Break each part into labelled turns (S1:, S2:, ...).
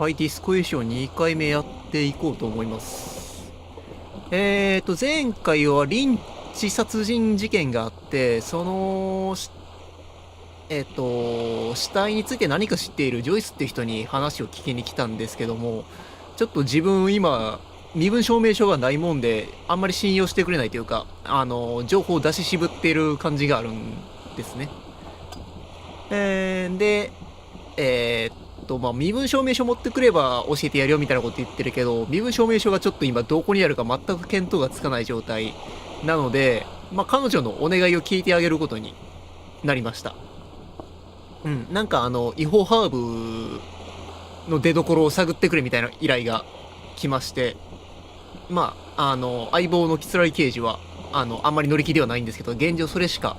S1: はい、ディスコエーション2回目やっていこうと思います。前回はリンチ殺人事件があって、死体について何か知っているジョイスって人に話を聞きに来たんですけども、ちょっと自分今、身分証明書がないもんで、あんまり信用してくれないというか、情報を出し渋っている感じがあるんですね。で、まあ、身分証明書持ってくれば教えてやるよみたいなこと言ってるけど、身分証明書がちょっと今どこにあるか全く見当がつかない状態なので、まあ、彼女のお願いを聞いてあげることになりました。なんか違法ハーブの出所を探ってくれみたいな依頼が来まして、まあ、相棒の木刑事は、あんまり乗り気ではないんですけど、現状それしか、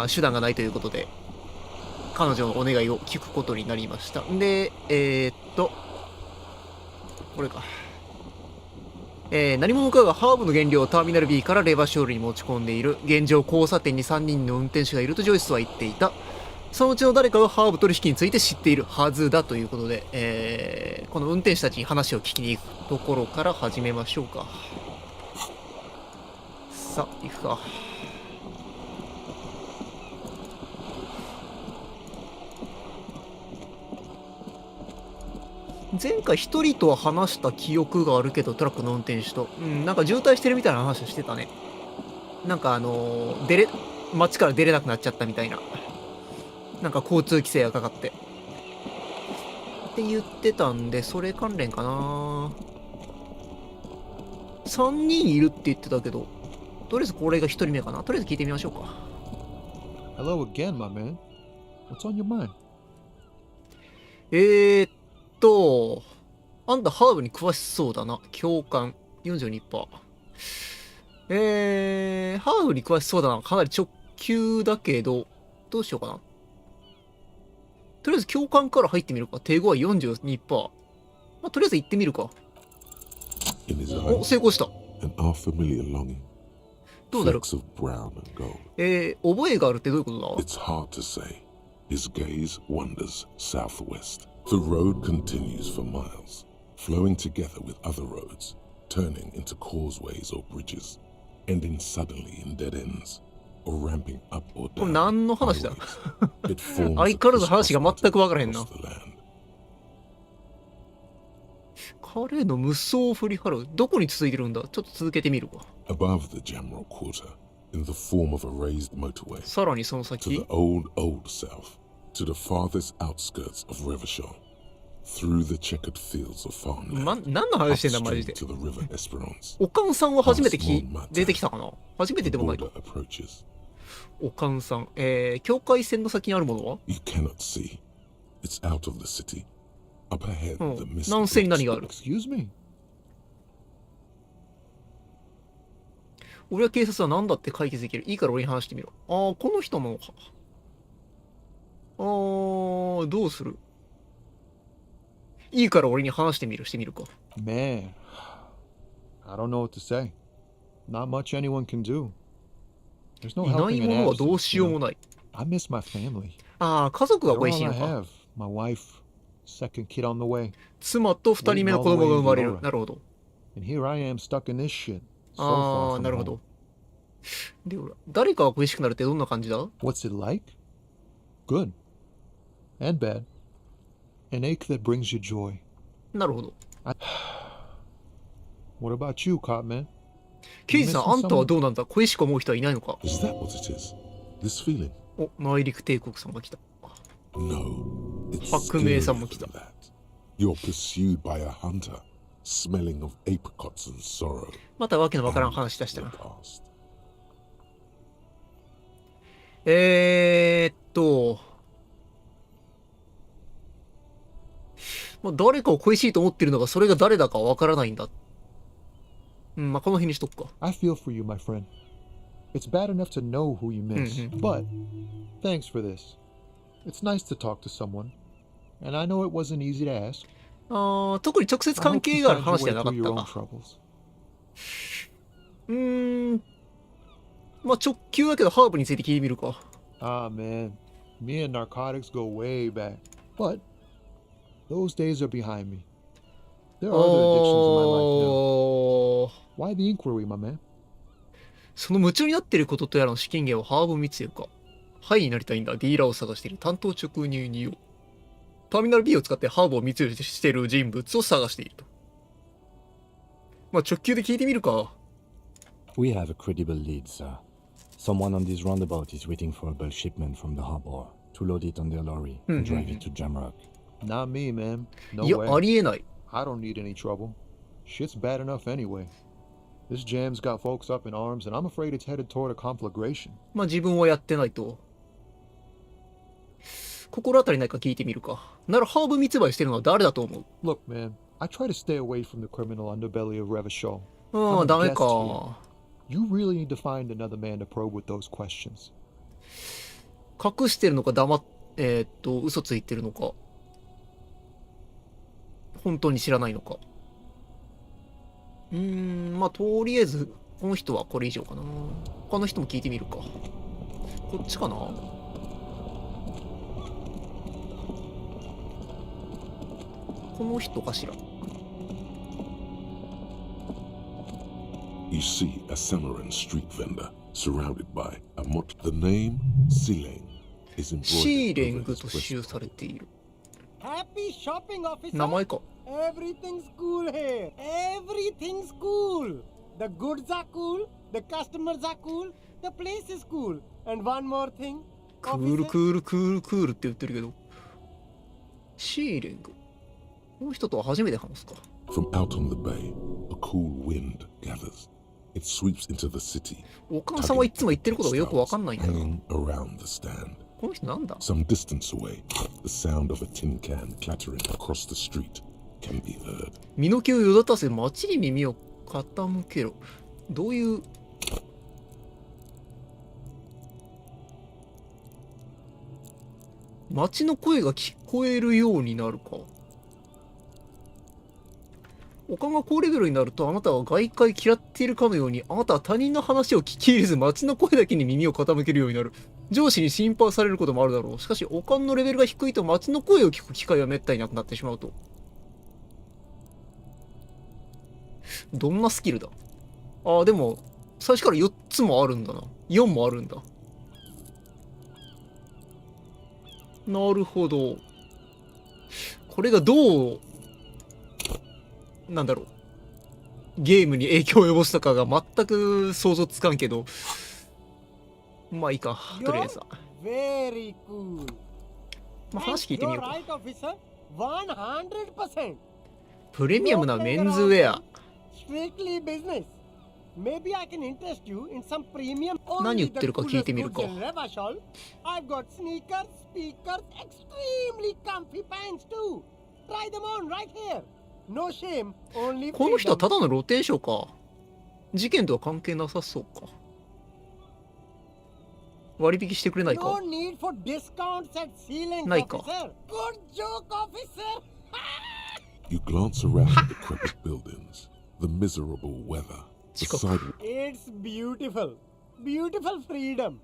S1: 手段がないということで、彼女のお願いを聞くことになりました。で、これか。何者かがハーブの原料をターミナル B からレバショールに持ち込んでいる。現状交差点に3人の運転手がいるとジョイスは言っていた。そのうちの誰かがハーブ取引について知っているはずだということで、この運転手たちに話を聞きに行くところから始めましょうか。さあ、行くか。前回一人とは話した記憶があるけど、トラックの運転手と。なんか渋滞してるみたいな話をしてたね。なんか街から出れなくなっちゃったみたいな。なんか交通規制がかかって。って言ってたんで、それ関連かな。3人いるって言ってたけど、とりあえずこれが1人目かな。とりあえず聞いてみましょうか。
S2: Hello again, my man. What's on your mind?
S1: あんたハーブに詳しそうだな。共感。42%。ハーブに詳しそうだな。かなり直球だけど、どうしようかな。とりあえず共感から入ってみるか。手強い42%。まあ、とりあえず行ってみるか。お、成功した。どうだろう。覚えがあるってどういうことだ？
S3: It's hard to say. His gaze wanders southwest. The road continues for miles, flowing together with other roads, turning into causeways or bridges, ending suddenly in dead ends, or ramping up or
S1: これ
S3: down.
S1: 何の話だ？
S3: It forms
S1: 相変わらず話が全くわからへんな。
S3: across the land.
S1: 彼の無双を振り払う。どこに続いてるんだ？ちょっと続けてみるか。
S3: Above the Jamrock Quarter, in the form of a raised motorway,
S1: さらにその
S3: to
S1: 先。
S3: the old south, to the farthest outskirts of Revachol, through the checkered fields of farmland,
S1: 何の話してんだマジ
S3: upstream
S1: で。
S3: to the river Esperance.
S1: おかんさんは初めて出てきたかな？初めて
S3: The
S1: でもない
S3: border
S1: か。
S3: approaches.
S1: おかんさん。境界線の先にあるものは？
S3: You cannot see. It's out of the city. Up ahead, the mist
S1: 南西に何があ
S3: lifts.
S1: る？
S2: Excuse me.
S1: 俺は警察は何だって解決できる。いいから俺に話してみろ。この人の。どうする？いいから俺に話してみるか。
S2: Man, I don't know what to say. Not much anyone can do. There's no
S1: いない
S2: helping
S1: も
S2: an
S1: のはどう
S2: absence,
S1: し
S2: you
S1: ようも
S2: know.
S1: ない。
S2: I miss my family.
S1: 家族が
S2: They're
S1: 恋し
S2: all
S1: い
S2: I
S1: のか。
S2: have. My wife, second kid on the way.
S1: 妻と2人目の子供が生まれる。なるほど。
S2: And here I am stuck in this shit. So far from
S1: なるほ
S2: home.
S1: ど。で、誰かが恋しくなるってどんな感じだ？
S2: What's it like? Good. And bad. An ache that brings you joy.
S1: なるほど。
S2: What about you, cop man?
S1: 刑事さん、あんたはどうなんだ？恋しく思う人はいないのか？
S3: Is that what it is? This feeling?
S1: お、内陸帝国さんが来た。
S3: No. It's
S1: 革命さん
S3: scarier
S1: も来た。
S3: than that. You're pursued by a hunter, smelling of apricots and sorrow.
S1: またわけのわからん話し出した
S3: The
S1: な。
S3: past.
S1: まあ、誰かを恋しいと思ってるのがそれが誰だかわからないんだ。まあ、この辺にしとくか。
S2: I feel for you, my friend. It's bad enough to know who you miss, but thanks for this. It's nice to talk to someone, and I know it wasn't easy to ask.
S1: 特に直接
S2: I
S1: 関
S2: hope
S1: 係
S2: you
S1: がある
S2: find
S1: 話
S2: your
S1: で
S2: way
S1: はな
S2: through
S1: か
S2: your
S1: っ
S2: own
S1: たか。
S2: troubles.
S1: まあ直球だけどハーブについて聞いてみるか。
S2: Ah, man. Me and narcotics go way back. But Those days are behind me. There are other addictions in my life now.
S1: おー。
S2: Why the inquiry, my man?
S1: その夢中になっていることとやらの資金源はハーブ密輸か。ハイになりたいんだ。ディーラーを探している。担当直入によ。ターミナル B を使ってハーブを密輸している人物を探していると。まあ直球で聞いてみるか。
S4: We have a credible lead, sir. Someone on this roundabout is waiting for a bulk shipment from the harbor to load it on their lorry and drive it to Jamrock.
S2: Not me, man. No
S1: いや、
S2: way.
S1: ありえない。
S2: I don't need any trouble. Shit's bad enough anyway. This jam's got folks up in arms, and I'm afraid it's headed toward a conflagration.
S1: まあ自分はやってないと。心当たりないか聞いてみるか。ならハーブ密売してるのは誰だと思う？
S2: Look, man, I try to stay away from the criminal underbelly of Revachol.
S1: ああ、ダメか。
S2: You really need to find another man to probe with those questions.
S1: 隠してるのか嘘ついてるのか。本当に知らないのか。まあとりあえず、この人はこれ以上かな。他の人も聞いてみるか。こっちかな？この人かしら。
S3: You see a Samaran street vendor surrounded by a mot. The name Sileng is
S1: シー
S3: embroidered
S1: レン
S3: over
S1: グ
S3: his
S1: と刺繍
S3: breastplate.
S1: されている。
S5: Happy shopping, officer.
S1: 名前か。
S5: Everything's cool here. Everything's cool. The goods are cool. The customers are cool. The place is cool. And one more thing.
S1: クールクールクールクールって言ってるけど。シーレング。この人とは初めて話すか。
S3: From out on the bay, a cool wind gathers. It sweeps into the city,
S1: 岡野さんはいつも言ってることがよくわかんないんだよな。
S3: hanging around the stand.
S1: この人なんだ？
S3: Some distance away, the sound of a tin can clattering across the street can be heard.
S1: 身の毛をよだたせ街に耳を傾けろ。どういう街の声が聞こえるようになるか。岡が高レベルになるとあなたは外界嫌っているかのようにあなたは他人の話を聞き入れず街の声だけに耳を傾けるようになる。上司に心配されることもあるだろう。しかしおかんのレベルが低いと街の声を聞く機会はめったになくなってしまうと。どんなスキルだ？ああ、でも最初から4つもあるんだな。4もあるんだ。なるほど。これがどうなんだろう、ゲームに影響を及ぼしたかが全く想像つかんけど、まあいいか、とりあえずは。
S5: Very cool.
S1: まあ話聞いてみよう
S5: You're
S1: か。
S5: right, officer. 100%.
S1: プレミアムなメンズウェア。
S5: Strictly business. Maybe I can interest you in some premium.
S1: 何言ってるか聞いてみるか。
S5: I've got sneakers, speakers, extremely comfy pants too. Try them on right here. No shame, only
S1: この人は
S5: freedom.
S1: ただの露天商か。事件とは関係なさそうか。割引してくれないか。
S5: No need for discounts at ceiling,
S1: ないか。
S5: officer. Good joke, officer.
S3: You glance around the decrepit buildings, the miserable weather, the sidewalk.
S5: It's beautiful. Beautiful freedom.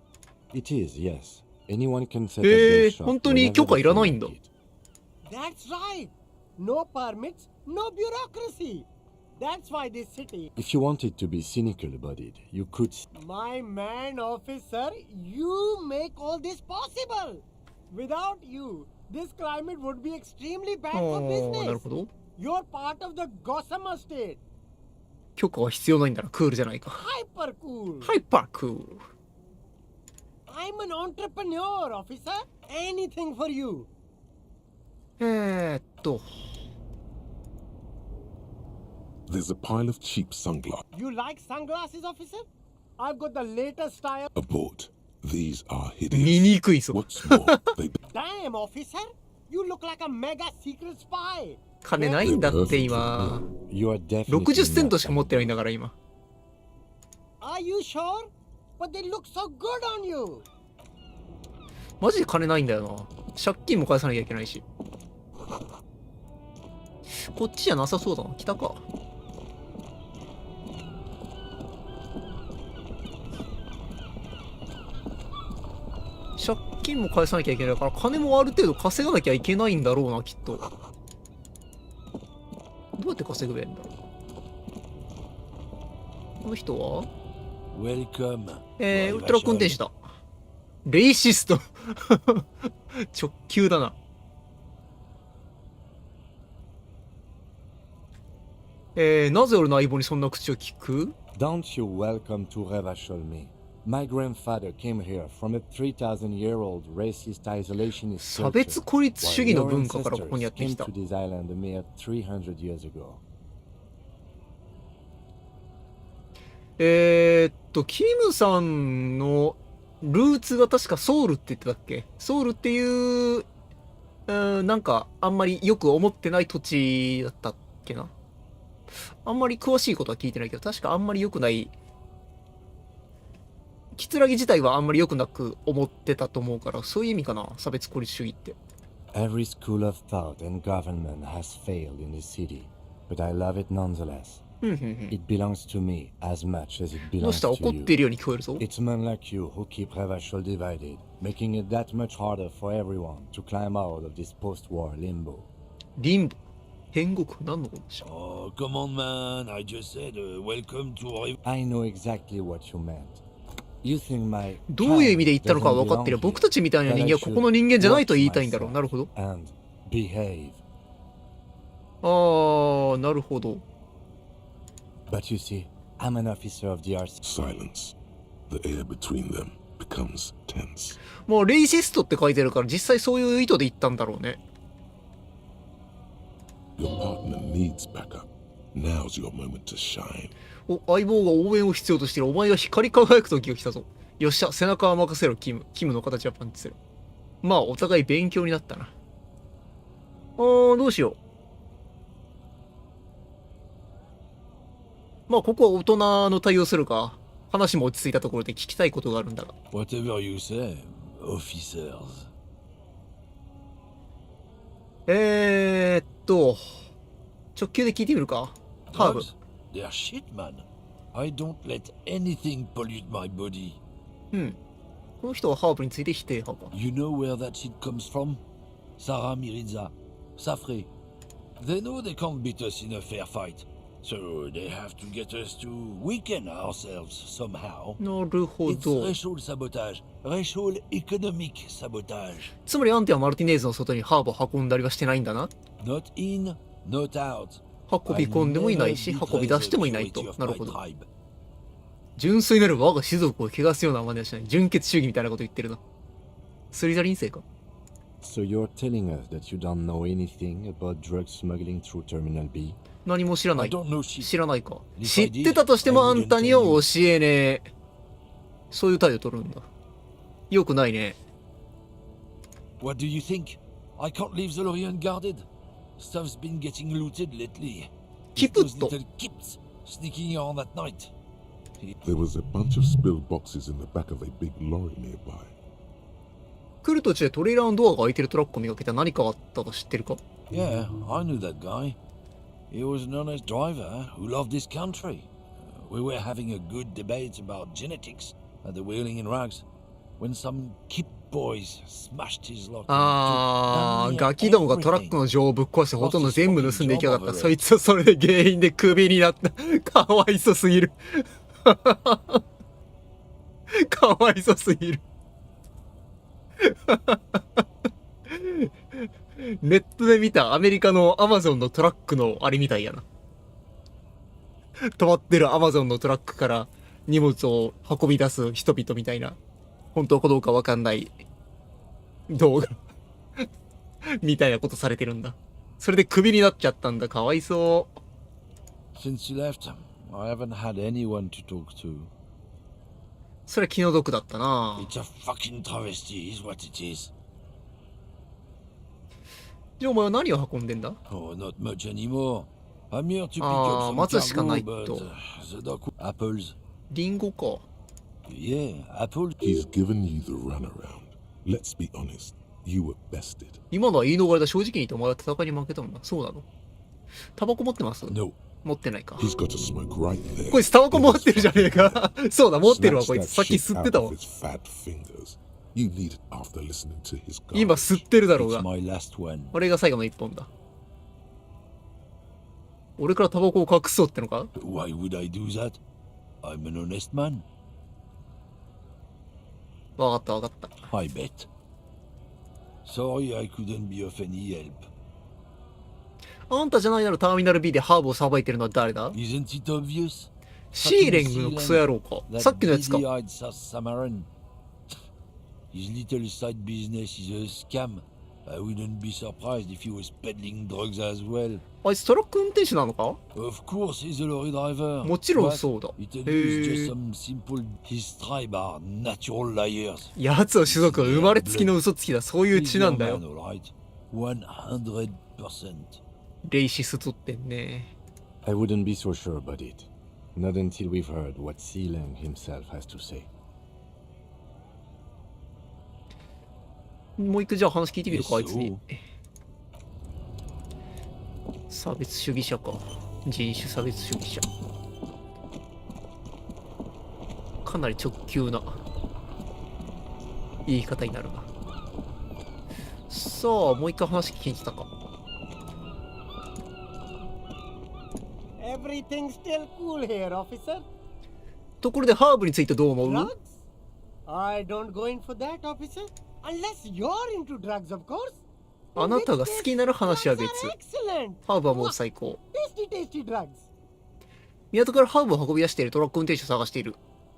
S4: It is, yes. Anyone can set up their shop
S1: 本当に許可いらないんだ。
S5: That's right. No permits, no bureaucracy. That's why this city.
S4: If you wanted to be cynical about it, you could.
S5: My man, officer, you make all this possible. Without you, this climate would be extremely bad
S1: あ
S5: for
S1: あ、なる
S5: business.
S1: ほど。
S5: You're part of the Gossamer state.
S1: 許可は必要ないんだな。クールじゃないか。
S5: Hyper cool.
S1: ハイパークール。
S5: I'm an entrepreneur, officer. Anything for you.
S1: と。
S3: There's a pile of cheap sunglasses.
S5: You like sunglasses, officer? I've got the latest style.
S3: Abort. These are
S1: 見
S3: hideous.
S1: にくいぞ。
S3: What's more, they
S5: Damn, officer. You look like a mega secret spy.
S1: 金ないんだって今。
S4: You are definitely
S1: 60セント
S4: not
S1: しか持ってないんだから今。
S5: Are you sure? But they look so good on you.
S1: マジで金ないんだよな。借金も返さなきゃいけないし。こっちじゃなさそうだな。北か。借金も返さなきゃいけないから金もある程度稼がなきゃいけないんだろうな、きっと。どうやって稼ぐべんだ。この人は
S6: Welcome.
S1: ウルトラ運転手だ。レイシスト直球だな。なぜ俺の相棒にそんな口を聞く？
S4: Don't you welcome to Revachol me. My grandfather came here from a 3,000-year-old racist isolationist
S1: 差別
S4: culture,
S1: 孤立主義
S4: while
S1: の
S4: your
S1: 文化からここにや
S4: ancestors
S1: ってき
S4: came
S1: た。
S4: to this island a mere 300 years ago.
S1: キムさんのルーツが確かソウルって言ってたっけ？ソウルっていう、なんかあんまりよく思ってない土地だったっけな。あんまり詳しいことは聞いてないけど、確かあんまり良くない、キツラギ自体はあんまり良くなく思ってたと思うから、そういう意味かな、差別孤立主義って。
S4: Every school of thought and government has failed in this city, but I love it nonetheless. It belongs to me as much as it
S1: どう
S4: belongs
S1: した？
S4: to
S1: 怒ってい
S4: you.
S1: るように聞こえるぞ。
S4: It's men like you who keep Revachol divided, making it that much harder for everyone to climb out of this post-war limbo.
S1: リンボ天国何のことでしょ
S6: Oh, come on, man. I just said, welcome to...
S4: I know exactly what you meant. You think my
S1: う。どういう意味で言ったのかは
S4: kind
S1: 分かってる。
S4: doesn't belong
S1: 僕たちみたいな
S4: here,
S1: 人
S4: that
S1: 間
S4: I
S1: はここの人間じゃないと言いたいんだろう。
S4: should
S1: なるほど。
S4: watch myself and behave.
S1: なるほど。
S4: But you see, I'm an officer of the RC.
S3: Silence. The air between them becomes tense.
S1: もうレイシストって書いてるから実際そういう意図で言ったんだろうね。
S3: Your partner needs backup. Now's your moment to shine.
S1: お、相棒が応援を必要としている。お前が光り輝く時が来たぞ。よっしゃ、背中は任せろ、キム。キムの形はパンチする。まあ、お互い勉強になったな。どうしよう。まあ、ここは大人の対応するか。話も落ち着いたところで聞きたいことがあるんだが。
S6: Whatever you say, officers.
S1: 直球で聞いてみるか。ハーブ。
S6: Drugs? They're shit, man. I don't let anything pollute my body.
S1: この人はハーブについて否定派か。
S6: You know where that shit comes from? Sarah Miriza, Safre. They know they can't beat us in a fair fight. So they have to get us to weaken ourselves somehow.
S1: なるほ
S6: It's
S1: ど。
S6: racial sabotage. Racial economic sabotage.
S1: つまりアンテはマルティネーズの外にハーブを運んだりはしてないんだな。
S6: Not in, not out.
S1: 運び込んでもいないし、運び出してもいないと。なるほど。純粋なる我が種族を汚すような真似はしない。純血主義みたいなこと言ってるな。スリザリン生か。
S4: So you're telling us that you don't know anything about drug smuggling through Terminal B?
S1: 何も知らな
S6: I
S1: い。
S6: don't know shit.
S1: 知らないか。知ってたとしてもあんたには教えねえ。そういう態度取るんだ。よくないね。
S6: What do you think? I can't leave the lorry unguarded. Stuff's been getting looted lately.
S1: Keep
S6: Those
S1: it, though.
S6: little kips sneaking around at night.
S3: There was a bunch of spilled boxes in the back of a big lorry nearby.
S1: 来る途中でトレーラーのドアが開いてるトラックを見かけた。何かあったか知ってるか？
S6: Yeah, I knew that guy. He was an honest driver who loved his country. We were having a good debate about genetics at the Wheeling and Rags when some kip boys smashed his lot.
S1: ガキどもがトラックの情をぶっ壊してほとんど全部盗んでいきやがった。そいつはそれで原因でクビになった。かわいそすぎる。かわいそすぎる。ネットで見たアメリカのアマゾンのトラックのあれみたいやな。止まってるアマゾンのトラックから荷物を運び出す人々みたいな。本当かどうかわかんない動画みたいなことされてるんだ。それでクビになっちゃったんだ。かわいそう。
S6: Since you left, I haven't had anyone to talk to.
S1: それ気の毒だったな。
S6: It's a fucking travesty, is what it is.
S1: じゃあお前は何を運んでんだ？
S6: Oh, not much anymore. I'm here to pick
S1: Ah,
S6: up some
S1: 待つしかない
S6: cargo,
S1: と。
S6: but the doc apples.
S1: リンゴか。
S6: Yeah, apples.
S3: He's given you the runaround. Let's be honest. You were bested.
S1: 今のは言い逃れだ。正直に言ってお前は戦いに負けたんだ。そうなの？タバコ持ってます？
S3: No,
S1: 持ってないか。
S3: he's got a smoke right there.
S1: こいつタバコ持ってるじゃねえか。そうだ、持ってるわ、
S3: Snatch
S1: こい
S3: that
S1: つ。さっき
S3: shit
S1: 吸って
S3: out
S1: たわ
S3: of。his fat fingers. You need it after listening to his
S1: 今
S3: garbage.
S1: 吸ってるだろう
S6: It's
S1: が。
S6: my last one.
S1: 俺が最後の一本だ。俺からタバコを隠そうってのか？
S6: Why would I do that? I'm an honest man.
S1: わかったわかった。
S6: I bet. Sorry I couldn't be of any help.
S1: あんたじゃないならターミナル B でハーブをさばいてるのは誰だ？
S6: Isn't it obvious?
S1: シーレングのクソ野郎か。さっきのやつか。
S6: beady-eyed South Samaran. His little side business is a scam. I wouldn't be surprised if he was peddling drugs as well.
S1: あいつトラック運転手なのか？
S6: Of course he's a lorry driver.
S1: もちろん
S6: But
S1: そうだ。
S6: it
S1: へ
S6: is just
S1: え。
S6: some simple... His tribe are natural liars.
S1: やつの種族は生まれつきの嘘つきだ。そういう
S6: He's
S1: 血なん
S6: your
S1: だよ。
S6: man, all right? 100%.
S1: レイシストってんね。
S4: I wouldn't be so sure about it. Not until we've heard what Sealang himself has to say.
S1: もう一回じゃあ話聞いてみるか、あいつに
S6: So?。
S1: 差別主義者か。人種差別主義者。かなり直球な言い方になるな。さあ、もう一回話聞きに来たか。
S5: Everything's still cool here, officer.
S1: ところでハーブについてどう思う？
S5: Drugs? I don't go in for that, officer. Unless you're into drugs, of course.
S1: あなたが好きになる話は別。
S5: Excellent.
S1: ハーブはもう最高。
S5: Tasty drugs.
S1: 港からハーブを運び出しているトラック運転手を探している。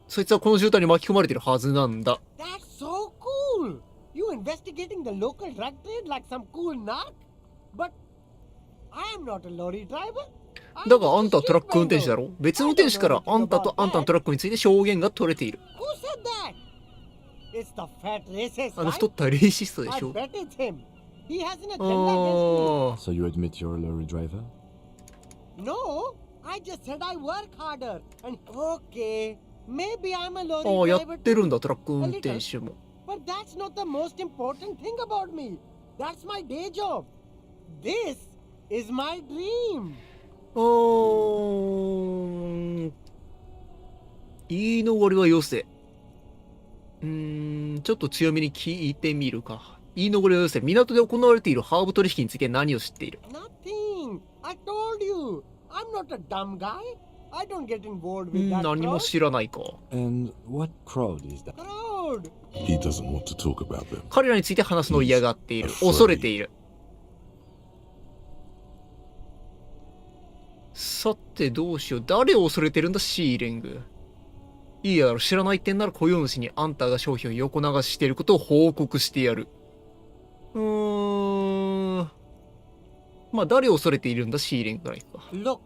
S1: そいつはこの渋滞に巻き込まれているはずなんだ。
S5: That's so cool. You investigating the local drug trade like some cool narc? But I am not a lorry driver.
S1: だがあんたはトラック運転手だろ？別の運転手からあんたとあんたのトラックについて証言が取れている。
S5: Who said that? It's the fat racist,
S1: あの
S5: right?
S1: 太ったレイシストで
S5: I
S1: しょ。
S5: bet it's him. He has an agenda against
S1: ああ。
S4: So you admit you're a lorry driver?
S5: me. No, I just said I work harder. And okay, maybe I'm a
S1: あ
S5: lorry
S1: あ、や
S5: driver
S1: ってる
S5: too.
S1: んだ、トラック運転手も。
S5: But that's not the most important thing about me. That's my day job. This is my dream.
S1: 言い逃れはよせ。ちょっと強めに聞いてみるか。言い逃れはよせ。港で行われているハーブ取引について何を知っている？
S5: Nothing. I told you. I'm not a dumb guy. I don't get involved with that
S1: 何も
S5: crowd.
S1: 知らないか。
S4: And what crowd is that?
S5: Crowd.
S3: He doesn't want to talk about them.
S1: 彼らについて話すのを嫌がっている。恐れている。さてどうしよう。誰を恐れてるんだ、シーレング。いいやろ、知らない点なら雇用主にあんたが商品を横流ししていることを報告してやる。まあ誰を恐れているんだ、シーレングからいくか。
S5: Look.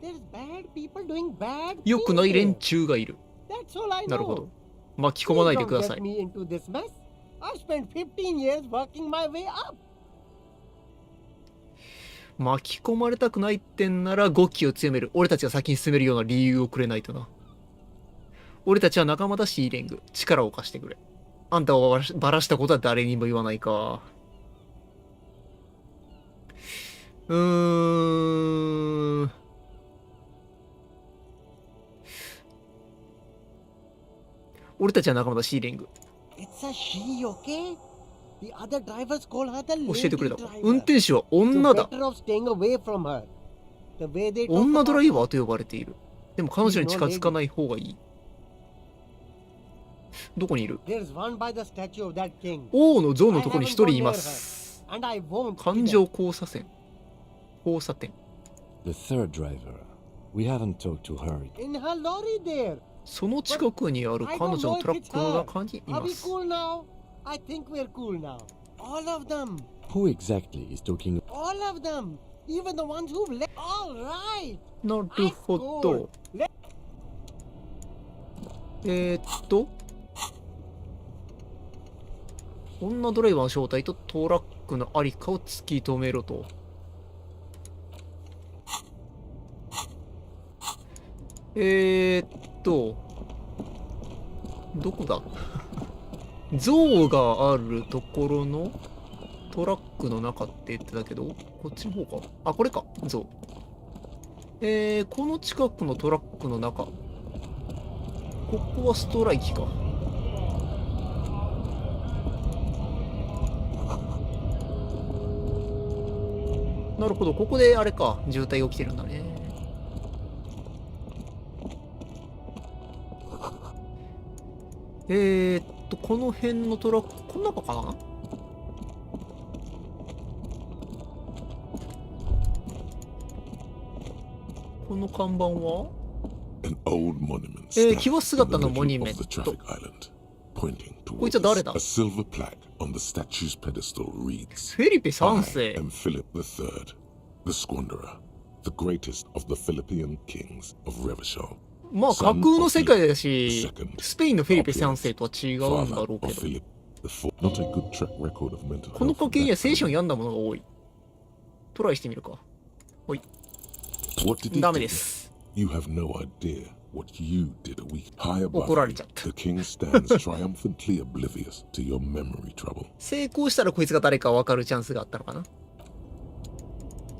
S5: There's bad people doing bad
S1: 良く
S5: things
S1: ない連
S5: here.
S1: 中がいる。
S5: That's all I know.
S1: なるほど。巻き込まないでくださ
S5: Please
S1: い
S5: don't get。me into this mess. I've spent 15 years working my way up.
S1: 巻き込まれたくないってんなら語気を強める。俺たちが先に進めるような理由をくれないとな。俺たちは仲間だ、シーレング。力を貸してくれ。あんたをばらしたことは誰にも言わないか。俺たちは仲間だ、シーレング。
S5: It's a she, okay? The other drivers call her the
S1: 教えてくれ
S5: lady
S1: た。
S5: driver.
S1: 運転手は
S5: You're
S1: 女だ。
S5: better off staying away from her. The way they talk
S1: 女ド
S5: about
S1: ライ
S5: her.
S1: バーと呼ばれている。でも彼女に近づかない方がいい。どこにいる？
S5: There's one by the statue of that king.
S1: 王の像のところに一人います。
S5: And I won't
S1: 環
S5: either.
S1: 状交差点。交差点。
S4: The third driver. We haven't talked to her.
S5: In her lorry there.
S1: その近くにある
S5: I
S1: 彼
S5: don't
S1: 女
S5: know
S1: のトラ
S5: if
S1: ッ
S5: it's
S1: クの
S5: her.
S1: 中にい
S5: Are
S1: ま
S5: we
S1: す。
S5: cool now? I think we're cool now. All of them.
S4: Who exactly is talking?
S5: All of them. Even the ones who've left. All right.
S1: なるほど。女ドライバーの正体とトラックのありかを突き止めろと。どこだ像があるところのトラックの中って言ってたけど、こっちの方か。あ、これか、像。この近くのトラックの中。ここはストライキか。なるほど、ここであれか、渋滞が起きてるんだね。この辺のトラック、この中かな。この看板は
S3: An old monument
S1: 騎馬姿のモニュメント。
S3: pointing
S1: こいつは誰だ？
S3: towards us. A silver plaque on the statue's pedestal reads,
S1: フェリペ
S3: I
S1: 3世。
S3: am Philip III, the Squanderer, the greatest of the Philippian kings of Revachol.
S1: まあ架空の世界だし、スペインのフェリペ3世とは違うんだろうけ
S3: Father of
S1: ど、
S3: Philip IV. Not a good track record of mental
S1: この
S3: health
S1: 家
S3: in
S1: 系には
S3: that
S1: 聖書を
S3: family.
S1: 病んだものが多い。トライしてみるか。ほい。
S3: What did he
S1: ダメ
S3: do?
S1: です。
S3: You have no idea what you did a week. High above
S1: 怒られ
S3: you,
S1: ちゃった。
S3: the king stands triumphantly oblivious to your memory trouble.
S1: 成功したらこいつが誰か分かるチャンスがあったのかな。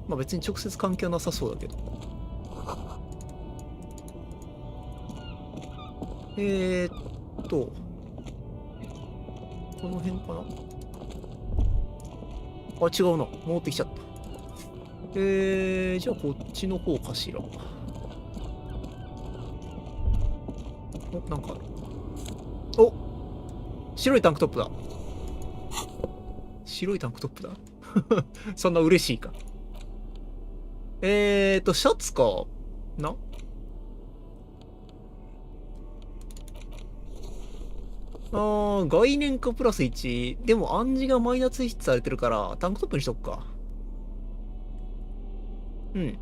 S1: まあ別に直接関係はなさそうだけど。この辺かな。あ、違うな。戻ってきちゃった。じゃあこっちの方かしら。お、なんかある。お、白いタンクトップだ。白いタンクトップだ。そんな嬉しいか。シャツかな。概念化プラス1。でも暗示がマイナス1されてるから、タンクトップにしとくか。うん。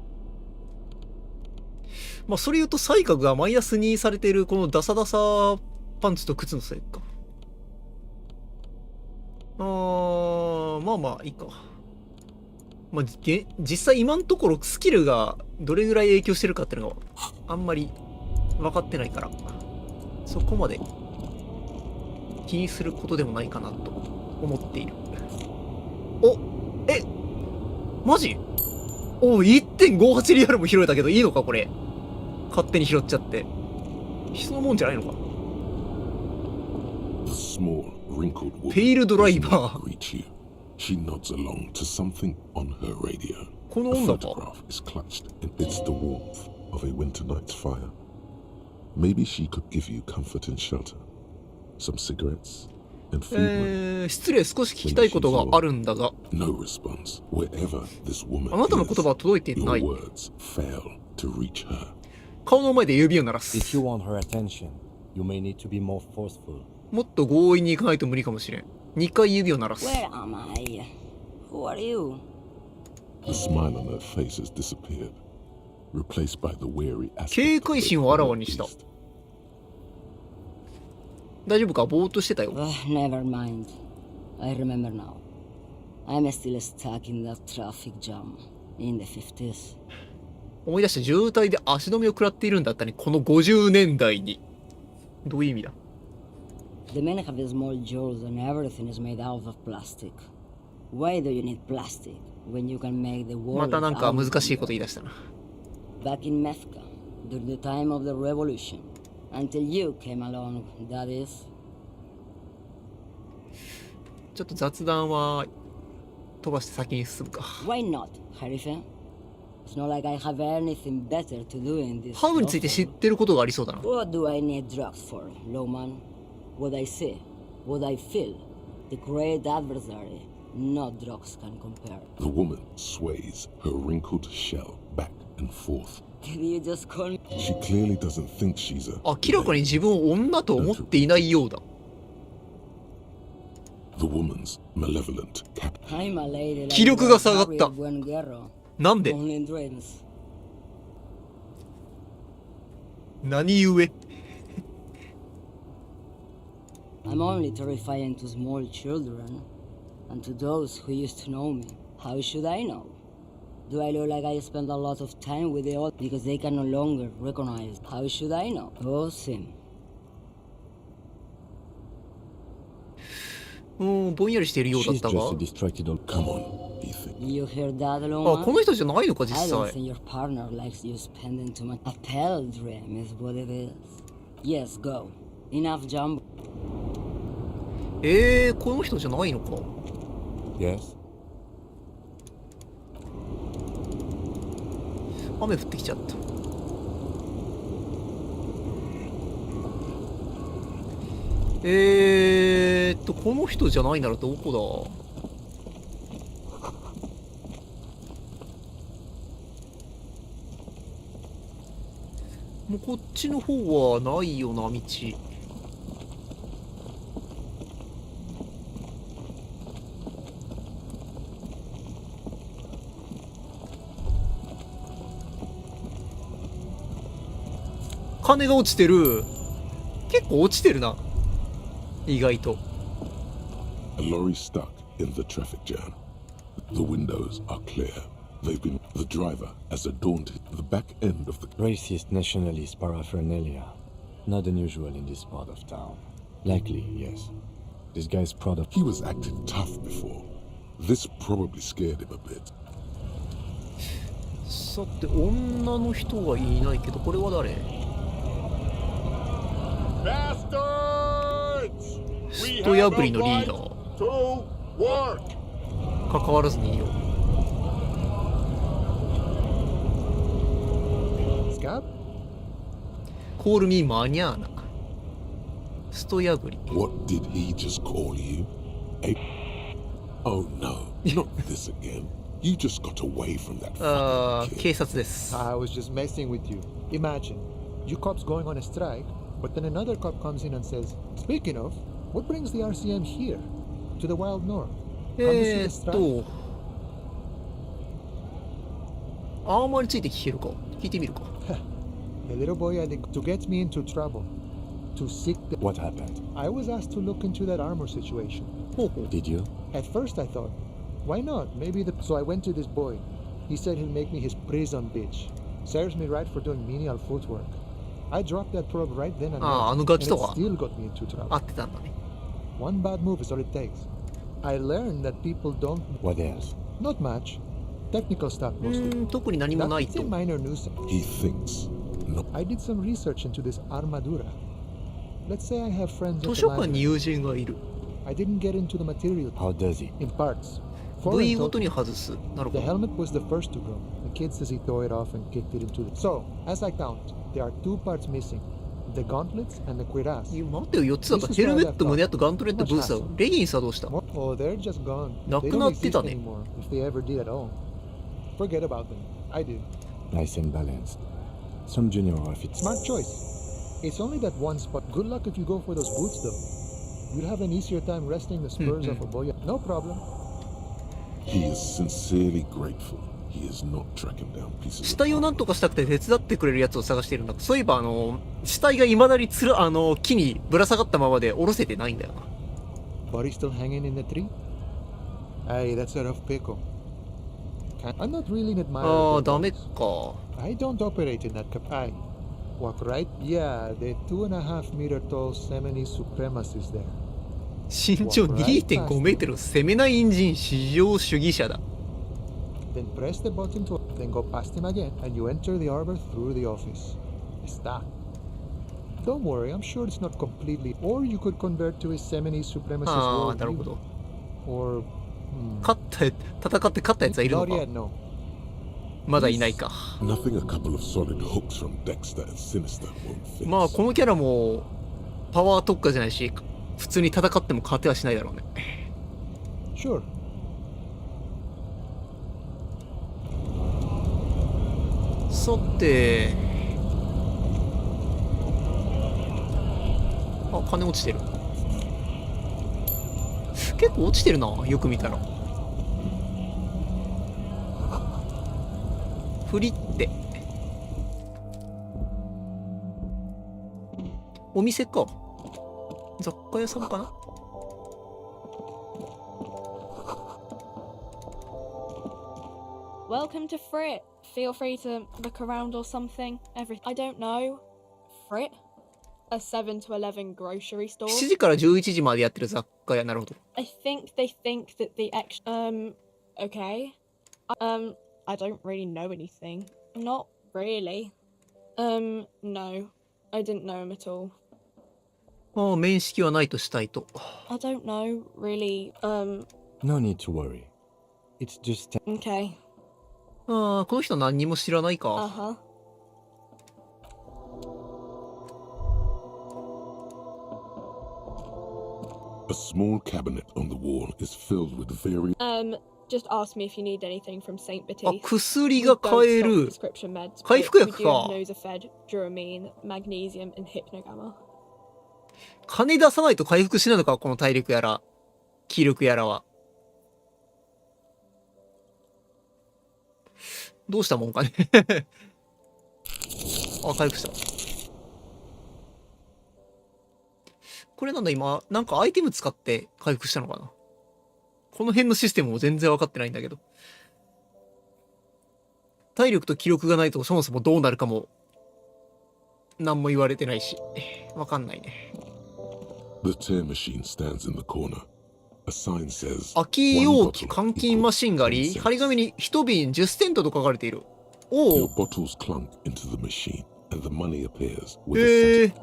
S1: まあ、それ言うと、才覚がマイナス2されている、このダサダサパンツと靴のせいか。まあまあ、いいか。まあ、実際今のところスキルがどれぐらい影響してるかっていうのがあんまり分かってないから、そこまで気にすることでもないかなと思っている。お、マジ？お、1.58 リアルも拾えたけどいいのかこれ。勝手に拾っちゃって。人のもんじゃないのか。
S3: The small, wrinkled woman
S1: ペイルドライバ
S3: does not
S1: ー。
S3: greet you. She nods along to something on her radio.
S1: この
S3: A
S1: 女か。
S3: photograph is clutched amidst the warmth of a winter night's fire. Maybe she could give you comfort and shelter. Some cigarettes and food money.
S1: 失礼、少し聞きたいことがあるんだが。
S3: No response. Wherever this woman
S1: あなたの言葉は届いてい
S3: is,
S1: な
S3: your
S1: い。
S3: words fail to reach her.
S1: 顔の前で指を鳴らす。
S4: If you want her attention, you may need to be more forceful.
S1: もっと強引に行かないと無理かもしれん。2回指を鳴らす。
S7: Where am I? Who are you?
S3: The smile on her face has disappeared, replaced by the weary aspect
S1: 警
S3: of
S1: 戒
S3: a
S1: 心をあらわ
S3: inert
S1: にした。
S3: beast.
S1: 大丈夫か？ぼーっとしてたよ。
S7: Never mind. I remember now. I'm still stuck in that traffic jam in the 50s.
S1: 思い出した。渋滞で足止めを食らっているんだったね。この50年代に。どういう意味だ？
S7: The men have small jaws and everything is made out of plastic. Why do you need plastic when you can make the
S1: ま
S7: world
S1: たなんか
S7: out
S1: 難しい
S7: of
S1: こと言い出したな。
S7: Back in Mefka, during the time of the revolution, until you came along, that is.
S1: ちょっと雑談は飛ばして先に進むか。
S7: Why not, Harife? It's not like I have anything better to do in this.
S1: ハーブについて知ってることがありそうだな。
S7: What do I need drugs for, Lowman? What I see, what I feel, the great adversary, no drugs can compare.
S3: The woman sways her wrinkled shell back and forth.
S7: Did you just call me?
S3: She clearly doesn't think she's a
S1: 明らかに自分を女と思っていないようだ。
S3: The woman's malevolent cap.
S7: I'm a lady like
S1: 気力が下がった
S7: Harriet Buenguerra.
S1: なんで？
S7: Only in dreams.
S1: 何故？
S7: I'm only terrifying to small children and to those who used to know me. How should I know? Do I look like I spend a lot of time with the old because they can no longer recognize? How should I know? Oh, Sim.
S1: ぼんやりしているようだっ
S4: She's
S1: た
S4: just
S1: が
S4: a。distracted old.
S3: Come on, Ethan.
S7: You hear that,
S1: あ、
S7: Loma?
S1: この人じゃないのか実
S7: I don't
S1: 際。
S7: think your partner likes you spending too much. A pale dream is what it is. Yes, go. Enough jump.
S1: この人じゃないのか。
S4: Yes?
S1: 雨降ってきちゃった。この人じゃないならどこだ？もうこっちの方はないよな、道。金が落ちてる。結構落ちてるな。意外と。
S3: A lorry stuck in the traffic jam. The windows are clear. They've been the driver as adorned the back end of the
S4: Racist nationalist paraphernalia. Not unusual in this part of town. Likely, yes. This guy's proud of...
S3: He was acting tough before. This probably scared him a bit.
S1: さて、女の人がいないけど、これは誰？スト破りのリーダー。関わらずにいいよ。コールミーマニャーナ。スト破り。
S3: What did he just call you? Oh no, not this again. You just got away from that fucking kid.
S1: 警察です。
S2: I was just messing with you. Imagine, you cops going on a strike, but then another cop comes in and says, "Speaking of, what brings the RCM here? To the wild north? Come to see the strike?"
S1: アーマーについて聞けるか聞いてみるか。
S2: The little boy had to get me into trouble. To seek the...
S4: What happened?
S2: I was asked to look into that armor situation.
S4: Did you?
S2: At first I thought, why not? Maybe the... So I went to this boy. He said he'll make me his prison bitch. Serves me right for doing menial footwork. I dropped that probe right then and there. And it still got me into trouble.
S1: 合ってたんだね。
S2: One bad move is all it takes. I learned that people don't...
S4: What else?
S2: Not much. Technical stuff mostly.
S1: 特に何もない
S2: That's
S1: と。
S2: a minor nuisance.
S3: He thinks. No.
S2: I did some research into this armadura. Let's say I have friends at
S1: 図
S2: the
S1: 書館に
S2: library.
S1: 友人がいる。
S2: I didn't get into the material
S4: How does he?
S2: in parts.
S1: 部
S2: Foreign
S1: 位ごと
S2: total.
S1: に外す。なるほ
S2: The
S1: ど。
S2: helmet was the first to go. The kid says he tore it off and kicked it into the... So, as I count, there are two parts missing. The gauntlets and the cuirass.
S1: いや待ってよ、4つだから。ヘルメット、胸とガントレット、ブースター。レギンスはどうした？
S2: Oh, they're just gone.
S1: な
S2: They
S1: く
S2: don't
S1: なってた
S2: exist
S1: ね。
S2: anymore, if they ever did at all. Forget about them. I did.
S4: Nice and balanced. Some junior outfits.
S2: Smart choice. It's only that one spot. Good luck if you go for those boots, though. You'll have an easier time resting the spurs off a boy. No problem.
S3: He is sincerely grateful. He is not tracking down pieces
S1: 死
S3: of
S1: 体をなんとかしたくて手伝ってくれるやつを探しているんだ。そういえば死体が未だに木にぶら下がったままで下ろせてないんだよな。
S2: Body still hanging in the tree? Hey, that's a rough pickle. I'm not really an admirer
S1: ああ、
S2: of
S1: ダ
S2: their
S1: メ
S2: dogs.
S1: か。
S2: I don't operate in that I walk right? Yeah, the 2.5 meter tall Semini supremacist there.
S1: 身長 2.5 メートル攻めない隣人至上主義者だ。
S2: Then press the button to then go past him again and you enter the arbor through the office. Está. Don't worry, I'm sure it's not completely... Or you could convert to his Semini supremacist
S1: ああ、なるほ
S2: worldview.
S1: ど。
S2: Or...
S1: 戦って勝ったやつはいるの
S2: Not
S1: か
S2: yet, no.
S1: まだいないか。
S3: Nothing a couple of solid hooks from Dexter and Sinister won't fix.
S1: まあこのキャラもパワー特化じゃないし、普通に戦っても勝てはしないだろうね。
S2: Sure.
S1: さて、あ、金落ちてる。結構落ちてるな、よく見たら。フリってお店か。雑貨屋さんかな。
S8: Welcome to Frit. Feel free to look around or something. I don't know. Frit? A 7 to 11 grocery store?
S1: 7時から11時までやってる雑貨屋。なるほど。
S8: I think they think that the okay. I don't really know anything. Not really. No. I didn't know him at all.
S1: ああ、面識はないとしたいと。
S8: I don't know, really.
S4: No need to worry. It's just...
S8: Okay.
S1: ああ、この人何にも知らないか。
S8: Uh-huh.
S3: A small cabinet on the wall is filled with various
S8: Just ask me if you need anything from Saint
S1: あ、
S8: Batiste.
S1: 薬が買え
S8: We don't
S1: る。
S8: stock prescription meds,
S1: 回
S8: but
S1: 復
S8: we
S1: 薬
S8: do
S1: か。
S8: have Nosafed, Duramine, Magnesium, and Hypnogamma.
S1: 金出さないと回復しないのか、この体力やら、気力やらは。どうしたもんかね。あ、回復した。これなんだ今、なんかアイテム使って回復したのかな。この辺のシステムも全然分かってないんだけど。体力と気力がないとそもそもどうなるかも、何も言われてないし、分かんないね。
S3: The tear machine stands in the corner. A sign says
S1: 空き容器換金マシンがあり、張り紙に1瓶10セントと書かれている。お
S3: your
S1: お。
S3: bottles clunk into the machine and the money appears with a set.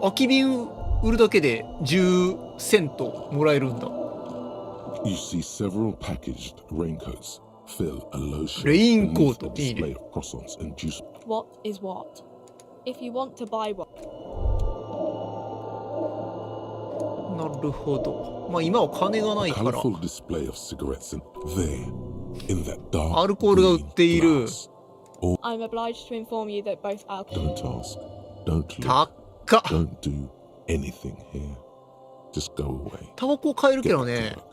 S1: 空き瓶売るだけで10セントもらえるんだ。
S3: You see several packaged raincoats fill a low shelf
S1: レインコー
S3: beneath
S1: ト
S3: a
S1: いい
S3: display
S1: ね。
S3: of croissants and juice.
S8: What is what? If you want to buy one,
S1: なるほど。まあ今は金がな
S3: A
S1: いから。
S3: colourful display of cigarettes and there, in that dark
S1: アルコールが売っている。
S3: glass.
S8: I'm obliged to inform you that both alcohol.
S3: Don't ask. Don't look.
S1: 高っ。
S3: Don't do anything here. Just go away.
S1: タバコ買えるけ
S3: Get
S1: ど
S3: back to
S1: ね。
S3: work.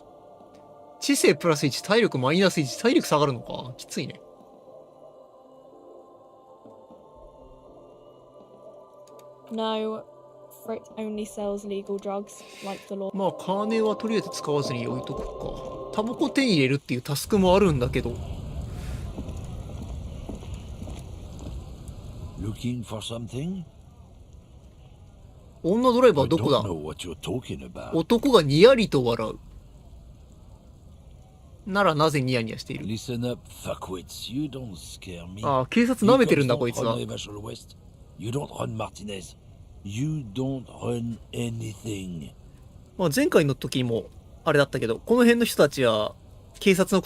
S1: 知性プラス1、体力マイナス1、体力下がるのか。きついね。
S8: No, Frick only sells legal drugs, like the law.
S1: まあ金はとりあえず使わずに置いとくか。タバコ手に入れるっていうタスクもあるんだけど。
S6: Looking for something?
S1: 女ドライバー
S6: I
S1: どこ
S6: don't
S1: だ。
S6: know what you're talking about.
S1: 男がにやりと笑う。ならなぜニヤニヤしている。
S6: Listen up, fuckwits. You don't scare me.
S1: ああ、警察舐めてるんだ、こいつは。
S6: You don't run Martinez. You don't run anything.
S1: まあ、前回の時もあれだったけど、この辺の人たちは警察の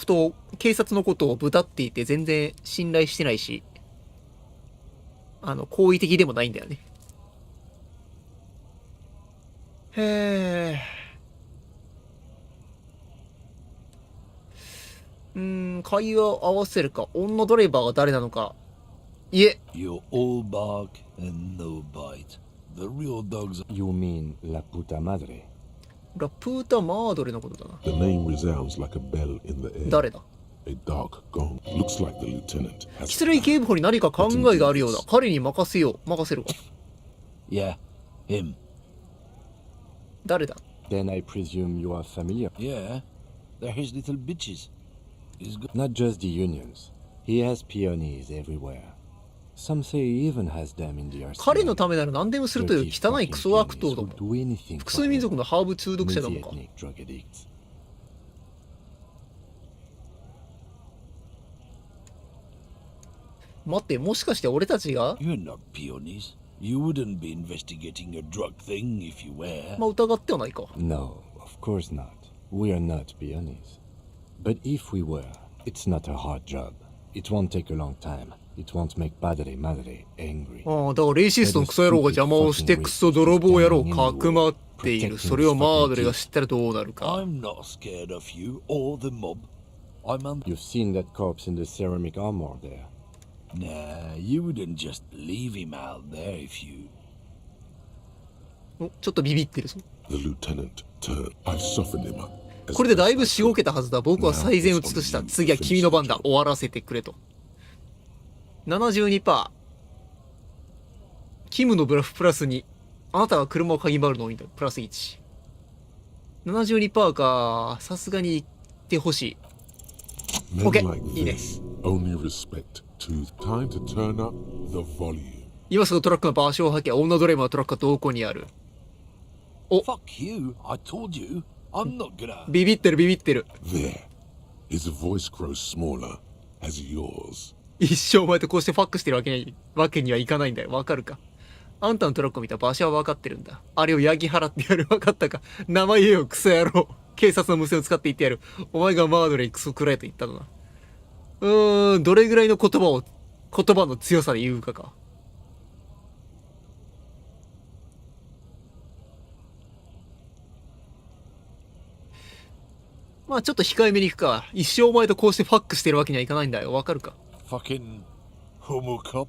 S1: ことをぶたっていて全然信頼してないし、好意的でもないんだよね。へえ。会話合わせるか。女ドライバーが誰なのか。いえ。
S6: You're all bark and no bite. The real dogs.
S4: You mean La Puta Madre?
S1: ラプータ・マードレのことだな。
S3: The name resounds like a bell in the air.
S1: 誰だ。
S3: A dark gong. Looks like the lieutenant has
S1: キツレイ警部補に何か考えがあるようだ。彼に任せるか。
S6: Yeah, him.
S1: 誰だ。
S4: Then I presume you are familiar.
S6: Yeah, they're his little bitches. He's got
S4: Not just the unions. He has peonies everywhere. Some say he even has them in the arsenal.
S1: 彼のためなら何でもするという
S4: Dirty
S1: 汚い
S4: fucking
S1: クソ悪党
S4: peonies
S1: ど
S4: who
S1: も。
S4: do anything
S1: 複
S4: for
S1: 数民
S4: him.
S1: 族のハーブ中毒者だもんか。
S4: Multi-ethnic drug addicts.
S1: 待って、もしかして俺たちが
S6: You're not peonies. You wouldn't be investigating a drug thing if you were.
S1: まあ疑ってはないか。
S4: No, of course not. We are not peonies. But if we were, it's not a hard job. It won't take a long time. It won't make Padre Madre angry.
S1: ああ、だからレイシストのクソ野郎が邪魔をしてクソ泥棒野郎をかくまっている。それをマードレが知ったらどうなるか。
S6: I'm not scared of you or the mob. I'm under.
S4: You've seen that corpse in the ceramic armor there.
S6: Nah, you wouldn't just leave him out there if you.
S1: おちょっとビビってるぞ。
S3: The lieutenant turned. I've softened him up. as
S1: これでだい
S3: best
S1: ぶ
S3: I
S1: しご
S3: could.
S1: けたはずだ。僕は最善を尽くした。次は君の番だ。終わらせてくれと。72%。キムのブラフプラス2。あなたは車を嗅ぎ回るのを見た。プラス1。72% か。さすがに言ってほしい。
S3: Men
S1: Okay,
S3: like
S1: いいね。
S3: this only respect to time to turn up the volume.
S1: 今すぐトラックの場所を吐け。女ドライバーのトラックはどこにある。
S6: Fuck you! I told you. I'm not gonna.
S1: ビビってる。
S3: There. His voice grows smaller as yours.
S1: 一生お前とこうしてファックしてるわけにはいかないんだよ。わかるか。あんたのトラックを見た場所は分かってるんだ。あれをヤギ払ってやる。分かったか。名前言えよ、クソ野郎。警察の無線を使って言ってやる。お前がマードレイクソくらえと言ったのな。どれぐらいの言葉の強さで言うかか。まあちょっと控えめに行くか。一生お前とこうしてファックしてるわけにはいかないんだよ。わかるか？
S6: Fucking homo cop.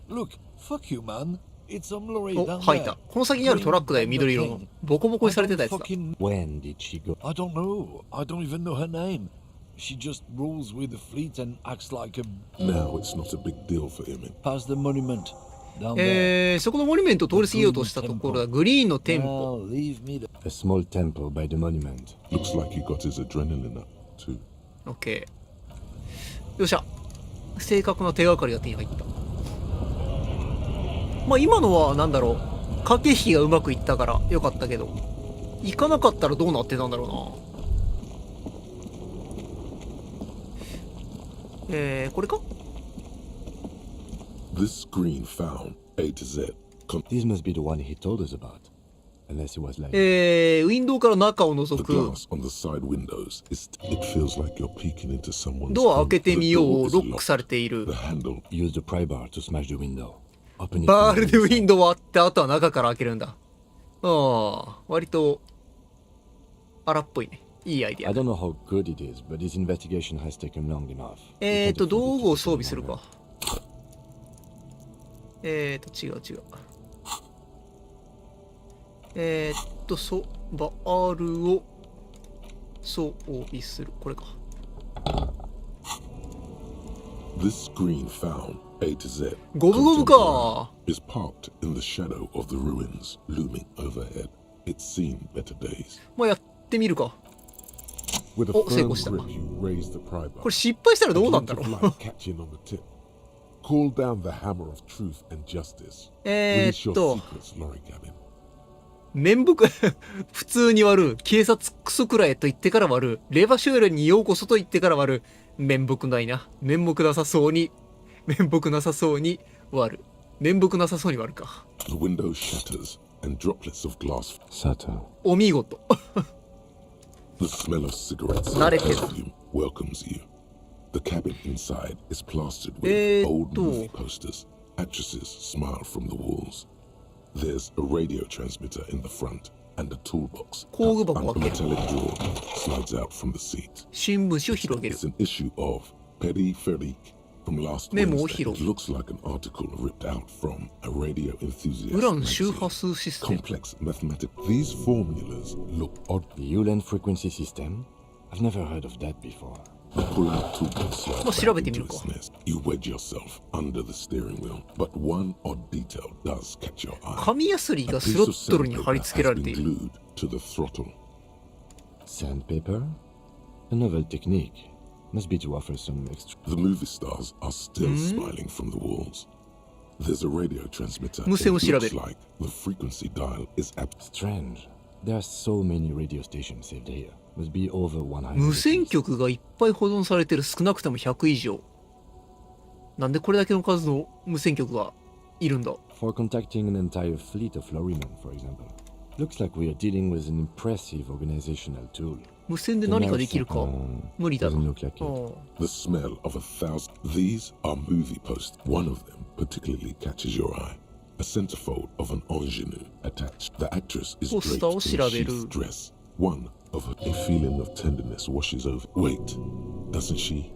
S6: Look, fuck you, man. It's some lorry
S1: お、
S6: down
S1: 吐い
S6: there.
S1: た。この先にあるトラックだよ、緑色の。ボコボコにされてたやつだ。
S4: When did she go?
S6: I don't know. I don't even know her name. She just rolls with the fleet and acts like a...
S3: Now it's not a big deal for him.
S6: Past the monument. Down there.
S1: そこのモニュメントを通り過ぎようとしたところだ。グリーンの店舗。
S6: Now leave me the...
S4: A small temple by the monument.
S3: Looks like he got his adrenaline up, too.
S1: オッケー。よっしゃ。正確な手がかりが手に入った。まあ今のはなんだろう。駆け引きがうまくいったからよかったけど。行かなかったらどうなってたんだろうな。これか？
S3: This screen found A to Z.
S4: This must be the one he told us about. Unless it was like...
S1: ウィンドウから中を覗
S3: The
S1: く。
S3: glass on the side windows it feels like you're peeking into someone's
S1: ドア
S3: home.
S1: 開けてみよ
S3: The
S1: う。
S3: door is
S1: ロックさ
S3: locked.
S1: れている
S3: The。handle
S4: Use the pry bar to smash the window. Open it
S1: バー
S4: from
S1: ル
S4: the
S1: でウィ
S4: inside.
S1: ンドウを割って、あとは中から開けるんだ。ああ、割と、荒っぽいね。いいアイディ
S4: I
S1: ア。
S4: don't know how good it is, but this investigation has taken long enough. We can't afford
S1: 道
S4: it
S1: 具
S4: to
S1: を
S4: take
S1: 装備
S4: any
S1: する
S4: longer.
S1: か。違う。バールを装備する。これか。
S3: This screen found A to Z.
S1: ゴブゴブか。
S3: Is parked in the shadow of the ruins looming overhead. It's seen better days.
S1: まあやってみるか。
S3: With a
S1: Oh,
S3: firm
S1: 成功した。
S3: grip, you raise the pry bar.
S1: これ失敗したらどうなんだ
S3: A
S1: ろ
S3: glint
S1: う。
S3: of light catching on the tip. Call down the hammer of truth and justice. Release your secrets, Lorry Cabin.
S1: 面目普通に割る。警察クソくらえと言ってから割る。レバシュールにようこそと言ってから割る。面目ないな。面目なさそうに割る。面目なさそうに割るか。
S3: The window shatters and droplets of glass.
S4: Saturn.
S1: お見事。
S3: The smell of cigarettes and
S1: Narrative.
S3: perfume welcomes you. The cabin inside is plastered with old movie posters. Actresses smile from the walls. There's a radio transmitter in the front and a toolbox.
S1: 工具箱
S3: And
S1: を
S3: a
S1: 開ける。
S3: metallic drawer slides out from the seat.
S1: 新聞紙を広げる
S3: It's。an issue of Peri Ferik from last
S1: メモを
S3: Wednesday.
S1: 広
S3: It
S1: げる。
S3: looks like an article ripped out from a radio enthusiast
S1: ウラン周
S3: magazine.
S1: 波数システム。
S3: Complex mathematics. These formulas look odd.
S4: The Ulan frequency system? I've never heard of that before.
S3: The pull-out toolbox slides
S1: まあ調べ
S3: back
S1: てみ
S3: into
S1: るか。
S3: its nest. You wedge yourself under the steering wheel, but one odd detail does catch your eye.
S1: 紙やすり
S3: A
S1: がス
S3: piece
S1: ロ
S3: of
S1: ットルに貼り
S3: sandpaper
S1: 付けら
S3: has
S1: れてい
S3: been
S1: る。
S3: glued to the throttle.
S4: Sandpaper? A novel technique. Must be to offer some extra...
S3: The movie stars are still smiling from the walls. There's a radio transmitter. It
S1: 無線を調べ
S3: looks
S1: る。
S3: like the frequency dial is
S4: Strange. There are so many radio stations saved here. Must be over 100.
S1: 無
S4: at
S1: 線
S4: least.
S1: 局がいっぱい保存されてる。少なくとも100以上。なんでこれだけの数の無線局がいるんだ。
S4: For contacting an entire fleet of lorrymen, for example. Looks like we are dealing with an impressive organizational tool.
S1: 無線で何かできるか。無理だな。
S4: Doesn't look like
S1: あ
S4: it.
S1: あ
S3: the smell of 1,000. These are movie posters. One of them particularly catches your eye. A centerfold of an ingenue attached. The actress is
S1: Poster
S3: draped
S1: を
S3: in a
S1: 調べる。
S3: sheath dress. One of her, a feeling of tenderness washes over. Wait, doesn't she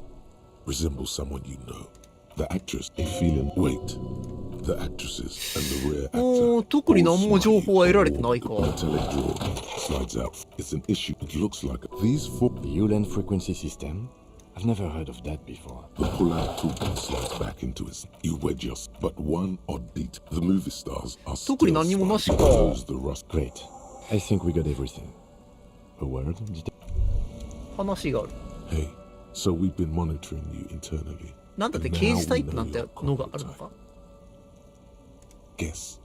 S3: resemble someone you know? The actress, a feeling. Wait, the actresses and the rear
S1: おー
S3: actor.
S1: 特に何も情報は得られて
S3: all
S1: ないか。
S3: smile. The metallic drawer slides out. It's an issue. It looks like these four.
S4: The Ulan frequency system? I've never heard of that before.
S3: The pull-out toolbox slides back into it. You wedge yours, but one odd detail. The movie stars are still
S1: 特に何もなしか。
S3: shows the rust.
S4: Great. I think we got everything. A word? Did
S1: 話がある。
S3: Hey, so we've been monitoring you internally.
S1: なんだって
S3: And
S1: 刑
S3: now
S1: 事タイ
S3: we
S1: プ
S3: know
S1: なんて
S3: your
S1: のがあるの
S3: chronotype.
S1: か。
S3: Guess.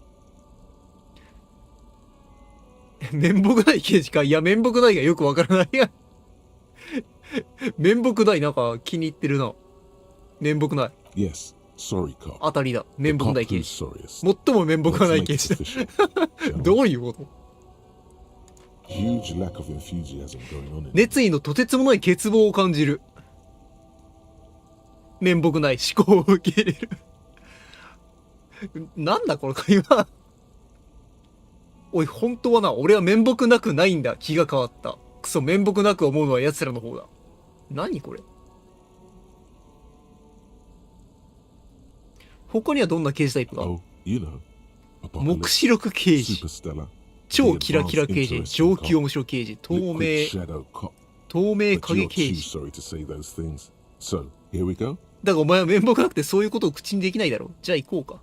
S1: 面目ない刑事か。いや、面目ないがよくわからないや。面目ないなんか気に入ってるな。面目ない。
S3: Yes. Sorry, cop.
S1: 当たりだ。面目ない
S3: The
S1: 刑
S3: cop
S1: 事。
S3: who's sorriest.
S1: 最も面目がない
S3: Let's
S1: 刑
S3: make
S1: 事
S3: it
S1: だ。
S3: official, shall we?
S1: どういうこと？
S3: Huge lack of enthusiasm going on in
S1: 熱意のとてつもない欠乏を感じる。面目ない思考を受け入れる。なんだこの会話。おい、本当はな、俺は面目なくないんだ。気が変わった。クソ、面目なく思うのは奴らの方だ。何これ。他にはどんな刑事タイプが？
S3: Oh, you know,
S1: 目視録刑事、
S3: Superstellar,
S1: 超キラキラ刑事、上級面白刑事、透
S3: liquid
S1: 明
S3: shadow cop.
S1: 透明
S3: But
S1: 影
S3: you're
S1: 刑
S3: too
S1: 事。
S3: sorry to say those things. So, here we go.
S1: だがお前は面目なくてそういうことを口にできないだろう。じゃあ行こうか。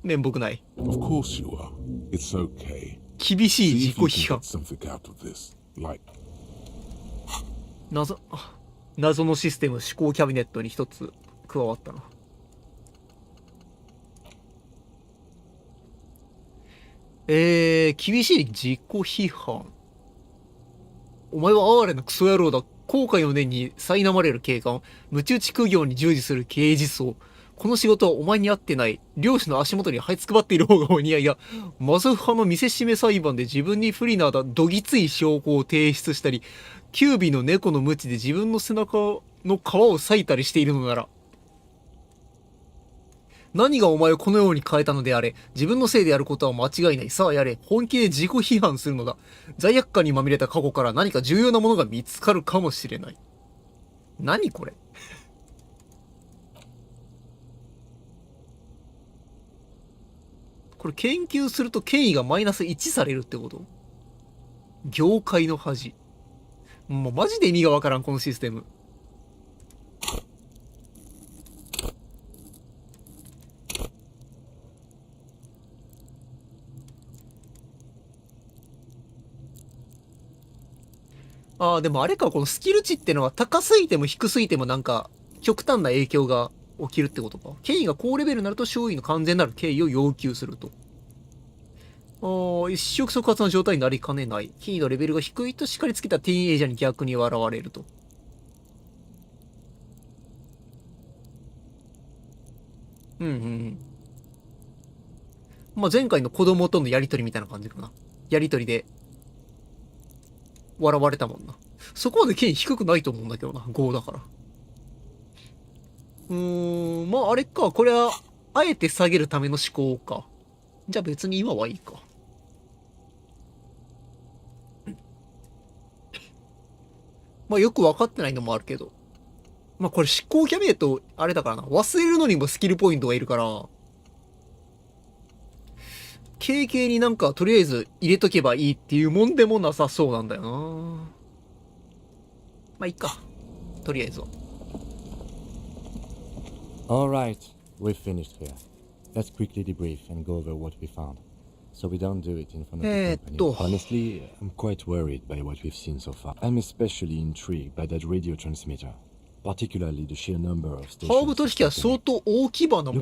S1: 面目ない。
S3: Of course you are. It's okay.
S1: 厳しい
S3: See
S1: 自
S3: if
S1: 己
S3: you
S1: 批
S3: can
S1: 判
S3: get。something out of this. Like,
S1: 謎のシステム思考キャビネットに一つ加わったな。厳しい自己批判。お前は哀れなクソ野郎だ。後悔の念に苛まれる警官。無知打ち苦行に従事する刑事層。この仕事はお前に合ってない。漁師の足元に這いつくばっている方がお似合いだ。マゾフ派の見せしめ裁判で自分に不利などぎつい証拠を提出したり、キュービの猫の鞭で自分の背中の皮を裂いたりしているのなら、何がお前をこのように変えたのであれ。自分のせいでやることは間違いない。さあやれ。本気で自己批判するのだ。罪悪感にまみれた過去から何か重要なものが見つかるかもしれない。何これ。これ研究すると権威がマイナス1されるってこと？業界の恥。もうマジで意味がわからん、このシステム。ああ、でもあれか、このスキル値ってのは高すぎても低すぎてもなんか極端な影響が起きるってことか。権威が高レベルになると周囲の完全なる敬意を要求すると。一触即発の状態になりかねない。権威のレベルが低いと叱りつけたティーンエイジャーに逆に笑われると。うんうんうん。まあ、前回の子供とのやりとりみたいな感じかな。やりとりで笑われたもんな。そこまで権威低くないと思うんだけどな。5だから。まああれか。これは、あえて下げるための思考か。じゃあ別に今はいいか。まあよく分かってないのもあるけど。まあこれ思考キャビネット、あれだからな。忘れるのにもスキルポイントがいるから、経験になんかとりあえず入れとけばいいっていうもんでもなさそうなんだよな。まあいいか。とりあえずは。
S4: Alright, we've finished here. Let's quickly debrief and go over what we found. So we don't do it in front of the company. Honestly, I'm quite worried by what we've seen so far. I'm especially intrigued by that radio transmitter. Particularly the sheer number of stations.
S1: ハーブ取引は相当大規模な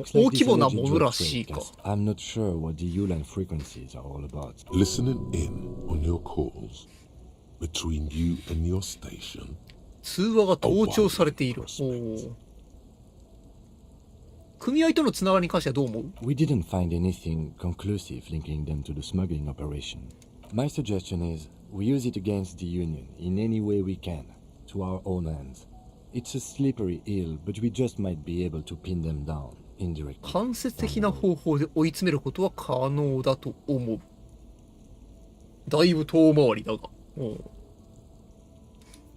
S1: ものらしいか。
S4: I'm not sure what the Uline frequencies are all about.
S3: listening in on your calls between you and your station.
S1: 通話が盗聴されている。組合とのつながりに関してはどう思う？
S4: We didn't find anything conclusive linking them to the smuggling operation. My suggestion is we use it against the Union in any way we can, to our own ends. It's a slippery eel, but we just might be able to pin them down indirectly.
S1: 間接的な方法で追い詰めることは可能だと思う。だいぶ遠回りだが。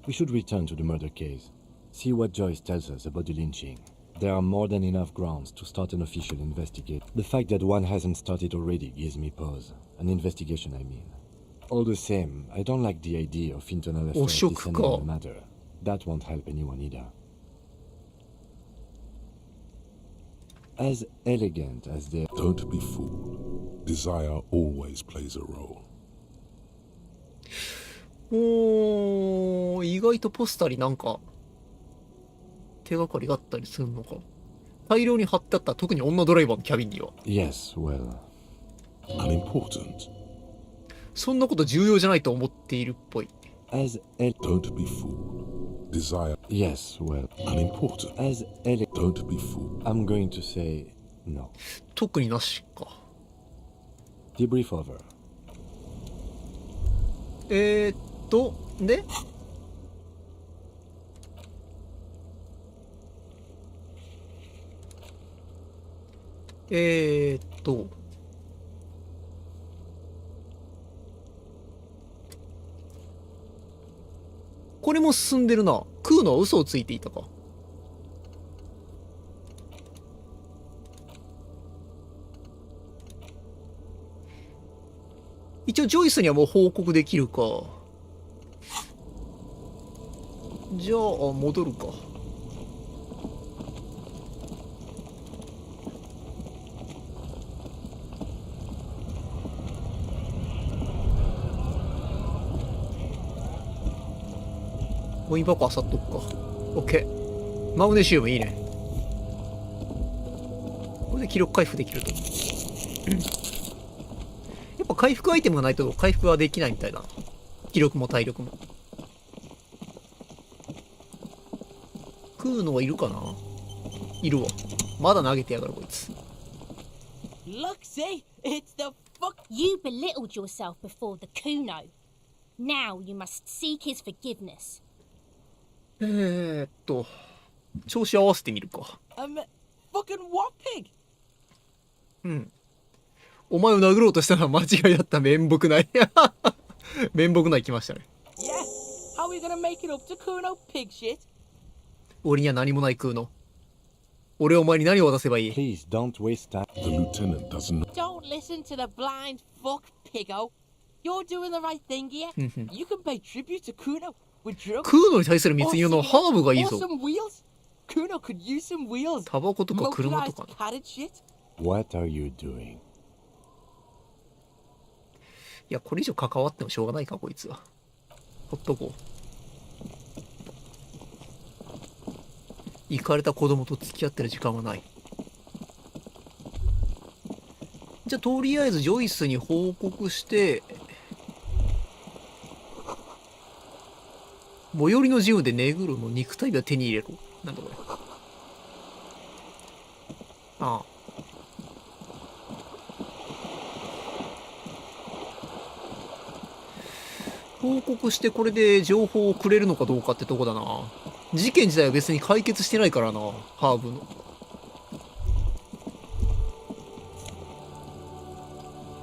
S4: We should return to the murder case. See what Joyce tells us about the lynching. There are more than enough grounds to start an official investigation. The fact that one hasn't started already gives me pause. An investigation, I mean. All the same, I don't like the idea of internal affairs descending on the matter. That won't help anyone either. As elegant as they...
S3: Don't be fooled. Desire always plays a role.
S1: 意外とポスターになんか手がかりがあったりするのか。大量に貼ってあった特に女ドライバーのキャビンには。
S4: Yes, well...
S3: Unimportant.
S1: そんなこと重要じゃないと思っているっぽい。
S4: As
S3: Don't be fooled. Desire.
S4: Yes, well...
S3: Unimportant.
S4: As elegant...
S3: Don't be fooled.
S4: I'm going to say no.
S1: 特になしか。
S4: Debrief over.
S1: でえーっと、これも進んでるな。クーのは嘘をついていたか。一応ジョイスにはもう報告できるか。じゃあ戻るか。ゴミ箱あさっとくか。オッケー。マグネシウムいいね。これで記録回復できると。やっぱ回復アイテムがないと回復はできないみたいな。気力も体力も。食うのはいるかな。いるわ。まだ投げてやがるこいつ。
S9: Look, see? It's the fuck. You belittled yourself before the Kuno. Now you must seek his forgiveness.
S1: 調子合わせてみるか。
S6: fucking what pig?
S1: うん。お前を殴ろうとしたのは間違いだった。面目ない。面目ない来ましたね。
S6: Yeah. How are we gonna make it up to Kuno pig shit?
S1: 俺には何もない食うの。俺はお前に何を渡せばいい。
S4: Please don't waste time.
S3: The lieutenant doesn't know.
S9: Don't listen to the blind fuck, piggo. You're doing the right thing here.
S6: You can pay tribute to Kuno with drugs.
S1: 食うのに対する密輸のハーブがいい
S6: Or
S1: ぞ。
S6: some wheels. Kuno could use some wheels.
S1: タバコとか車と
S6: Motorized
S1: かね。
S6: carriage shit.
S4: What are you doing?
S1: いや、これ以上関わってもしょうがないか、こいつは。ほっとこう。イかれた子供と付き合ってる時間はない。じゃあとりあえずジョイスに報告して、最寄りのジムでネグロの肉体美を手に入れろ。なんだこれ。ああ。報告してこれで情報をくれるのかどうかってとこだな。事件自体は別に解決してないからな、ハーブの。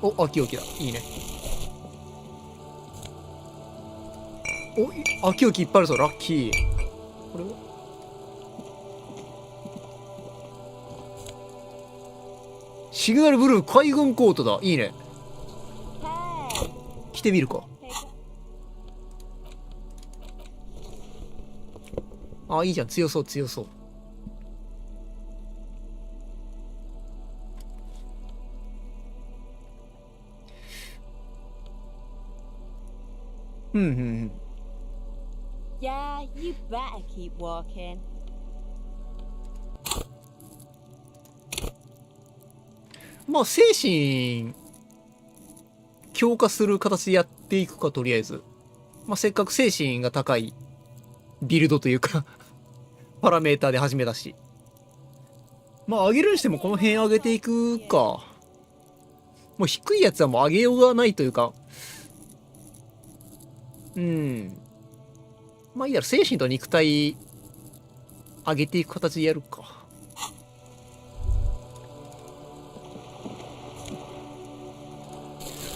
S1: お、秋置だ。いいね。お、秋置いっぱいあるぞ、ラッキー。これはシグナルブルー海軍コートだ。いいね。着てみるか。あ、いいじゃん。強そう、強そう。うんうんうん。
S9: Yeah, you better keep walking.
S1: まあ、精神、強化する形でやっていくか、とりあえず。まあ、せっかく精神が高いビルドというか、パラメーターで始めたし。まあ、上げるにしてもこの辺上げていくか。もう低いやつはもう上げようがないというか。まあいいやろ、精神と肉体上げていく形でやるか。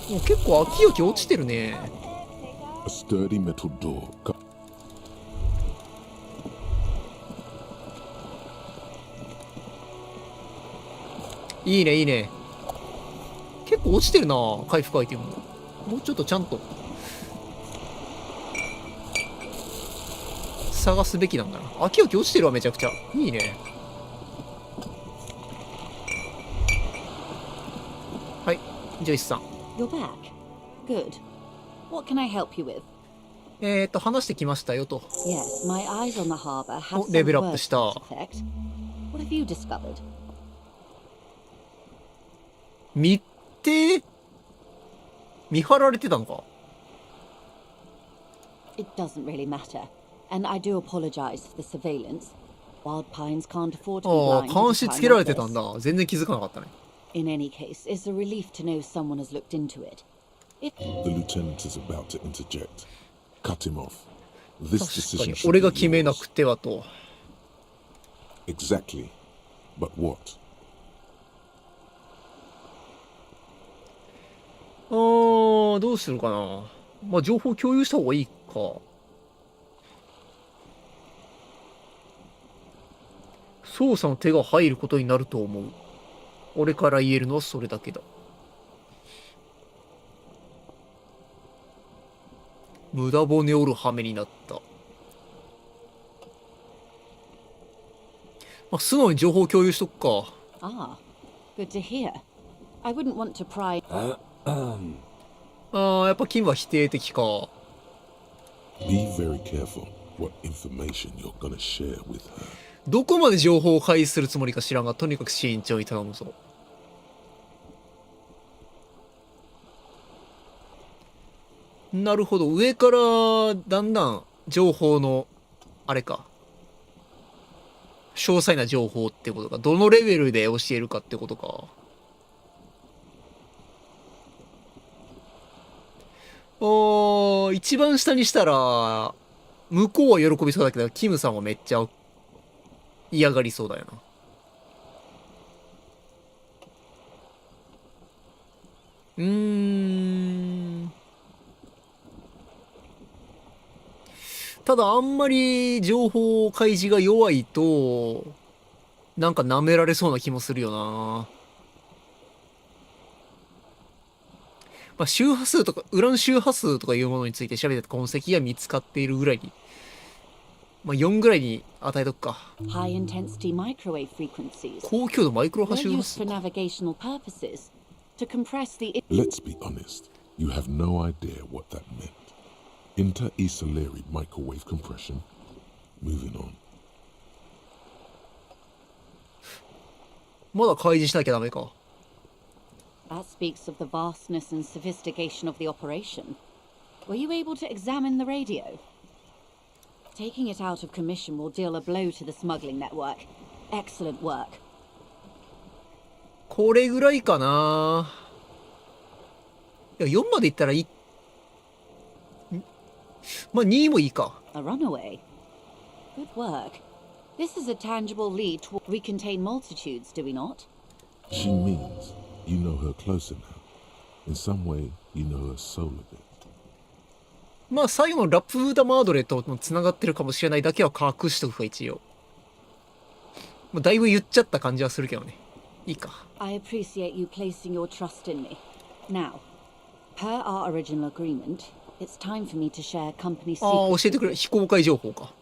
S1: もう結構秋よき落ちてるね。
S3: A sturdy metal door.
S1: いいね、いいね。結構落ちてるな、回復アイテム。もうちょっとちゃんと探すべきなんだな。秋よき落ちてるわ、めちゃくちゃ。いいね。はい、ジョイスさん。
S10: You're back. Good. What can I help you with?
S1: 話してきましたよと。
S10: Yes, my eyes on the harbour have
S1: お、
S10: some
S1: レベルアッ
S10: words
S1: プ
S10: to
S1: した。
S10: that effect. What have you discovered?
S1: 密偵見張られてたのか。
S10: It doesn't really matter. And I do apologize for the surveillance. Wild Pines can't afford to be
S1: ああ、
S10: blind
S1: 監
S10: at
S1: 視
S10: a
S1: つ
S10: time
S1: けられ
S10: like
S1: てたん
S10: this.
S1: だ。全然気づかなかったね。
S10: In any case, it's a relief to know someone has looked into it. If
S3: The lieutenant is about to interject. Cut him off. This
S1: 確か
S3: decision
S1: に
S3: should
S1: 俺が
S3: be
S1: 決めな
S3: yours.
S1: くてはと。
S3: Exactly. But what?
S1: どうするかな。まあ、情報共有した方がいいか。捜査の手が入ることになると思う。俺から言えるのはそれだけだ。無駄骨折る羽目になった。まあ、素直に情報共有しとくか。
S10: Ah, good to hear. I wouldn't want to pry.
S1: やっぱキムは否定的か。
S3: Be very careful what information you're gonna share with her.
S1: どこまで情報を開示するつもりか知らんが、とにかく慎重に頼むぞ。なるほど。上からだんだん情報の、あれか。詳細な情報ってことか。どのレベルで教えるかってことか。一番下にしたら、向こうは喜びそうだけど、キムさんはめっちゃ嫌がりそうだよな。ただあんまり情報開示が弱いと、なんか舐められそうな気もするよな。まあ、周波数とか、ウラン周波数とかいうものについて調べた痕跡が見つかっているぐらいに、まあ、4ぐらいに与えとくか。
S10: High intensity microwave frequencies.
S1: 高強度マイクロ波
S10: They're
S1: 周波
S10: used
S1: 数
S10: for navigational purposes to compress the.
S3: Let's be honest, you have no idea what that meant. Inter-Esoleri microwave compression. Moving on.
S1: まだ開示しなきゃダメか。
S10: That speaks of the vastness and sophistication of the operation. Were you able to examine the radio? Taking it out of commission will deal a blow to the smuggling network. Excellent work.
S1: これぐらいかな。いや、4までいったらいい。まあ、2もいいか。
S10: A runaway. Good work. This is a tangible lead to. We contain multitudes, do we not?
S3: She means you know her closer now. In some way, you know her soul a bit.
S1: まあ、最後のラップダマードレとつながってるかもしれないだけは隠しとくか、一応。もうだいぶ言っちゃった感じはするけどね。いいか。
S10: I appreciate you placing your trust in me. Now, per our original agreement, it's time for me to share company
S1: 教え
S10: secrets.
S1: てくれ。非公開情報か。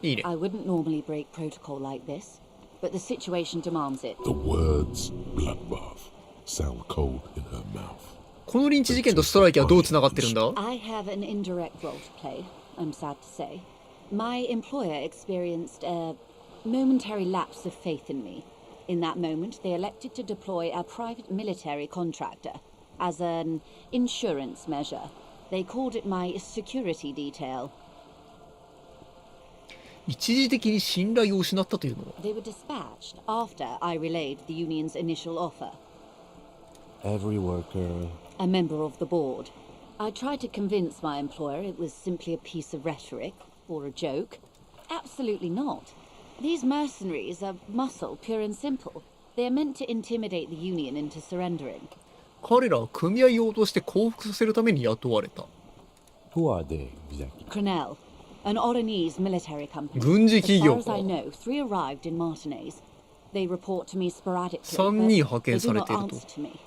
S1: いいね。
S10: I wouldn't normally break protocol like this, but the situation demands it.
S3: The words bloodbath sound cold in her mouth.
S1: このリンチ事件とストライキはどうつながってるんだ？
S10: I have an indirect role to play, I'm sad to say. My employer experienced a momentary lapse of faith in me. In that moment, they elected to deploy a private military contractor as an insurance measure. They called it my security detail.
S1: 一時的に信頼を失ったというのは？
S10: They were dispatched after I relayed the union's initial offer.
S4: Every worker.
S10: A member of the board. I tried to convince my employer it was simply a piece of rhetoric or a joke. Absolutely not. These mercenaries are muscle, pure and simple. They are meant to intimidate the union into surrendering.
S1: 彼らは組合を落として降伏させるために雇われた。
S4: Who are they exactly?
S10: Crenell, an Oranese military company.
S1: 軍事
S10: As
S1: 企
S10: far
S1: 業
S10: as
S1: か。
S10: I know, 3 arrived in Martinez. They report to me sporadically,
S1: 3
S10: but
S1: 人派
S10: they
S1: 遣
S10: do
S1: され
S10: not
S1: ていると。
S10: answer to me.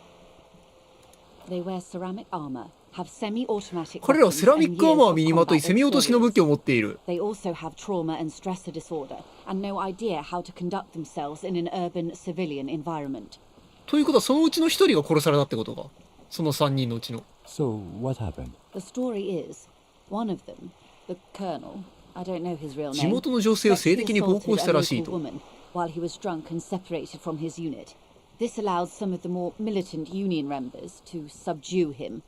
S10: They wear ceramic armor, have semi-automatic
S1: 彼らは
S10: weapons
S1: セラミ
S10: and
S1: ックアー
S10: years
S1: マーを
S10: of
S1: 身にまとい
S10: combat
S1: セミ落としの武器を
S10: experience.
S1: 持っている。
S10: They also have trauma and stressor disorder and no idea how to conduct themselves in an urban civilian environment.
S1: ということはそのうちの1人が殺されたってことか。その3人のうちの。
S4: So, what happened?
S10: The story is, one of them, the colonel, I don't know his real
S1: 地
S10: name,
S1: 元の女性を性的に暴行
S10: sexually
S1: したらし
S10: assaulted
S1: い
S10: a
S1: と。
S10: local woman while he was drunk and separated from his unit. This allowed some of the more militant union members to subdue him.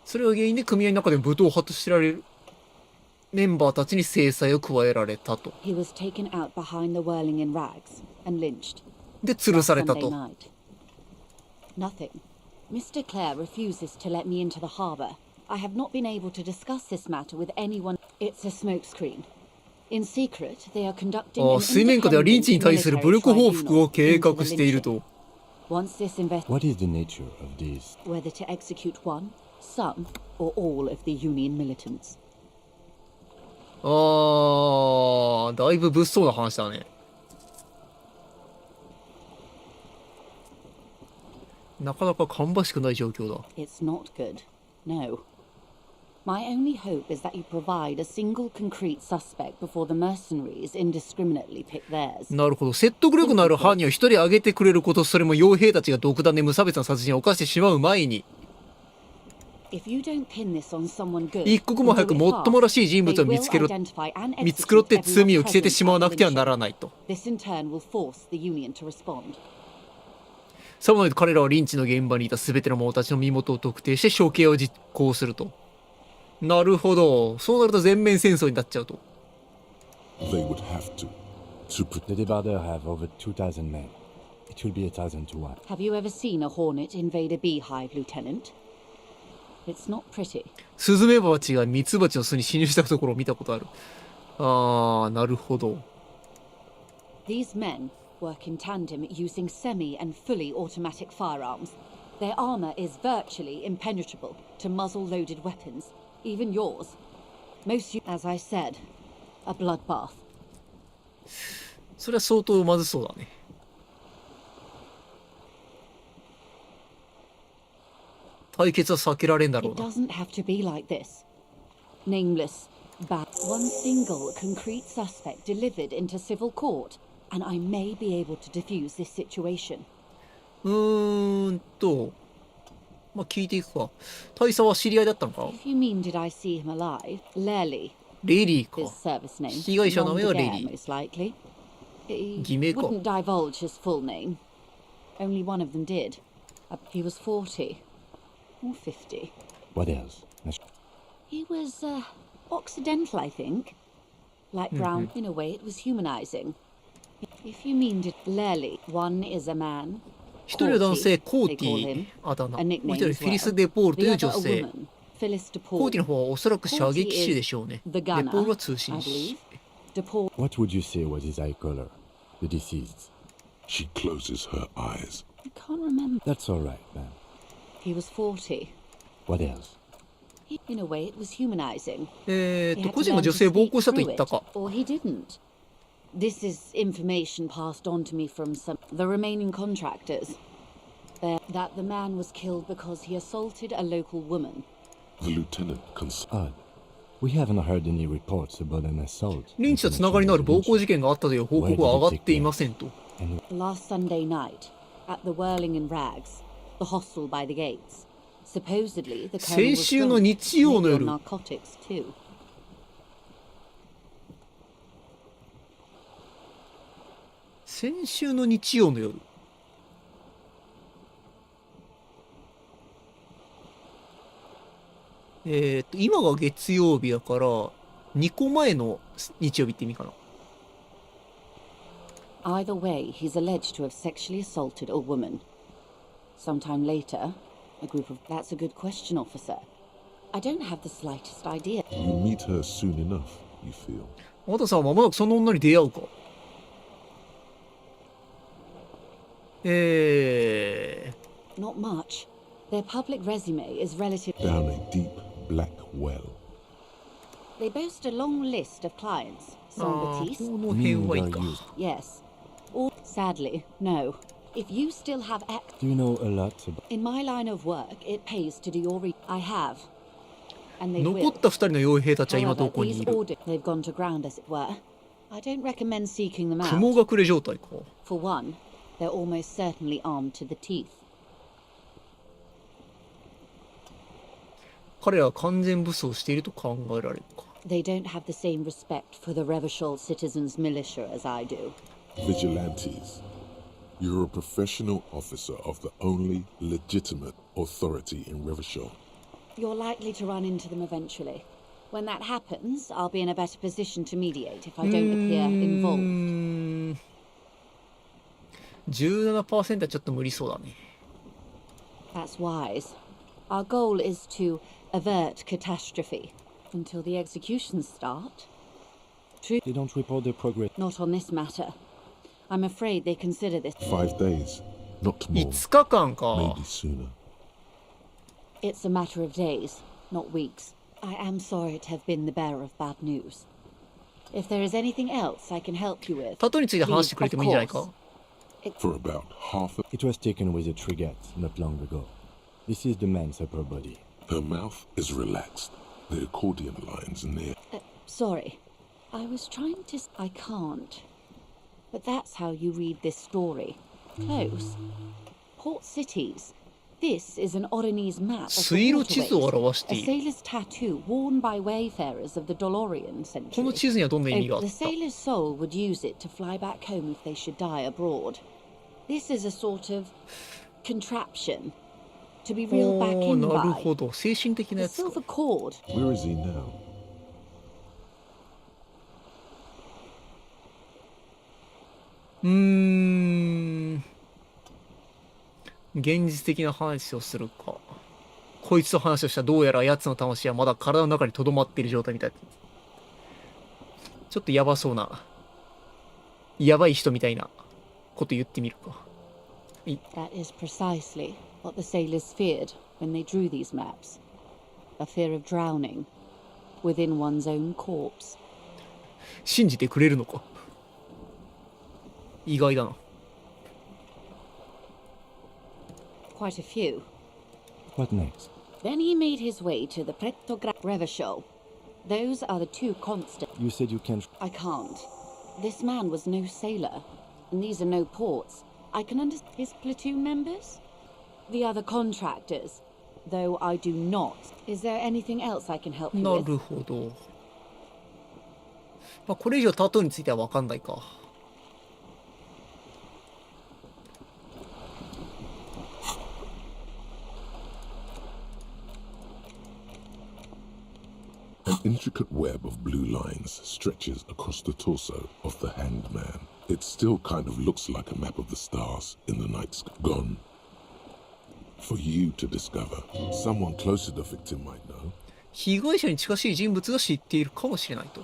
S1: それが原因で組合の中で武闘派としてられるメンバーたちに制裁を加えられたと。
S10: He was taken out behind the whirling in rags and lynched.
S1: で、吊るされ
S10: Last
S1: た
S10: Sunday
S1: と。
S10: night. Nothing. Mr. Clare refuses to let me into the harbour. I have not been able to discuss this matter with anyone. It's a smokescreen. In secret, they are conducting
S1: あ
S10: an
S1: あ、水面下ではリンチに
S10: independent
S1: 対する武
S10: military
S1: 力報復を
S10: tribunal
S1: 計
S10: into
S1: 画
S10: the
S1: している
S10: lynching.
S1: と。
S10: Once this
S4: What is the nature of these?
S10: whether to execute one, some, or all of the Union militants.
S1: だいぶ物騒な話だね。なかなか芳しくない状況だ。
S10: It's not good. No. My only hope is that you provide a single concrete suspect before the mercenaries indiscriminately pick theirs.
S1: なるほど。説得力のある犯人を一人挙げてくれること、それも傭兵たちが独断で無差別な殺人を犯してしまう前に、
S10: If you don't pin this on someone good,
S1: 一刻も早くもっともらしい人物を見つけろって罪を着せてしまわなくてはならないと。
S10: This in turn will force the Union to respond.
S1: さもないと彼らはリンチの現場にいた全ての者たちの身元を特定して処刑を実行すると。なるほど。そうなると全面戦争になっちゃうと。
S3: They would have to
S4: The Debarders have over 2,000 men. It will be 1,000 to 1.
S10: Have you ever seen a hornet invade a beehive, Lieutenant? It's not pretty.
S1: スズメバチがミツバチの巣に侵入したところを見たことある。なるほど。
S10: These men work in tandem using semi and fully automatic firearms. Their armor is virtually impenetrable to muzzle-loaded weapons, even yours. As I said, a bloodbath.
S1: それは相当まずそうだね。対決は避けられんだろう
S10: It
S1: な。
S10: doesn't have to be like this. Nameless, bad. One single concrete suspect delivered into civil court, and I may be able to defuse this situation.
S1: まあ聞いていくか。大佐は知り合いだったのか？
S10: If you mean did I see him alive, Lely,
S1: レイリーか。
S10: his service name.
S1: 被害者の名はレイ
S10: Nom de
S1: リ
S10: guerre, most likely. He
S1: 偽名か。
S10: wouldn't divulge his full name. Only one of them did. He was 40 or 50.
S4: What else?
S10: He was Occidental, I think. Light brown. In a way, it was humanizing. If you mean did Lely, one is a man.
S1: 一人は男性、コーテ
S10: they call
S1: ィ
S10: him.
S1: あだ名。
S10: A
S1: もう
S10: nickname
S1: 一人、
S10: as
S1: フィリス・
S10: well.
S1: デポールと
S10: The
S1: いう
S10: other
S1: 女
S10: a
S1: 性。
S10: woman, Phyllis
S1: コーティ
S10: DePaul.
S1: の方はおそらく射撃士でしょうね。
S10: The
S1: デポー
S10: gunner,
S1: ルは通
S10: I
S1: 信士。
S10: believe. DePaul.
S4: What would you say was his eye color? The deceased.
S3: She closes her eyes.
S10: I can't remember.
S4: That's all right, ma'am.
S10: He was 40.
S4: What else?
S10: In a way, it was humanizing. He had
S1: 個
S10: to
S1: 人が
S10: learn
S1: 女
S10: to
S1: 性暴
S10: speak
S1: 行したと
S10: through
S1: 言った
S10: it,
S1: か。
S10: or he didn't. This is information passed on to me from the remaining contractors. That the man was killed because he assaulted a local woman.
S3: The lieutenant
S4: Odd. We haven't heard any reports about an assault.
S1: リンチとつながりのある暴行事件があったという報告は上がっていませんと。
S10: Last Sunday night, at the Whirling in Rags, the hostel by the gates. Supposedly, the colonel
S1: 先
S10: was
S1: 週の
S10: drunk,
S1: 日曜の
S10: maybe
S1: 夜。
S10: on narcotics too.
S1: 先週の日曜の夜。今が月曜日だから、2個前の日曜日って意味かな。
S10: Either way, he's alleged to have sexually assaulted a woman. Sometime later, a group of... That's a good question, officer. I don't have the slightest idea.
S3: You meet her soon enough, you feel.
S1: あなたさんは間もなくその女に出会うか。
S10: Not much. Their public resume is relative...
S3: Down a deep black well.
S10: They boast a long list of clients.
S1: あ
S10: Some
S1: ー、こ
S10: Batiste.
S1: の辺はいいか。
S10: Yes. Or, sadly, no. If you still have...
S4: Do you know a lot about...
S10: In my line of work, it pays to do your I have. And they
S1: 残
S10: will.
S1: った2人の傭兵たちは今
S10: However,
S1: どこに
S10: these
S1: いる？
S10: they've gone to ground, as it were. I don't recommend seeking them out.
S1: 雲隠れ状態か。
S10: For one, they're almost certainly armed to the teeth.
S1: 彼らは完全武装していると考えられるか。
S10: They don't have the same respect for the Revachol citizens' militia as I do.
S3: Vigilantes. You're a professional officer of the only legitimate authority in Revachol.
S10: You're likely to run into them eventually. When that happens, I'll be in a better position to mediate if I don't appear involved.
S1: 17% はちょっと無理そうだね。
S10: That's wise. Our goal is to avert catastrophe until the executions start.
S4: They don't report their progress.
S10: Not on this matter. I'm afraid they consider this.
S3: 5 days. Not tomorrow,
S1: 5日間か。
S3: maybe sooner.
S10: It's a matter of days, not weeks. I am sorry to have been the bearer of bad news. If there is anything else I can help you with,
S1: タトゥーについて話してくれてもいいんじゃないか。
S3: For about half a...
S4: It was taken with a frigate not long ago. This is the man's upper body.
S3: Her mouth is relaxed. The accordion lines near.
S10: Sorry. I was trying to... I can't. But that's how you read this story. Close. Port cities. This is an Oronese map of the
S1: 水路地図を
S10: waterways.
S1: 表して
S10: A
S1: いる。
S10: sailor's tattoo worn by wayfarers of the Dolorian
S1: この
S10: century.
S1: 地図にはどんな意味があっ
S10: The
S1: た？
S10: sailor's soul would use it to fly back home if they should die abroad. This is a sort of contraption to be reeled back
S1: おー、
S10: in
S1: なる
S10: by.
S1: ほど。精神的な
S10: The
S1: やつか。
S10: silver cord.
S3: Where is he now?
S1: 現実的な話をするか。こいつと話をしたらどうやら奴の魂はまだ体の中に留まっている状態みたい。ちょっとやばそうな、やばい人みたいなこと言ってみるか。
S10: That is precisely what the sailors feared when they drew these maps. A fear of drowning within one's own corpse.
S1: 信じてくれるのか。意外だな。
S10: Quite a few.
S4: What next?
S10: Then he made his way to the Pretograd Revachol. Those are the two constant.
S4: You said you can't...
S10: I can't. This man was no sailor, and these are no ports. I can understand his platoon members? The other contractors, though I do not. Is there anything else I can help you
S1: な
S10: with?
S1: るほど。まあ、これ以上タトゥーについては分かんないか。
S3: An intricate web of blue lines stretches across the torso of the hanged man. It still kind of looks like a map of the stars in the night sky. Gone. For you to discover. Someone close to the victim might know.
S1: 被害者に近しい人物が知っているかもしれないと。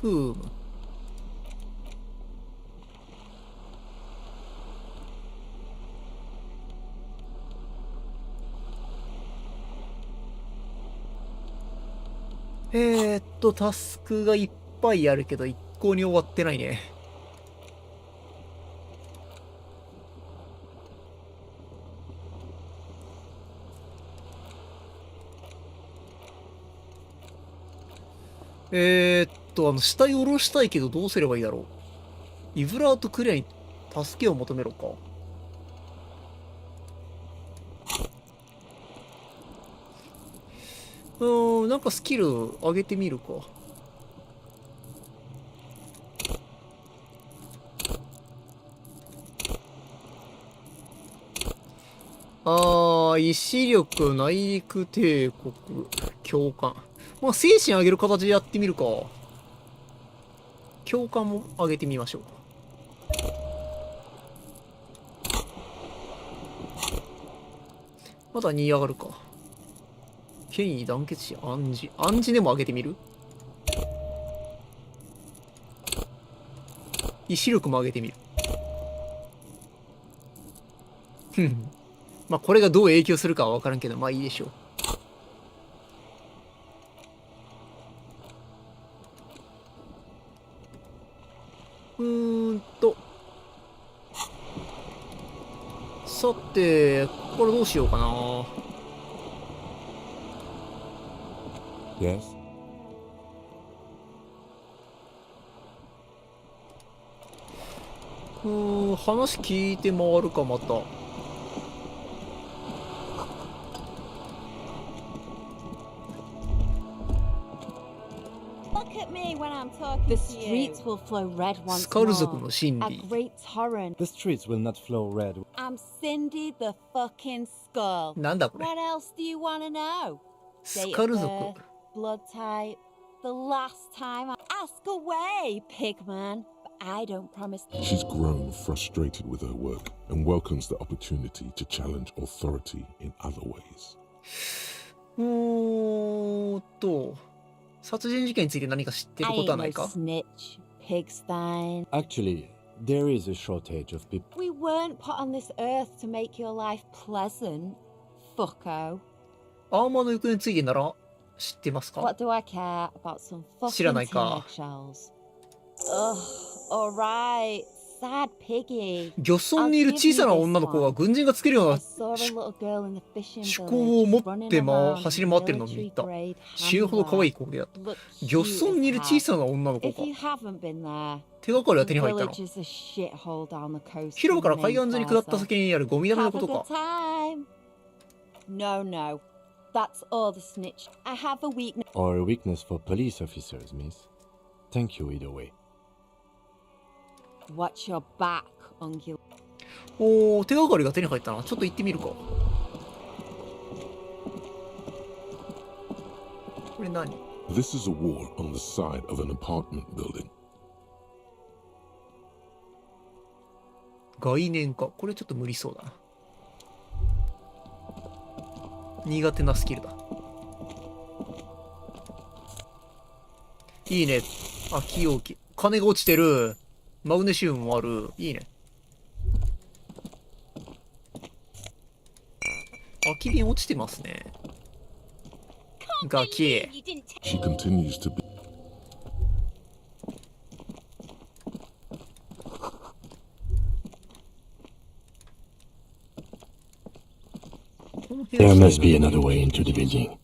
S1: ふむ。タスクがいっぱいあるけど一向に終わってないね。死体を下ろしたいけどどうすればいいだろう。イブラートクレアに助けを求めろか。なんかスキル上げてみるか。意志力、内陸帝国、共感。まあ、精神上げる形でやってみるか。共感も上げてみましょう。まだ2上がるか。権威、団結し、暗示。暗示でも上げてみる？意志力も上げてみる。ふん。まあこれがどう影響するかは分からんけど、まあいいでしょう。さて、これどうしようかな。
S4: Yes?
S1: 話聞いて回るか、また。
S11: The streets will flow red once
S1: スカル族
S11: more.
S1: の真
S11: A
S1: 理。
S11: great torrent.
S4: The streets will not flow red.
S11: I'm Cindy the fucking Skull.
S1: なんだこれ。
S11: What else do you want to know?
S1: スカル族。
S11: Blood type. The last time I ask away, pigman. But I don't promise.
S3: She's grown frustrated with her work and welcomes the opportunity to challenge authority in other ways.
S1: 殺人事件について何か知ってることはないか？
S11: snitch, Pigstein.
S4: Actually, there is a shortage of people.
S11: We weren't put on this earth to make your life pleasant, fucko.
S1: アーマーの行方についてなら知ってますか？
S11: What do I care about some
S1: 知ら
S11: fucking
S1: ないか。
S11: eggshells? Ugh, alright. Sad piggy.
S1: 漁村にいる小さな女の子が軍人がつけるよう
S11: I
S1: な
S11: saw a little girl in the fishing
S1: 思考を
S11: village
S1: 持っ
S11: running
S1: て
S11: around
S1: 走り
S11: in
S1: 回ってるのを見
S11: military
S1: た。
S11: grade
S1: 死ぬほど可愛い
S11: handbag.
S1: 光景だった。
S11: Look
S1: 漁
S11: cute
S1: 村にいる
S11: as
S1: 小
S11: hell.
S1: さな女の子
S11: If
S1: か。
S11: you haven't been there,
S1: 手がかりは
S11: the
S1: 手に入ったの。
S11: village is a shithole down the coast.
S1: 広場から
S11: from
S1: 海
S11: the
S1: 岸
S11: main
S1: 沿いに下った
S11: plaza.
S1: 先にあるゴミ溜めの
S11: Have
S1: こ
S11: a
S1: と
S11: good
S1: か。
S11: time. No, no. That's all the snitch. I have a weakness.
S4: Or a weakness for police officers, miss. Thank you either way.
S11: Watch your back, ungul.
S1: おー、手がかりが手に入ったな。ちょっと行ってみるか。これ何？
S3: This is a wall on the side of an apartment building.
S1: 概念か。これちょっと無理そうだな。苦手なスキルだ。いいね。空き容器。金が落ちてる。マグネシウムもある。いいね。空き瓶落ちてますね。ガキ。
S9: You didn't
S3: She continues to be.
S4: There must be another way into the building.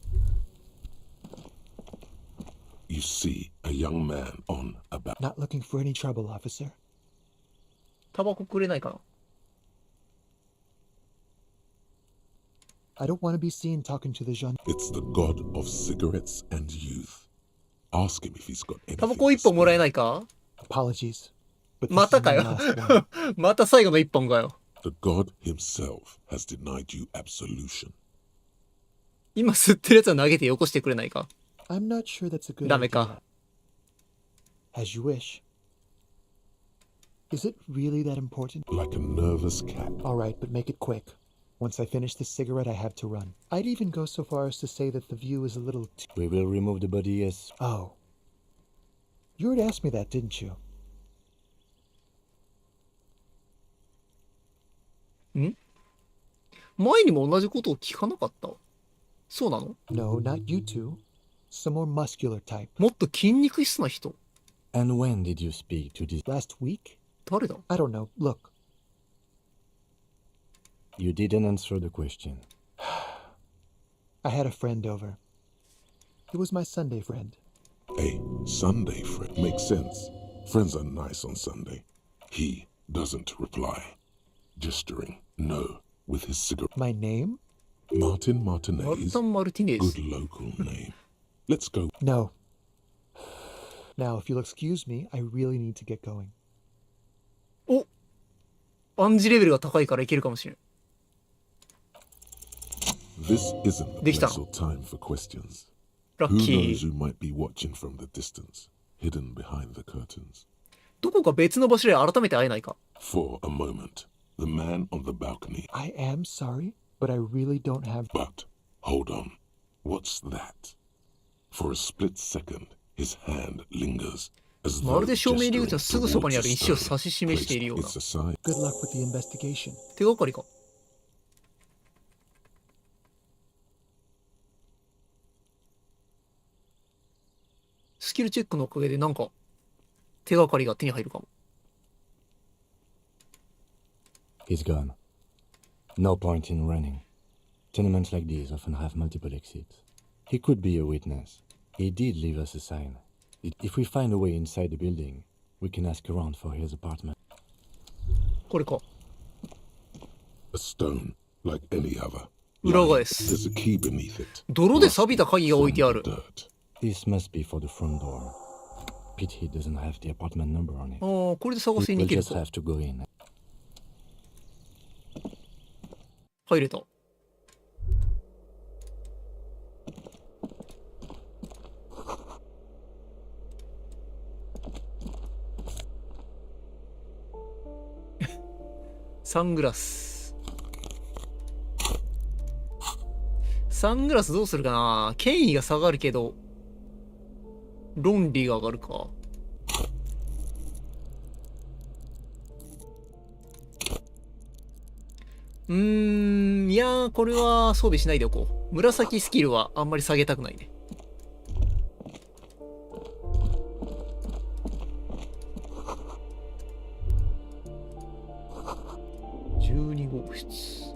S3: You see a young man on a back.
S2: Not looking for any trouble, officer.
S1: タバコくれないかな。
S2: I don't want to be seen talking to the gendarme.
S3: It's the god of cigarettes and youth. Ask him if he's got
S1: タバ
S3: anything
S1: コ
S3: to
S1: 一本もらえ
S3: spare.
S1: ないか？
S2: Apologies. But this
S1: ま
S2: is
S1: たか
S2: my
S1: よ。
S2: last one.
S1: また最後の一本かよ。
S3: The god himself has denied you absolution.
S1: 今吸ってるやつは投げてよこしてくれないか？
S2: I'm not sure that's a good
S1: ダメ
S2: idea.
S1: か。
S2: As you wish. Is it really that important?
S3: Like a nervous cat.
S2: All right, but make it quick. Once I finish this cigarette, I have to run. I'd even go so far as to say that the view is a little too...
S4: We will remove the body as...
S2: Oh. You already asked me that, didn't you?
S1: 前にも同じことを聞かなかった？そうなの？
S2: No, not you two. Some more muscular type.
S1: もっと筋肉質な人。
S4: And when did you speak to this?
S2: Last week?
S1: 誰だ？
S2: I don't know. Look.
S4: You didn't answer the question.
S2: I had a friend over. It was my Sunday friend.
S3: A Sunday friend. Makes sense. Friends are nice on Sunday. He doesn't reply. Gesturing no with his cigarette.
S2: My name?
S3: Martin
S1: マル
S3: Martinez.
S1: タン・マルティネ
S3: Good
S1: ス。
S3: local name. Let's go.
S2: No. Now, if you'll excuse me, I really need to get going.
S1: お、暗示レベルが高いからいけるかもしれん。
S3: This isn't a
S1: できた
S3: place or time for questions.
S1: ラ
S3: Who
S1: ッキ
S3: knows
S1: ー。
S3: who might be watching from the distance, hidden behind the curtains.
S1: どこか別の場所で改めて会えないか？
S3: For a moment, the man on the balcony.
S2: I am sorry, but I really don't have...
S3: But hold on. What's that? For a split second, his hand lingers. As
S1: ま
S3: though
S1: るで正面入り口の
S3: gesturing
S1: すぐそばにある
S3: towards a
S1: 石を
S3: stone
S1: 指し示しているよう
S3: placed
S1: な。
S3: its aside.
S2: Good luck with the investigation.
S1: 手がかりか。スキルチェックのおかげでなんか手がかりが手に入るかも。
S4: He's gone. No point in running. Tenements like these often have multiple exits. He could be a witness. He did leave us a sign. If we find a way inside the building, we can ask around for his apartment.
S1: これか。
S3: A stone, like any other.
S1: 裏
S3: Lying.
S1: 返す。
S3: There's a key beneath it.
S1: 泥で錆びた鍵が置いてある。
S3: Dirt.
S4: This must be for the front door. Pity he doesn't have the apartment number on it.
S1: ああ、これで探しに
S4: We'll
S1: 行ける
S4: just
S1: か。
S4: have to go in.
S1: 入れた。サングラス。サングラスどうするかな？権威が下がるけど、論理が上がるか。いやー、これは装備しないでおこう。紫スキルはあんまり下げたくないね。12号室。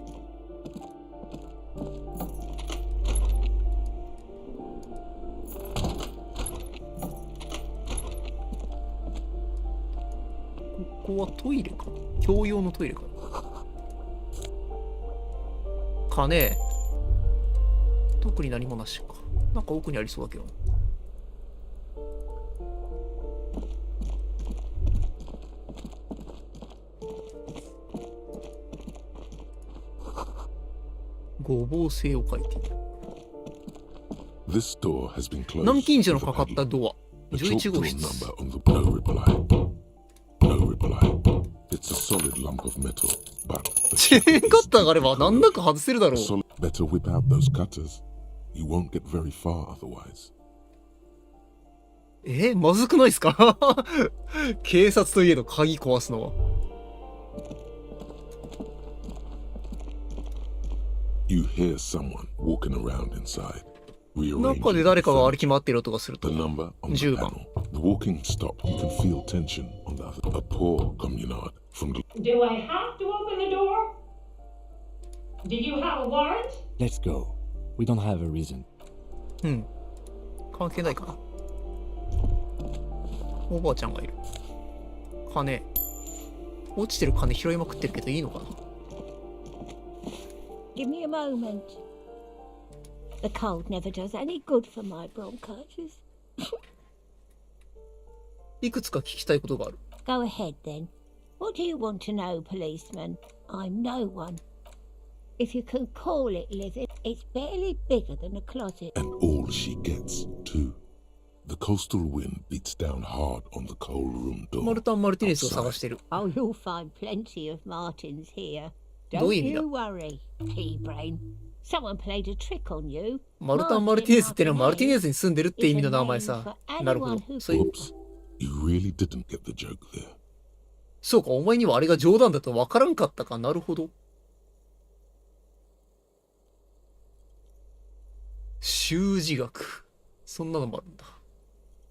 S1: ここはトイレか。共用のトイレか。かねえ。特に何もなしか。なんか奥にありそうだけど。ごぼう星を書いている。南京錠のかかったドア。11号室。チェーンカッターがあれば難なく外せるだろう。まずくないですか？警察といえど鍵壊すのは。中で誰かが歩き回っている音がすると。10番。
S12: Do I have to open the door? Do you have a warrant?
S4: Let's go. We don't have a reason.
S1: 関係ないかな。おばあちゃんがいる。金。落ちてる金拾いまくってるけどいいのかな。
S13: Give me a moment. The cold never does any good for my bronchitis.
S1: いくつか聞きたいことがある。
S13: Go ahead then. What do you want to know, policeman? I'm no one. If you can call it living, it's barely bigger than a closet.
S3: And all she gets, too. The coastal wind beats down hard on the coal room door.
S1: マルタン・マルティネスを探してる。
S13: Oh, you'll find plenty of Martins here.
S1: どういう
S13: Don't
S1: 意味だ
S13: you worry, pea-brain. Someone played a trick on you.
S1: マルタン・マルティネスってのはマルティネスに住んでるって意味の名前さ。なるほど。そういう。
S3: You really didn't get the joke there.
S1: そうか、お前にはあれが冗談だと分からんかったか。なるほど。習字学。そんなのもあるんだ。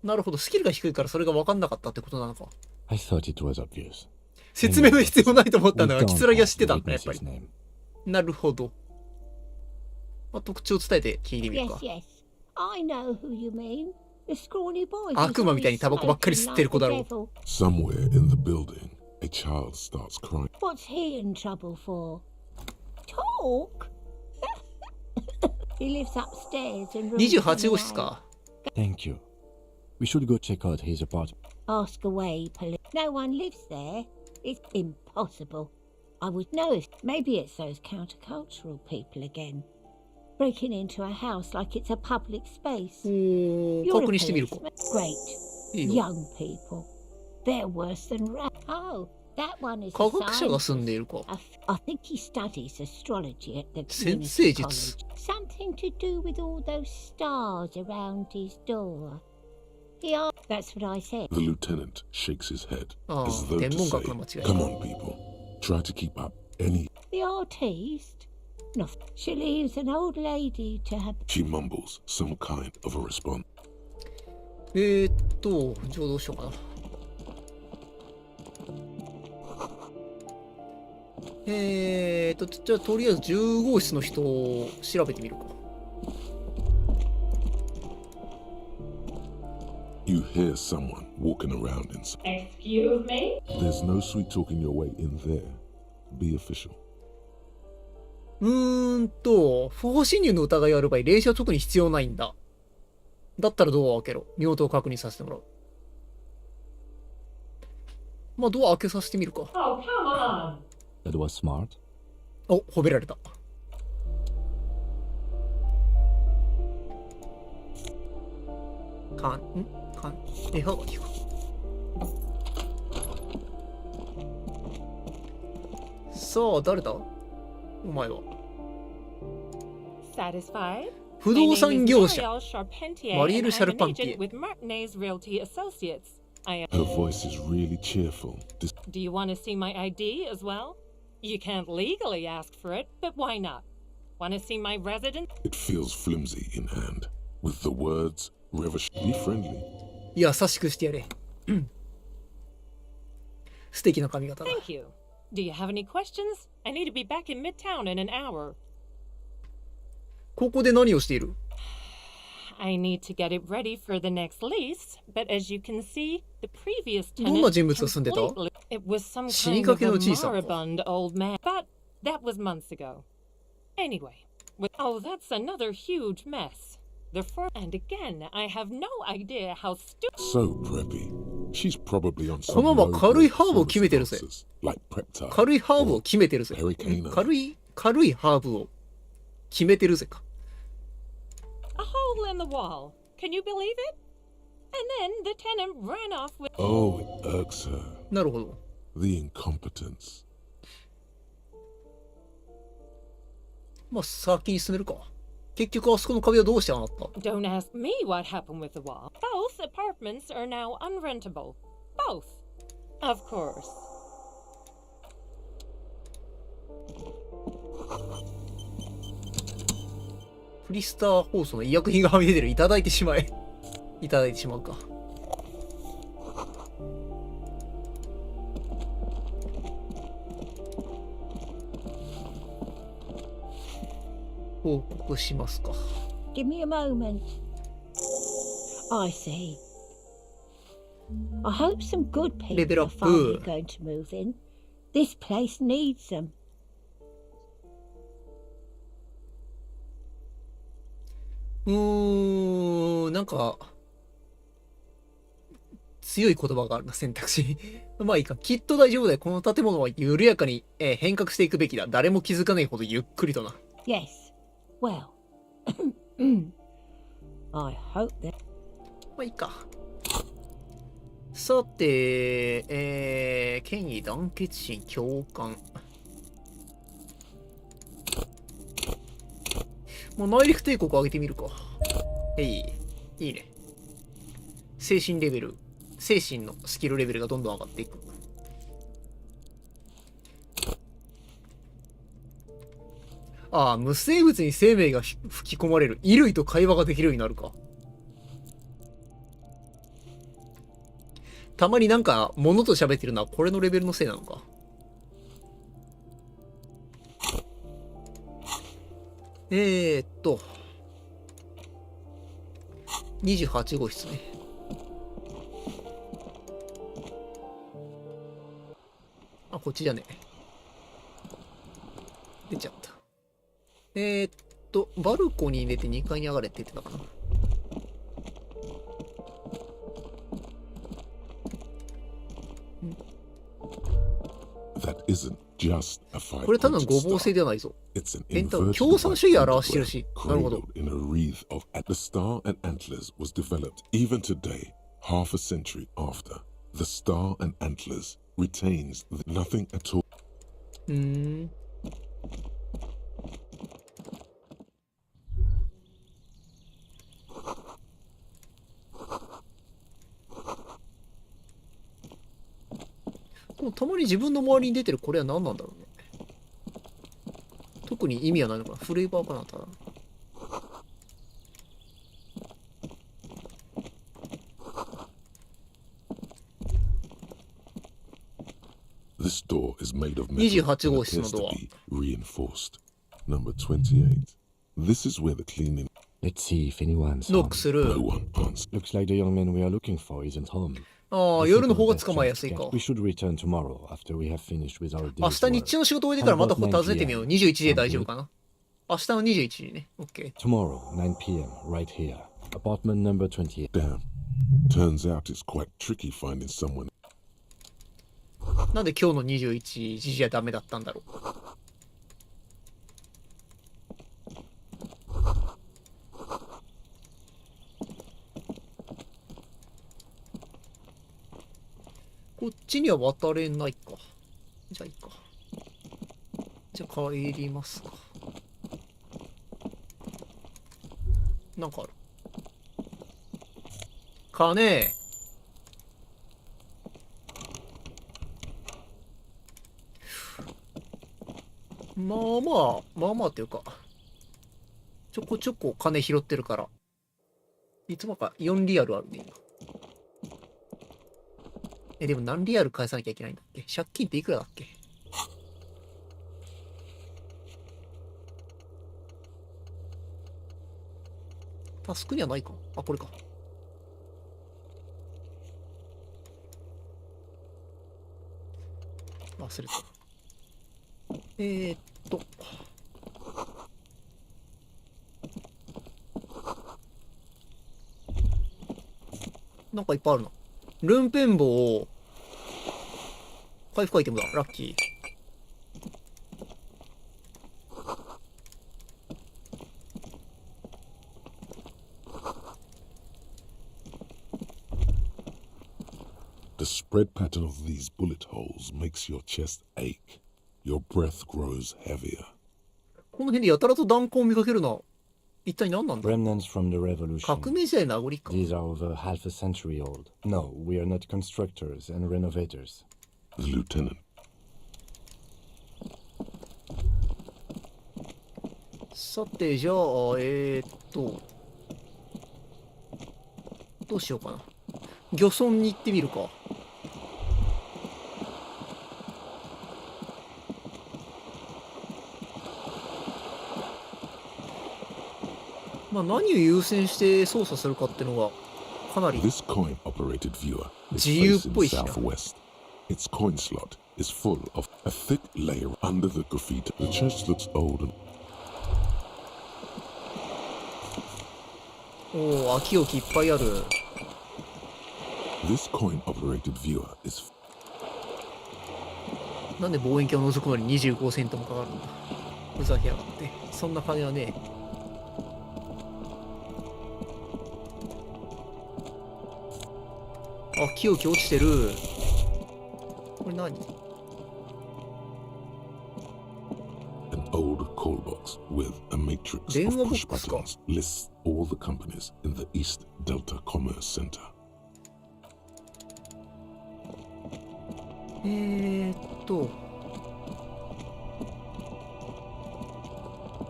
S1: なるほど。スキルが低いからそれが分かんなかったってことなのか。
S4: I thought it was obvious.
S1: 説明の必要ないと思ったんだが、キツラギは知ってたんだ、やっぱり。なるほど。まあ、特徴を伝えて聞いてみるか。
S13: Yes, yes. I know who you mean. The scrawny boy.
S1: 悪魔みたいにタバコばっかり吸ってる子だろう。
S3: Somewhere in the building, a child starts crying.
S13: What's he in trouble for? Talk? He lives upstairs in room
S1: 28号室か。
S4: Thank you. We should go check out his apartment.
S13: Ask away, police. No one lives there. It's impossible. I would know if maybe it's those countercultural people again. Breaking into a house like it's a public space. You're a policeman. Great. Young people. They're worse than rats. Oh, that one is a scientist. I think he studies astrology at the community college. Something to do with all those stars around his door. Yeah, that's what I said.
S3: The lieutenant shakes his head as though to say, "Come on, people. Try to keep up any..."
S13: The artiste? No, she leaves an old lady to have...
S3: She mumbles some kind of a response.
S1: じゃあどうしようかな。じゃあとりあえず10号室の人を調べてみるか。
S3: You hear someone walking around inside.
S12: Excuse me?
S3: There's no sweet talking your way in there. Be official.
S1: 不法侵入の疑いがある場合、霊視は特に必要ないんだ。だったらドアを開けろ。身元を確認させてもらう。まあ、ドア開けさせてみるか。
S12: Oh, come on.
S4: That was smart.
S1: お、褒められた。絵はがきか。さあ、誰だ？お前は。
S14: Satisfied?
S1: 不動産業者。マリエル・シャルパンティエ。
S3: Her voice is really cheerful.
S14: Do you want to see my ID as well? You can't legally ask for it, but why not? Want to see my residence?
S3: It feels flimsy in hand, with the words, be friendly.
S1: 優しくしてやれ。素敵な髪型だ。
S14: Thank you. Do you have any questions? I need to be back in Midtown in an hour.
S1: ここで何をしている？
S14: I need to get it ready for the next lease, but as you can see, the previous
S1: どんな
S14: tenant
S1: 人物が住んでた？
S14: it was some
S1: 死に
S14: kind
S1: か
S14: of
S1: け
S14: a
S1: のじいさんか。
S14: moribund old man. But that was months ago. Anyway, oh, that's another huge mess. And again, I have no idea how stupid.
S3: So preppy. She's probably on
S1: こ
S3: some
S1: のまま軽い
S3: low-grade
S1: ハーブを決めてるぜ。
S3: substances, like Preptide
S1: 軽いハーブを
S3: or
S1: 決めてるぜ。
S3: Hurricane.
S1: 軽いハーブを決めてるぜか。
S14: A hole in the wall. Can you believe it? And then the tenant ran off with.
S3: Oh, it irks her.
S1: なるほど。
S3: The incompetence.
S1: まあ先に進めるか。結局あそこの壁はどうしてああなった？
S14: Don't ask me what happened with the wall. Both apartments are now unrentable. Both. Of course.
S1: フリスター放送の医薬品がはみ出てる。いただいてしまえ。いただいてしまうか。報告しますか。
S13: Give me a moment. I see. I hope some good people are finally going to move in. This place needs them.
S1: なんか強い言葉があるな、選択肢。まあいいか。きっと大丈夫だよ。この建物は緩やかに、変革していくべきだ。誰も気づかないほどゆっくりとな。
S13: Yes. Well. I hope that.
S1: まあいいか。さて、権威団結心共感。もう内陸帝国上げてみるか。いいね。精神レベル、精神のスキルレベルがどんどん上がっていく。ああ、無生物に生命が吹き込まれる。衣類と会話ができるようになるか。たまになんか物と喋ってるのはこれのレベルのせいなのか。28号室ね。あ、こっちじゃねえ。出ちゃった。バルコニーに出て2階に上がれって言ってたかな。これただの合法性ではないぞ。共産主義を表してるし。なるほど。
S3: The star and antlers was developed even today, half a century after. The star and antlers retains nothing at all.
S1: たまに自分の周りに出てるこれは何なんだろうね。特に意味はないのかな。フレーバーかな、ただ。28号室のドア。
S3: Number 28. This is where the cleaning.
S4: Let's see if anyone's
S1: ノックする。
S3: No one answers.
S4: Looks like the young man we are looking for isn't home.
S1: ああ、夜の方が捕まえやすいか。
S4: We should return tomorrow after we have finished with our
S1: 明
S4: day's
S1: 日日中の仕事終えてからまた訪ねてみよう。21時で大丈夫かな。明日の21時ね。OK。
S4: Tomorrow, 9 p.m. right here. Apartment number 28.
S3: Damn. Turns out it's quite tricky finding someone.
S1: なんで今日の21時じゃダメだったんだろう。こっちには渡れないか。じゃあいいか。じゃあ帰りますか。なんかある。金。まあまあっていうか、ちょこちょこ金拾ってるから。いつもか4リアルあるね、今。でも何リアル返さなきゃいけないんだっけ？借金っていくらだっけ？タスクにはないか。あ、これか。忘れた。なんかいっぱいあるな。ルンペン棒、回復アイテムだ。ラッキー。
S3: The spread pattern of these bullet holes makes your chest ache. Your breath grows heavier.
S1: この辺でやたらと弾痕を見かけるな。一体何なんだ？
S4: Remnants from the revolution.
S1: 革命時代の名残か。
S4: These are over half a century old. No, we are not constructors and renovators.
S3: The lieutenant.
S1: さて、じゃあ、どうしようかな。漁村に行ってみるか。まあ何を優先して操作するかっていうのがかなり
S3: This coin-operated viewer is
S1: 自由っ
S3: facing
S1: ぽいしな。
S3: southwest. Its coin slot is full of a thick layer under the graffiti. The chest looks old and
S1: おお、空き置きいっぱいある。
S3: this coin-operated viewer is
S1: なんで望遠鏡を覗くのに25セントもかかるんだ。ふざけやがって。そんな金はねえ。あ、木置き落ちてる。これ何？
S3: an old call box with a matrix
S1: 電
S3: of
S1: 話ボ
S3: push
S1: ックスか。
S3: buttons lists all the companies in the East Delta Commerce Center.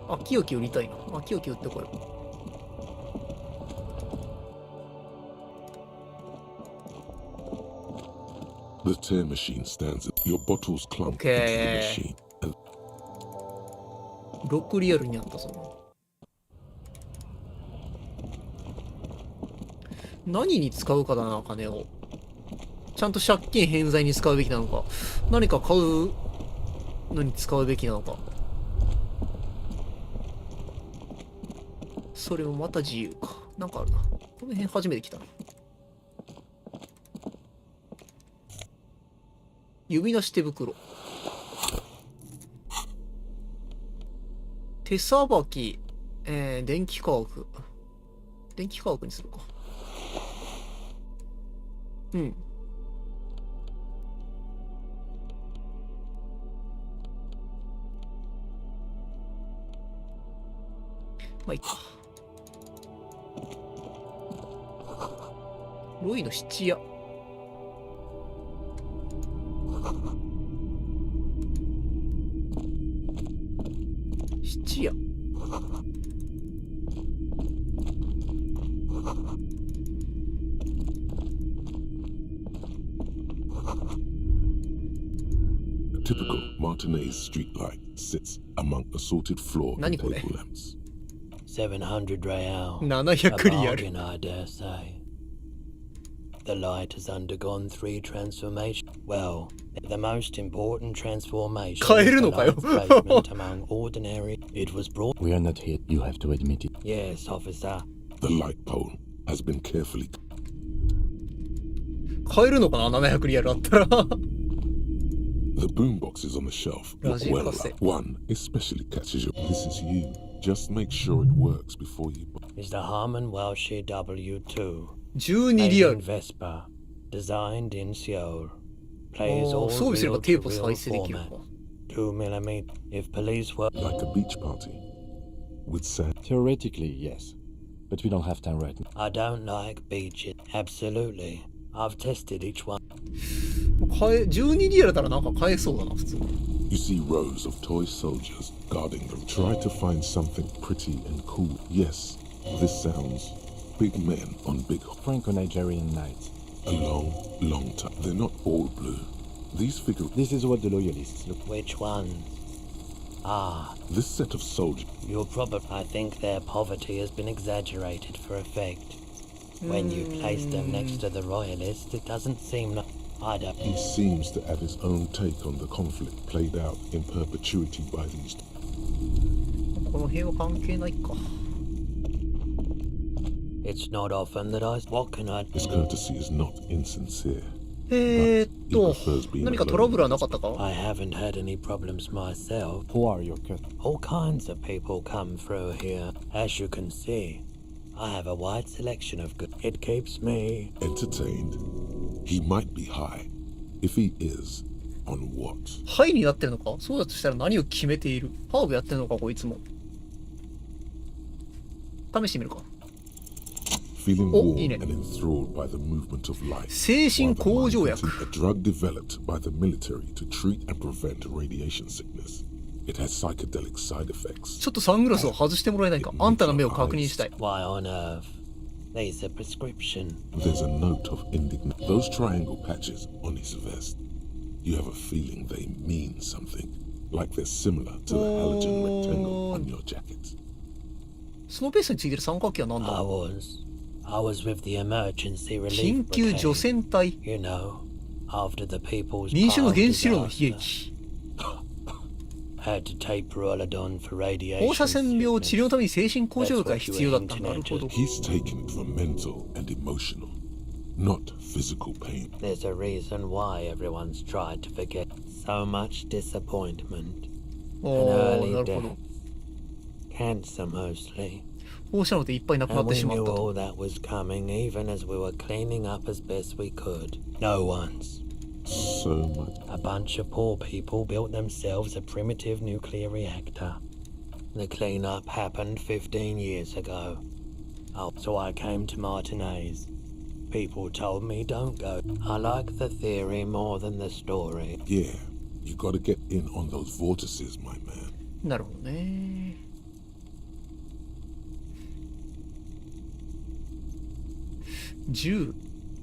S1: あ、木置き売りたいな。あ、木置き売ってこよう。
S3: The tear machine stands at your bottles clump into the
S1: Okay.
S3: machine. And
S1: 6リアルにあったぞ。何に使うかだな、金を。ちゃんと借金返済に使うべきなのか、何か買うのに使うべきなのか。それもまた自由か。なんかあるな。この辺初めて来たな。指なし手袋。手さばき、電気科学。電気科学にするか。うん。まあいいか。ロイの質屋。質屋。
S3: a typical Martinez streetlight sits among assorted floor and
S1: 何これ？
S3: table lamps.
S15: 700 real.
S1: 700 リアル。
S15: A bargain, I dare say. The light has undergone 3 transformations. Well, the most important transformation
S1: 買え
S15: is
S1: る
S15: the
S1: のかよ。
S15: light's placement among ordinary. It was brought.
S4: We are not here, you have to admit it.
S15: Yes, officer.
S3: The light pole has been carefully.
S1: 買えるのかな ?700 リアルあったら。
S3: The boomboxes on the shelf look
S1: Razi
S3: well
S1: Kase.
S3: aligned. One especially catches your. This is you. Just make sure it works before you.
S15: Is the Harman Welsh W2.
S1: 12リア
S15: Made
S1: ル
S15: in。Vespa. Designed in Seoul. Plays
S1: お
S15: all
S1: ー、装備すれば
S15: real
S1: テー
S15: to
S1: プ
S15: real
S1: 再生できる
S15: format.
S1: か。
S15: 2mm. If police were
S3: Like a beach party. With sand.
S4: Theoretically, yes. But we don't have time right now.
S15: I don't like beaches. Absolutely. I've tested each one.
S1: 12リアルだったらなんか買えそうだな、普通に。
S3: You see rows of toy soldiers guarding them. Try to find something pretty and cool. Yes, this sounds big men on big
S4: Franco-Nigerian knights.
S3: a long, long time. They're not all blue. These figure.
S4: This is what the loyalists look.
S15: Which ones? Ah,
S3: This set of soldiers.
S15: you're probably. I think their poverty has been exaggerated for effect. When you place them next to the royalists, it doesn't seem like. I don't.
S3: He seems to add his own take on the conflict played out in perpetuity by these.
S1: この辺は関係ないか。
S15: It's not often that I. What can I?
S3: His courtesy is not insincere.
S1: 何かトラブルはなかったか？
S15: I haven't had any problems myself.
S4: Who are your customers?
S15: All kinds of people come through here. As you can see, I have a wide selection of good. It keeps me
S3: entertained. He might be high. If he is, on what?
S1: ハイになってるのか？そうだとしたら何を決めている？ハーブやってるのかこいつも。試してみるか。
S3: Feeling warm and enthralled by the movement of life.
S1: 精神向上薬。
S3: A drug developed by the military to treat and prevent radiation sickness. It has psychedelic side effects.
S1: ちょっとサングラスを外してもらえないか？あんたの目を確認したい。
S15: Why on earth? There's a prescription.
S3: There's a note of indignation. Those triangle patches on his vest. You have a feeling they mean something. Like they're similar to the halogen rectangle on your jacket.
S1: そのベースについてる三角形は何だ？
S15: I was with the emergency
S1: 緊
S15: relief
S1: 急除染隊。
S15: You know, after the people's
S1: 民衆の原子炉の悲
S15: disaster,
S1: 劇。
S15: had to take Perolidon for radiation.
S1: 放射線病治療のために精神向上薬が必要だった。なるほど。
S3: He's taking it for mental and emotional, not physical pain.
S15: There's a reason why everyone's tried to forget. So much disappointment. An
S1: おー、
S15: early
S1: なるほ
S15: death.
S1: ど。
S15: Cancer mostly.
S1: 放射能でいっぱいなくなっ
S15: And
S1: て
S15: we
S1: しまっ
S15: knew
S1: た
S15: all
S1: と。
S15: that was coming even as we were cleaning up as best we could. No one's.
S3: So much.
S15: A bunch of poor people built themselves a primitive nuclear reactor. The cleanup happened 15 years ago. Oh, so I came to Martinez. People told me don't go. I like the theory more than the story.
S3: Yeah, you gotta get in on those vortices, my man.
S1: なるほどね。銃。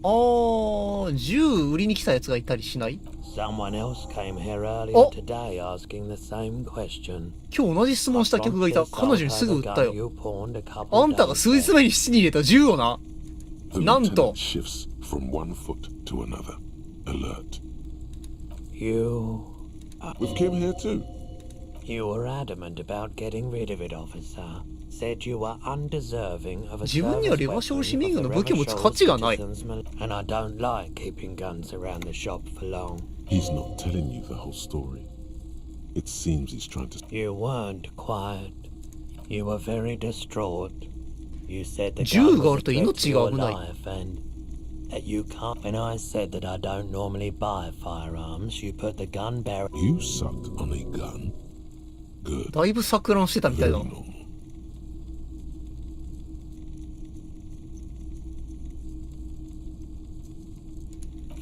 S1: あー、銃売りに来たやつがいたりしない？
S15: Someone else came here earlier
S1: Oh.
S15: today asking the same question.
S1: 今日同じ質問した客がいた。彼女にすぐ売ったよ。
S15: You pawned a couple
S1: あんたが
S15: days
S1: 数日前に質に入れた銃をな。
S3: The
S1: なんと
S3: lieutenant shifts from one foot to another. Alert.
S15: You
S3: With Kim here too.
S15: You were adamant about getting rid of it, officer. Said you were undeserving of a
S1: 自分には
S15: service
S1: レバショール市民
S15: weapon
S1: 軍の
S15: of
S1: 武器を持つ
S15: Revershall
S1: 価値がない。
S15: citizens, and I don't like keeping guns around the shop for long.
S3: He's not telling you the whole story. It seems he's trying to.
S15: You weren't quiet. You were very distraught. You said the
S1: 銃
S15: gun
S1: があ
S15: was
S1: ると
S15: a threat
S1: 命
S15: to
S1: が
S15: your
S1: 危ない。
S15: life and that you can't. When I said that I don't normally buy firearms, you put the gun barrel.
S3: You sucked on a gun. Good.
S1: だいぶ錯乱してたみたい
S3: Very
S1: だ。
S3: normal.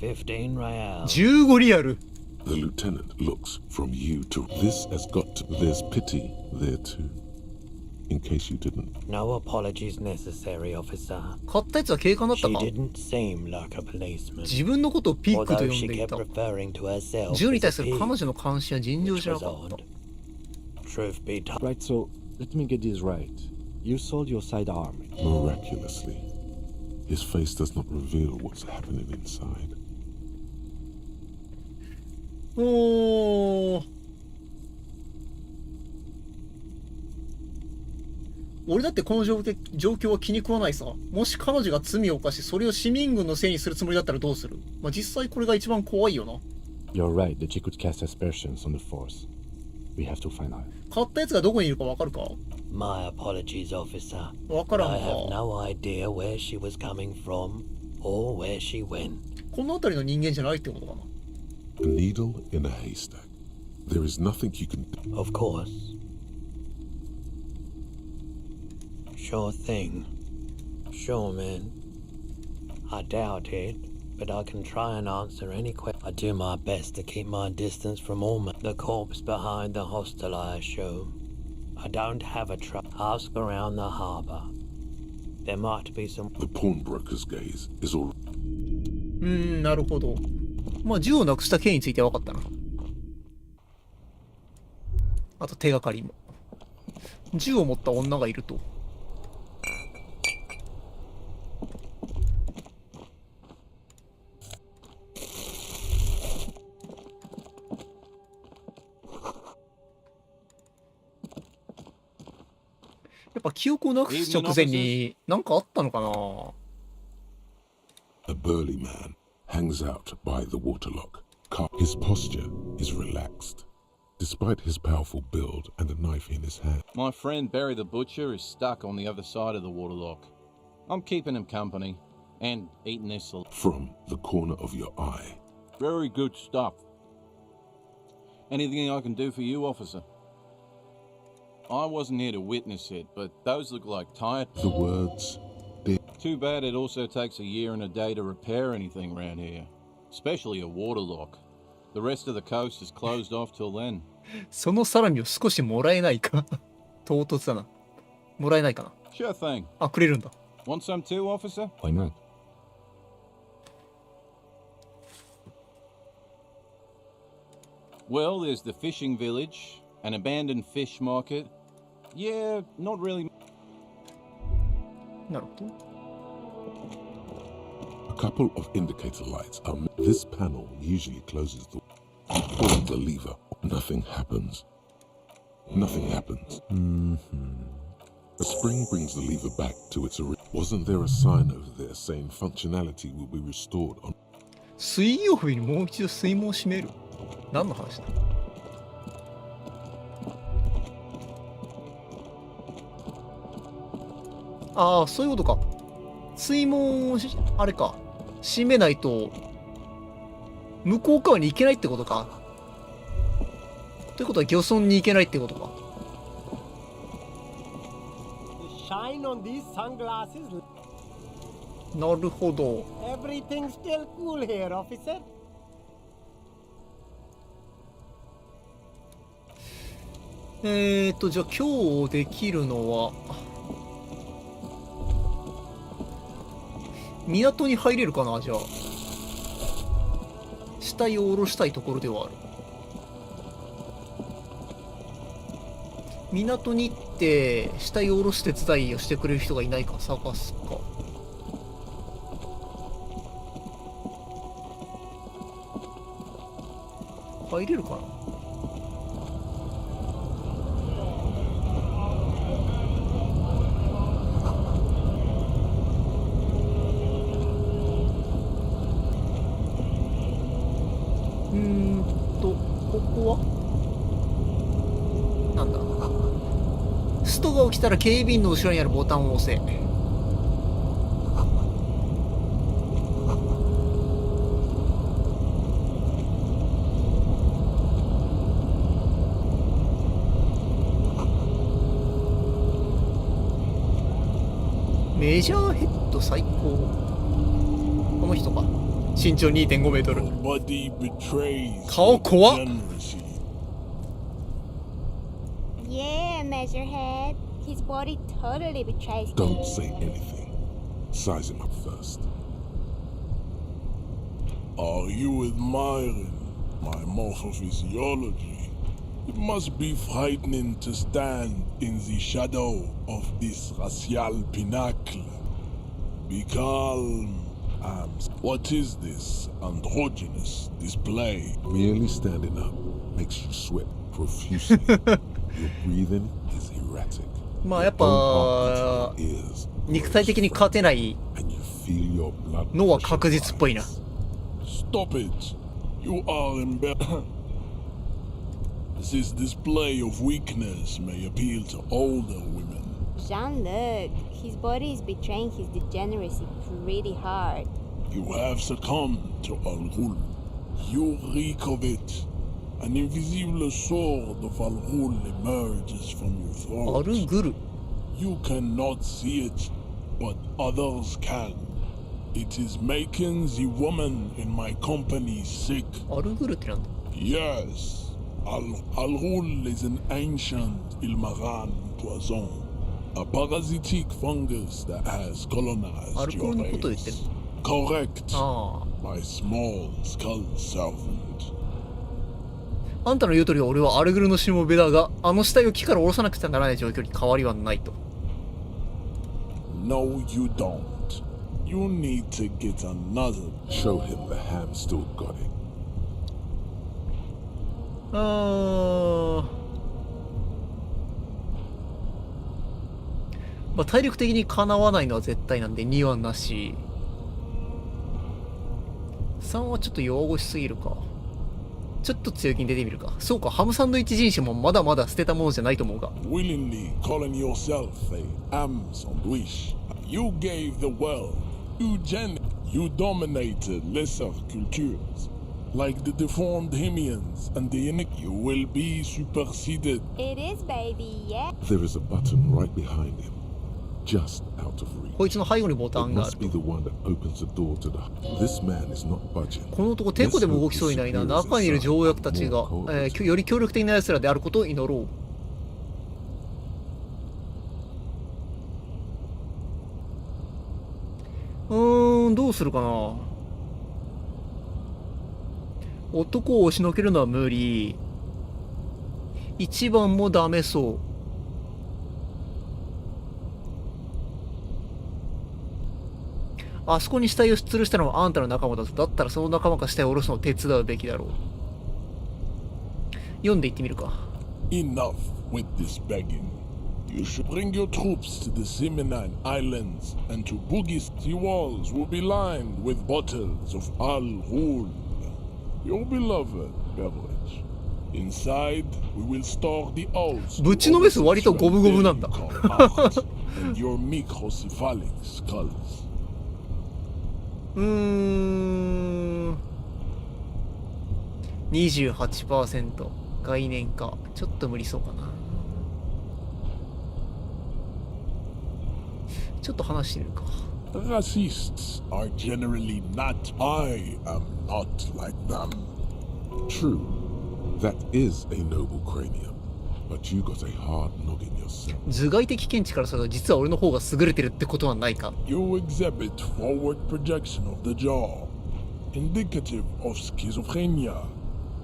S15: 15 reals.
S1: 15リアル。
S3: The lieutenant looks from you to. This has got to. There's pity there too. In case you didn't.
S15: No apologies necessary, officer.
S1: 買ったやつは警官だった
S15: She
S1: か？
S15: didn't seem like a policeman.
S1: 自分のことをピックと呼
S15: Although
S1: ん
S15: she
S1: でい
S15: kept
S1: た。
S15: referring to herself
S1: 銃に対す
S15: as a
S1: る
S15: pig,
S1: 彼女の関心は尋常
S15: which
S1: じゃな
S15: was
S1: かった。
S15: odd. Truth be told,
S4: Right, so let me get this right. You sold your sidearm.
S3: Miraculously, his face does not reveal what's happening inside.
S1: おー。俺だってこの状況は気に食わないさ。もし彼女が罪を犯し、それを市民軍のせいにするつもりだったらどうする？まあ、実際これが一番怖いよな。
S4: You're right that she could cast aspersions on the force. We have to find out.
S1: 買ったやつがどこにいるかわかるか？
S15: my apologies, officer.
S1: わからん
S15: I
S1: か。
S15: have no idea where she was coming from or where she went.
S1: この辺りの人間じゃないってことかな。
S3: A needle in a haystack. There is nothing you can do.
S15: Of course. Sure thing. Sure, man. I doubt it. but I can try and answer any question. I do my best to keep my distance from all the corpse behind the hostel, I assume. I don't have a truck. Ask around the harbour. There might be some.
S3: The pawnbroker's gaze is all.
S1: なるほど。まあ銃をなくした件については分かったな。あと手がかりも。銃を持った女がいると。やっぱ記憶をなくす直前に何かあったのかな。
S3: A burly man hangs out by the waterlock. His posture is relaxed, despite his powerful build and a knife in his hand.
S16: My friend Barry the Butcher is stuck on the other side of the waterlock. I'm keeping him company and eating this.
S3: From the corner of your eye.
S16: Very good stuff. Anything I can do for you, officer? I wasn't here to witness it, but those look like tired.
S3: The words.
S16: Too bad it also takes a year and a day to repair anything around here, especially a waterlock. The rest of the coast is closed off till then.
S1: そのサラミを少しもらえないか。唐突だな。もらえないかな。
S16: Sure thing.
S1: あ、くれるんだ。
S16: Want some too, officer?
S4: Why not?
S16: Well, there's the fishing village, an abandoned fish market. Yeah, not really.
S1: なるほど。
S3: A couple of indicator lights are. This panel usually closes the. You pull the lever. Nothing happens. Nothing happens. A spring brings the lever back to its original. Wasn't there a sign over there saying functionality will be restored on?
S1: 水曜日にもう一度水門を閉める。何の話だ。ああ、そういうことか。水門をあれか閉めないと向こう側に行けないってことか。ということは漁村に行けないってことか。
S5: Shine on these sunglasses.
S1: なるほど。
S5: Everything's still cool here, officer.
S1: じゃあ今日できるのは港に入れるかな。じゃあ死体を下ろしたいところではある。港に行って死体を下ろす手伝いをしてくれる人がいないか探すか。入れるかな。ここはなんだ。ストが起きたら警備員の後ろにあるボタンを押せ。メジャーヘッド最高。この人か。身長 2.5 メートル。顔怖っ。
S17: Yeah, Measurehead. His body totally betrays me.
S3: Don't say anything. Size him up first.
S18: Are you admiring my morphophysiology? It must be frightening to stand in the shadow of this racial pinnacle. Be calm. What is this androgynous display?
S3: Merely standing up makes you sweat profusely. Your breathing is erratic.
S1: まあやっぱ肉体的に勝てないのは確実っぽいな。
S18: Stop it! You are embarrassed. This display of weakness may appeal to older women.
S17: Jean-Luc, his body is betraying his degeneracy pretty hard.
S18: You have succumbed to Al-Ghul. You reek of it. An invisible sword of Al-Ghul emerges from your throat.
S1: Al-Ghul.
S18: You cannot see it, but others can. It is making the woman in my company sick.
S1: アルグルってなんだ？
S18: Yes. Al-Ghul is an ancient Ilmaran poison. A parasitic fungus that has colonized your race. Correct. My small skull servant.
S1: あんたの言う通り俺はアルグルのしもべだが、あの死体を木から下ろさなくてはならない状況に変わりはないと。
S18: No, you don't. You need to get another.
S3: Show him the ham still got it.
S1: まあ体力的にかなわないのは絶対なんで2はなし。3はちょっと弱腰すぎるか。ちょっと強気に出てみるか。そうか、ハムサンドイッチ人種もまだまだ捨てたものじゃないと思うが。
S18: Willingly calling yourself a ham sandwich. You gave the world eugenics. You dominated lesser cultures, like the deformed Hemians and the You will be superseded.
S17: It is, baby, yeah.
S3: There is a button right behind him, just out of reach.
S1: こいつの背後にボタンがある。
S3: It must be the one that opens the door to the. This man is not budging.
S1: この男テコでも動きそうにないな。中にいる条約たちが、より協力的な奴らであることを祈ろう。どうするかな。男を押しのけるのは無理。1番もダメそう。あそこに死体を吊るしたのはあんたの仲間だと。だったらその仲間が死体を下ろすのを手伝うべきだろう。読んでいってみるか。
S18: Enough with this begging. You should bring your troops to the Simenine Islands, and to Bugis. The walls will be lined with bottles of Al-Ghul, your beloved beverage. Inside, we will store the oaths.
S1: ぶちのめす割とゴムゴムなんだ。
S18: And your microcephalic skulls.
S1: 28% 概念化。ちょっと無理そうかな。ちょっと話してみるか。
S18: Racists are generally not. I am not like them.
S3: True, that is a noble cranium, but you got a hard noggin yourself.
S1: 頭蓋的見地からすると実は俺の方が優れてるってことはないか。
S18: You exhibit forward projection of the jaw, indicative of schizophrenia,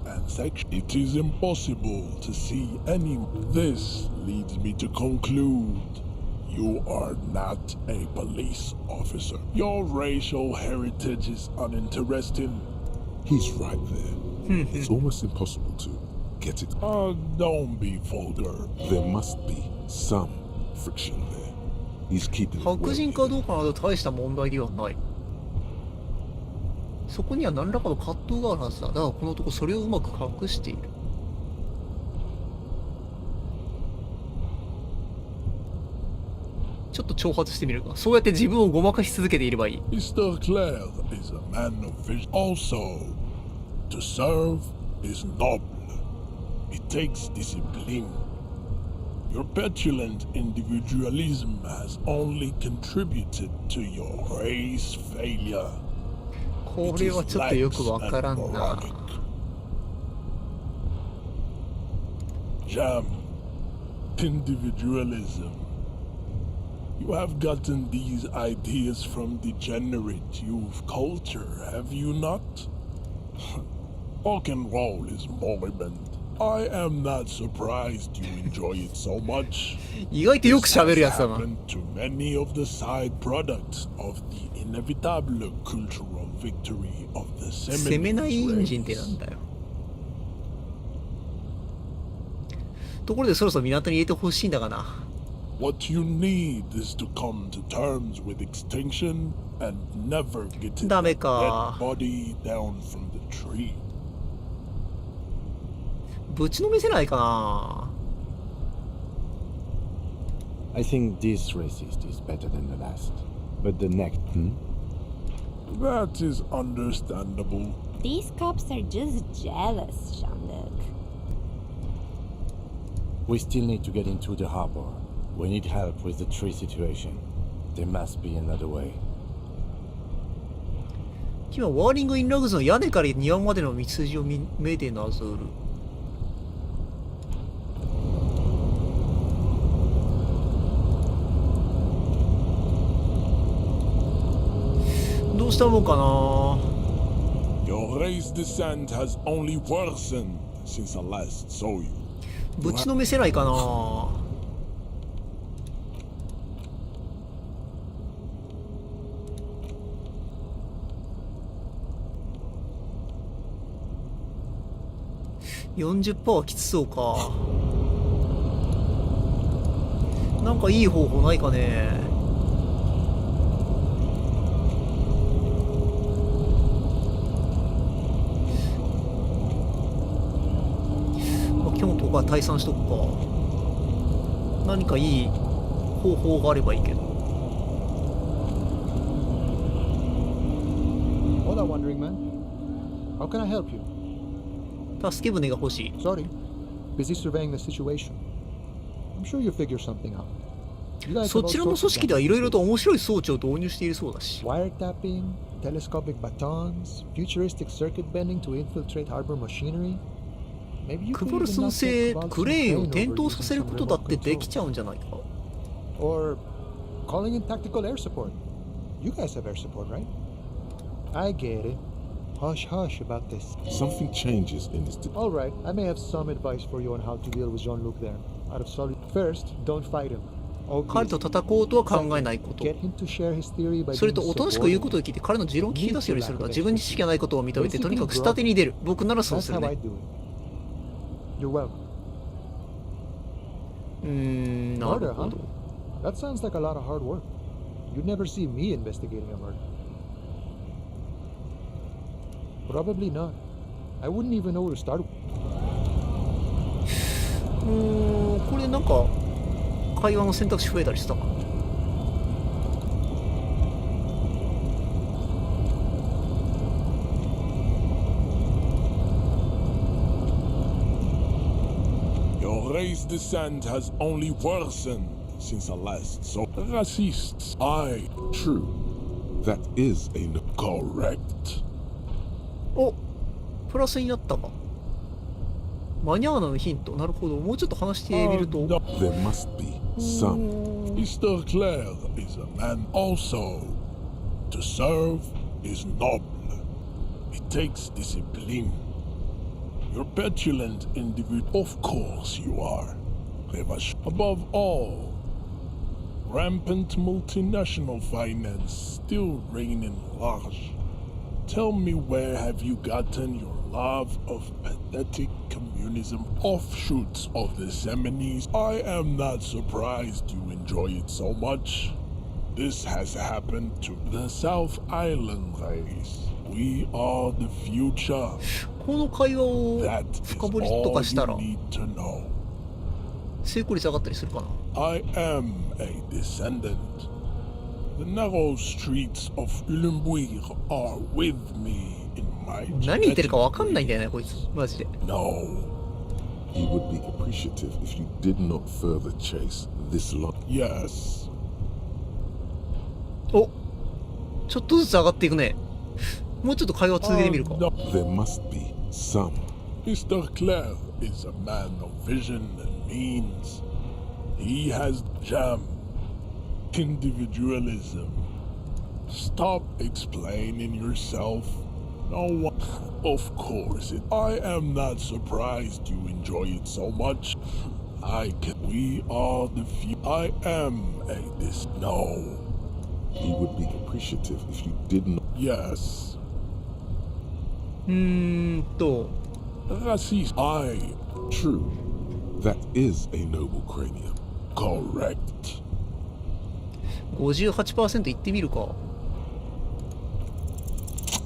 S18: and sex. It is impossible to see any. This leads me to conclude. You are not a police officer. Your racial heritage is uninteresting.
S3: He's right there. It's almost impossible to get it.
S18: Don't be vulgar.
S3: There must be some friction there. He's keeping it
S1: 白人かどうかなど大した問題ではない。そこには何らかの葛藤があるはずだ。だがこの男それをうまく隠している。ちょっと挑発してみるか。そうやって自分をごまかし続けていればいい。
S18: Mr. Clare is a man of vision. Also, to serve is noble. It takes discipline. Your petulant individualism has only contributed to your race failure.
S1: これはちょっとよくわからんな。
S18: Jam. Individualism. You have gotten these ideas from degenerate youth culture, have you not? Rock and roll is moribund. I am not surprised you enjoy it so much.
S1: 意外とよく喋るやつだな。
S18: Happened to many of the side products of the inevitable cultural victory of the
S1: 攻めないエンジンってなんだよ。ところでそろそろ港に入れてほしいんだがな。
S18: What you need is to come to terms with extinction and never get a dead body down from the tree.
S1: ぶちのめせないかな。
S4: I think this racist is better than the last, but the next.
S18: That is understandable.
S17: These cops are just jealous, Shanduk.
S4: We still need to get into the harbor. We need help with the tree situation. There must be another way.
S1: 今ワーリングインラグズの屋根から庭までの道筋を目でなぞる。どうしたもんかな。
S18: Your race descent has only worsened since I last saw you.
S1: ぶちのめせないかな。40% はきつそうか。なんかいい方法ないかね。今日とか退散しとくか。何かいい方法があればいいけど。
S2: Hola, wandering man. How can I help you?
S1: 助け舟が欲しい。
S2: Sorry. Busy surveying the situation. I'm sure you'll figure something out. You guys
S1: そ
S2: have all
S1: ちらの
S2: sorts
S1: 組
S2: of
S1: 織ではいろいろと
S2: gadgets.
S1: 面白い装置を導入しているそうだし。
S2: Wiretapping, telescopic batons, futuristic circuit bending to infiltrate harbor machinery. Maybe you
S1: 配
S2: could
S1: る
S2: even
S1: 寸
S2: knock
S1: 製
S2: out
S1: クレーンを
S2: Baltimore
S1: 点
S2: over
S1: 灯させ
S2: using
S1: る
S2: some
S1: ことだって
S2: remote
S1: でき
S2: control.
S1: ちゃうんじゃないか。
S2: Or calling in tactical air support. You guys have air support, right? I get it. Hush, hush about this.
S3: Something changes in his...
S2: All right, I may have some advice for you on how to deal with Jean-Luc there. Out of solid. First, don't fight him.
S1: 彼と戦おうとは考えないこと。
S2: Get him to share his theory by
S1: それと
S2: being
S1: おとなしく言う
S2: subordinate.
S1: ことを聞いて彼の持論を聞き出すようにするのは自分に知識がないことを認めてとにかく下手に出る。僕ならそう
S2: That's
S1: する
S2: how I
S1: ね。
S2: do it. You're welcome.
S1: なる
S2: Murder,
S1: ほ
S2: huh?
S1: ど。
S2: That sounds like a lot of hard work. You'd never see me investigating a murder. Probably not. I wouldn't even know where to start.
S1: これなんか会話の選択肢増えたりしたかな。
S18: Your race descent has only worsened since I last saw racists. I
S3: True. That is a...
S18: correct.
S1: お、プラスになったか。マニャーナのヒント。なるほど。もうちょっと話してみると。
S3: There must be some.
S18: Mr. Clare is a man also. To serve is noble. It takes discipline. You're petulant individual. Of course you are. Above all, rampant multinational finance still reigning large. Tell me, where have you gotten your love of pathetic communism offshoots of the Seminoles? I am not surprised you enjoy it so much. This has happened to the South Island race. We are the future.
S1: この会話を
S18: That
S1: 深
S18: is
S1: 掘りと
S18: all
S1: か
S18: you
S1: したら
S18: need to know.
S1: 成功率上がったりするかな。
S18: I am a descendant. The narrow streets of Ulimbuir are with me in my
S1: 何言ってるか分かんないんだよねこいつマジで。
S18: No.
S3: He would be appreciative if you did not further chase this lot.
S18: Yes.
S1: お、ちょっとずつ上がっていくね。もうちょっと会話続けてみるか。
S3: There must be some.
S18: Mr. Clare is a man of vision and means. He has jam. Individualism. Stop explaining yourself. No one. Of course, I am not surprised you enjoy it so much. We are the few. I am a this. No.
S3: He would be appreciative if you did not.
S18: Yes.
S3: Racist.
S18: I.
S3: True. That is a noble cranium.
S18: Correct.
S1: 58% いってみるか。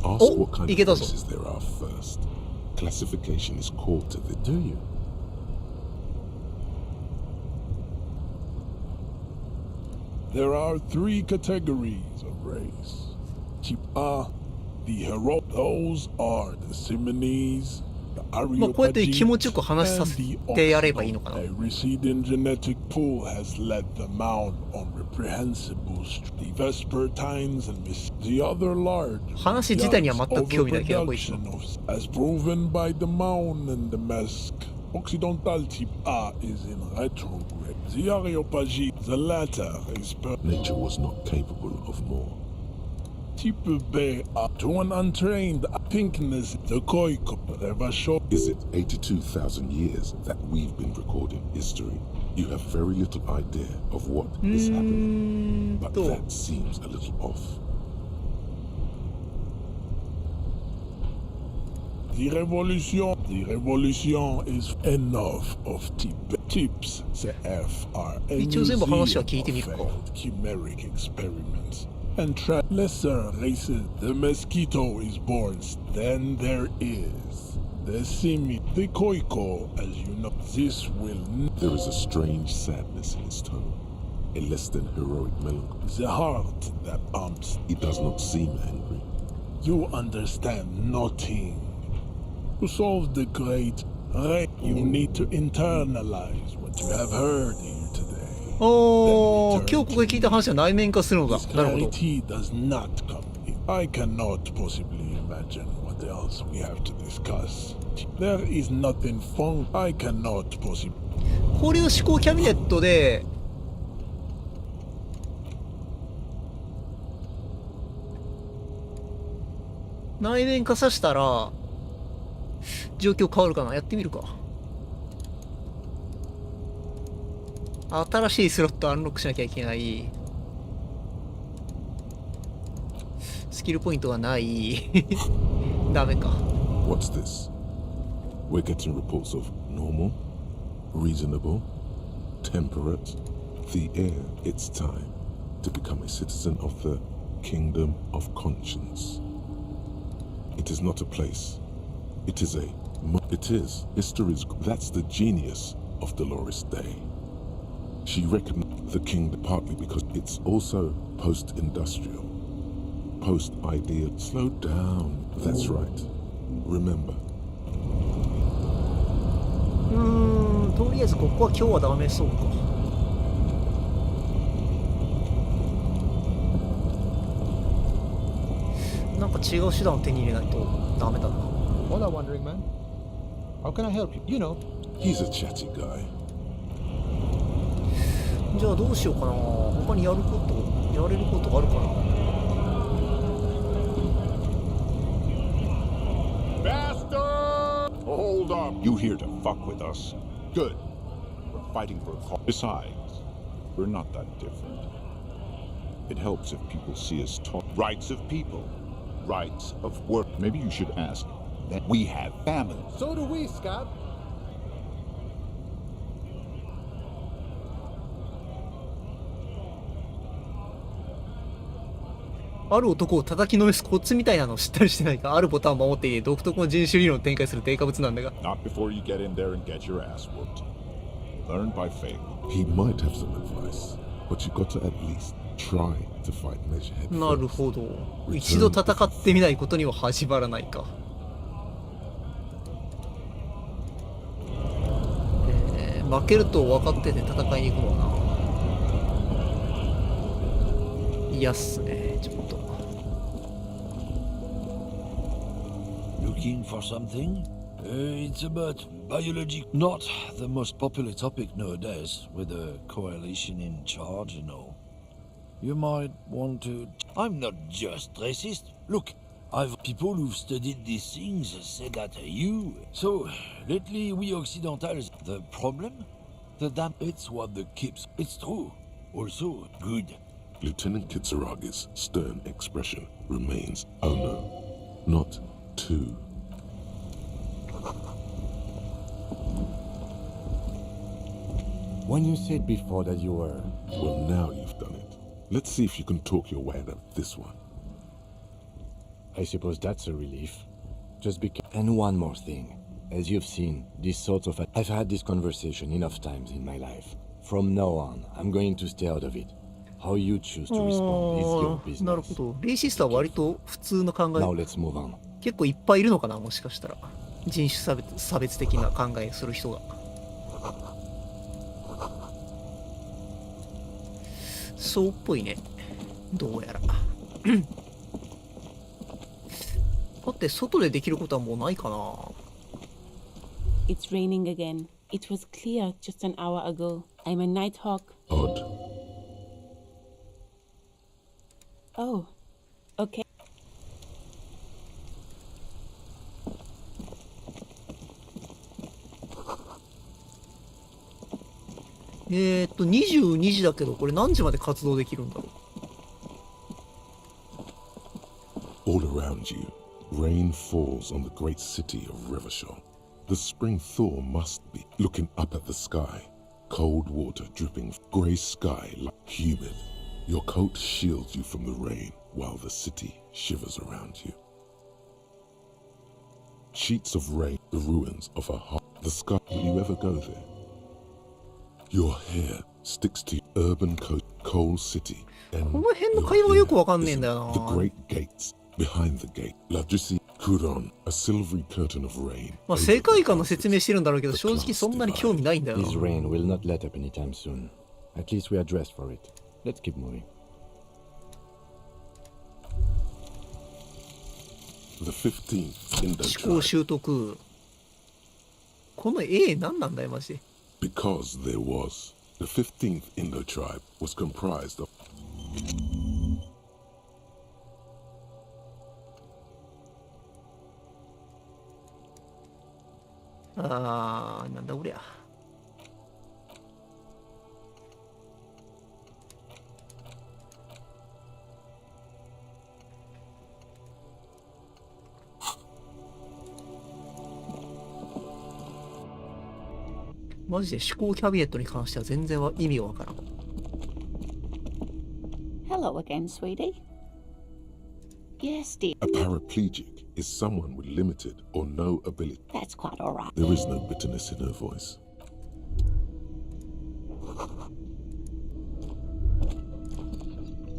S3: Ask
S1: Oh,
S3: what kind of
S1: いけたぞ。
S3: races there are first. Classification is called to the... Do you?
S18: There are 3 categories of race. The hero. Those are the Seminoles,
S1: まあこうやって気持ちよく話させてやればいいのかな。
S18: A receding genetic pool has led the mound on reprehensible the Vespertines and the other large
S1: 話自体には全く興味ないけど、こいつ。
S18: as proven by the mound and the mask. Occidental type A is in retrograde. The Areopagi, the latter is
S3: Nature was not capable of more.
S18: Type B, to an untrained pinkness, the Koiko never show.
S3: Is it 82,000 years that we've been recording history? You have very little idea of what is happening, but that seems a little off.
S18: The revolution is enough of tips. The F are a museum of failed chimeric experiments. And lesser races, the mosquito is born. Then there is the simi, the koiko, as you know. This will.
S3: There is a strange sadness in his tone, a less than heroic melancholy.
S18: The heart that pumps.
S3: He does not seem angry.
S18: You understand nothing. To solve the great race, you need to internalize what you have heard here today.
S1: おー、今日ここで聞いた話は内面化するのか。なるほど。
S18: Clarity does not come in. I cannot possibly imagine what else we have to discuss. There is nothing fun. I cannot possibly.
S1: 交流思考キャビネットで内面化させたら状況変わるかな。やってみるか。新しいスロットアンロックしなきゃいけない。スキルポイントがない。ダメか。
S3: What's this? We're getting reports of normal, reasonable, temperate. The air, it's time to become a citizen of the kingdom of conscience. It is not a place. It is a... It is. History's... That's the genius of Dolores Day. She recognized the kingdom partly because it's also post-industrial, post-ideal. Slow down. That's right. Remember.
S1: とりあえずここは今日はダメそうか。なんか違う手段を手に入れないとダメだな。
S2: Hola, wandering man. How can I help you? You know.
S3: He's a chatty guy.
S1: じゃあどうしようかな。他にやれることがあるかな。
S19: Bastard! Hold up. You here to fuck with us? Good. We're fighting for a cause. Besides, we're not that different. It helps if people see us talk. Rights of people. Rights of work. Maybe you should ask that we have families.
S2: So do we, Scott.
S1: ある男を叩きのめすコツみたいなのを知ったりしてないか。あるボタンを守っていて独特の人種理論を展開する低下物なんだが。
S19: Not before you get in there and get your ass whooped. Learn by faith.
S3: He might have some advice, but you got to at least try to fight measurehead.
S1: なるほど。一度戦ってみないことには始まらないか。負けると分かってて戦いに行くのはな。嫌っすね、ちょっと。
S6: Looking for something? It's about biology. Not the most popular topic nowadays, with a coalition in charge and all. You might want to... I'm not just racist. Look, I've people who've studied these things said that you... So, lately we Occidentals... The problem? The damn... It's what the keeps... It's true. Also, good.
S3: Lieutenant Kitsuragi's stern expression remains, oh no, not too.
S4: When you said before that you were...
S3: Well, now you've done it. Let's see if you can talk your way out of this one.
S4: I suppose that's a relief. Just because... And one more thing. As you've seen, this sort of... I've had this conversation enough times in my life. From now on, I'm going to stay out of it. How you choose to respond is your business.
S1: なるほど。レイシストは割と普通の考え。
S4: Now let's move on.
S1: 結構いっぱいいるのかな、もしかしたら。人種差別的な考えする人が。そうっぽいね。どうやら。だって外でできることはもうないかな。
S20: It's raining again. It was clear just an hour ago. I'm a nighthawk.
S3: Odd.
S20: Oh, okay.
S1: 22時だけど、これ何時まで活動できるんだろ
S3: う。All around you, rain falls on the great city of Rivershaw. The spring thaw must be looking up at the sky. Cold water dripping, grey sky, humid. Your coat shields you from the rain while the city shivers around you. Sheets of rain, the ruins of a heart. The sky, will you ever go there? Your hair sticks to urban coal city.
S1: この辺の会話がよくわかんねえんだよな。
S3: The great gates. Behind the gate, Ladrisi Kuron, a silvery curtain of rain.
S1: まあ世界観の説明してるんだろうけど、正直そんなに興味ないんだよな。
S4: This rain will not let up anytime soon. At least we are dressed for it. Let's keep moving.
S3: The 15th Indo
S1: 思考
S3: tribe.
S1: 習得。この A 何なんだよマジで。
S3: Because there was. The 15th Indo tribe was comprised of.
S1: なんだこりゃ。マジで思考キャビネットに関しては全然意味がわからん。
S11: Hello again, sweetie. Yes, dear.
S3: A paraplegic is someone with limited or no ability.
S11: That's quite all right.
S3: There is no bitterness in her voice.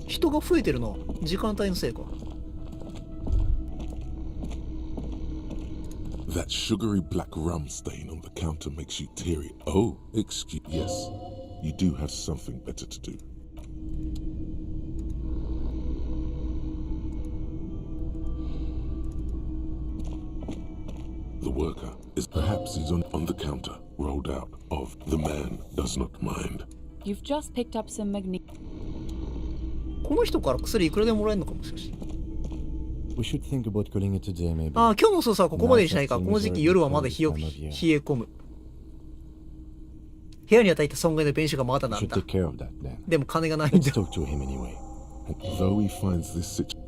S1: 人が増えてるな。時間帯のせいか。
S3: That sugary black rum stain on the counter makes you teary. Oh, excuse. Yes, you do have something better to do. The worker is perhaps he's on the counter, rolled out of the man does not mind.
S21: You've just picked up some magne.
S1: この人から薬いくらでもらえるのかもしれない。
S4: We should think about calling it a day, maybe.
S1: 今日の捜査はここまでにしないか。この時期夜はまだ冷え込む。部屋に与えた損害の弁償がまだなんだ。でも金がないんだ。
S4: Talk to him anyway.
S3: Though he finds this situation.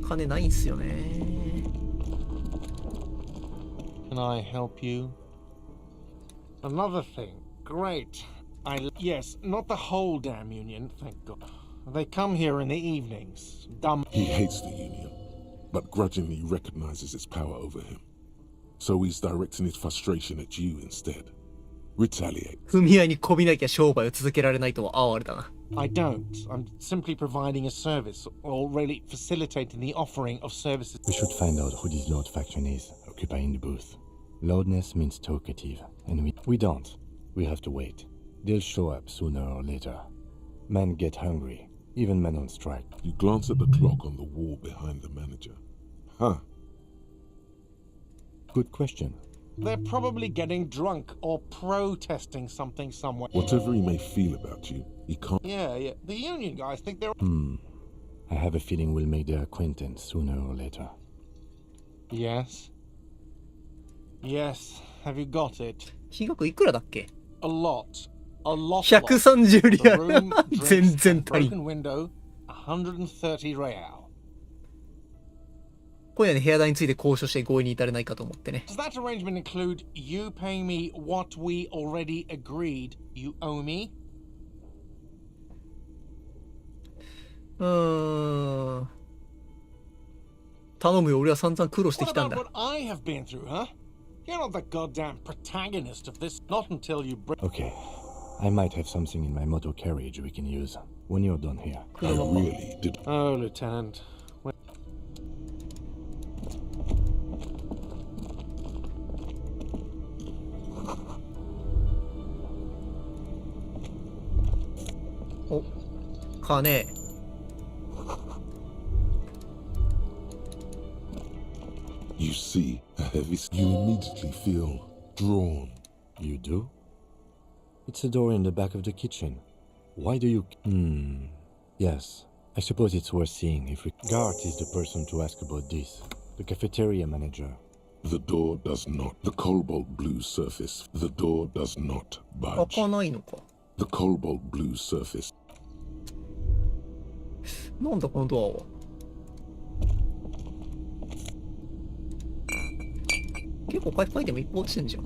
S1: 金ないんすよね。
S5: Can I help you? Another thing. Great. Yes, not the whole damn union, thank God. They come here in the evenings. Dumb.
S3: He hates the union, but grudgingly recognizes its power over him. So he's directing his frustration at you instead. Retaliate.
S1: 組合にこびなきゃ商売を続けられないとは哀れだな。
S5: I don't. I'm simply providing a service, or really facilitating the offering of services.
S4: We should find out who this Lord faction is, occupying the booth. Loudness means talkative, and we don't. We have to wait. They'll show up sooner or later. Men get hungry, even men on strike.
S3: You glance at the clock on the wall behind the manager. Huh.
S4: Good question.
S5: They're probably getting drunk or protesting something somewhere.
S3: Whatever he may feel about you, he can't.
S5: Yeah. The union guys think they're.
S4: I have a feeling we'll make their acquaintance sooner or later.
S5: Yes. Yes. Have you got it?
S1: 金額いくらだっけ
S5: A lot. A lot.
S1: 130リアル。全然足りん。
S5: Broken window, 130 real.
S1: 今夜の部屋代について交渉して合意に至れないかと思ってね。
S5: Does that arrangement include you paying me what we already agreed you owe me?
S1: 頼むよ、俺は散々苦労してきたんだ。
S5: What about what I have been through, huh? You're not the goddamn protagonist of this. Not until you bring.
S4: Okay. I might have something in my motor carriage we can use when you're done here.
S3: I really did.
S5: Oh, Lieutenant.
S1: お、金。
S3: You see a heavy... You immediately feel drawn.
S4: You do? It's a door in the back of the kitchen. Why do you... Yes. I suppose it's worth seeing if we... Gart is the person to ask about this. The cafeteria manager.
S3: The door does not. The cobalt blue surface. The door does not budge.
S1: 開かないのか。
S3: The cobalt blue surface.
S1: なんだこのドアは。結構書いても一歩落ちてんじゃん。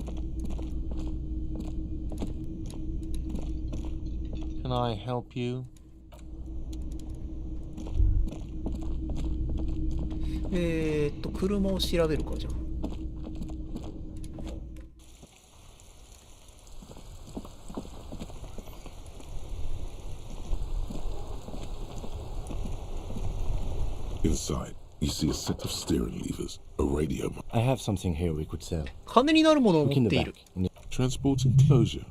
S5: Can I help you?
S1: 車を調べるかじゃあ。
S3: Inside, you see a set of steering levers, a radio.
S4: I have something here we could sell.
S1: 金になるものを
S4: Look
S1: 持
S4: in
S1: っ
S4: the
S1: ている。
S4: back.
S3: Transport enclosure.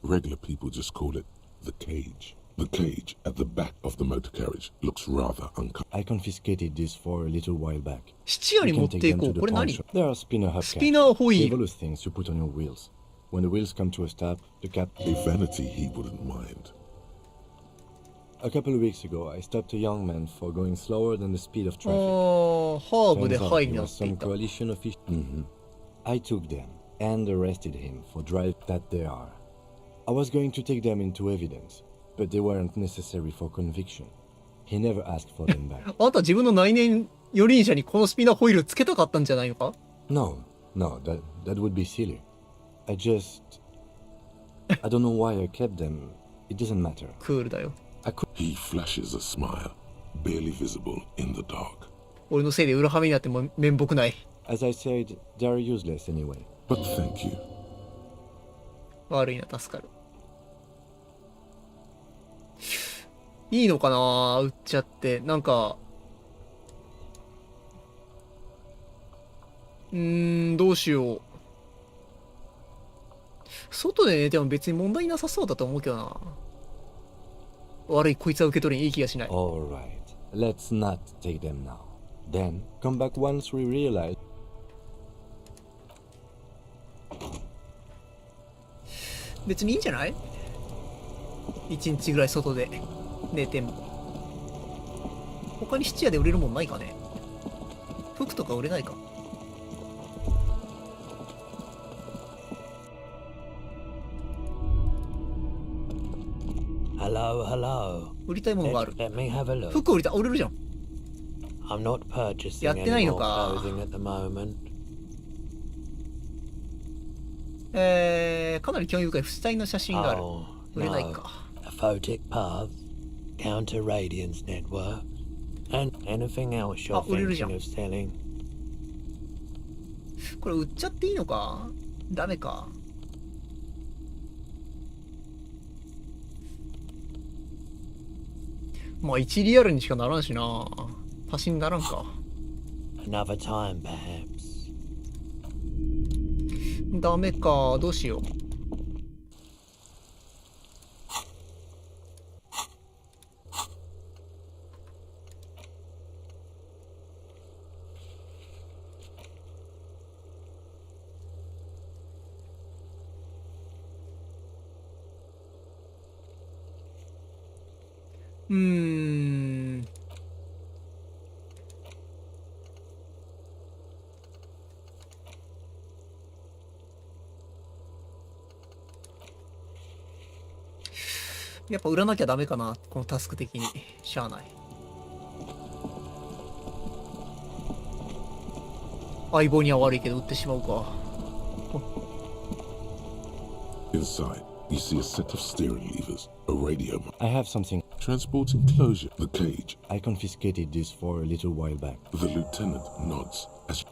S3: Regular people just call it the cage. The cage at the back of the motor carriage looks rather uncomfortable.
S4: I confiscated this for a little while back.
S1: 質屋に
S4: You
S1: 持
S4: can
S1: っ
S4: take
S1: てい
S4: them
S1: こ
S4: to
S1: う。
S4: the
S1: これ
S4: pawn
S1: 何？
S4: shop. There are spinner hubcaps.
S1: スピナーホイール。
S4: Frivolous things you put on your wheels. When the wheels come to a stop, the cap...
S3: A vanity he wouldn't mind.
S4: A couple of weeks ago, I stopped a young man for going slower than the speed of
S1: あ
S4: traffic.
S1: ー、ハーブで
S4: Turns
S1: ハ
S4: out
S1: イに
S4: he
S1: な
S4: was
S1: ってい
S4: some
S1: た。
S4: coalition official. I took them and arrested him for drive that they are. I was going to take them into evidence, but they weren't necessary for conviction. He never asked for them back.
S1: あなた自分の内燃四輪車にこのスピナーホイールつけたかったんじゃないのか？
S4: No, that would be silly. I don't know why I kept them. It doesn't matter.
S1: クールだよ。
S3: He flashes a smile, barely visible in the dark.
S1: 俺のせいで裏はめになっても面目ない。
S4: As I said, they are useless anyway.
S3: But thank you.
S1: 悪いな、助かる。いいのかな売っちゃって。なんか、どうしよう。外で寝ても別に問題なさそうだと思うけどな。悪い、こいつは受け取りにいい気がしない。
S4: Alright, let's not take them now. Then, come back once we realize...
S1: 別にいいんじゃない？一日ぐらい外で寝ても。他に質屋で売れるもんないかね？服とか売れないか？
S15: Hello.
S1: 売りたいものがある。
S15: Let me have a look.
S1: 服売りたい、売れるじゃん。
S15: I'm not purchasing
S1: やって
S15: any
S1: ないの
S15: more
S1: か。
S15: clothing at the moment.
S1: かなり興味深い不死体の写真がある。
S15: Oh,
S1: 売れない
S15: no.
S1: か。
S15: A photic path, counter radiance network, and anything else you're
S1: 売れるじゃん。
S15: thinking of selling.
S1: これ売っちゃっていいのか？ダメか。まあ1リアルにしかならんしな。足しにならんか。
S15: Another time, perhaps.
S1: ダメか。どうしよう。やっぱ売らなきゃダメかな、このタスク的に。しゃあない。相棒には悪いけど売ってしまうか。
S3: Inside, you see a set of steering levers, a radio.
S4: I have something.
S3: Transport enclosure, the cage.
S4: I confiscated this for a little while back.
S3: The lieutenant nods as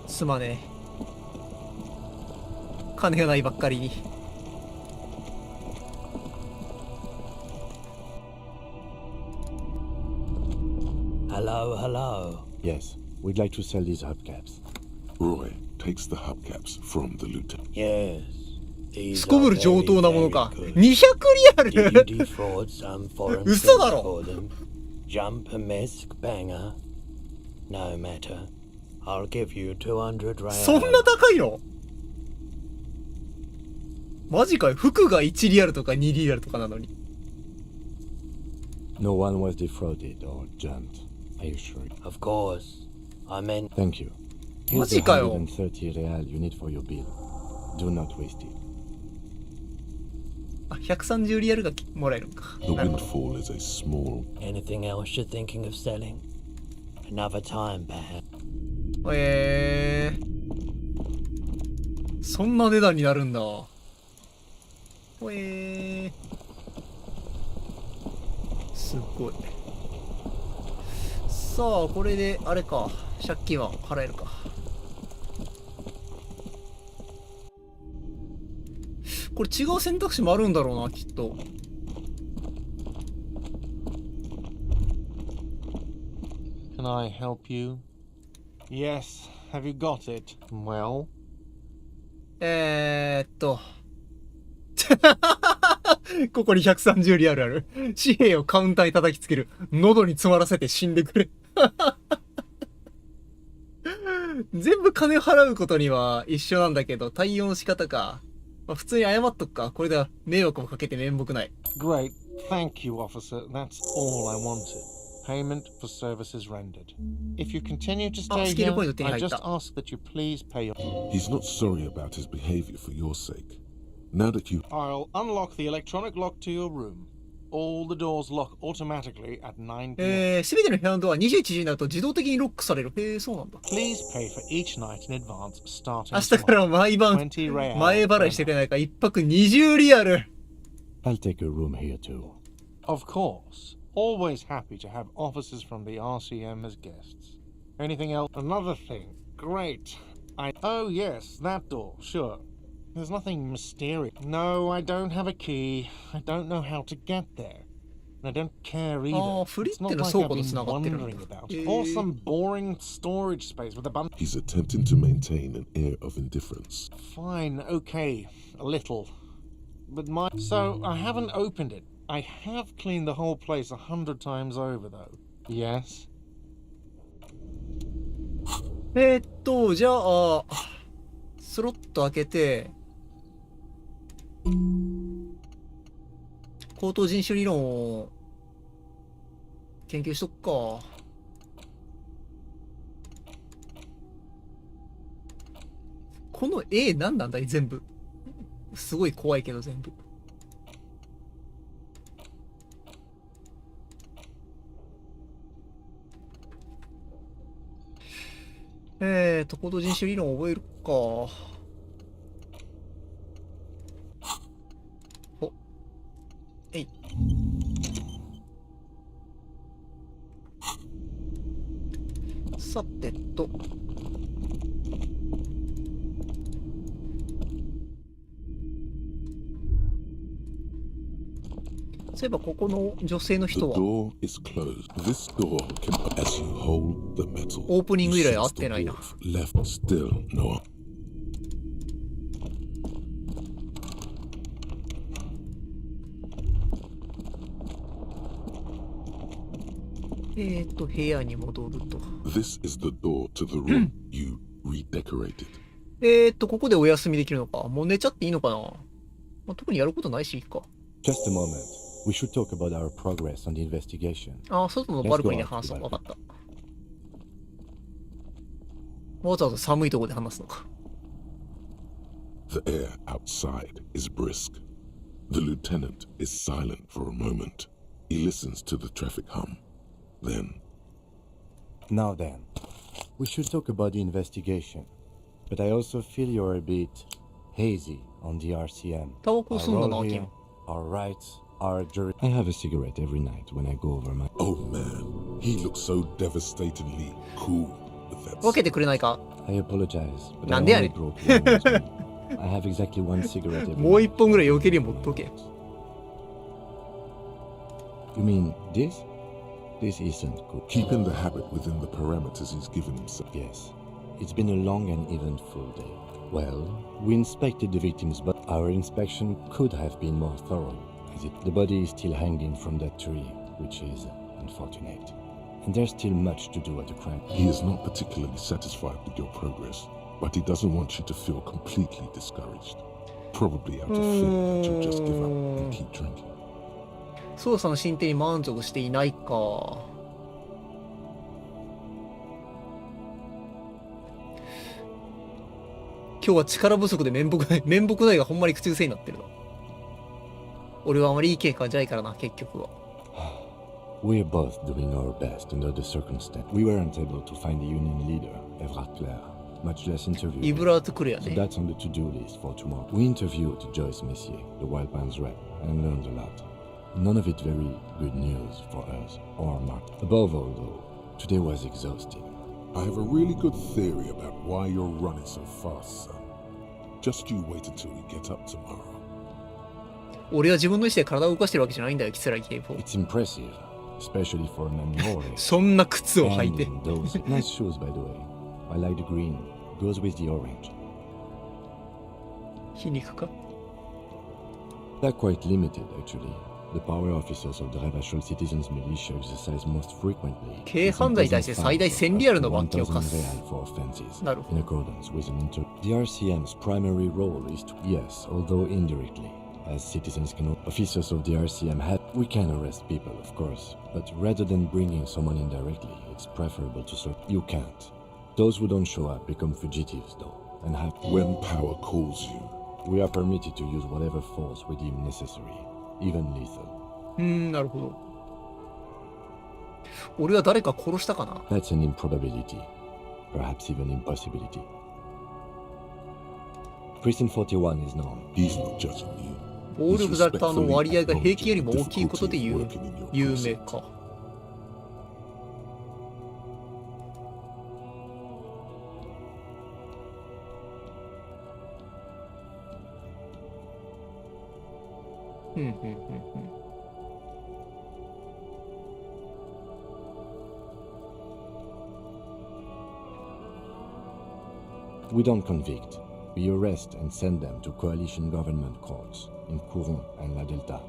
S1: すまねえ。金がないばっかりに。
S15: Hello.
S4: Yes, we'd like to sell these hubcaps.
S3: Roy takes the hubcaps from the lieutenant.
S15: Yes.
S1: すこぶる上等なものか。200リアル嘘だろ。
S15: Jump a misc banger. No matter. I'll give you 200 real.
S1: そんな高いの？マジかよ。服が1リアルとか2リアルとかなのに。
S4: No one was defrauded or jumped. Are you sure?
S15: Of course. I meant.
S4: Thank you.
S1: マ
S4: Here's
S1: ジ
S4: the
S1: かよ。
S4: 130 real you need for your bill. Do not waste it.
S1: あ、130リアルがもらえるんか。
S3: The windfall is a small.
S15: Anything else you're thinking of selling? Another time, perhaps.
S1: そんな値段になるんだ。すごい。さあ、これであれか、借金は払えるか。これ違う選択肢もあるんだろうな、きっと。
S5: Can I help you? Yes. Have you got it? Well?
S1: ここに130リアルある。紙幣をカウンターに叩きつける。喉に詰まらせて死んでくれ。全部金を払うことには一緒なんだけど、対応の仕方か。まあ、普通に謝っとくか。これでは迷惑もかけて面目ない。
S5: Great. Thank you, officer. That's all I wanted. Payment for services rendered. If you continue to stay here, I just ask that you please pay your...
S3: He's not sorry about his behavior for your sake. Now that you...
S5: I'll unlock the electronic lock to your room. All the doors lock automatically at 9 p.m.
S1: すべての部屋のドア21時になると自動的にロックされる。へえ、そうなんだ。
S5: Please pay for each night in advance, starting
S1: 明日から毎晩前払いしてくれないか。一泊20リアル。
S4: I'll take a room here too.
S5: Of course. Always happy to have officers from the RCM as guests. Anything else? Another thing. Great. Oh yes, that door. Sure. There's nothing mysterious. No, I don't have a key. I don't know how to get there. And I don't care either. It's not like I've been wondering about. Or some boring storage space with a bunch...
S3: He's attempting to maintain an air of indifference.
S5: Fine, okay. A little. But So, I haven't opened it. I have cleaned the whole place 100 times over, though. Yes?
S1: じゃあ、スロット開けて、高等人種理論を研究しとくか。この絵何なんだい全部。すごい怖いけど全部。高等人種理論を覚えるか。お、えい。さてと。そういえばここの女性の人は。オープニング以来会ってないな。部屋に戻ると。ここでお休みできるのか。もう寝ちゃっていいのかな。まあ、特にやることないしいいか。
S4: Just a moment. We should talk about our progress on the investigation.
S1: あ、外のバルコニーで話そう。わかった。わざわざ寒いところで話すのか。
S3: The air outside is brisk. The lieutenant is silent for a moment. He listens to the traffic hum. Then...
S4: Now then, we should talk about the investigation. But I also feel you're a bit hazy on the RCM. Our role here, our rights, our jury. I have a cigarette every night when I go over my...
S3: Oh man, he looks so devastatingly cool with that.
S1: 分けてくれないか?
S4: I apologize, but
S1: なんでやねん。
S4: I have exactly one cigarette every night.
S1: もう一本ぐらい余計に持っとけ。
S4: You mean this? This isn't good.
S3: Keeping the habit within the parameters he's given himself.
S4: Yes. It's been a long and eventful day. Well, we inspected the victims, but our inspection could have been more thorough, as the body is still hanging from that tree, which is unfortunate. And there's still much to do at the crime.
S3: He is not particularly satisfied with your progress, but he doesn't want you to feel completely discouraged. Probably out of fear that you'll just give up and keep drinking.
S1: 捜査の進展に満足していないか。今日は力不足で面目ないがほんまに口癖になってるな。俺はあまりいい経過じゃないからな、結局は。
S4: We're both doing our best under the circumstance. We weren't able to find the union leader, Evrat Clare, much less interview him. So that's on the to-do list for tomorrow. We interviewed Joyce Messier, the Wild Pines rep, and learned a lot. None of it very good news for us or Mark. Above all, though, today was exhausting.
S3: I have a really good theory about why you're running so fast, son. Just you wait until we get up tomorrow.
S1: 俺は自分の意思で体を動かしてるわけじゃないんだよ、キツラギ警部。
S4: It's impressive, especially for an Amore.
S1: そんな靴を履いて。
S4: Those nice shoes, by the way. I like the green. Goes with the orange.
S1: 皮肉か
S4: They're quite limited, actually. The power officers of the Ravachol Citizens Militia exercise most frequently.
S1: 軽犯罪に対して最大1000リアルの罰金を課す。なるほど。
S4: In accordance with an The RCM's primary role is to, yes, although indirectly, as citizens can, officers of the RCM have, we can arrest people, of course, but rather than bringing someone in directly, it's preferable to serve. You can't. Those who don't show up become fugitives, though, and have.
S3: When power calls you,
S4: we are permitted to use whatever force we deem necessary, even lethal.
S1: なるほど。俺は誰か殺したかな
S4: That's an improbability, perhaps even impossibility. Precinct 41 is known.
S3: He's not judging you.
S1: 暴力沙汰の割合が平均よりも大きいことで有名か。
S4: We don't convict. We arrest and send them to coalition government courts in Couron and La Delta.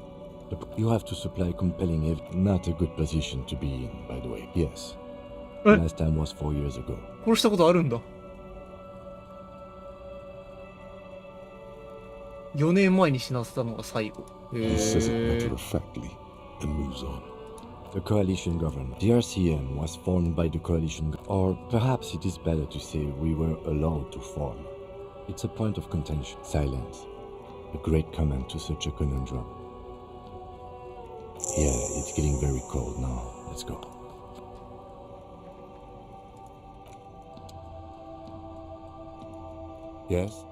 S4: You have to supply compelling evidence. Not a good position to be in, by the way. Yes. Last time was 4 years ago.
S1: 殺したことあるんだ。4年前に死なせたのが最後。
S3: He says it matter-of-factly and moves on.
S4: The coalition government. The RCM was formed by the coalition, or perhaps it is better to say we were allowed to form. It's a point of contention. Silence. A great comment to such a conundrum. Yeah, it's getting very cold now. Let's go. Yes?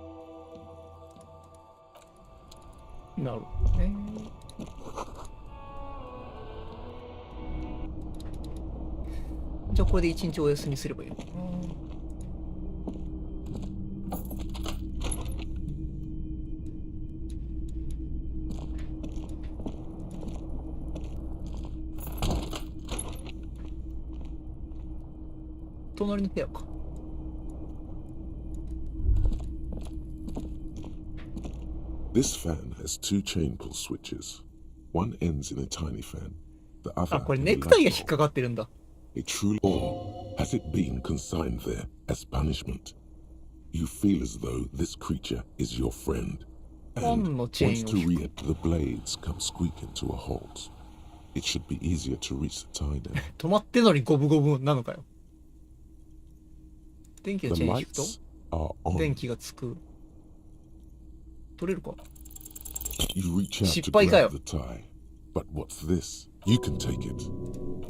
S1: なるほどね。じゃあこれで一日お休みすればいいのかな。隣の部屋か。
S3: This fan has 2 chain pull switches. One ends in a tiny fan. The other.
S1: あ、これネクタイが引っかかってるんだ。
S3: A true or has it been consigned there as punishment? You feel as though this creature is your friend. And once to read, the blades come squeaking to a halt. It should be easier to reach the tie down.
S1: 止まってんのにゴブゴブなのかよ。電気がチェーンシフト？電気がつく。取れるか？
S3: You reach out to grab the tie, but what's this? You can take it.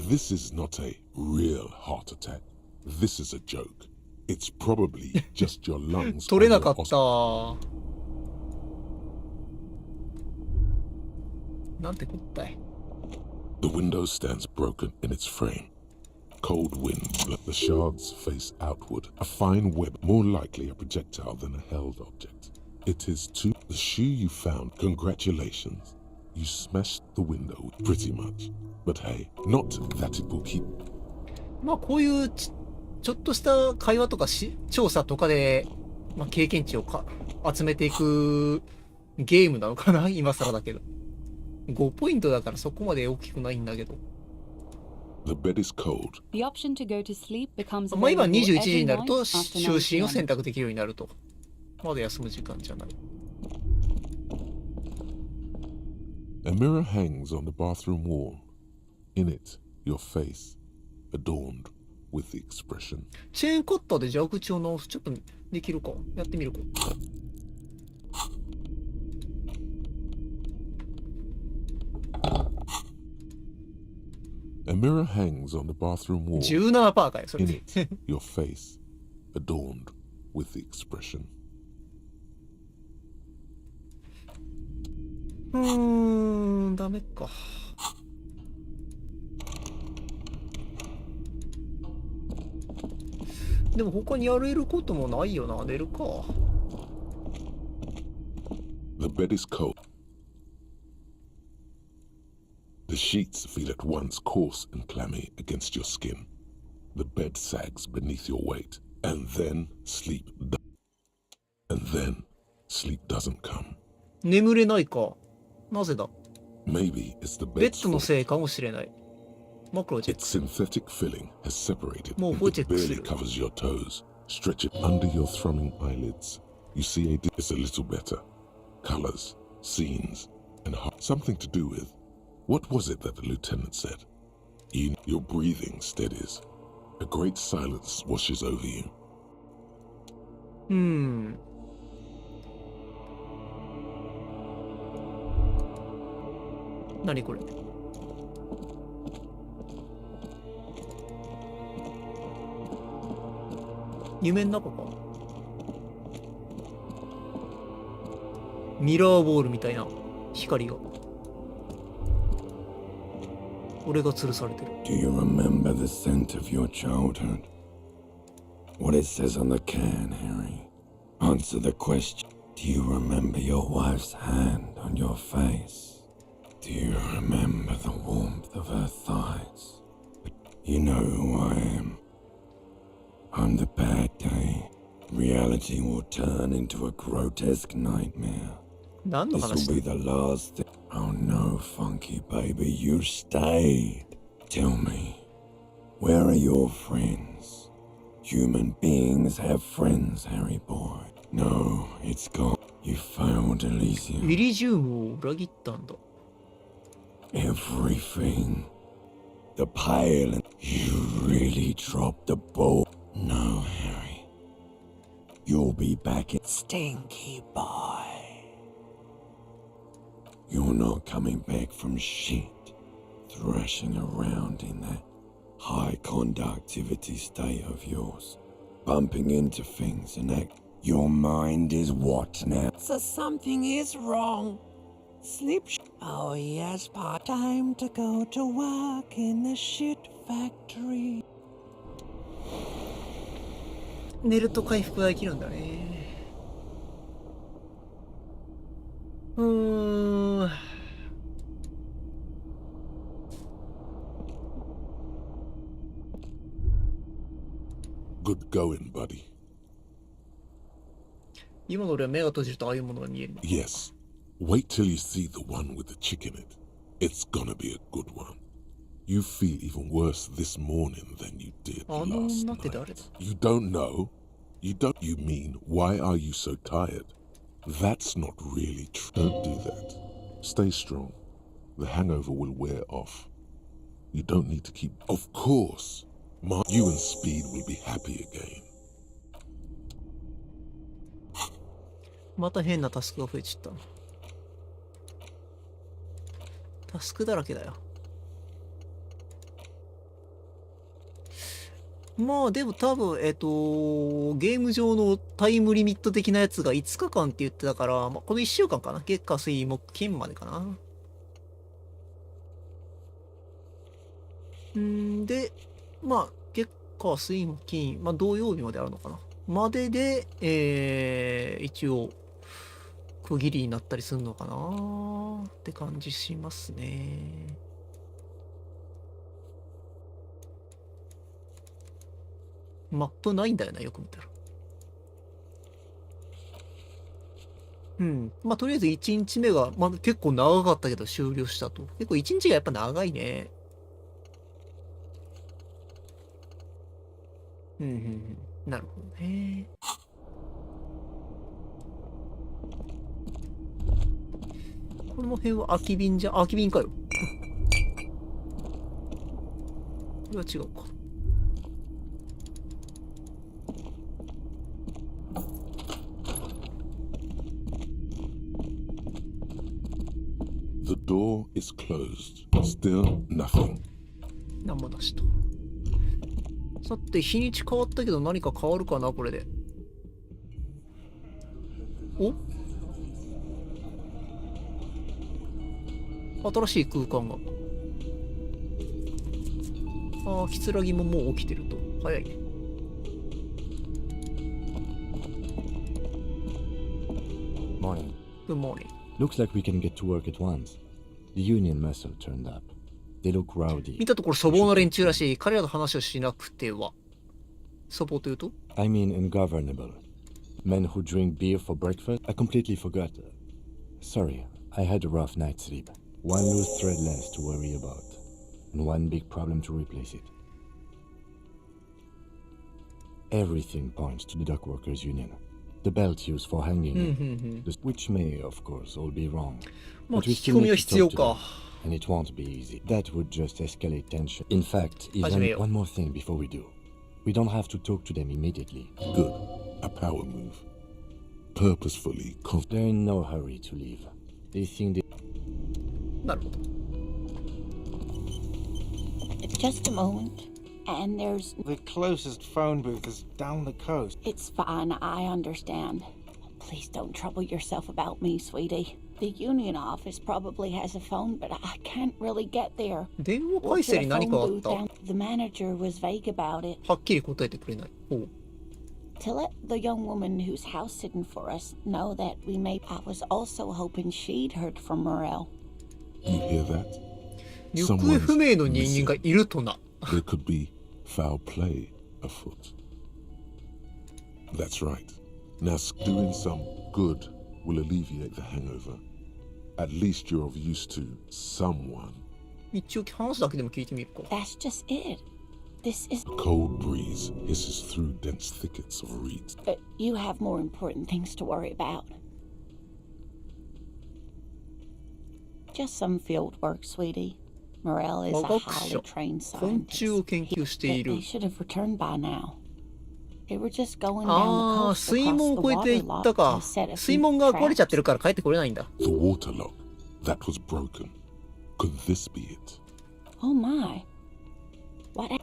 S3: This is not a real heart attack. This is a joke. It's probably just your lungs.
S1: 取れなかった。なんてこったい。
S3: The window stands broken in its frame. Cold wind, let the shards face outward. A fine web, more likely a projectile than a held object. It is to the shoe you found. Congratulations. You smashed the window pretty much. But hey, not that it will keep.
S1: まあこういうちょっとした会話とか調査とかでまあ、経験値を集めていくゲームなのかな今更だけど。5ポイントだからそこまで大きくないんだけど。
S3: The bed is cold.
S21: The option to go to sleep becomes
S1: まあ今
S21: available
S1: 21時
S21: every
S1: になる
S21: night
S1: と
S21: after
S1: 就
S21: 9
S1: 寝を
S21: p.m.
S1: 選択できるようになると。まだ休む時間じゃない。
S3: A mirror hangs on the bathroom wall. In it, your face, adorned with the expression.
S1: チェーンカッターで蛇口を直す。ちょっとできるか。やってみるか。
S3: A mirror hangs on the bathroom wall.
S1: 17% かよ、それ
S3: In
S1: で。
S3: it, your face, adorned with the expression.
S1: ダメか。でも他にやれることもないよな。寝るか。
S3: The bed is cold. The sheets feel at once coarse and clammy against your skin. The bed sags beneath your weight, and then sleep doesn't come.
S1: 眠れないか。なぜだ。
S3: Maybe it's the
S1: ベ
S3: bed's
S1: ッドの
S3: fault.
S1: せいかもしれない。マクロチェッ
S3: Its
S1: ク。
S3: synthetic filling has separated.
S1: もう放
S3: It
S1: チェックす
S3: barely
S1: る。
S3: covers your toes. Stretch it under your thrumming eyelids. You see it's a little better. Colors, scenes, and something to do with. What was it that the lieutenant said? Your breathing steadies. A great silence washes over you.
S1: 何これ。夢の中か。ミラーボールみたいな光が。俺が吊るされてる。
S7: Do you remember the scent of your childhood? What it says on the can, Harry? Answer the question. Do you remember your wife's hand on your face? Do you remember the warmth of her thighs? You know who I am. On the bad day, reality will turn into a grotesque nightmare. This will be the last thing. Oh no, Funky baby, you stayed. Tell me, where are your friends? Human beings have friends, Harry boy. No, it's gone. You failed Elysium.
S1: エリジウムを裏切ったんだ。
S7: Everything. The pale and you really dropped the ball. No, Harry. You'll be back in Stinky boy. You're not coming back from shit, thrashing around in that high conductivity state of yours, bumping into things and act. Your mind is what now?
S13: So something is wrong. Sleep. Oh yes, time to go to work in the shit factory.
S1: 寝ると回復ができるんだね。
S3: Good going, buddy.
S1: 今の俺は目が閉じるとああいうものが見える。
S3: Yes. Wait till you see the one with the chick in it. It's gonna be a good one. You feel even worse this morning than you did
S1: あの
S3: last
S1: 女って
S3: night.
S1: 誰だ。
S3: You don't know? You mean, why are you so tired? That's not really true. Don't do that. Stay strong. The hangover will wear off. You don't need to keep... Of course. You and Speed will be happy again.
S1: また変なタスクが増えちゃった。タスクだらけだよ。まあでも多分、ゲーム上のタイムリミット的なやつが5日間って言ってたから、まあ、この1週間かな。月火水木金までかな。で、まあ月火水木金、まあ土曜日まであるのかな。までで、一応、区切りになったりするのかなって感じしますね。マップないんだよな、よく見たら。うん。まあ、とりあえず1日目が、まあ、結構長かったけど終了したと。結構1日がやっぱ長いね。うんうんうん。なるほどね。この辺は空き瓶じゃ、空き瓶かよ。これは違うか。
S3: The door is closed. Still nothing.
S1: 何もなしと。さて、日にち変わったけど何か変わるかな、これで。お？新しい空間が。ああ、キツラギももう起きてると。早いね。
S4: Morning.
S1: Good morning.
S4: Looks like we can get to work at once. The union muscle turned up. They look rowdy.
S1: 見たところ粗暴な連中らしい。彼らの話をしなくては。粗暴というと？
S4: I mean ungovernable. Men who drink beer for breakfast? I completely forgot. Sorry, I had a rough night's sleep. One loose thread less to worry about. And one big problem to replace it. Everything points to the dock workers union. The belt used for hanging, which may, of course, all be wrong. But we still need to talk to them, and it won't be easy. That would just escalate tension. In fact, even one more thing before we do. We don't have to talk to them immediately.
S3: Good. A power move. Purposefully.
S4: They're in no hurry to leave. They think they...
S1: なるほど。
S11: Just a moment. And there's...
S5: The closest phone booth is down the coast.
S11: It's fine, I understand. Please don't trouble yourself about me, sweetie. The union office probably has a phone, but I can't really get there.
S1: 電話回線に何かあった？
S11: The manager was vague about it.
S1: はっきり答えてくれない。おう。
S11: To let the young woman who's house sitting for us know that we may... I was also hoping she'd heard from Morel.
S3: You hear that?
S1: 行方不明の人間がいるとな。
S3: There could be foul play afoot. That's right. Now doing some good will alleviate the hangover. At least you're of use to someone.
S1: 一応話だけでも聞いてみるか。
S11: That's just it. This is...
S3: A cold breeze hisses through dense thickets of reeds.
S11: But you have more important things to worry about. Just some field work, sweetie. Morel is a highly trained scientist. They should have returned by now. They were just going down the coast across the water lock to set a few traps.
S3: The water lock. That was broken. Could this be it?
S11: Oh my.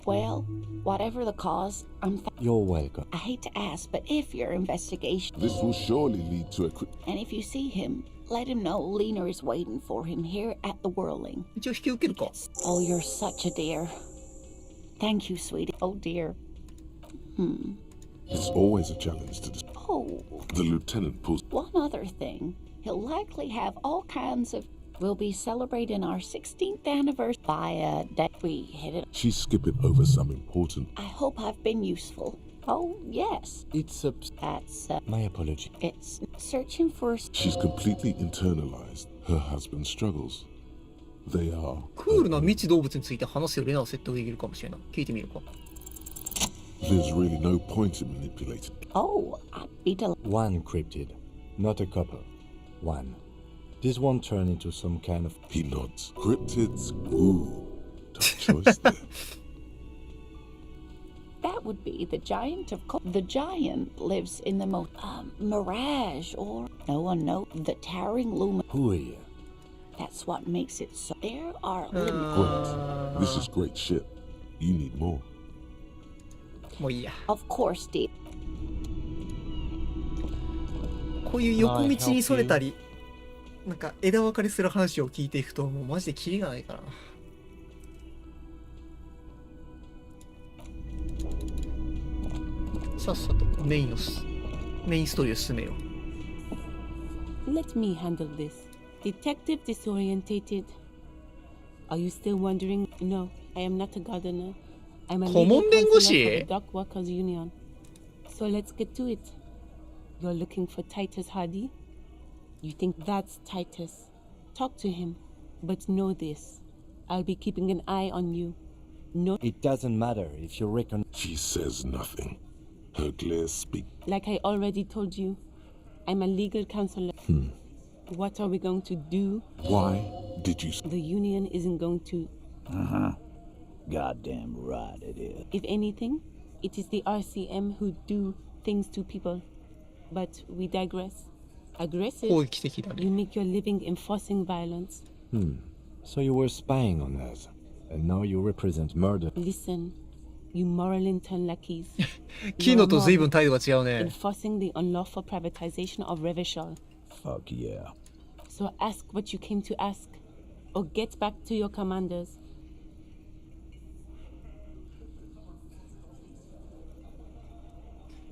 S11: Well, whatever the cause,
S4: You're welcome.
S11: I hate to ask, but if your investigation...
S3: This will surely lead to a...
S11: And if you see him, let him know Lena is waiting for him here at the Whirling. Oh, you're such a dear. Thank you, sweetie. Oh, dear.
S3: It's always a challenge to this.
S11: Oh.
S3: The lieutenant pulls...
S11: One other thing. He'll likely have all kinds of... We'll be celebrating our 16th anniversary by a day. We hit it.
S3: She's skipping over some important...
S11: I hope I've been useful. Oh, yes.
S4: It's
S11: That's...
S4: My apology.
S11: It's searching for...
S3: She's completely internalized her husband's struggles. They are...
S1: クールな未知動物について話すよりレナを説得できるかもしれない。聞いてみるか。
S3: There's really no point in manipulating.
S11: Oh, I'd be delighted.
S4: One cryptid, not a couple. One. This won't turn into some kind of...
S3: He nods. Cryptids? Ooh. Tough choice there.
S11: That would be the giant of... The giant lives in the most... mirage, or... No one knows. The towering lumen...
S4: Who are you?
S11: That's what makes it so... There are limits.
S3: Great. This is great shit. You need more.
S1: もういいや。
S11: Of course, dear.
S1: こういう横道にそれたり、なんか枝分かれする話を聞いていくと、もうマジでキリがないからな。さっさとメインストーリーを進めよう。
S20: Let me handle this. Detective disorientated. Are you still wondering? No, I am not a gardener. I'm a legal counselor for the Dock Workers Union. So let's get to it. You're looking for Titus Hardy? You think that's Titus? Talk to him, but know this. I'll be keeping an eye on you. No.
S4: It doesn't matter if you reckon.
S3: She says nothing. Her glare speaks.
S20: Like I already told you, I'm a legal counselor. What are we going to do?
S3: Why did you...
S20: The union isn't going to...
S6: Goddamn right it is.
S20: If anything, it is the RCM who do things to people. But we digress. Aggressive, you make your living enforcing violence.
S4: So you were spying on us, and now you represent murder.
S20: Listen, you moral intern lackeys.
S1: キノと随分態度が違うね。
S20: Enforcing the unlawful privatization of Revachol.
S6: Fuck yeah.
S20: So ask what you came to ask, or get back to your commanders.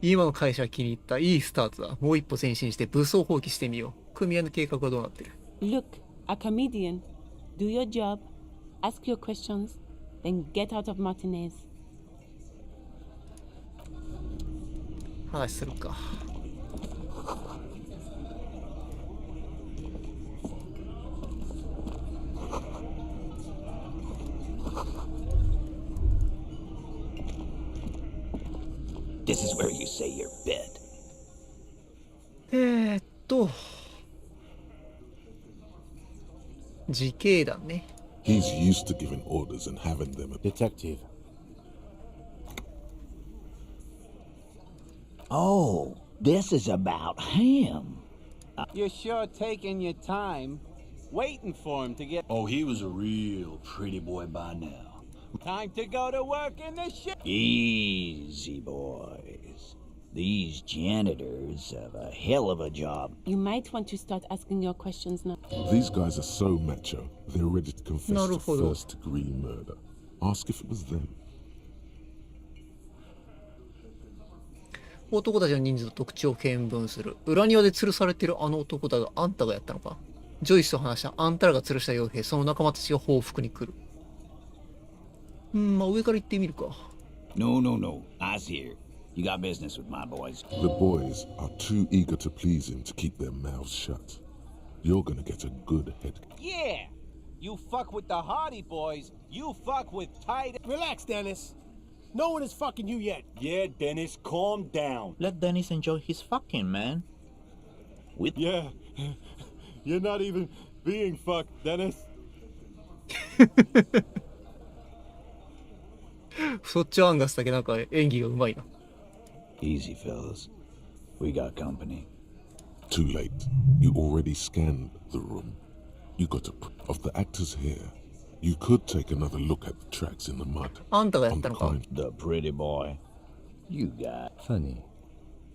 S1: 今の会社は気に入った。いいスタートだ。もう一歩前進して武装放棄してみよう。組合の計画はどうなってる？
S20: Look, a comedian. Do your job, ask your questions, then get out of Martinez.
S1: 話するか。
S6: This is where you say your bid.
S1: 自警団ね。
S3: He's used to giving orders and having them.
S4: Detective.
S6: Oh, this is about him.
S8: You're sure taking your time, waiting for him to get...
S6: Oh, he was a real pretty boy by now.
S8: Time to go to work in the ship.
S6: Easy, boys. These janitors have a hell of a job.
S20: You might want to start asking your questions now.
S3: These guys are so macho, they're ready to confess to
S1: なるほど。
S3: first-degree murder. Ask if it was them.
S1: 男たちの人数と特徴を見分する。裏庭で吊るされているあの男だがあんたがやったのか？ジョイスと話したあんたらが吊るした傭兵、その仲間たちが報復に来る。まあ上から行ってみるか。
S6: No, no, no. I's here. You got business with my boys.
S3: The boys are too eager to please him to keep their mouths shut. You're gonna get a good head.
S8: Yeah! You fuck with the Hardy Boys, you fuck with Titus.
S22: Relax, Dennis. No one is fucking you yet.
S23: Yeah, Dennis, calm down. Let Dennis enjoy his fucking, man.
S22: Yeah. You're not even being fucked, Dennis.
S1: そっちはアンガスだけなんか演技がうまいな。
S6: Easy, fellas. We got company.
S3: Too late. You already scanned the room. You got a of the actors here. You could take another look at the tracks in the mud.
S1: あんたがやったのか。
S6: The pretty boy. You got...
S4: Funny.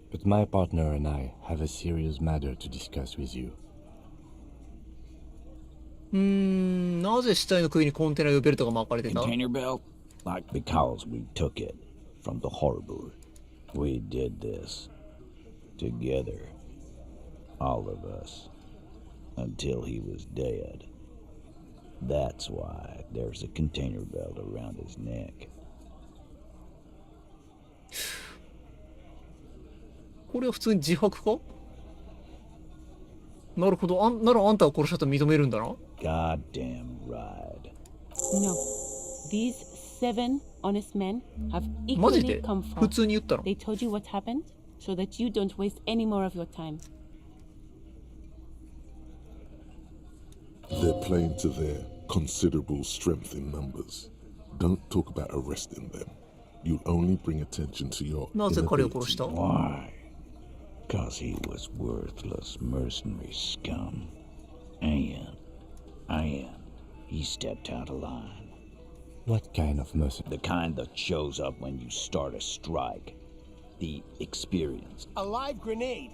S4: But my partner and I have a serious matter to discuss with you.
S1: なぜ死体の首にコンテナ用ベルトが巻かれてた？
S6: Container belt? Like because we took it from the harbor. We did this together. All of us. Until he was dead. That's why there's a container belt around his neck.
S1: これは普通に自白か？なるほど。ならあんたが殺したと認めるんだな。
S6: Goddamn right.
S20: No. These 7 honest men have
S1: マジで
S20: equally come from.
S1: 普通に言ったの？
S20: They told you what happened so that you don't waste any more of your time.
S3: They're playing to their considerable strength in numbers. Don't talk about arresting them. You'll only bring attention to your
S1: なぜ彼を殺した？
S6: Why? Because he was worthless mercenary scum. And he stepped out of line.
S4: What kind of mercy?
S6: The kind that shows up when you start a strike. The experience.
S22: A live grenade.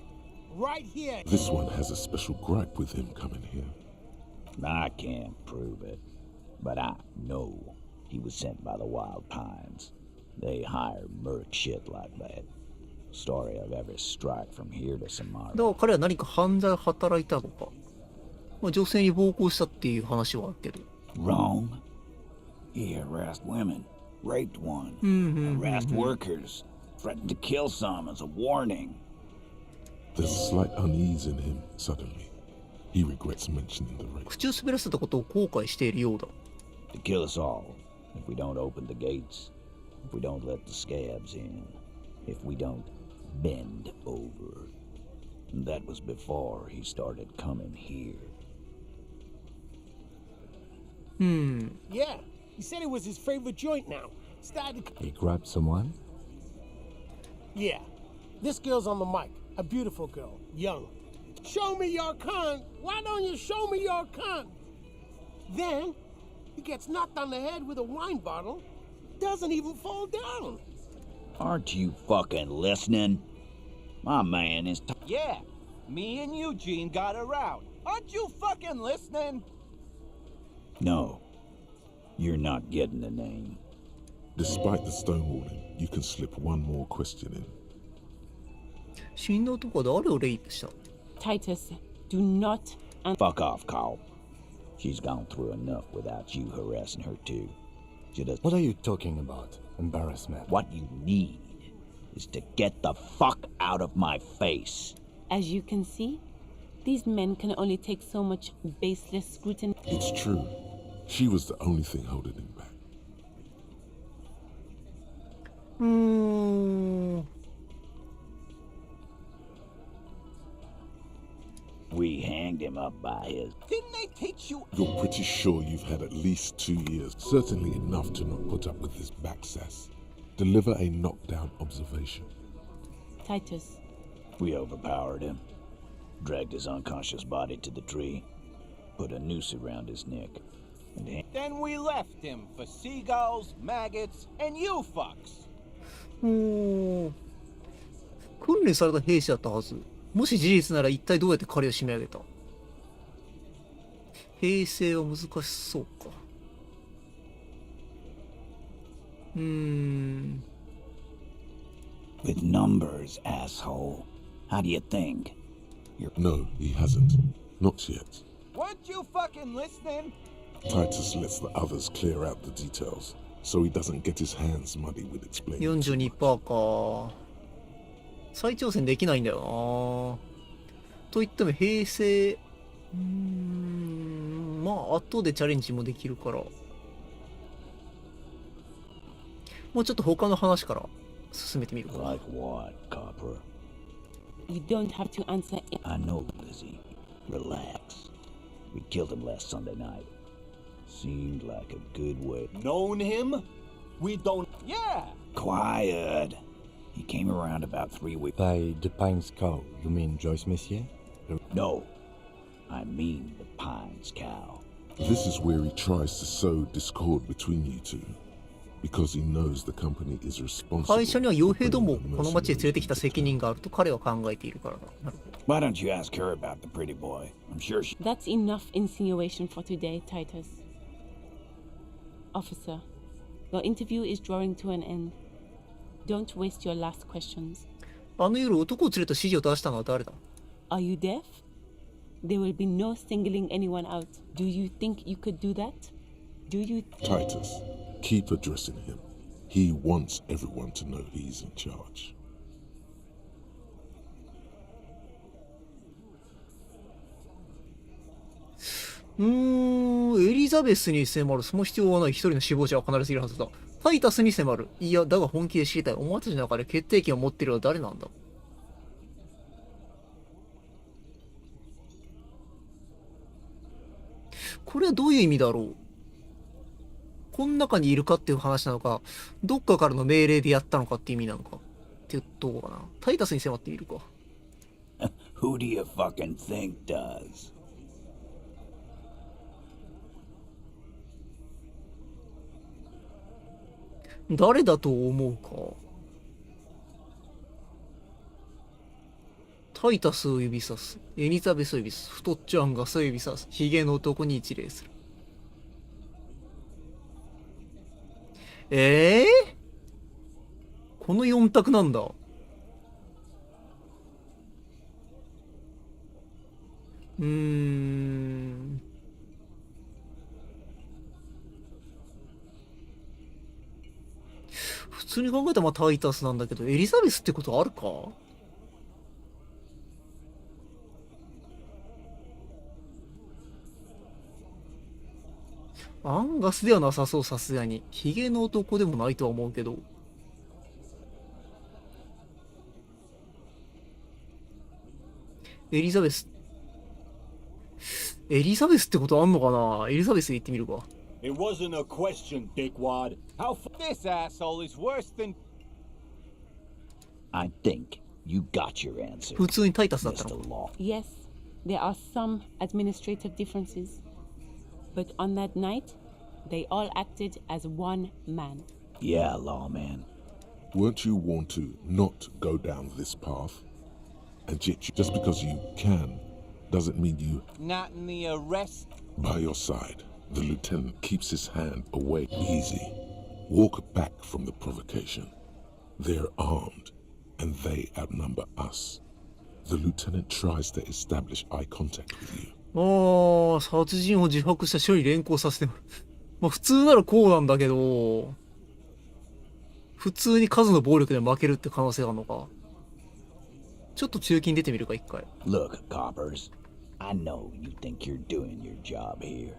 S22: Right here.
S3: This one has a special gripe with him coming here.
S6: I can't prove it, but I know he was sent by the Wild Pines. They hire merc shit like that. Story of every strike from here to Samara.
S1: だから彼は何か犯罪を働いたのか。まあ、女性に暴行したっていう話はあるけど。
S6: Wrong. He harassed women, raped one, harassed workers, threatened to kill some as a warning.
S3: There's a slight unease in him suddenly. He regrets mentioning the rape.
S1: 口を滑らせたことを後悔しているようだ。
S6: To kill us all, if we don't open the gates, if we don't let the scabs in, if we don't bend over. That was before he started coming here.
S22: Yeah, he said it was his favorite joint now. Started.
S4: He grabbed someone?
S22: Yeah, this girl's on the mic. A beautiful girl, young. Show me your cunt. Why don't you show me your cunt? Then he gets knocked on the head with a wine bottle. Doesn't even fall down.
S6: Aren't you fucking listening? My man is.
S8: Yeah, me and Eugene got around. Aren't you fucking listening?
S6: No, you're not getting the name.
S3: Despite the stonewalling, you can slip one more question in.
S1: 死んだ男は誰をレイプした？
S20: Titus, do not.
S6: Fuck off, Carl. She's gone through enough without you harassing her too.
S4: What are you talking about? Embarrassment.
S6: What you need is to get the fuck out of my face.
S20: As you can see, these men can only take so much baseless scrutiny.
S3: It's true. She was the only thing holding him back.
S6: We hanged him up by his...
S8: Didn't they teach you?
S3: You're pretty sure you've had at least 2 years, certainly enough to not put up with his back sass. Deliver a knockdown observation.
S20: Titus.
S6: We overpowered him, dragged his unconscious body to the tree, put a noose around his neck, and
S8: Then we left him for seagulls, maggots, and you fucks.
S1: 訓練された兵士だったはず。もし事実なら一体どうやって彼を締め上げた？平成は難しそうか。
S6: With numbers, asshole. How do you think?
S3: No, he hasn't. Not yet.
S8: Weren't you fucking listening?
S3: Titus lets the others clear out the details, so he doesn't get his hands muddy with explaining.
S1: 42% か。再挑戦できないんだよな。といっても平成、まあ後でチャレンジもできるから。もうちょっと他の話から進めてみるか。
S6: Like what, Copper?
S20: You don't have to answer it.
S6: I know, Lizzie. Relax. We killed him last Sunday night. Seemed like a good way.
S8: Known him? We don't. Yeah.
S6: Quiet. He came around about 3 weeks.
S4: By the Pine's cow, you mean Joyce Messier?
S6: No, I mean the Pine's cow.
S3: This is where he tries to sow discord between you two, because he knows the company is responsible.
S1: 会社には傭兵どもをこの町へ連れてきた責任があると彼は考えているからだ。なるほど。
S6: Why don't you ask her about the pretty boy? I'm sure she...
S20: That's enough insinuation for today, Titus. Officer, your interview is drawing to an end. Don't waste your last questions.
S1: あの夜男を連れた指示を出したのは誰だ？
S20: Are you deaf? There will be no singling anyone out. Do you think you could do that? Do you...
S3: Titus, keep addressing him. He wants everyone to know he's in charge.
S1: エリザベスに迫る。その必要はない。一人の死亡者は必ずいるはずだ。タイタスに迫る。いや、だが本気で知りたい。お前たちの中で決定権を持っているのは誰なんだ？これはどういう意味だろう？この中にいるかっていう話なのか、どっかからの命令でやったのかっていう意味なのかっていうとこかな。タイタスに迫っているか。
S6: Who do you fucking think does?
S1: 誰だと思うか。タイタスを指さす。エリザベスを指さす。太っちょアンガスを指さす。ヒゲの男に一礼する。この4択なんだ。普通に考えたらまあタイタスなんだけど、エリザベスってことあるか？アンガスではなさそう、さすがに。ヒゲの男でもないとは思うけど。エリザベス。エリザベスってことあんのかな。エリザベスで行ってみるか。
S8: It wasn't a question, dickwad. How this asshole is worse than.
S9: I think you got your answer.
S1: 普通にタイタスだったの。
S20: Yes, there are some administrative differences. But on that night, they all acted as one man.
S9: Yeah, lawman.
S3: Weren't you warned to not go down this path? And just because you can, doesn't mean you...
S8: Not in the arrest.
S3: By your side, the lieutenant keeps his hand away. Easy. Walk back from the provocation. They're armed, and they outnumber us. The lieutenant tries to establish eye contact with you.
S1: ああ、殺人を自白した処理連行させてもらう。まあ普通ならこうなんだけど、普通に数の暴力で負けるって可能性があるのか。ちょっと中金出てみるか、一回。
S9: Look, coppers, I know you think you're doing your job here,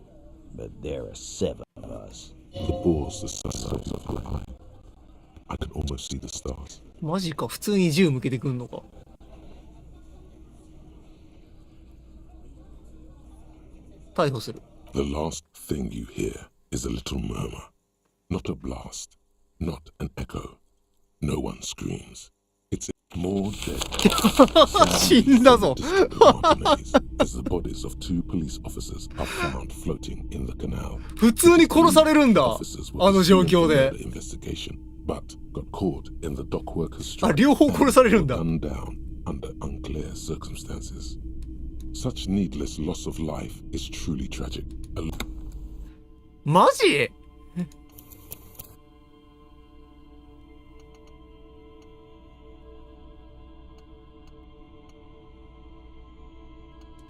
S9: but there are 7 of us.
S3: The bore's the size of my eye. I can almost see the stars.
S1: マジか、普通に銃向けてくんのか。逮捕する。
S3: The last thing you hear is a little murmur. Not a blast. Not an echo. No one screams. It's more dead.
S1: 死んだぞ。
S3: As the bodies of 2 police officers are found floating in the canal.
S1: 普通に殺されるんだ。あの状況で。
S3: But got caught in the dock workers' strike.
S1: あ、両方殺されるんだ。
S3: Gunned down under unclear circumstances. Such needless loss of life is truly tragic.
S1: マジ？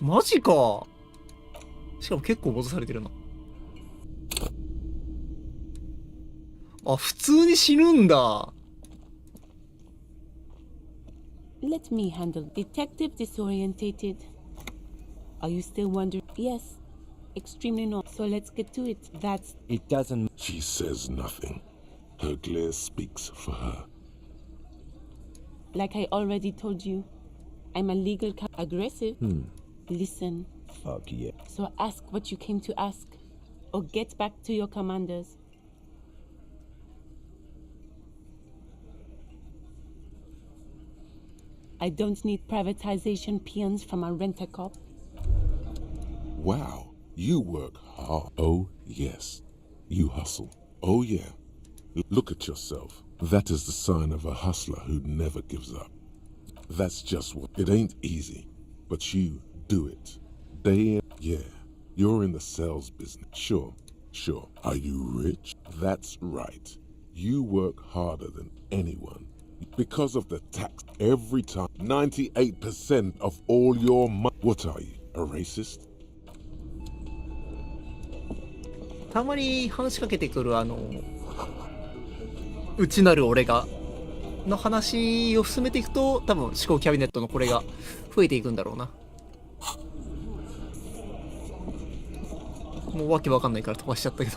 S1: マジか。しかも結構戻されてるな。あ、普通に死ぬんだ。
S20: Let me handle. Detective disorientated. Are you still wondering? Yes. Extremely not. So let's get to it. That's...
S4: It doesn't...
S3: She says nothing. Her glare speaks for her.
S20: Like I already told you, I'm a legal aggressive. Listen.
S9: Fuck yeah.
S20: So ask what you came to ask. Or get back to your commanders. I don't need privatization peons from a rent-a-cop.
S3: Wow, you work hard. Oh, yes. You hustle. Oh, yeah. Look at yourself. That is the sign of a hustler who never gives up. That's just what... It ain't easy, but you do it. Day in... Yeah, you're in the sales business. Sure. Are you rich? That's right. You work harder than anyone. Because of the tax, every time, 98% of all your money. What are you, a racist?
S1: たまに話しかけてくる内なる俺がの話を進めていくと、多分思考キャビネットのこれが増えていくんだろうな。もうわけわかんないから飛ばしちゃったけど。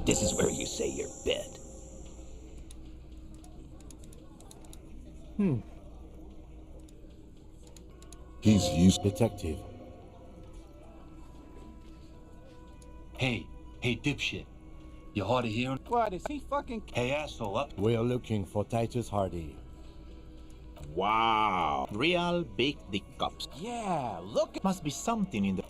S9: This is where you say your bed.
S3: He's used...
S4: Detective.
S10: Hey, dipshit. You hard of hearing?
S8: What is he fucking?
S10: Hey, asshole, up.
S4: We're looking for Titus Hardy.
S9: Wow. Real big dick cops.
S8: Yeah, look.
S10: Must be something in the...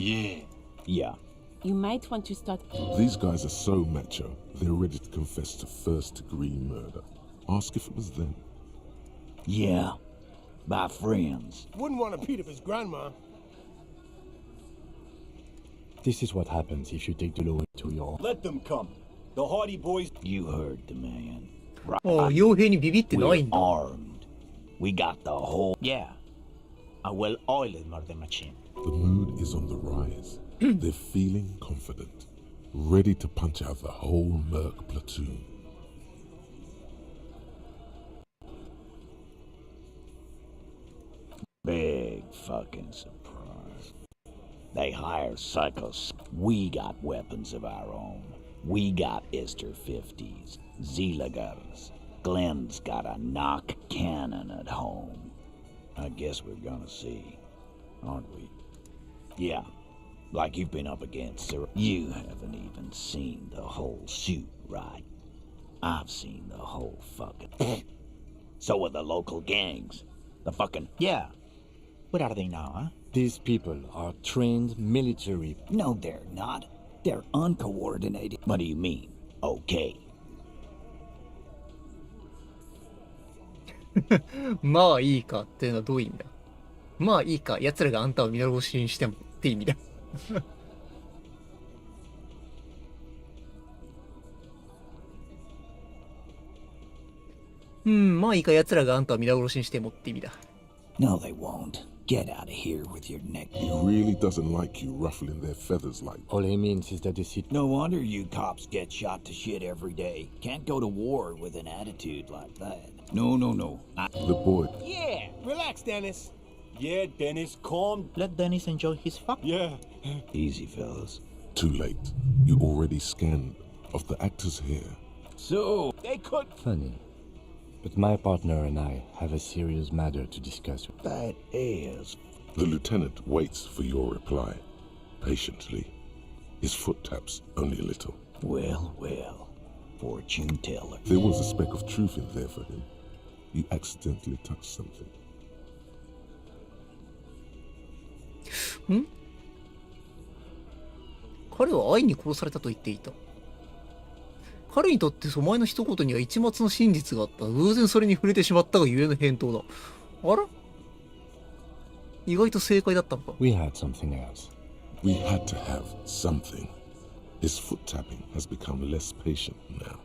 S9: Yeah.
S20: You might want to start...
S3: These guys are so macho, they're ready to confess to first-degree murder. Ask if it was them.
S9: Yeah. By friends.
S22: Wouldn't want to beat up his grandma.
S4: This is what happens if you take the law into your own.
S10: Let them come. The Hardy boys...
S9: You heard the man. Right.
S1: ああ、傭兵にビビってないん
S9: We're
S1: だ。
S9: armed. We got the whole...
S10: Yeah. A well-oiled murder machine.
S3: The mood is on the rise. They're feeling confident, ready to punch out the whole Merc platoon.
S9: Big fucking surprise. They hire psychos. We got weapons of our own. We got Ister 50s, Zeelagers. Glenn's got a knock cannon at home. I guess we're gonna see, aren't we? Yeah, like you've been up against, sir. You haven't even seen the whole shoot, right? I've seen the whole fucking... So are the local gangs. The fucking...
S10: Yeah. What are they now, huh?
S4: These people are trained military.
S9: No, they're not. They're uncoordinated. What do you mean? Okay.
S1: まあいいかっていうのはどういう意味だ。まあいいか、奴らがあんたを見殺しにしてもって意味だ。うん、まあいいか、奴らがあんたを見殺しにしてもって意味だ。
S9: No, they won't. Get out of here with your neck.
S3: He really doesn't like you ruffling their feathers like
S4: All he means is that the city...
S9: No wonder you cops get shot to shit every day. Can't go to war with an attitude like that. No.
S3: the boy.
S22: Yeah, relax, Dennis.
S10: Yeah, Dennis, calm.
S23: Let Dennis enjoy his fuck.
S10: Yeah.
S9: Easy, fellas.
S3: Too late. You already scanned of the actors here.
S9: So,
S10: They could.
S4: Funny. But my partner and I have a serious matter to discuss.
S9: that is...
S3: The lieutenant waits for your reply, patiently. His foot taps only a little.
S9: Well. Fortune teller.
S3: There was a speck of truth in there for him. You accidentally touched something.
S1: 彼は愛に殺されたと言っていた。彼にとってお前の一言には一抹の真実があった。偶然それに触れてしまったがゆえの返答だ。あら、意外と正解だったのか。
S4: We had something else.
S3: We had to have something. His foot tapping has become less patient now.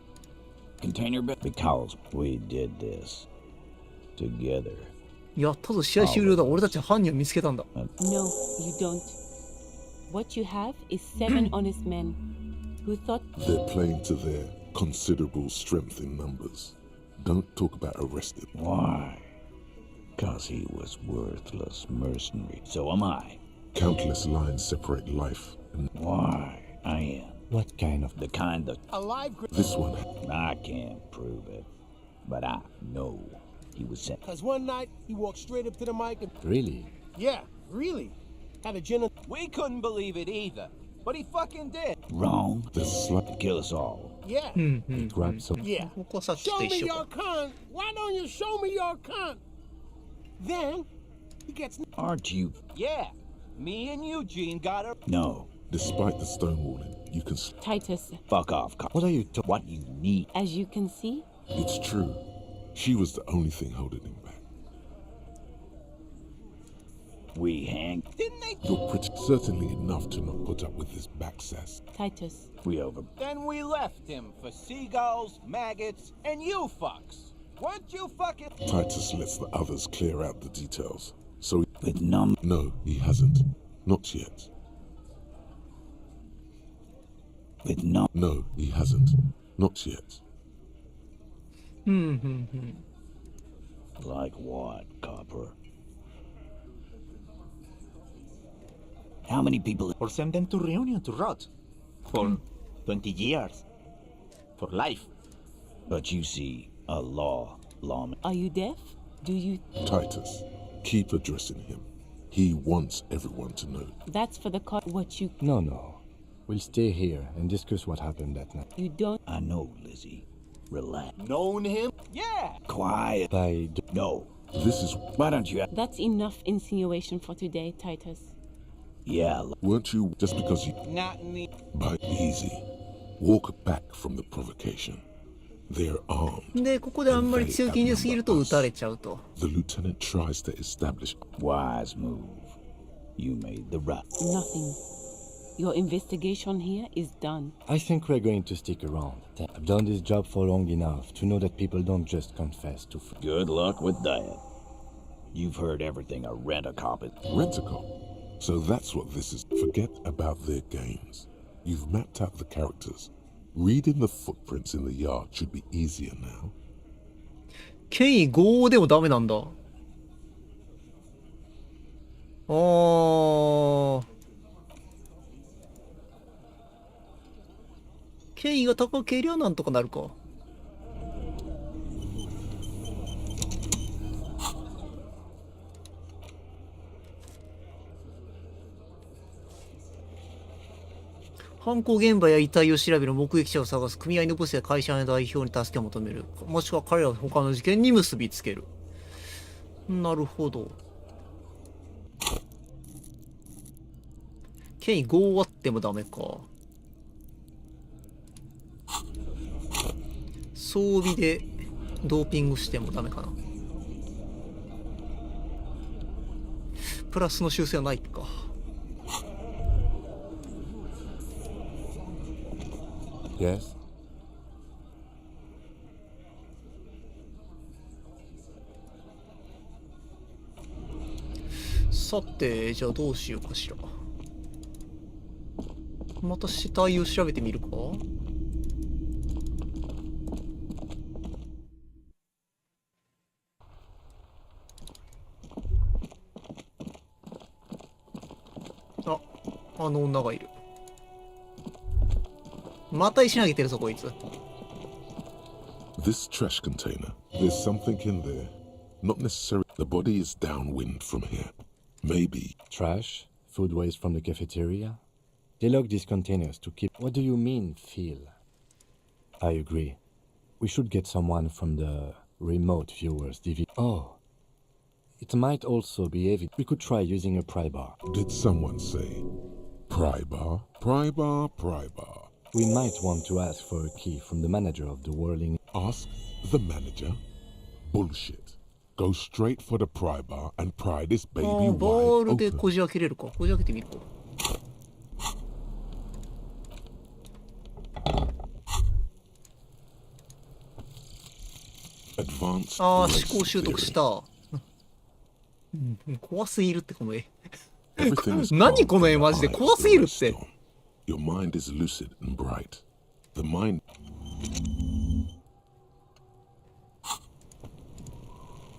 S9: Container bit? Because we did this. Together.
S1: やったぞ、試合終了だ。俺たちは犯人を見つけたんだ。
S20: No, you don't. What you have is 7 honest men who thought...
S3: They're playing to their considerable strength in numbers. Don't talk about arrested.
S9: Why? Because he was worthless mercenary. So am I.
S3: Countless lines separate life and...
S9: Why? I am.
S4: What kind of...
S9: The kind that...
S22: Alive.
S3: This one...
S9: I can't prove it. But I know he was sent.
S22: Because one night, he walked straight up to the mic and...
S4: Really?
S22: Yeah, really. Had a gin and...
S8: We couldn't believe it either, but he fucking did.
S9: Wrong.
S3: The slut...
S9: Kill us all.
S22: Yeah.
S4: He grabbed some...
S22: Yeah.
S1: ここはさっきと
S22: Show
S1: 一
S22: me
S1: 緒
S22: your
S1: か。
S22: cunt. Why don't you show me your cunt? Then, he gets...
S9: Aren't you?
S8: Yeah, me and Eugene got her.
S9: No.
S3: Despite the stonewalling, you can...
S20: Titus,
S9: Fuck off, cop.
S4: What are you
S9: What you need?
S20: as you can see,
S3: It's true. She was the only thing holding him back.
S9: We hang.
S8: Didn't they?
S3: You're pretty certainly enough to not put up with this backsass.
S20: Titus,
S9: We over.
S8: Then we left him for seagulls, maggots, and you fucks. Weren't you fucking...
S3: Titus lets the others clear out the details. So...
S9: With num...
S3: No, he hasn't. Not yet.
S9: With num...
S3: No, he hasn't. Not yet.
S9: Like what, copper? How many people...
S10: Or send them to Reunion to rot. For 20 years. For life.
S9: But you see, a lawman.
S20: are you deaf? Do you...
S3: Titus, keep addressing him. He wants everyone to know.
S20: That's for the what you...
S4: No. We'll stay here and discuss what happened that night.
S20: You don't...
S9: I know, Lizzie. Relax.
S10: Known him?
S8: Yeah!
S9: Quiet. No.
S3: This is...
S9: Why don't you...
S20: That's enough insinuation for today, Titus.
S9: Yeah.
S3: Weren't you just because you...
S8: Not in the...
S3: By easy. Walk back from the provocation. They're armed.
S1: で、ここであんまり強気に出すぎると撃たれちゃうと。
S3: The lieutenant tries to establish...
S9: Wise move. You made the right...
S20: Nothing. Your investigation here is done.
S4: I think we're going to stick around. I've done this job for long enough to know that people don't just confess to...
S9: Good luck with that. You've heard everything a rent-a-cop is...
S3: Rent-a-cop? So that's what this is. Forget about their games. You've mapped out the characters. Reading the footprints in the yard should be easier now.
S1: 権威5でもダメなんだ。権威が高けりゃなんとかなるか。犯行現場や遺体を調べる目撃者を探す、組合のボスや会社の代表に助けを求める、もしくは彼らを他の事件に結びつける。なるほど。権威5あってもダメか。装備でドーピングしてもダメかな。プラスの修正はないか。
S4: Yes.
S1: さて、じゃあどうしようかしら。また死体を調べてみるか。あ、あの女がいる。また石投げてるぞこいつ。
S3: This trash container, there's something in there. Not necessarily. The body is downwind from here. Maybe.
S4: Trash? Food waste from the cafeteria? They lock these containers to keep... What do you mean, Phil? I agree. We should get someone from the remote viewers DVD. Oh. It might also be evident. We could try using a pry bar.
S3: Did someone say pry bar? Pry bar, pry bar.
S4: We might want to ask for a key from the manager of the whirling...
S3: Ask the manager? Bullshit. Go straight for the pry bar and pry this baby wide
S1: バールで
S3: open.
S1: こじ開けれるか。こじ開けてみるか。ああ、思考習得した。怖すぎるってこの絵。何この絵マジで怖すぎるって。
S3: Your mind is lucid and bright. The mind.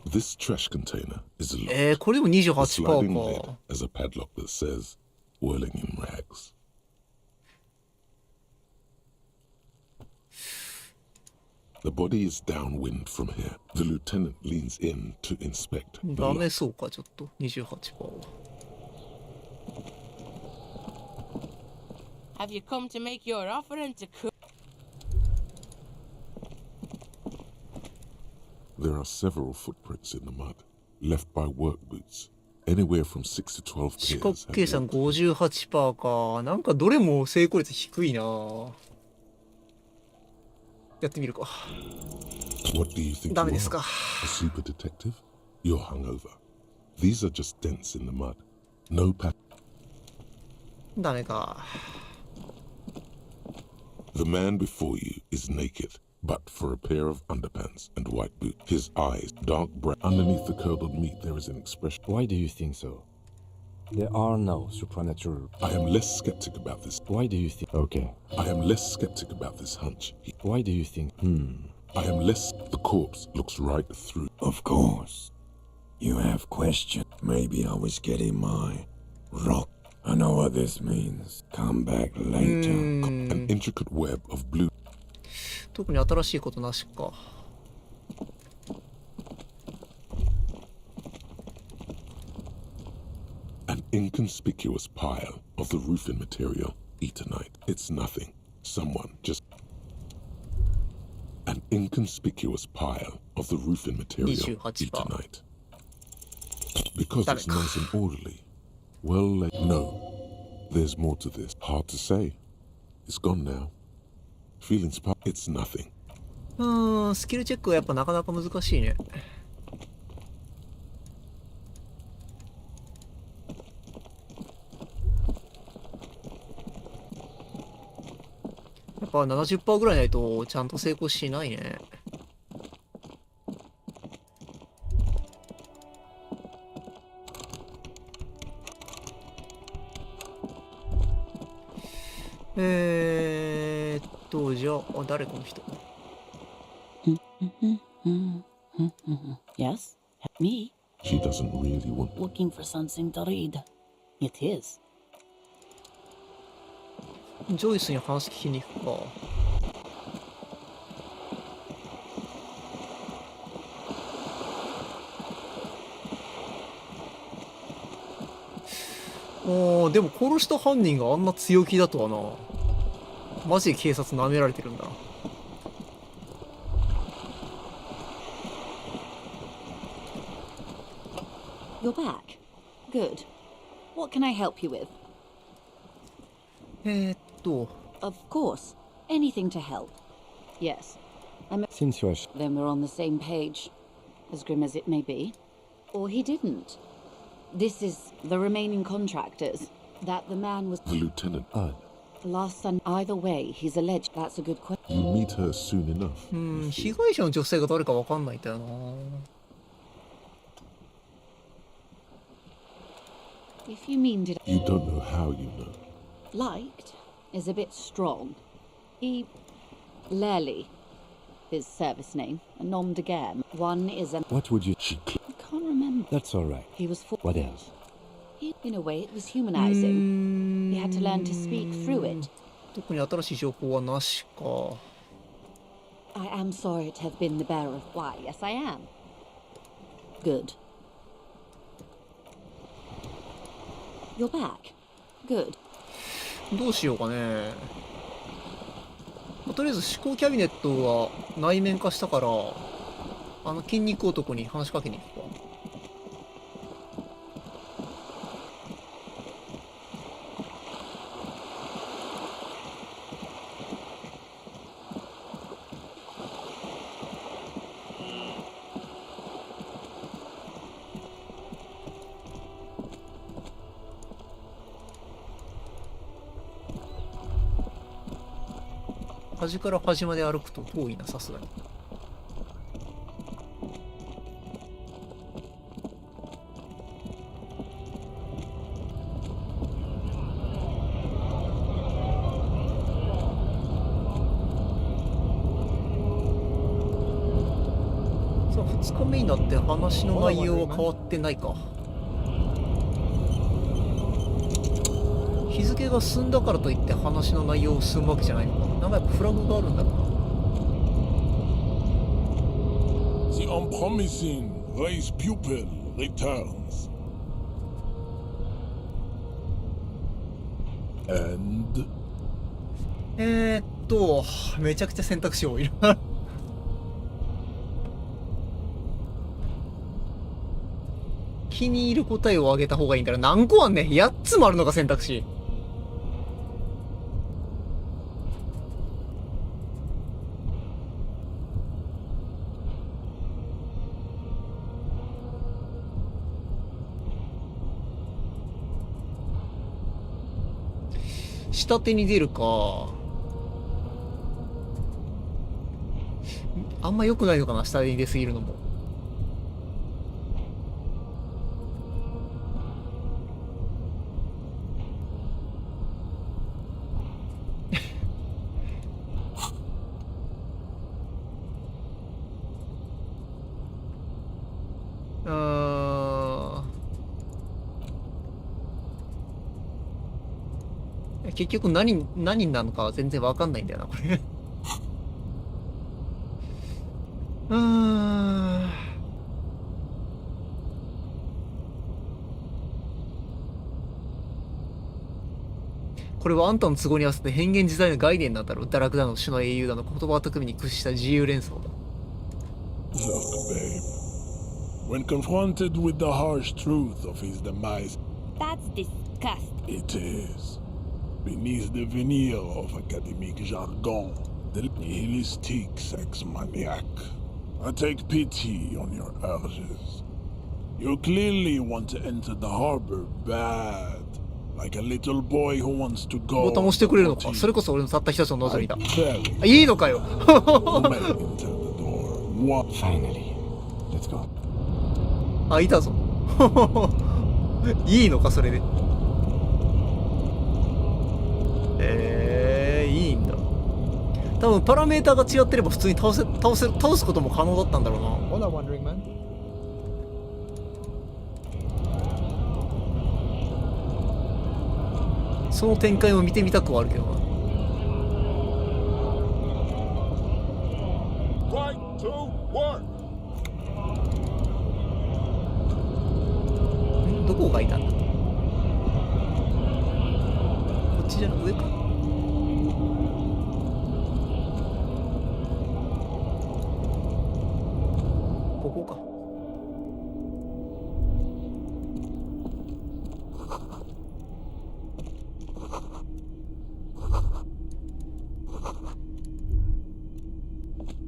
S3: This trash container is locked.
S1: これでも
S3: The
S1: 28%
S3: sliding lid
S1: か。
S3: has a padlock that says whirling in rags. The body is downwind from here. The lieutenant leans in to inspect.
S1: ダメそうか、ちょっと。28%は。
S12: Have you come to make your offering to cook?
S3: There are several footprints in the mud, left by work boots. Anywhere from 6 to 12
S1: 視
S3: pairs
S1: 覚
S3: have
S1: 計算
S3: been.
S1: 58%か。なんかどれも成功率低いな。やってみるか。
S3: What do you think
S1: ダ
S3: you
S1: メです
S3: are?
S1: か。
S3: A super detective? You're hungover. These are just dents in the mud. No pattern.
S1: ダメか。
S3: The man before you is naked, but for a pair of underpants and white boots. His eyes dark brown. Underneath the curdled meat there is an expression.
S4: Why do you think so? There are no supernatural...
S3: I am less skeptic about this.
S4: Why do you think... Okay.
S3: I am less skeptic about this hunch.
S4: Why do you think...
S3: I am less... The corpse looks right through.
S7: Of course. You have questions. Maybe I was getting my rock. I know what this means. Come back later.
S3: An intricate web of blue.
S1: 特に新しいことなしか。
S3: An inconspicuous pile of the roofing material. Eternite. It's nothing. Someone just... An inconspicuous pile of the roofing material.
S1: 28%.
S3: Eternite. Because it's nice and orderly. Well, no. There's more to this. Hard to say. It's gone now. Feelings part. It's nothing.
S1: スキルチェックはやっぱなかなか難しいね。やっぱ 70% ぐらいないとちゃんと成功しないね。じゃあ、誰この人。
S11: Yes, me.
S3: She doesn't really want...
S11: Looking for something to read. It is.
S1: ジョイスに話聞きに行くか。でも殺した犯人があんな強気だとはな。マジで警察舐められてるんだな。
S11: You're back. Good. What can I help you with? Of course. Anything to help. Yes.
S4: Since you're
S11: Then we're on the same page. As grim as it may be. Or he didn't. This is the remaining contractors. That the man was...
S3: The lieutenant.
S11: Last son. Either way, he's alleged. That's a good question.
S3: You meet her soon enough.
S1: 被害者の女性が誰かわかんないんだよな。
S11: If you mean did...
S3: You don't know how you know.
S11: Liked is a bit strong. He... Lely. His service name. A nom de guerre. One is a...
S4: What would you...
S11: I can't remember.
S4: That's all right.
S11: He was...
S4: What else?
S11: In a way, it was humanizing. He had to learn to speak through it.
S1: 特に新しい情報はなしか。
S11: I am sorry to have been the bearer of... Why, yes I am. Good. You're back. Good.
S1: どうしようかね。とりあえず思考キャビネットが内面化したから、筋肉男に話しかけに行くか。端から端まで歩くと遠いな、さすがに。さあ、2日目になって話の内容は変わってないか。日付が進んだからといって話の内容を進むわけじゃないのか。なんかやっぱフラグがあるんだろうな。
S18: The unpromising race pupil returns. And
S1: めちゃくちゃ選択肢多いな。気に入る答えをあげた方がいいんだら何個あんねん。8つもあるのか、選択肢。下手に出るか。あんま良くないのかな、下手に出すぎるのも。結局何なのかは全然わかんないんだよな、これ。これはあんたの都合に合わせて変幻自在の概念なんだろう。堕落だの、種の英雄だの、言葉巧みに屈した自由連想だ。
S18: Look, babe. When confronted with the harsh truth of his demise,
S12: That's disgusting.
S18: it is. Beneath the veneer of academic jargon, the nihilistic sex maniac. I take pity on your urges. You clearly want to enter the harbor bad, like a little boy who wants to go.
S1: ボタン押してくれるのか。それこそ俺のたった一つの望みだ。
S18: Very
S1: いいのかよ。
S4: Finally. Let's go.
S1: あ、いたぞ。いいのか、それで。いいんだ。多分パラメーターが違ってれば普通に倒すことも可能だったんだろうな。
S2: Hola, wandering man.
S1: その展開を見てみたくはあるけどな。
S18: Right to work.
S1: どこがいたんだ。じゃない？上か？ここか。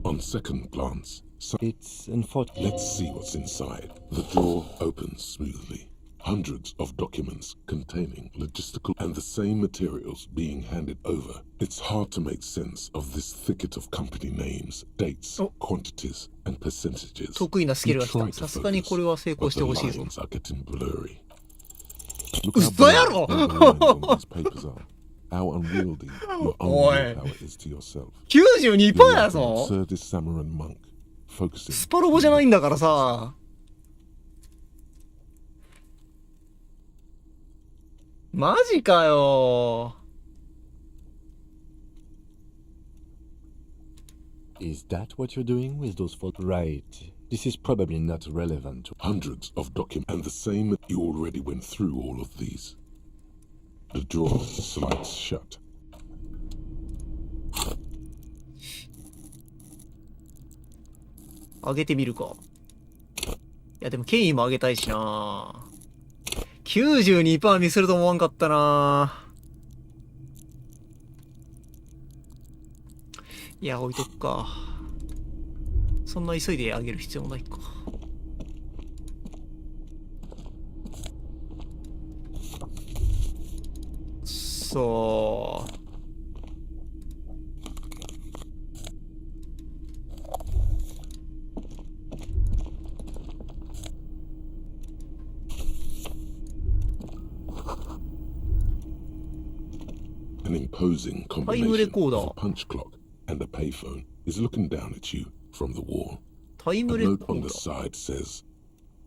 S3: On second glance,
S4: it's unfortunate.
S3: Let's see what's inside. The drawer opens smoothly. Hundreds of documents containing logistical and the same materials being handed over. It's hard to make sense of this thicket of company names, dates, quantities, and percentages.
S1: 得意なスキルが来た。さすがにこれは成功してほしいぞ。
S3: Lines are getting blurry.
S1: 嘘やろ
S3: ！How unwieldy your own willpower is to yourself.
S1: 92% やぞ。
S3: monk, focusing.
S1: スパロボじゃないんだからさ。マジかよ。
S4: Is that what you're doing with those photos? Right. This is probably not relevant to
S3: hundreds of documents and the same. You already went through all of these. The drawer slides shut.
S1: 上げてみるか。いやでも権威も上げたいしな。92% 見せると思わんかったな。いや置いとくか。そんな急いで上げる必要もないか。そう。
S3: An imposing combination of a punch clock and a payphone is looking down at you from the wall. A note on the side says,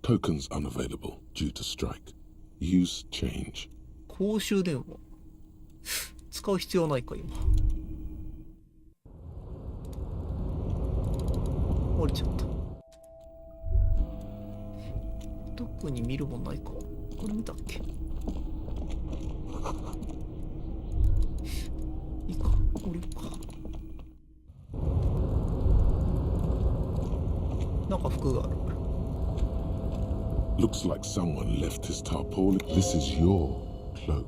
S3: "Tokens unavailable due to strike. Use change."
S1: 公衆電話使う必要ないか今。降りちゃった。特に見るもんないか。これ見たっけ？いいか、降りるか。なんか服がある。
S3: Looks like someone left his tarpaulin. This is your cloak.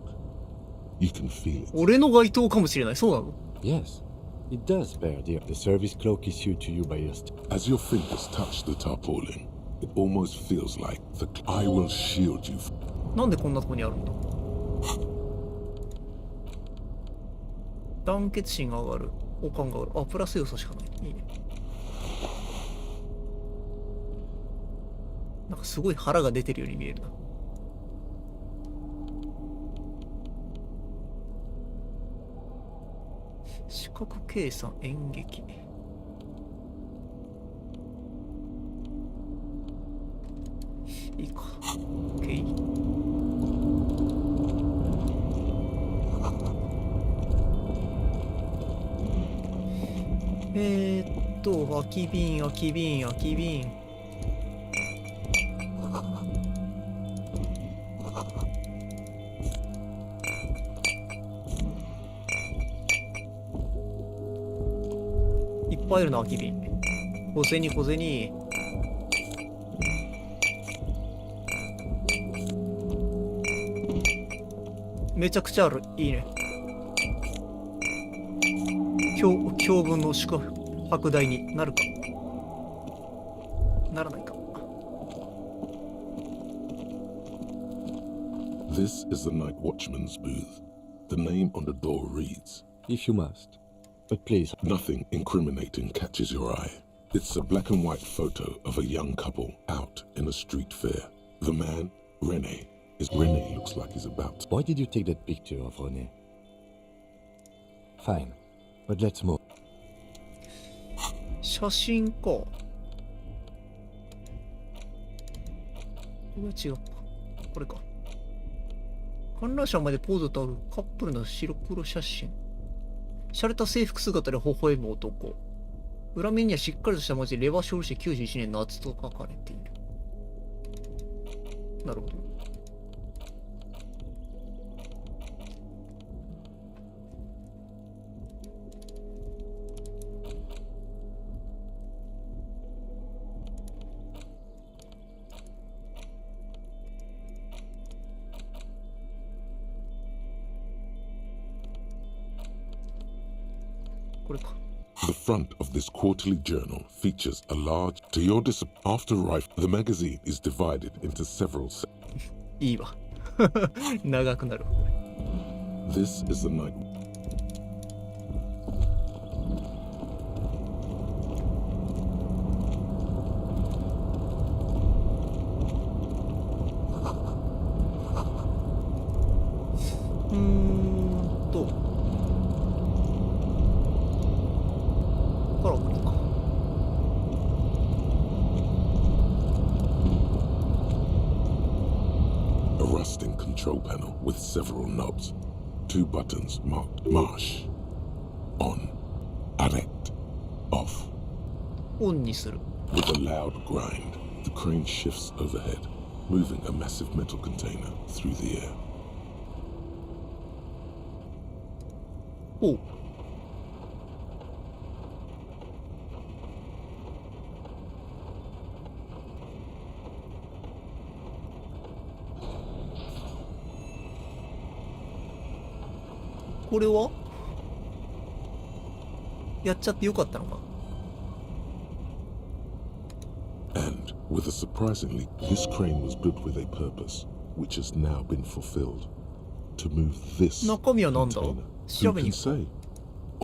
S3: You can feel it.
S1: 俺の街灯かもしれない。そうなの？
S4: Yes, it does bear the service cloak issued to you by your
S3: As your fingers touch the tarpaulin, it almost feels like the I will shield you.
S1: なんでこんなとこにあるんだ？団結心が上がる。王冠が上がる。あ、プラス要素しかない。いいね。なんかすごい腹が出てるように見えるな。視覚計算演劇。いいか。OK。空き瓶、空き瓶、空き瓶。いっぱいいるな、空き瓶。小銭、小銭。めちゃくちゃある。いいね。教文の宿泊代になるかならないか。
S3: This is the night watchman's booth. The name on the door reads,
S4: "If you must, but please."
S3: Nothing incriminating catches your eye. It's a black and white photo of a young couple out in a street fair. The man, Rene, Rene looks like he's about to.
S4: Why did you take that picture of Rene? Fine, but let's move.
S1: 写真か。これは違うか。これか。観覧車までポーズとあるカップルの白黒写真。洒落た制服姿で微笑む男。裏面にはしっかりとした文字でレバーショールして91年夏と書かれている。なるほど。これか。
S3: The front of this quarterly journal features a large, to your after rifle, the magazine is divided into several sections.
S1: いいわ。長くなるわ。
S3: This is the night. A rusting control panel with several knobs. 2 buttons marked Marsh. On. Arrête. Off.
S1: オンにする。
S3: With a loud grind, the crane shifts overhead, moving a massive metal container through the air.
S1: おう。これはやっちゃってよかったのか。
S3: And, with a surprisingly, this crane was built with a purpose, which has now been fulfilled. To move this
S1: 中身は何だ？
S3: container.
S1: 調
S3: Who
S1: べに
S3: can
S1: 行く。
S3: say?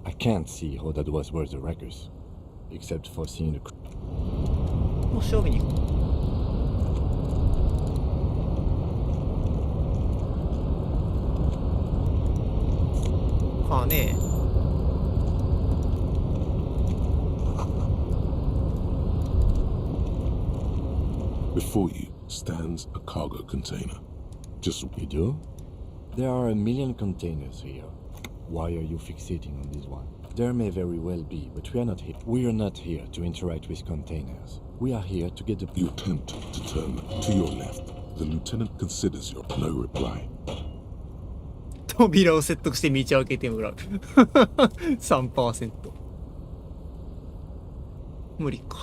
S4: I can't see how that was worth the wreckers, except for seeing the.
S1: もう調べに行く。金。
S3: Before you stands a cargo container. Just
S4: You do? There are a million containers here. Why are you fixating on this one? There may very well be, but we are not here. We are not here to interact with containers. We are here to get the.
S3: you attempt to turn to your left. The lieutenant considers your no reply.
S1: 扉を説得して道を開けてもらう。3%。無理か。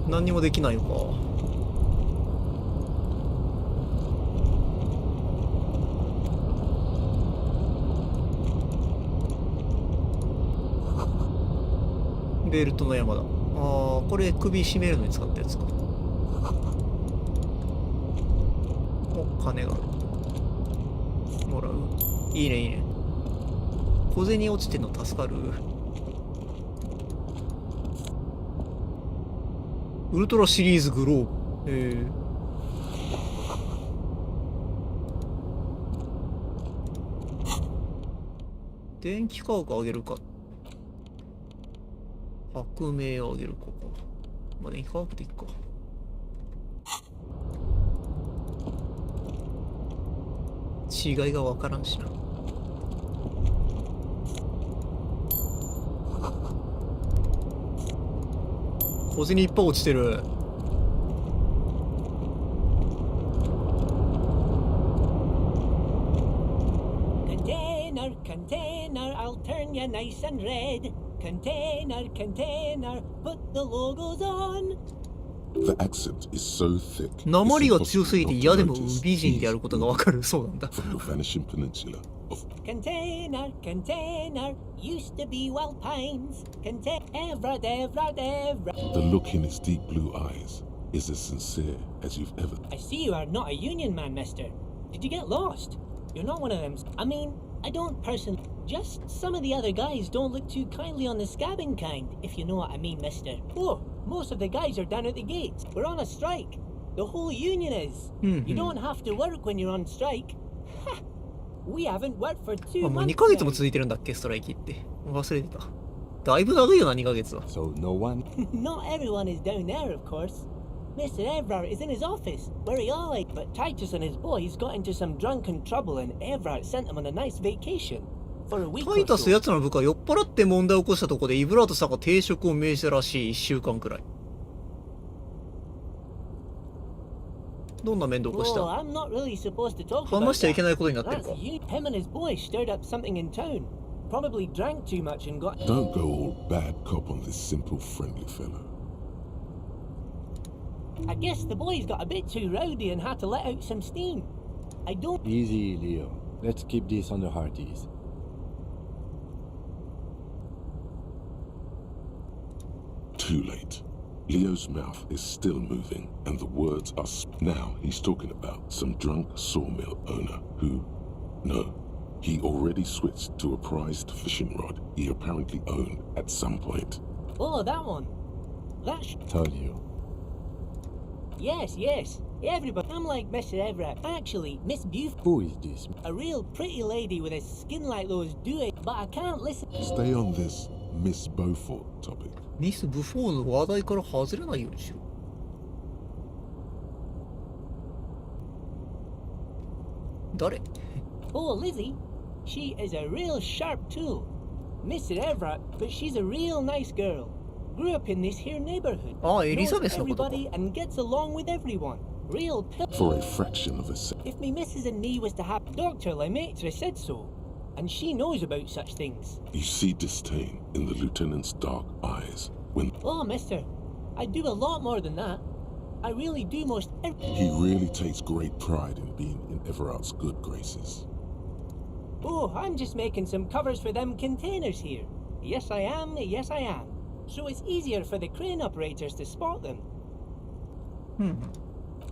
S1: 何にもできないのか。ベルトの山だ。ああ、これ首絞めるのに使ったやつか。お、金がある。もらう。いいね、いいね。小銭落ちてんの助かる。ウルトラシリーズグローブ。へえ。電気価格上げるか。革命を上げるか。まあ、電気価格でいっか。違いがわからんしな。小銭いっぱい落ちてる。
S13: Container, container, I'll turn you nice and red. Container, container, put the logos on.
S3: The accent is so thick.
S1: 訛りが強すぎて嫌でも美人であることがわかる。そうなんだ。
S3: From the vanishing peninsula of
S13: Container, container, used to be Wild Pines. Container, Everett, Everett, Everett.
S3: the look in his deep blue eyes is as sincere as you've ever.
S13: I see you are not a union man, mister. Did you get lost? You're not one of them. I mean, I don't personally. Just some of the other guys don't look too kindly on the scabbing kind, if you know what I mean, mister. Oh, most of the guys are down at the gates. We're on a strike. The whole union is. You don't have to work when you're on strike. Ha! We haven't worked for 2
S1: あ、もう
S13: months
S1: 2ヶ月も
S13: now.
S1: 続いてるんだっけ、ストライキって。忘れてた。だいぶ長いよな、2ヶ月は。
S4: So no one.
S13: Not everyone is down there, of course. Mr. Everard is in his office, where he always. But Titus and his boys got into some drunken trouble, and Everard sent them on a nice vacation for a week
S1: タイ
S13: or
S1: タス
S13: so.
S1: やつらの部下酔っ払って問題を起こしたとこでイブラートさんが停職を命じたらしい。1週間くらい。どんな面倒起こし
S13: Oh,
S1: た？
S13: I'm not really supposed to talk
S1: 話
S13: about
S1: しちゃいけ
S13: that.
S1: ないことになってる
S13: That's
S1: か。
S13: you. Him and his boys stirred up something in town. Probably drank too much and got.
S3: Don't go all bad cop on this simple, friendly fellow.
S13: I guess the boys got a bit too rowdy and had to let out some steam.
S15: I don't.
S4: Easy, Leo. Let's keep this on the hearties.
S3: Too late. Leo's mouth is still moving, and the words are now he's talking about some drunk sawmill owner who... No, he already switched to a prized fishing rod he apparently owned at some point.
S15: Oh, that one. That's...
S4: Told you.
S15: Yes, yes. Everybody. I'm like Mr. Everett. Actually, Miss Beautiful.
S4: Who is this?
S15: A real pretty lady with a skin like those do it, but I can't listen.
S3: Stay on this Miss Beaufort topic.
S1: ミス・ブフォーの話題から外れないようにしろ。誰？
S15: Oh, Lizzie. She is a real sharp tool. Mr. Everett, but she's a real nice girl. Grew up in this here neighborhood. Knows everybody and gets along with everyone. Real pill.
S3: For a fraction of a second.
S15: If me missus and me was to have Dr. Lemaitre said so, and she knows about such things.
S3: You see disdain in the lieutenant's dark eyes when...
S15: Oh, mister, I do a lot more than that. I really do most everything.
S3: He really takes great pride in being in Everard's good graces.
S15: Oh, I'm just making some covers for them containers here. Yes, I am. Yes, I am. So it's easier for the crane operators to spot them.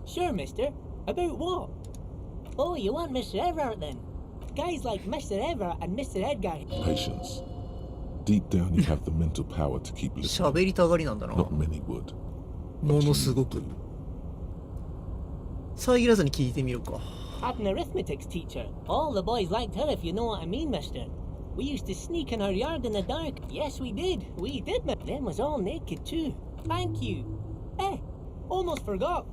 S15: Sure, mister. About what? Oh, you want Mr. Everard then? Guys like Mr. Everard and Mr. Edgar.
S3: Patience. Deep down you have the mental power to keep listening.
S1: 喋りたがりなんだな。
S3: Not many would.
S1: ものすごく。遮らずに聞いてみるか。
S15: Had an arithmetics teacher. All the boys liked her, if you know what I mean, mister. We used to sneak in her yard in the dark. Yes, we did. We did, but them was all naked too. Thank you. Eh, almost forgot.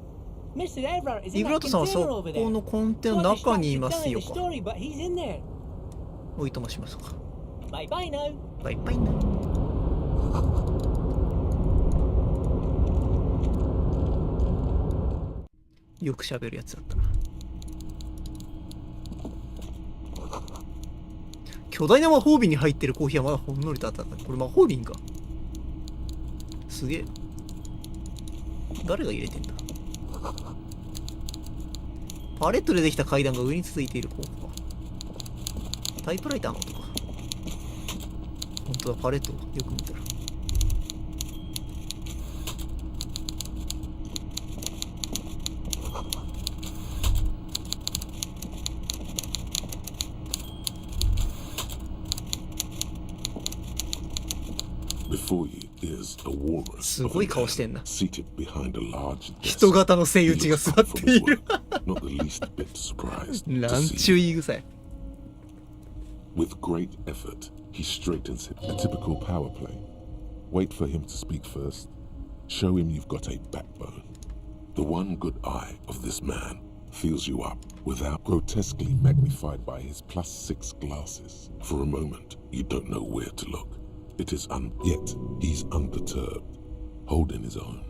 S15: Mr. Everard is in that container over there.
S1: このコンテナの中にいますよか。
S15: Story, but he's in there.
S1: おいとましますか。
S15: Bye bye now.
S1: バイバイな。よく喋るやつだったな。巨大な魔法瓶に入ってるコーヒーはまだほんのりとあったんだ。これ魔法瓶か。すげえ。誰が入れてんだ。パレットでできた階段が上に続いている。こうか。タイプライターの音か。本当だ、パレット。よく見たら。
S3: Before you is a walrus
S1: すごい顔してんな。
S3: seated behind a large desk.
S1: 人型のセイウチが座っている。
S3: Not the least bit surprised.
S1: なんちゅう言い草や。
S3: With great effort, he straightens him. A typical power play. Wait for him to speak first. Show him you've got a backbone. The one good eye of this man fills you up without grotesquely magnified by his +6 glasses. For a moment, you don't know where to look. It is yet he's unperturbed, holding his own.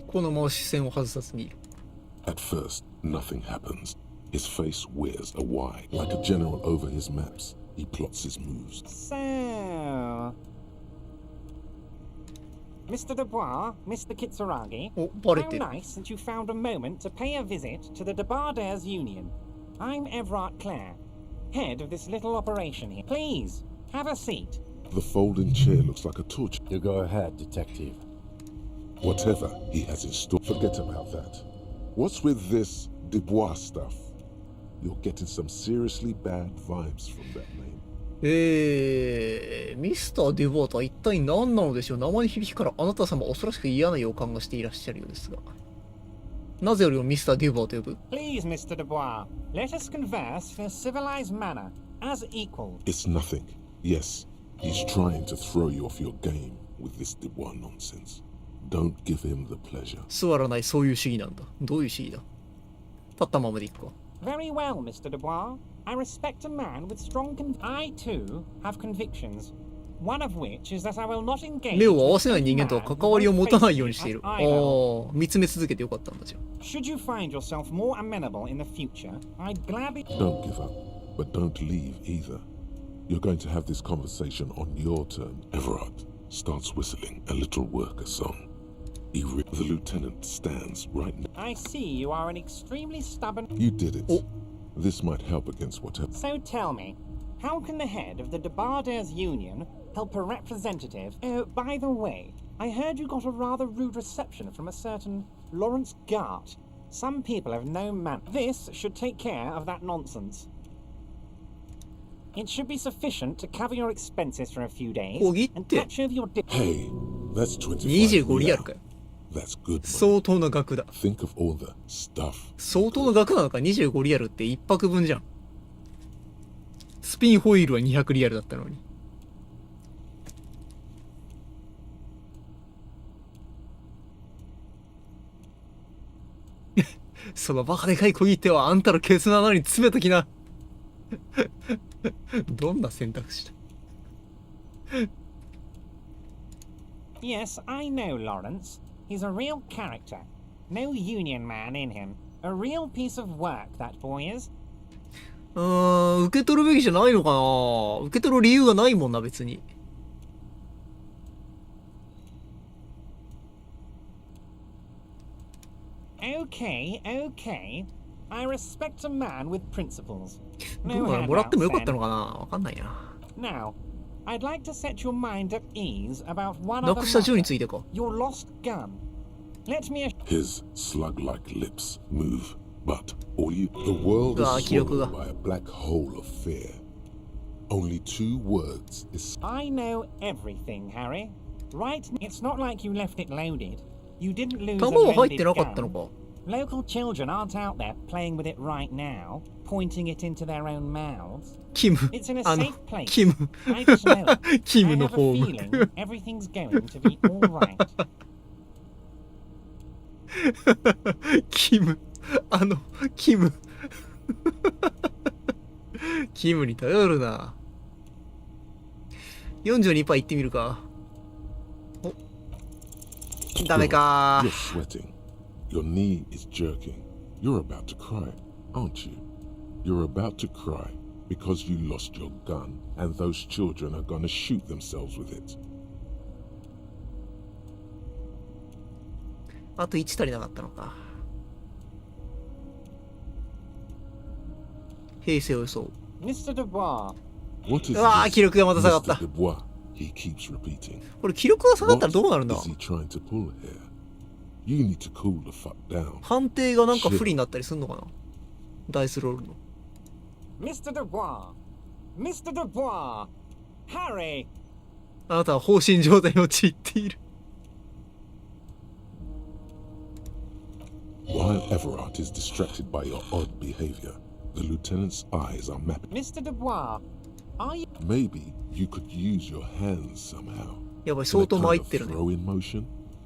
S1: このまま視線を外さずにいる。
S3: At first, nothing happens. His face wears a Y, like a general over his maps. He plots his moves.
S14: So, Mr. Dubois, Mr. Kitsuragi, how nice that you found a moment to pay a visit to the Debardairs Union. I'm Everard Clare, head of this little operation here. Please, have a seat.
S3: The folding chair looks like a torch.
S4: You go ahead, detective.
S3: Whatever he has in store, forget about that. What's with this Dubois stuff? You're getting some seriously bad vibes from that name.
S1: ミスター・デュボーとは一体何なのでしょう。名前の響きからあなた様は恐ろしく嫌な予感がしていらっしゃるようですが。なぜよりもミスター・デュボーと呼ぶ？
S14: Please, Mr. Dubois, let us converse in a civilized manner, as equals.
S3: It's nothing. Yes, he's trying to throw you off your game with this Dubois nonsense. Don't give him the pleasure.
S1: 座らない、そういう主義なんだ。どういう主義だ？立ったままでいくか。
S14: Very well, Mr. Dubois. I respect a man with strong I too have convictions. One of which is that I will not engage.
S1: 目を合わせない人間とは関わりを持たないようにしている。ああ、見つめ続けてよかったんだじゃ。
S14: Should you find yourself more amenable in the future, I'd gladly.
S3: Don't give up, but don't leave either. You're going to have this conversation on your turn. Everard starts whistling a little worker song. The lieutenant stands right now.
S14: I see you are an extremely stubborn...
S3: You did it. This might help against whatever.
S14: So tell me, how can the head of the Debarders Union help a representative? Oh, by the way, I heard you got a rather rude reception from a certain Lawrence Gart. Some people have no man. This should take care of that nonsense. It should be sufficient to cover your expenses for a few days and patch over your...
S3: Hey, that's 25
S1: 25リアルかよ。
S3: That's good.
S1: 相当な額だ。
S3: Think of all the stuff.
S1: 相当な額なのか。25リアルって1泊分じゃん。スピンホイールは200リアルだったのに。そのバカでかい小切手はあんたのケツの穴に詰めときな。どんな選択肢だ。
S14: Yes, I know Lawrence. He's a real character. No union man in him. A real piece of work, that boy is.
S1: 受け取るべきじゃないのかな。受け取る理由がないもんな、別に。
S14: Okay, okay. I respect a man with principles.
S1: どうだろう、もらってもよかったのかな。わかんないな。
S14: Now, I'd like to set your mind at ease about one
S1: な
S14: other
S1: くした銃に
S14: matter.
S1: ついてか。
S14: Your lost gun. Let me...
S3: His slug-like lips move, but the world is swallowed by a black hole of fear. Only 2 words is...
S14: I know everything, Harry. Right? It's not like you left it loaded. You didn't lose a
S1: 弾は入ってなかったの
S14: loaded
S1: か。
S14: gun. Local children aren't out there playing with it right now, pointing it into their own mouths.
S1: キム、
S14: It's in a
S1: あの
S14: safe place.
S1: キム
S14: I just know it.
S1: キム
S14: I
S1: の
S14: have
S1: ホ
S14: a
S1: ーム
S14: feeling everything's going to be all right.
S1: キム、あのキムキムに頼るな。42%いってみるか。お、ダメか。
S3: You're sweating. Your knee is jerking. You're about to cry, aren't you? You're about to cry because you lost your gun and those children are gonna shoot themselves with it.
S1: あと1足りなかったのか。平成を予想。
S14: Mr. Dubois.
S3: What is
S1: うわー、
S3: this?
S1: 記録がまた下がった
S3: Mr. Dubois, he keeps repeating.
S1: これ記録が下がったらどうなるんだ。
S3: What is he trying to pull here? You need to cool the fuck down.
S1: 判定がなんか不利になったりすんのかな。ダイスロールの。
S14: Mr. Dubois. Mr. Dubois. Harry.
S1: あなたは放心状態に陥っている。
S3: While Everard is distracted by your odd behavior, the lieutenant's eyes are mapping.
S14: Mr. Dubois, are you...
S3: Maybe you could use your hands somehow.
S1: やばい、
S3: In
S1: 相
S3: a
S1: 当
S3: kind
S1: 参っ
S3: of
S1: てるね。
S3: throw-in motion,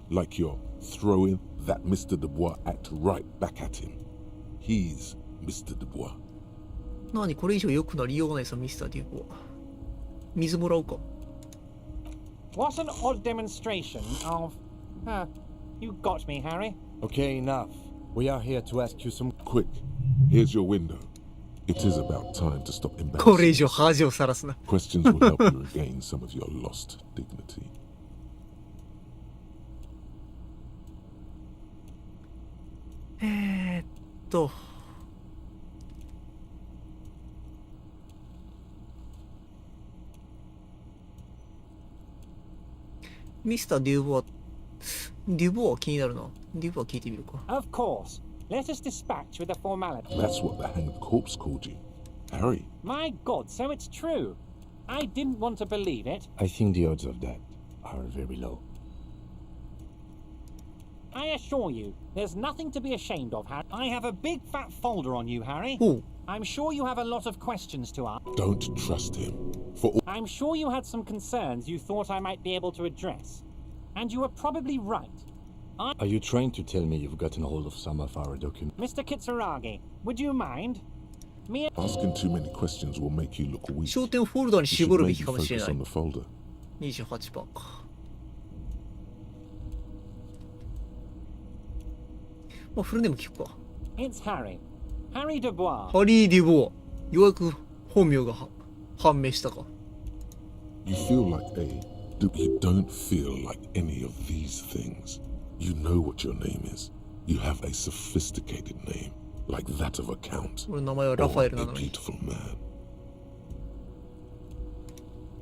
S3: like you're throwing that Mr. Dubois act right back at him. He's Mr. Dubois.
S1: 何これ以上良くなりようがないさ、ミスターデューボは。水もらおうか。
S14: What an odd demonstration of... you got me, Harry.
S4: Okay, enough. We are here to ask you some...
S3: Quick, here's your window. It is about time to stop
S1: これ以
S3: embarrassing.
S1: 上恥をさらすな。
S3: Questions will help you regain some of your lost dignity.
S1: ミスターデューボは、デュボは気になるな。デュボは聞いてみるか。
S14: Of course. Let us dispatch with the formality.
S3: That's what the hanged corpse called you. Harry.
S14: My God, so it's true. I didn't want to believe it.
S4: I think the odds of that are very low.
S14: I assure you, there's nothing to be ashamed of, Harry. I have a big fat folder on you, Harry.
S1: Oh.
S14: I'm sure you have a lot of questions to ask.
S3: Don't trust him. For all...
S14: I'm sure you had some concerns you thought I might be able to address. And you were probably right.
S4: Are you trying to tell me you've gotten hold of some of our documents?
S14: Mr. Kitsuragi, would you mind? Me...
S3: Asking too many questions will make you look weak.
S1: 焦点フォルダに
S3: You should
S1: 絞るべ
S3: maybe
S1: きかもしれ
S3: focus
S1: ない
S3: on。the folder.
S1: 28%か。まあ、フルネーム聞くか。
S14: It's Harry. Harry Dubois.
S1: ハリー・デュボア。ようやく本名が判明したか。
S3: You feel like A. You don't feel like any of these things. You know what your name is. You have a sophisticated name, like that of a count, or a beautiful man.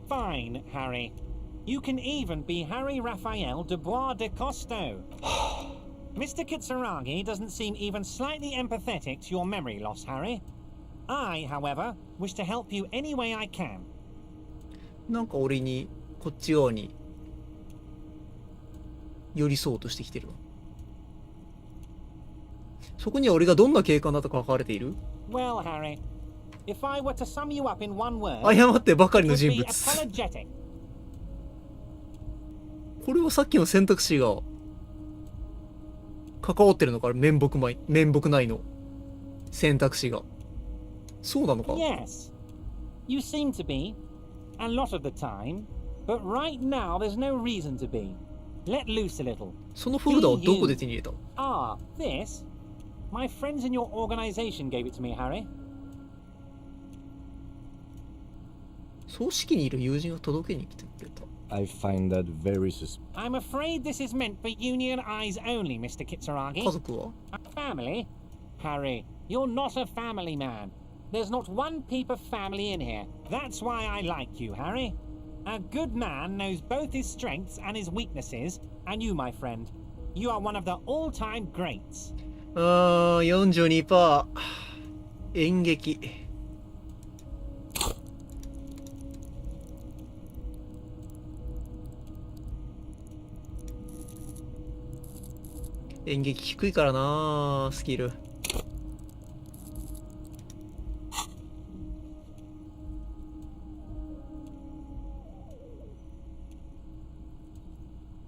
S14: Fine, Harry. You can even be Harry Raphael Dubois de Costo. Mr. Kitsuragi doesn't seem even slightly empathetic to your memory loss, Harry. I, however, wish to help you any way I can.
S1: なんか俺にこっち側に寄り添おうとしてきてるわ。そこには俺がどんな警官だとか書かれている？
S14: Well, Harry, if I were to sum you up in one word,
S1: 謝ってばかりの人
S14: it would
S1: 物。
S14: be apologetic.
S1: これはさっきの選択肢が関わってるのか、面目内の選択肢が。そうなのか？
S14: Yes, you seem to be, a lot of the time, but right now there's no reason to be. Let loose a little.
S1: そのフォルダをどこで手に入れた？
S14: Ah, this? My friends in your organization gave it to me, Harry.
S1: 葬式にいる友人が届けに来てくれた。
S4: I find that very suspicious.
S14: I'm afraid this is meant for Union eyes only, Mr. Kitsuragi.
S1: 家族は？
S14: Family? Harry, you're not a family man. There's not one peep of family in here. That's why I like you, Harry. A good man knows both his strengths and his weaknesses, and you, my friend, you are one of the all-time greats.
S1: 42%。演劇。演劇低いからなスキル。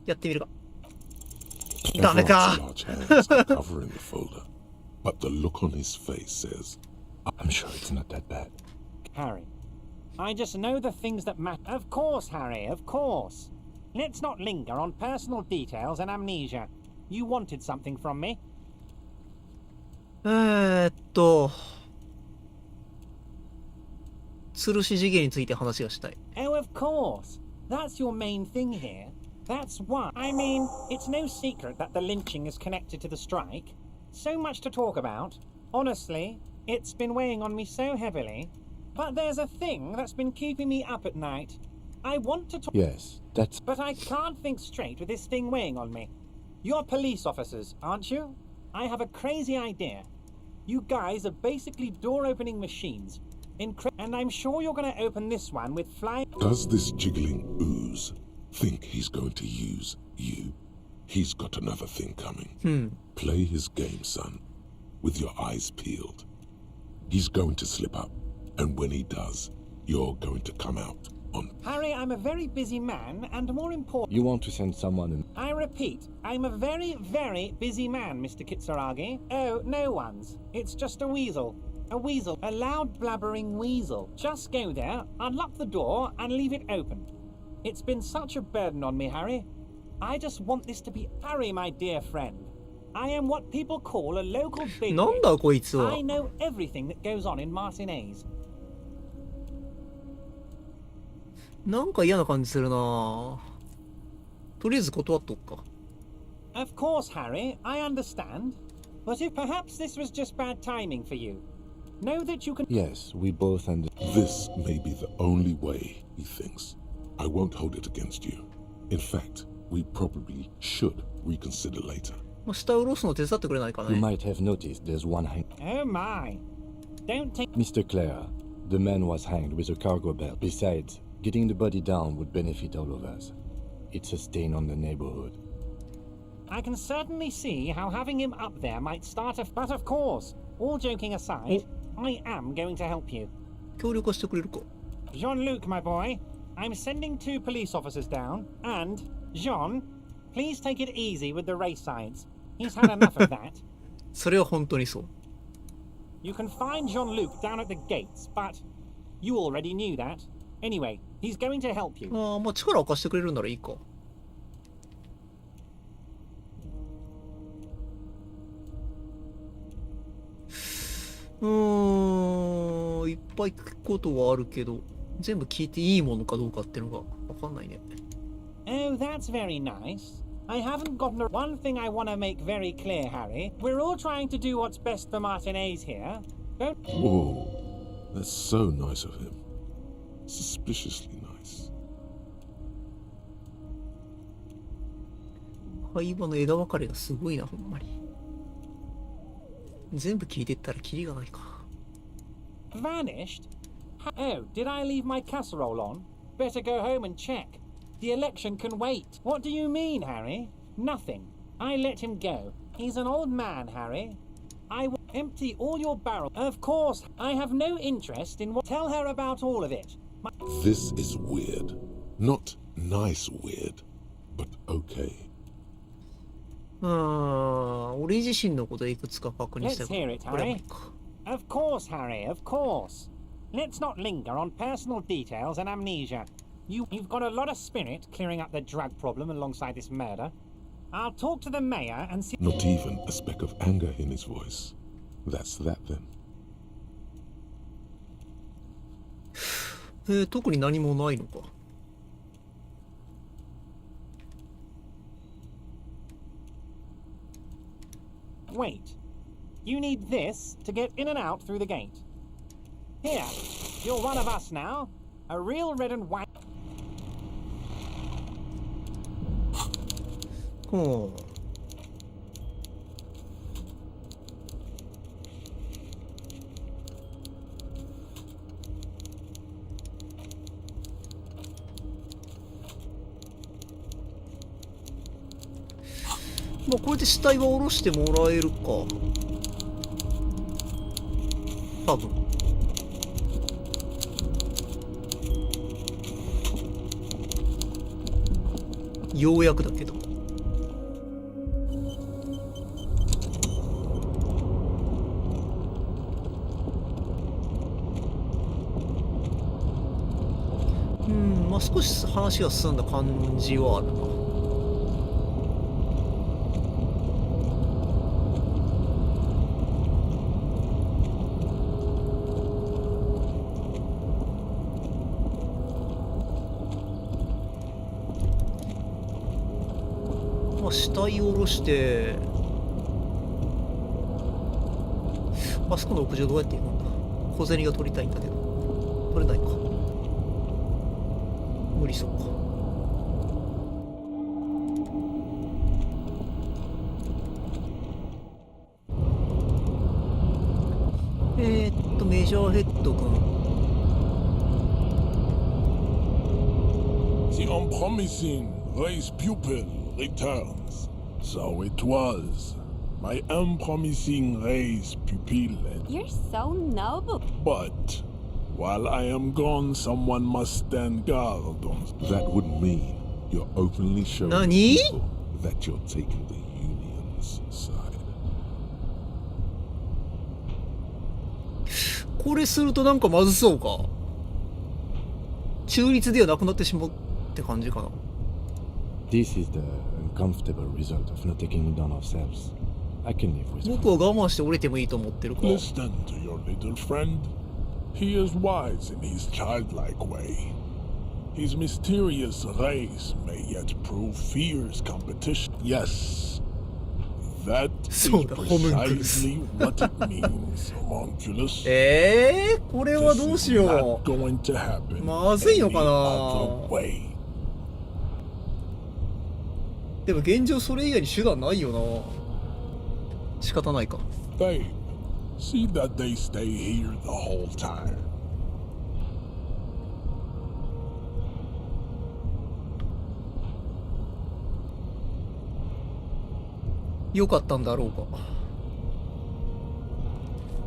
S1: やってみるか。ダメか。
S3: Covering the folder, but the look on his face says,
S4: I'm sure it's not that bad.
S14: Harry, I just know the things that matter. Of course, Harry, of course. Let's not linger on personal details and amnesia. You wanted something from me.
S1: 吊るし事件について話がしたい。
S14: Oh, of course. That's your main thing here. That's why. I mean, it's no secret that the lynching is connected to the strike. So much to talk about. Honestly, it's been weighing on me so heavily. But there's a thing that's been keeping me up at night. I want to talk.
S4: Yes, that's...
S14: But I can't think straight with this thing weighing on me. You're police officers, aren't you? I have a crazy idea. You guys are basically door-opening machines. And I'm sure you're going to open this one with flying...
S3: Does this jiggling ooze think he's going to use you? He's got another thing coming. Play his game, son, with your eyes peeled. He's going to slip up, and when he does, you're going to come out on...
S14: Harry, I'm a very busy man, and more important...
S4: You want to send someone in...
S14: I repeat, I'm a very, very busy man, Mr. Kitsuragi. Oh, no one's. It's just a weasel. A weasel. A loud, blabbering weasel. Just go there, unlock the door, and leave it open. It's been such a burden on me, Harry. I just want this to be Harry, my dear friend. I am what people call a local big.
S1: なんだこいつは。
S14: I know everything that goes on in Martinez.
S1: なんか嫌な感じするな。とりあえず断っとくか。
S14: Of course, Harry, I understand. But if perhaps this was just bad timing for you, know that you can...
S4: Yes, we both understand.
S3: This may be the only way, he thinks. I won't hold it against you. In fact, we probably should reconsider later.
S1: 下を下ろすの手伝ってくれないかね。
S4: You might have noticed there's one hang...
S14: Oh my. Don't take...
S4: Mr. Clare, the man was hanged with a cargo belt. Besides, getting the body down would benefit all of us. It's a stain on the neighborhood.
S14: I can certainly see how having him up there might start a... But of course, all joking aside, I am going to help you.
S1: 協力してくれるか。
S14: Jean-Luc, my boy, I'm sending 2 police officers down, and, Jean, please take it easy with the race science. He's had enough of that.
S1: それは本当にそう。
S14: You can find Jean-Luc down at the gates, but you already knew that. Anyway, he's going to help you.
S1: ああ、まあ力を貸してくれるならいいか。いっぱい聞くことはあるけど、全部聞いていいものかどうかっていうのがわかんないね。
S14: Oh, that's very nice. I haven't gotten one thing I want to make very clear, Harry. We're all trying to do what's best for Martinez here. Don't.
S3: Whoa, that's so nice of him. Suspiciously nice.
S1: 会話の枝分かれがすごいな、ほんまに。全部聞いてったらキリがないか。
S14: Vanished? Oh, did I leave my casserole on? Better go home and check. The election can wait. What do you mean, Harry? Nothing. I let him go. He's an old man, Harry. I will empty all your barrels. Of course, I have no interest in what. Tell her about all of it.
S3: This is weird. Not nice weird, but okay.
S1: 俺自身のこといくつか確認した
S14: Let's hear it, Harry. Of course, Harry, of course. Let's not linger on personal details and amnesia. You've got a lot of spirit clearing up the drug problem alongside this murder. I'll talk to the mayor and see.
S3: Not even a speck of anger in his voice. That's that then.
S1: 特に何もないのか。
S14: Wait. You need this to get in and out through the gate. Here, you're one of us now. A real red and white.
S1: ほう。まあこれで死体は下ろしてもらえるか。多分。ようやくだけど。まあ少し話が進んだ感じはあるな。死体を下ろしてあそこの屋上どうやって行くんだ。小銭が取りたいんだけど取れないか。無理そうか。メジャーヘッド君。
S18: The unpromising race pupil returns. So it was. My unpromising race pupil.
S21: You're so noble.
S18: But while I am gone, someone must stand guard on.
S3: That would mean you're openly showing people that you're taking the union's side.
S1: これするとなんかまずそうか。中立ではなくなってしまうって感じかな。
S4: This is the uncomfortable result of not taking it down ourselves. I can live with it.
S1: 僕は我慢して降りてもいいと思ってるか。
S18: Listen to your little friend. He is wise in his childlike way. His mysterious race may yet prove fierce competition. Yes, that is precisely what it means, homunculus.
S1: これはどうしよう。
S18: Not going to happen
S1: まずいのか
S18: any
S1: な。
S18: other way.
S1: でも現状それ以外に手段ないよな。仕方ないか。
S18: Babe, see that they stay here the whole time.
S1: よかったんだろうか。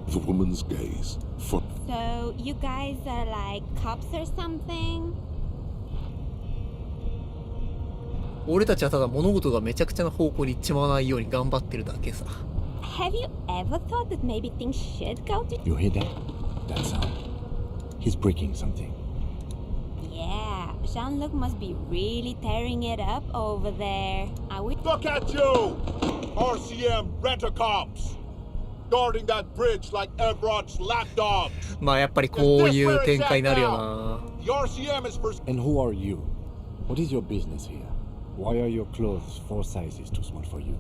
S3: The woman's gaze. For
S12: So, you guys are like cops or something?
S1: 俺たちはただ物事がめちゃくちゃな方向に行っちまわないように頑張ってるだけさ。
S12: Have you ever thought that maybe things should go to...
S4: You hear that? That sound. He's breaking something.
S12: Yeah, Jean-Luc must be really tearing it up over there. Are we...
S16: Look at you! RCM rent-a-cops! Guarding that bridge like Everett's lapdogs!
S1: まあやっぱりこういう展開になるよな。
S16: The RCM is for...
S4: And who are you? What is your business here? Why are your clothes 4 sizes too small for you?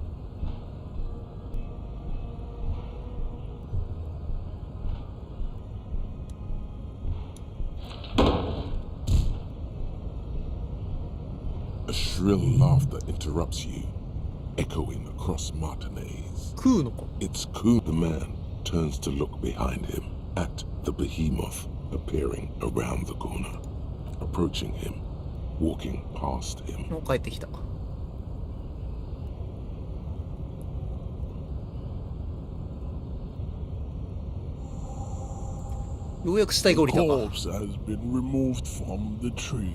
S3: A shrill laughter interrupts you, echoing across Martinez. It's Kuno. The man turns to look behind him at the behemoth appearing around the corner, approaching him, walking past him.
S1: 帰ってきた。ようやく死体が降りたか。
S18: The corpse has been removed from the tree.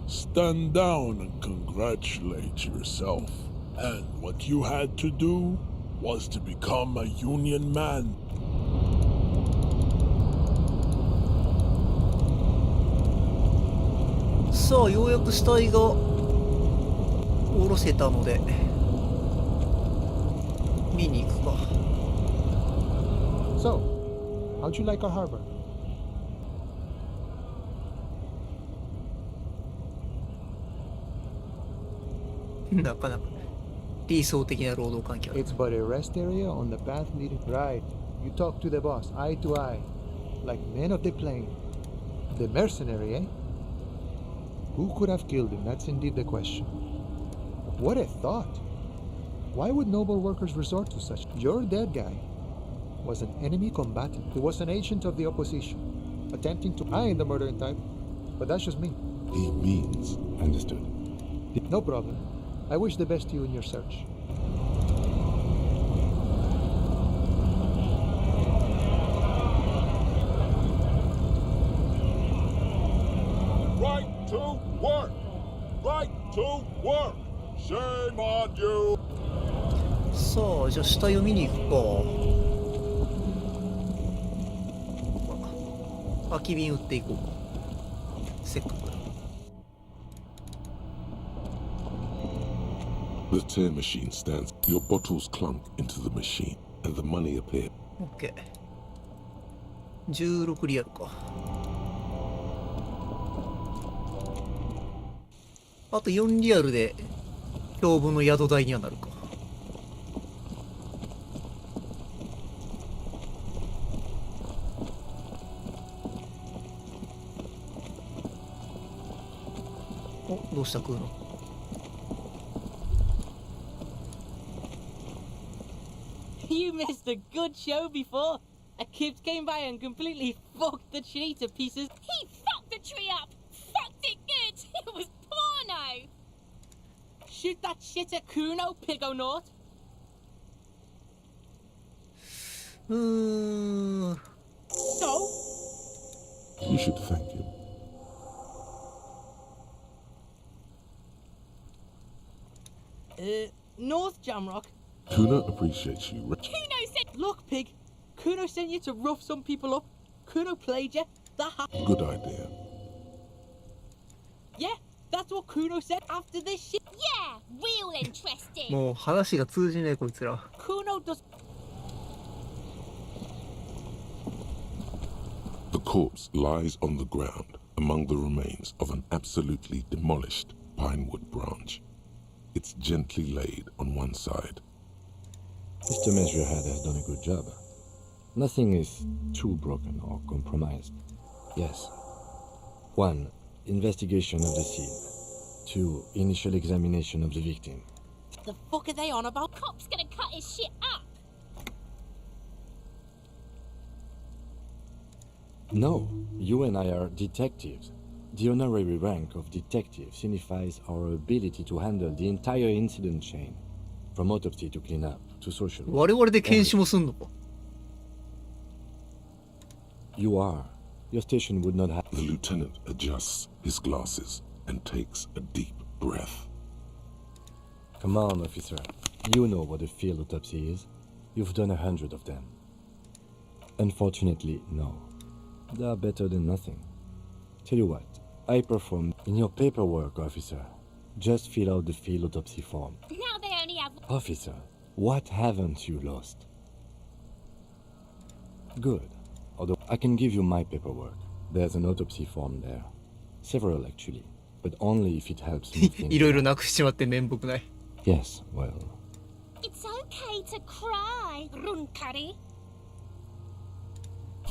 S18: Stand down and congratulate yourself. And what you had to do was to become a union man.
S1: さあ、ようやく死体が下ろせたので見に行くか。
S2: So, how'd you like our harbor?
S1: なかなか理想的な労働環境。
S2: It's but a rest area on the path leading. Right. You talk to the boss, eye to eye, like men of the plain. The mercenary, eh? Who could have killed him? That's indeed the question. What a thought! Why would noble workers resort to such? Your dead guy was an enemy combatant. He was an agent of the opposition, attempting to. I ain't the murdering type, but that's just me.
S3: He means.
S4: Understood.
S2: No problem. I wish the best to you in your search.
S16: Right to work! Right to work! Shame on you!
S1: さあ、じゃあ死体を見に行くか。空き瓶売っていこう。せっかくだ。
S3: The tear machine stands. Your bottles clunk into the machine, and the money appears.
S1: OK。16リアルか。あと4リアルで標本の宿代にはなるか。お、どうした食うの？
S20: You missed a good show before. A kid came by and completely fucked the tree to pieces.
S12: He fucked the tree up! Fucked it good! It was porno!
S20: Shoot that shit at Kuno, Pigonaut. So?
S3: You should thank him.
S20: North Jamrock.
S3: Kuno appreciates you.
S12: Kuno said...
S20: Look, pig. Kuno sent you to rough some people up. Kuno played you.
S3: Good idea.
S20: Yeah, that's what Kuno said after this shit.
S12: Yeah, real interesting.
S1: もう話が通じねえこいつら。
S20: Kuno does...
S3: The corpse lies on the ground among the remains of an absolutely demolished pinewood branch. It's gently laid on one side.
S4: Mr. Measurehead has done a good job. Nothing is too broken or compromised. Yes. 1. Investigation of the scene. 2. Initial examination of the victim.
S20: The fuck are they on about?
S12: Cop's gonna cut his shit up.
S4: No, you and I are detectives. The honorary rank of detective signifies our ability to handle the entire incident chain, from autopsy to cleanup to social work.
S1: 我々で検視もすんのか？
S4: You are. Your station would not have.
S3: The lieutenant adjusts his glasses and takes a deep breath.
S4: Come on, officer. You know what a field autopsy is. You've done 100 of them. Unfortunately, no. They are better than nothing. Tell you what, I performed in your paperwork, officer. Just fill out the field autopsy form.
S12: Now they only have...
S4: Officer, what haven't you lost? Good. Although I can give you my paperwork. There's an autopsy form there. Several, actually. but only if it helps me think.
S1: いろいろなくしちまって面目ない。
S4: Yes, well.
S13: It's okay to cry, Runkari.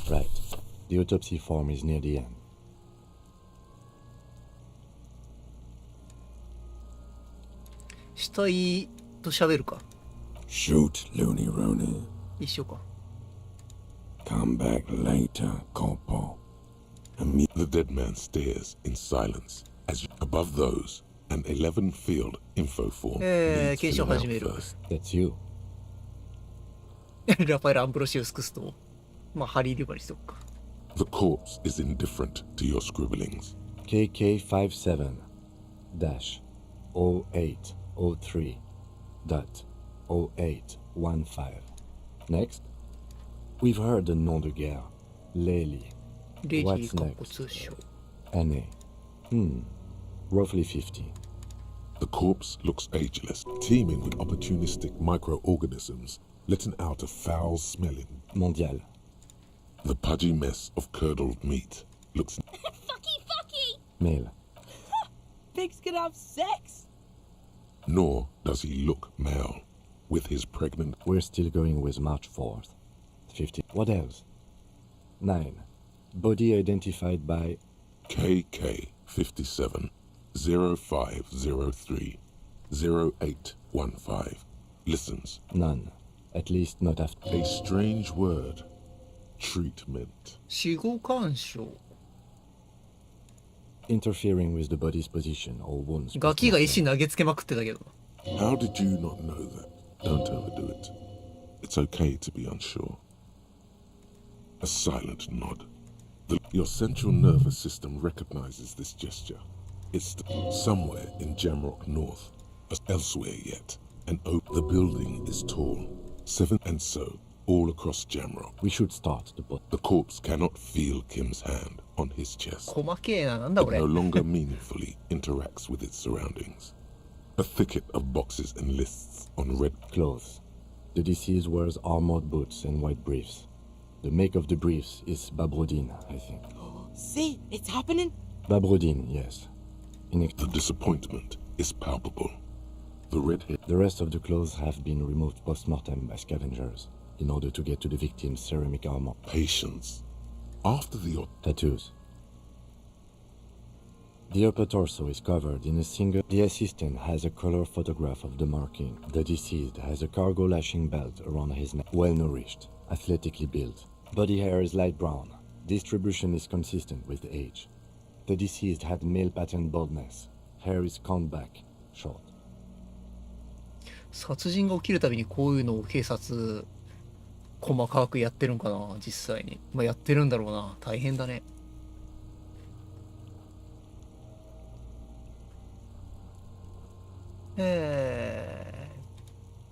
S4: Right. The autopsy form is near the end.
S1: 死体と喋るか。
S7: Shoot, Looney Rooney.
S1: 一緒か。
S7: Come back later, Corporal.
S3: The dead man stares in silence as above those, an 11-field info form needs
S1: 検証
S3: filling out
S1: 始める。
S3: first.
S4: That's you.
S1: ラファエル・アンブロシウス・クスト。まあ、ハリー・リバにしとくか。
S3: The corpse is indifferent to your scribblings.
S4: KK57-0803.0815. Next, we've heard the nom de guerre. Lely.
S1: レジ
S4: What's
S1: ー、かっこ
S4: next?
S1: 通称。
S4: NA. Roughly 50.
S3: The corpse looks ageless, teeming with opportunistic microorganisms, letting out a foul-smelling.
S4: Mondial.
S3: The pudgy mess of curdled meat looks
S13: Fucky!
S4: Male.
S20: Pigs can have sex.
S3: nor does he look male, with his pregnant...
S4: We're still going with March 4th. 50. What else? 9. Body identified by...
S3: KK57 0503 0815. Listens.
S4: None. At least not after...
S3: A strange word. Treatment.
S1: 死後干渉。
S4: Interfering with the body's position or wounds.
S1: ガキが石投げつけまくってたけど。
S3: How did you not know that? Don't overdo it. It's okay to be unsure. A silent nod. Your central nervous system recognizes this gesture. It's somewhere in Jamrock North, elsewhere yet. And the building is tall, 7 and so, all across Jamrock.
S4: We should start
S3: the corpse cannot feel Kim's hand on his chest.
S1: 細けえな、なんだ
S3: It
S1: これ。
S3: no longer meaningfully interacts with its surroundings. A thicket of boxes and lists on red
S4: clothes. The deceased wears armored boots and white briefs. The make of the briefs is Babrodine, I think.
S20: See, it's happening.
S4: Babrodine, yes.
S3: The disappointment is palpable. The red hair.
S4: The rest of the clothes have been removed post-mortem by scavengers in order to get to the victim's ceramic armor.
S3: Patience. After the
S4: tattoos. The upper torso is covered in a single... The assistant has a color photograph of the marking. The deceased has a cargo lashing belt around his neck. Well-nourished, athletically built. Body hair is light brown. Distribution is consistent with age. The deceased had male pattern baldness. Hair is combed back, short.
S1: 殺人が起きるたびにこういうのを警察細かくやってるんかな、実際に。まあやってるんだろうな。大変だね。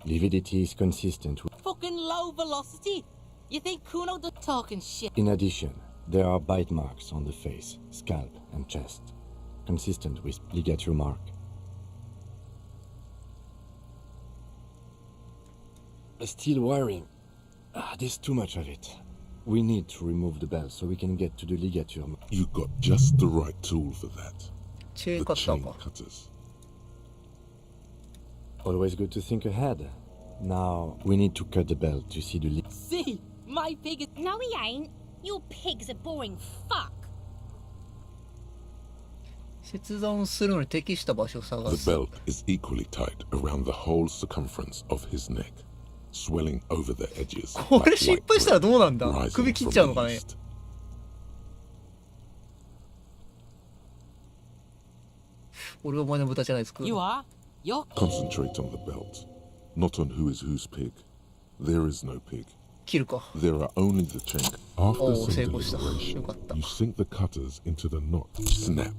S4: Lividity is consistent with...
S20: Fucking low velocity. You think Kuno the talking shit?
S4: In addition, there are bite marks on the face, scalp, and chest, consistent with ligature mark. Steel wiring. There's too much of it. We need to remove the belt so we can get to the ligature.
S3: You got just the right tool for that.
S1: Chain
S3: the chain cutters.
S4: Always good to think ahead. Now, we need to cut the belt to see the
S20: See, my pig is...
S13: No, he ain't. Your pig's a boring fuck.
S1: 切断するのに適した場所を探
S3: The
S1: す。
S3: belt is equally tight around the whole circumference of his neck, swelling over the edges.
S1: これ失敗したらどうなんだ。首切っちゃうのかね。俺はお前の豚じゃないですか。
S20: You are? You're...
S3: Concentrate on the belt, not on who is whose pig. There is no pig.
S1: 切るか。
S3: There are only the chain. After some
S1: 成功した。
S3: deliberation,
S1: よかった。
S3: you sink the cutters into the knot. Snap.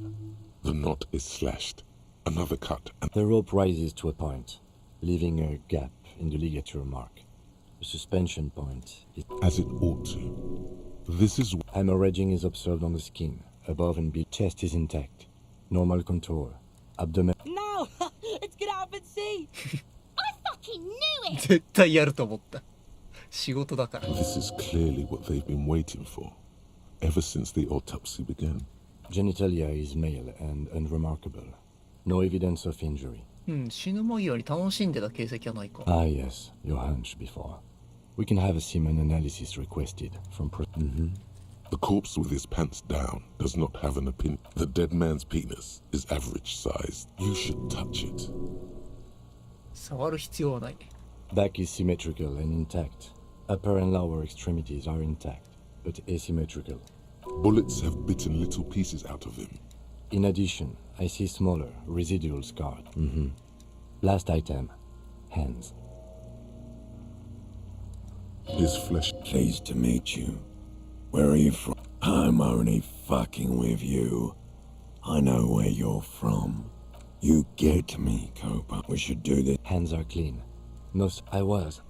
S3: The knot is slashed. Another cut. And
S4: the rope rises to a point, leaving a gap in the ligature mark. The suspension point is...
S3: As it ought to. This is...
S4: Hemorrhaging is observed on the skin, above and below. Chest is intact. Normal contour. Abdomen...
S20: No! It's gonna happen, see?
S13: I fucking knew it!
S1: 絶対やると思った。仕事だから。
S3: This is clearly what they've been waiting for, ever since the autopsy began.
S4: Genitalia is male and unremarkable. No evidence of injury.
S1: 死ぬ間際に楽しんでた形跡はないか。
S4: Ah, yes, your hunch before. We can have a semen analysis requested from
S3: The corpse with his pants down does not have an opinion. The dead man's penis is average sized. You should touch it.
S1: 触る必要はない。
S4: Back is symmetrical and intact. Upper and lower extremities are intact, but asymmetrical.
S3: Bullets have bitten little pieces out of him.
S4: In addition, I see smaller, residual scars. Last item, hands.
S3: His flesh.
S7: Pleased to meet you. Where are you from? I'm only fucking with you. I know where you're from. You get me, Copa. We should do this.
S4: Hands are clean. No, I was.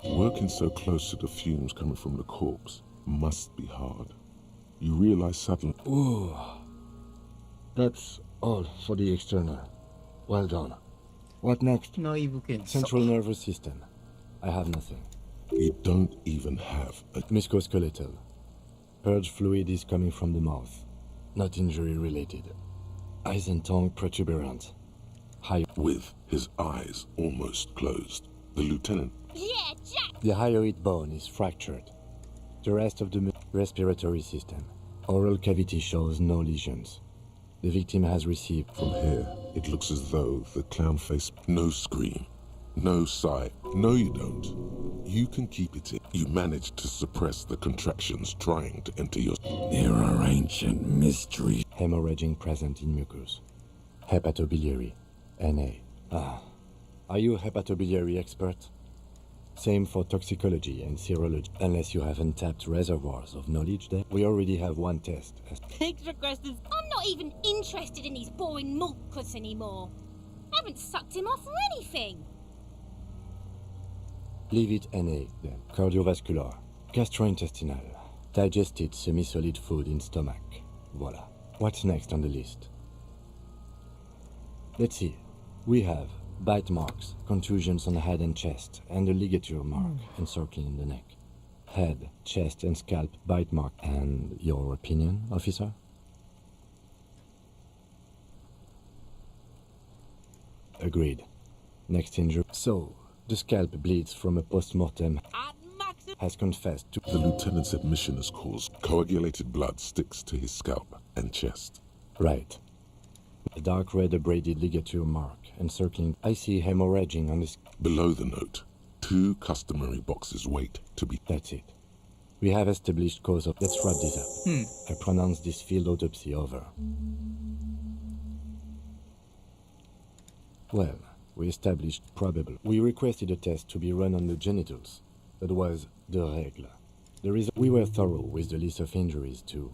S3: Working so close to the fumes coming from the corpse must be hard. You realize suddenly.
S4: Ooh. That's all for the external. Well done. What next? Central nervous system. I have nothing.
S3: You don't even have a
S4: musculoskeletal. Purge fluid is coming from the mouth. Not injury related. Eyes and tongue protuberant. High
S3: with his eyes almost closed. The lieutenant.
S13: Yeah, Jack!
S4: The hyoid bone is fractured. The rest of the respiratory system. Oral cavity shows no lesions. The victim has received.
S3: From here, it looks as though the clown face. No scream. No sigh. No, you don't. You can keep it in. You managed to suppress the contractions trying to enter your.
S7: There are ancient mysteries.
S4: Hemorrhaging present in mucus. Hepatobiliary. NA. Ah. Are you a hepatobiliary expert? Same for toxicology and serology. Unless you have untapped reservoirs of knowledge there. We already have one test.
S13: Pigs requested. I'm not even interested in these boring mulkus anymore. I haven't sucked him off or anything.
S4: Leave it NA then. Cardiovascular. Gastrointestinal. Digested semi-solid food in stomach. Voila. What's next on the list? Let's see. We have bite marks, contusions on the head and chest, and a ligature mark encircling the neck. Head, chest, and scalp bite mark. And your opinion, officer? Agreed. Next injury. So, the scalp bleeds from a post-mortem. Has confessed to.
S3: The lieutenant's admission has caused coagulated blood sticks to his scalp and chest.
S4: Right. A dark red abraded ligature mark encircling. I see hemorrhaging on this.
S3: Below the note, 2 customary boxes wait to be.
S4: That's it. We have established cause of. Let's wrap this up. I pronounce this field autopsy over. Well, we established probable. We requested a test to be run on the genitals. That was the règle. We were thorough with the list of injuries too.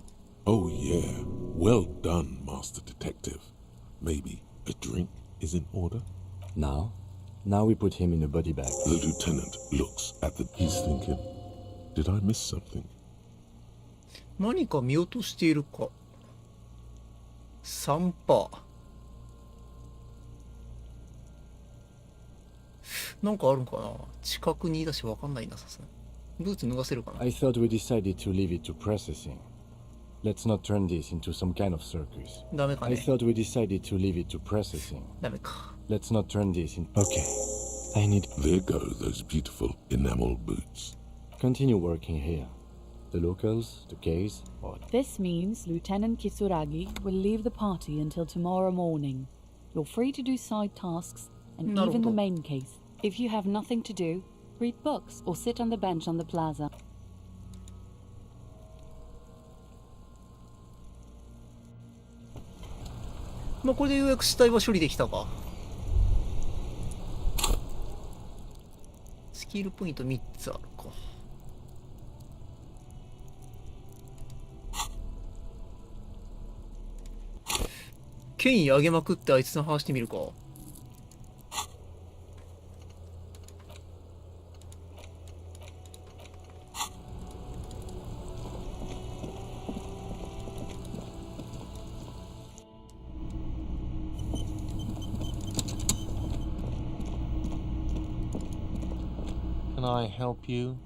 S3: Oh yeah, well done, Master Detective. Maybe a drink is in order?
S4: Now we put him in a body bag.
S3: The lieutenant looks at the. He's thinking, did I miss something?
S1: 何か見落としているか。3%。なんかあるんかな。近くにいだしわかんないなさすがに。ブーツ脱がせるかな。
S4: I thought we decided to leave it to processing. Let's not turn this into some kind of circus.
S1: ダメかね。
S4: I thought we decided to leave it to processing.
S1: ダメか。
S4: Let's not turn this in. Okay. I need.
S3: There go those beautiful enamel boots.
S4: Continue working here. The locals, the case, what?
S5: This means Lieutenant Kisuragi will leave the party until tomorrow morning. You're free to do side tasks and even the main case. If you have nothing to do, read books or sit on the bench on the plaza.
S1: まあこれでようやく死体は処理できたか。スキルポイント3つあるか。権威上げまくってあいつの話してみるか。
S17: Can I help you?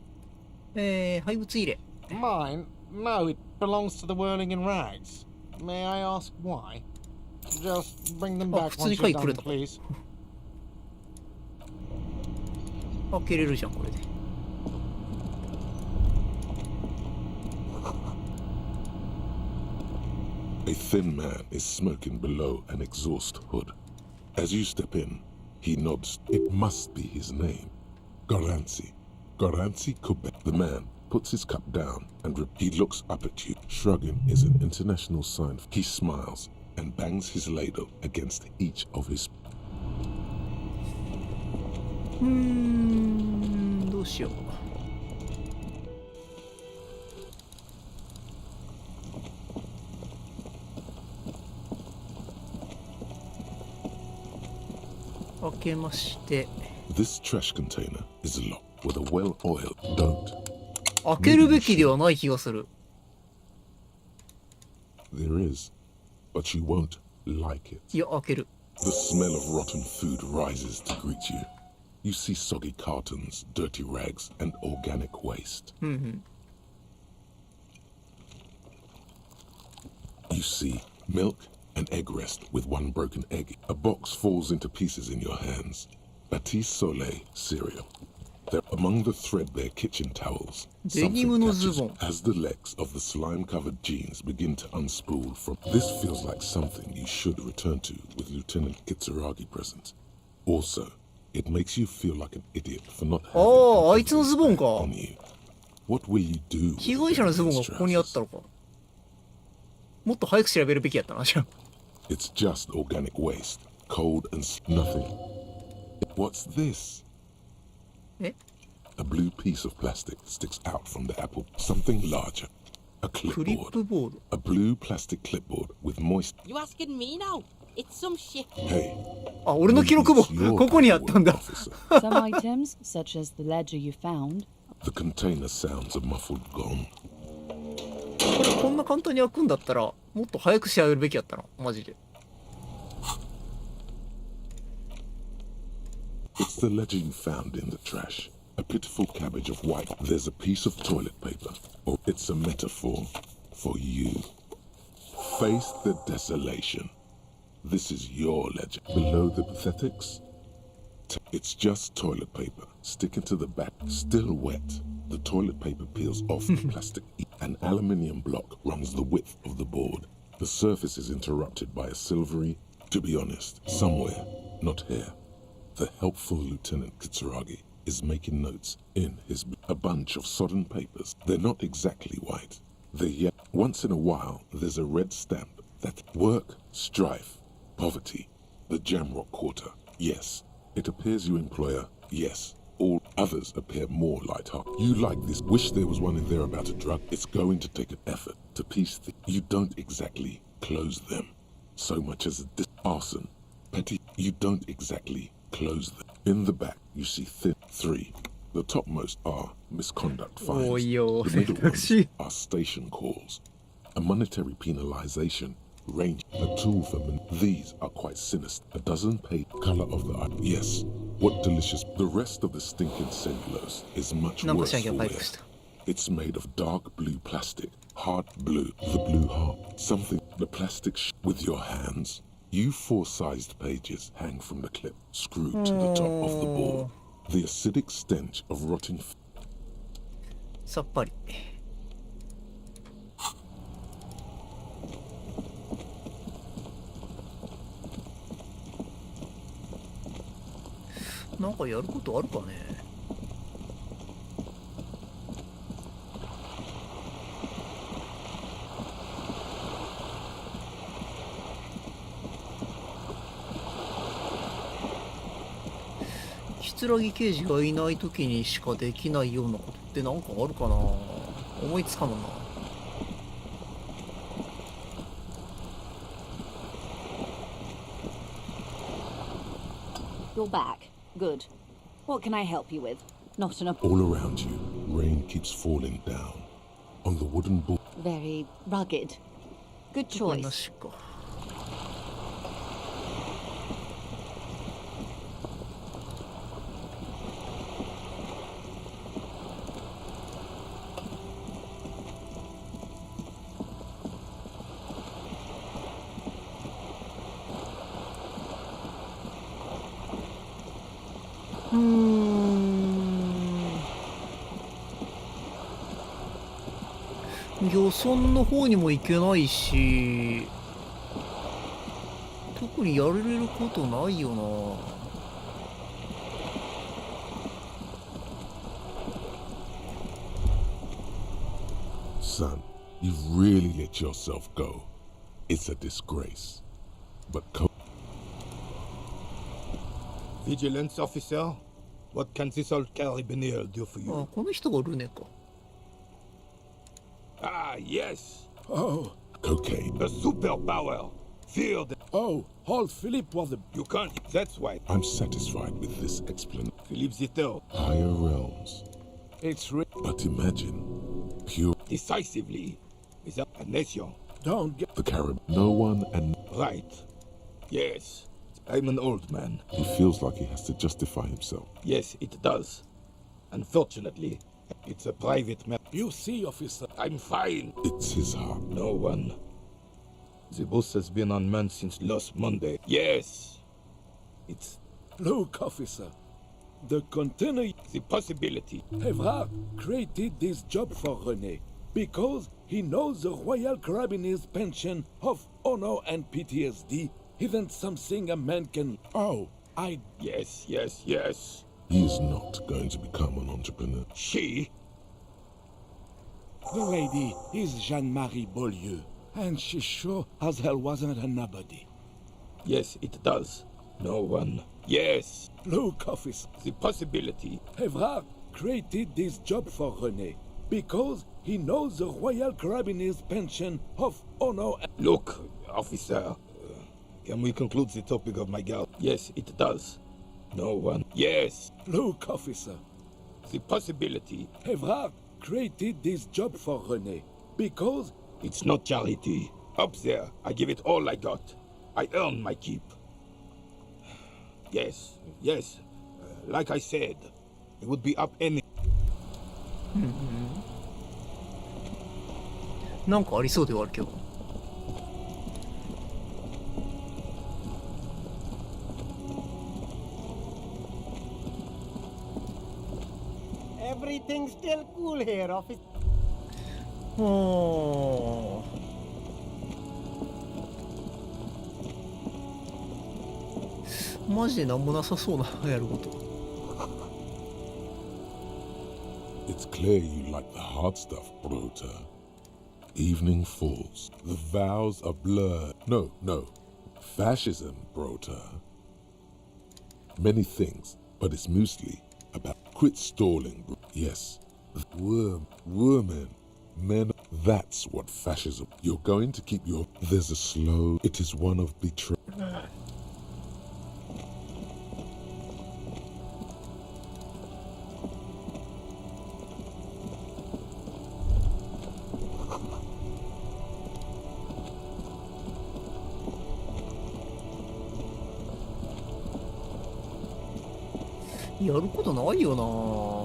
S1: 廃物入れ。
S17: Mine? No, it belongs to the Whirling in Rags. May I ask why? Just bring them back once you're done, please.
S1: 開けれるじゃんこれで。
S3: A thin man is smoking below an exhaust hood. As you step in, he nods. It must be his name. Garanzi. Garanzi Kubek. The man puts his cup down and he looks up at you. Shrugging is an international sign. He smiles and bangs his ladle against each of his...
S1: どうしよう。開けまして。
S3: This trash container is locked with a well-oiled. Don't.
S1: 開けるべきではない気がする。
S3: There is, but you won't like it.
S1: いや、開ける。
S3: The smell of rotten food rises to greet you. You see soggy cartons, dirty rags, and organic waste. You see milk and egg rest with one broken egg. A box falls into pieces in your hands. Batiste Soleil cereal. They're among the threadbare kitchen towels. Something catches as the legs of the slime-covered jeans begin to unspool from. This feels like something you should return to with Lieutenant Kitsuragi present. Also, it makes you feel like an idiot for not having on you. What will you do?
S1: 被害者のズボンがここにあったのか。もっと早く調べるべきやったな、じゃあ。
S3: It's just organic waste, cold and nothing. What's this?
S1: Eh?
S3: A blue piece of plastic sticks out from the apple. Something larger. A clipboard. A blue plastic clipboard with moist.
S20: You asking me now? It's some shit.
S3: Hey.
S1: あ、俺の記録簿ここにあったんだ。
S5: Some items, such as the ledger you found.
S3: The container sounds a muffled gong.
S1: これこんな簡単に開くんだったらもっと早く調べるべきやったな、マジで。
S3: It's the ledger you found in the trash. A pitiful cabbage of white. There's a piece of toilet paper. Or it's a metaphor for you. Face the desolation. This is your ledger. Below the pathetics, it's just toilet paper. Sticking to the back. Still wet. The toilet paper peels off the plastic. An aluminium block runs the width of the board. The surface is interrupted by a silvery, to be honest, somewhere, not here. The helpful Lieutenant Kitsuragi is making notes in a bunch of sodden papers. They're not exactly white. They're yet. Once in a while, there's a red stamp that work, strife, poverty, the Jamrock Quarter. Yes, it appears you employer. Yes, all others appear more lighthearted. You like this. Wish there was one in there about a drug. It's going to take an effort to piece you don't exactly close them. So much as arson, petty. You don't exactly close them. In the back, you see thin 3. The topmost are misconduct fines. The middle ones are station calls. A monetary penalization range. A tool for these are quite sinister. A dozen paid color of the eye. Yes. What delicious. The rest of the stinking cellulose is much worse for wear. It's made of dark blue plastic. Hard blue. The blue heart. Something. The plastic with your hands. You 4-sized pages hang from the clip, screwed to the top of the board. The acidic stench of rotting.
S1: さっぱり。なんかやることあるかね。桂木刑事がいない時にしかできないようなことってなんかあるかな。思いつかもんな。
S5: You're back. Good. What can I help you with? Not enough.
S3: All around you, rain keeps falling down. On the wooden board.
S5: Very rugged. Good choice.
S1: 漁村の方にも行けないし、特にやれることないよな。
S3: Son, you've really let yourself go. It's a disgrace. But
S6: Vigilance officer, what can this old carabinier do for you?
S1: あ、この人がルネか。
S6: Ah, yes.
S3: Oh, cocaine.
S6: The superpower. Fear the...
S18: Oh, old Philip was a...
S6: You can't. That's why.
S3: I'm satisfied with this explanation.
S6: Philippe Zito.
S3: Higher realms.
S18: It's real.
S3: But imagine, pure...
S6: Decisively. Without a nation.
S18: Don't get...
S3: The Carib... No one and...
S6: Right. Yes. I'm an old man.
S3: He feels like he has to justify himself.
S6: Yes, it does. Unfortunately, it's a private matter.
S18: You see, officer.
S6: I'm fine.
S3: It's his heart.
S6: No one. The boss has been unmanned since last Monday. Yes. It's...
S18: Look, officer. The container...
S6: The possibility.
S18: Evrard created this job for René because he knows the Royal Carabiniers' pension of honor and PTSD isn't something a man can... Oh, I...
S6: Yes, yes, yes.
S3: He is not going to become an entrepreneur.
S6: She?
S18: The lady is Jeanne-Marie Beaulieu, and she sure as hell wasn't a nobody.
S6: Yes, it does. No one. Yes.
S18: Look, officer.
S6: The possibility.
S18: Evrard created this job for René because he knows the Royal Carabiniers' pension of honor and...
S6: Look, officer. Can we conclude the topic of my girl? Yes, it does. No one. Yes.
S18: Look, officer.
S6: The possibility.
S18: Evrard created this job for René because...
S6: It's not charity. Up there, I give it all I got. I earn my keep. Yes, yes. Like I said, it would be up any...
S1: なんかありそうではあるけど。
S22: Everything's still cool here, officer.
S1: はあ。マジでなんもなさそうなやること。
S3: It's clear you like the hard stuff, Brota. Evening falls. The vows are blurred. No, no. Fascism, Brota. Many things, but it's mostly about quit stalling. Yes. Women, men. That's what fascism. You're going to keep your... There's a slow... It is one of betrayal.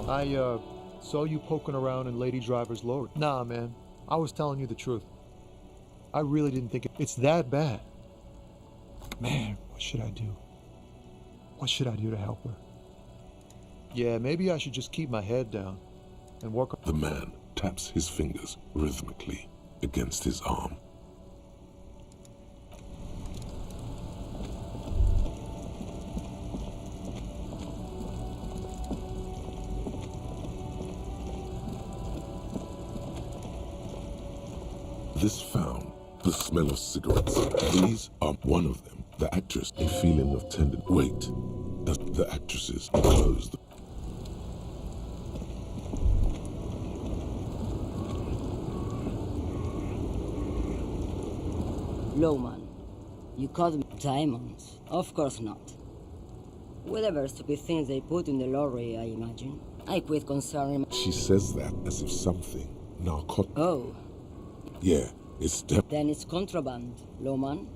S2: I saw you poking around in Lady Driver's lorry. Nah, man. I was telling you the truth. I really didn't think it's that bad. Man, what should I do? What should I do to help her? Yeah, maybe I should just keep my head down and work on...
S3: The man taps his fingers rhythmically against his arm. This found the smell of cigarettes. These are one of them. The actress, a feeling of tender... Wait, the actresses closed.
S19: Lowman, you called me diamonds? Of course not. Whatever stupid things they put in the lorry, I imagine. I quit concerning...
S3: She says that as if something narcotic...
S19: Oh.
S3: Yeah, it's
S19: Then it's contraband, Lowman.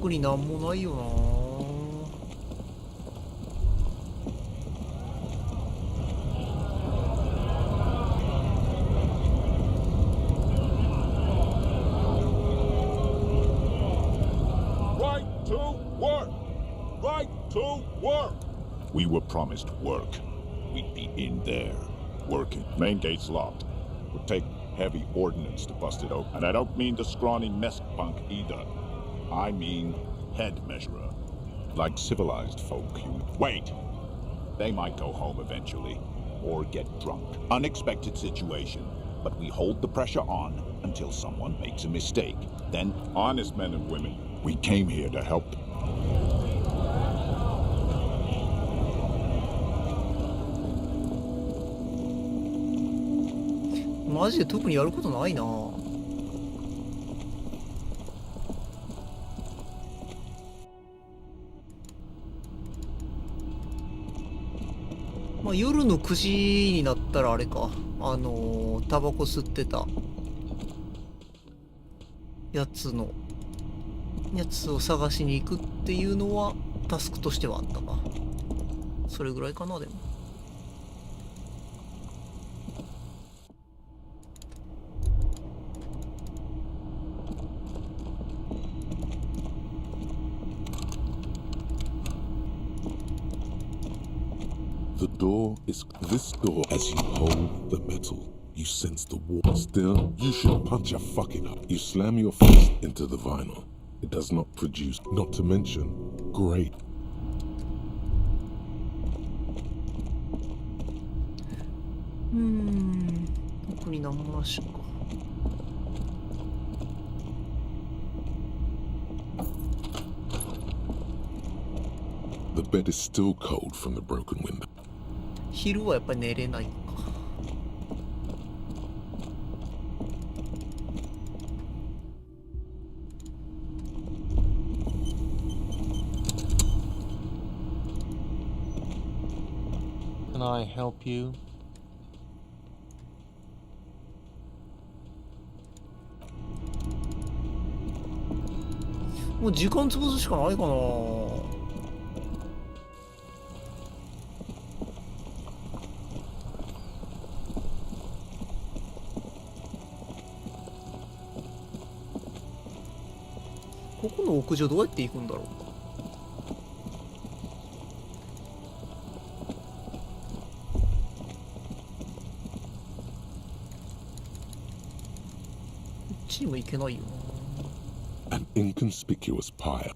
S16: Right to work! Right to work!
S23: We were promised work.
S16: we'd be in there, working. Main gate's locked. Would take heavy ordnance to bust it open. And I don't mean the scrawny mess punk either. I mean head measurer. Like civilized folk, you... Wait! They might go home eventually, or get drunk. Unexpected situation, but we hold the pressure on until someone makes a mistake. Then, honest men and women, we came here to help them.
S1: マジで特にやることないな。まあ夜の9時になったらあれか、タバコ吸ってたやつを探しに行くっていうのはタスクとしてはあったか。それぐらいかな。でも
S3: The door is this door. As you hold the metal, you sense the wall. Still, you should punch a fucking up. You slam your fist into the vinyl. It does not produce, not to mention, great. The bed is still cold from the broken window.
S1: 昼はやっぱり寝れないのか。
S17: Can I help you?
S1: もう時間潰すしかないかな。ここの屋上どうやって行くんだろう。こっちにも行けないよな。
S3: An inconspicuous pyre.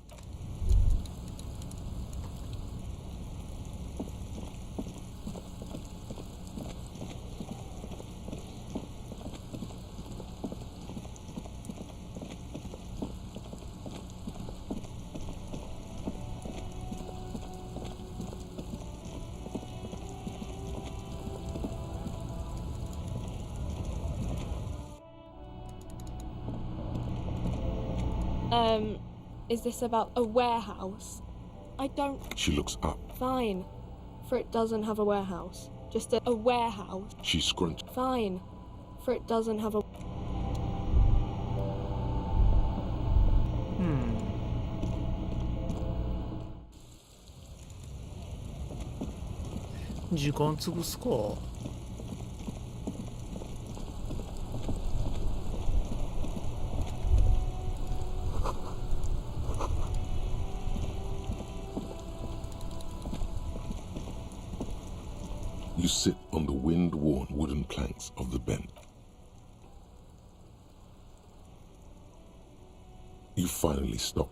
S8: Is this about a warehouse? I don't...
S3: She looks up.
S8: Fine. For it doesn't have a warehouse. Just a warehouse.
S3: She scrunched.
S8: Fine. For it doesn't have a...
S1: Hmm. 時間潰すか。
S3: You sit on the wind-worn wooden planks of the bend. You finally stop.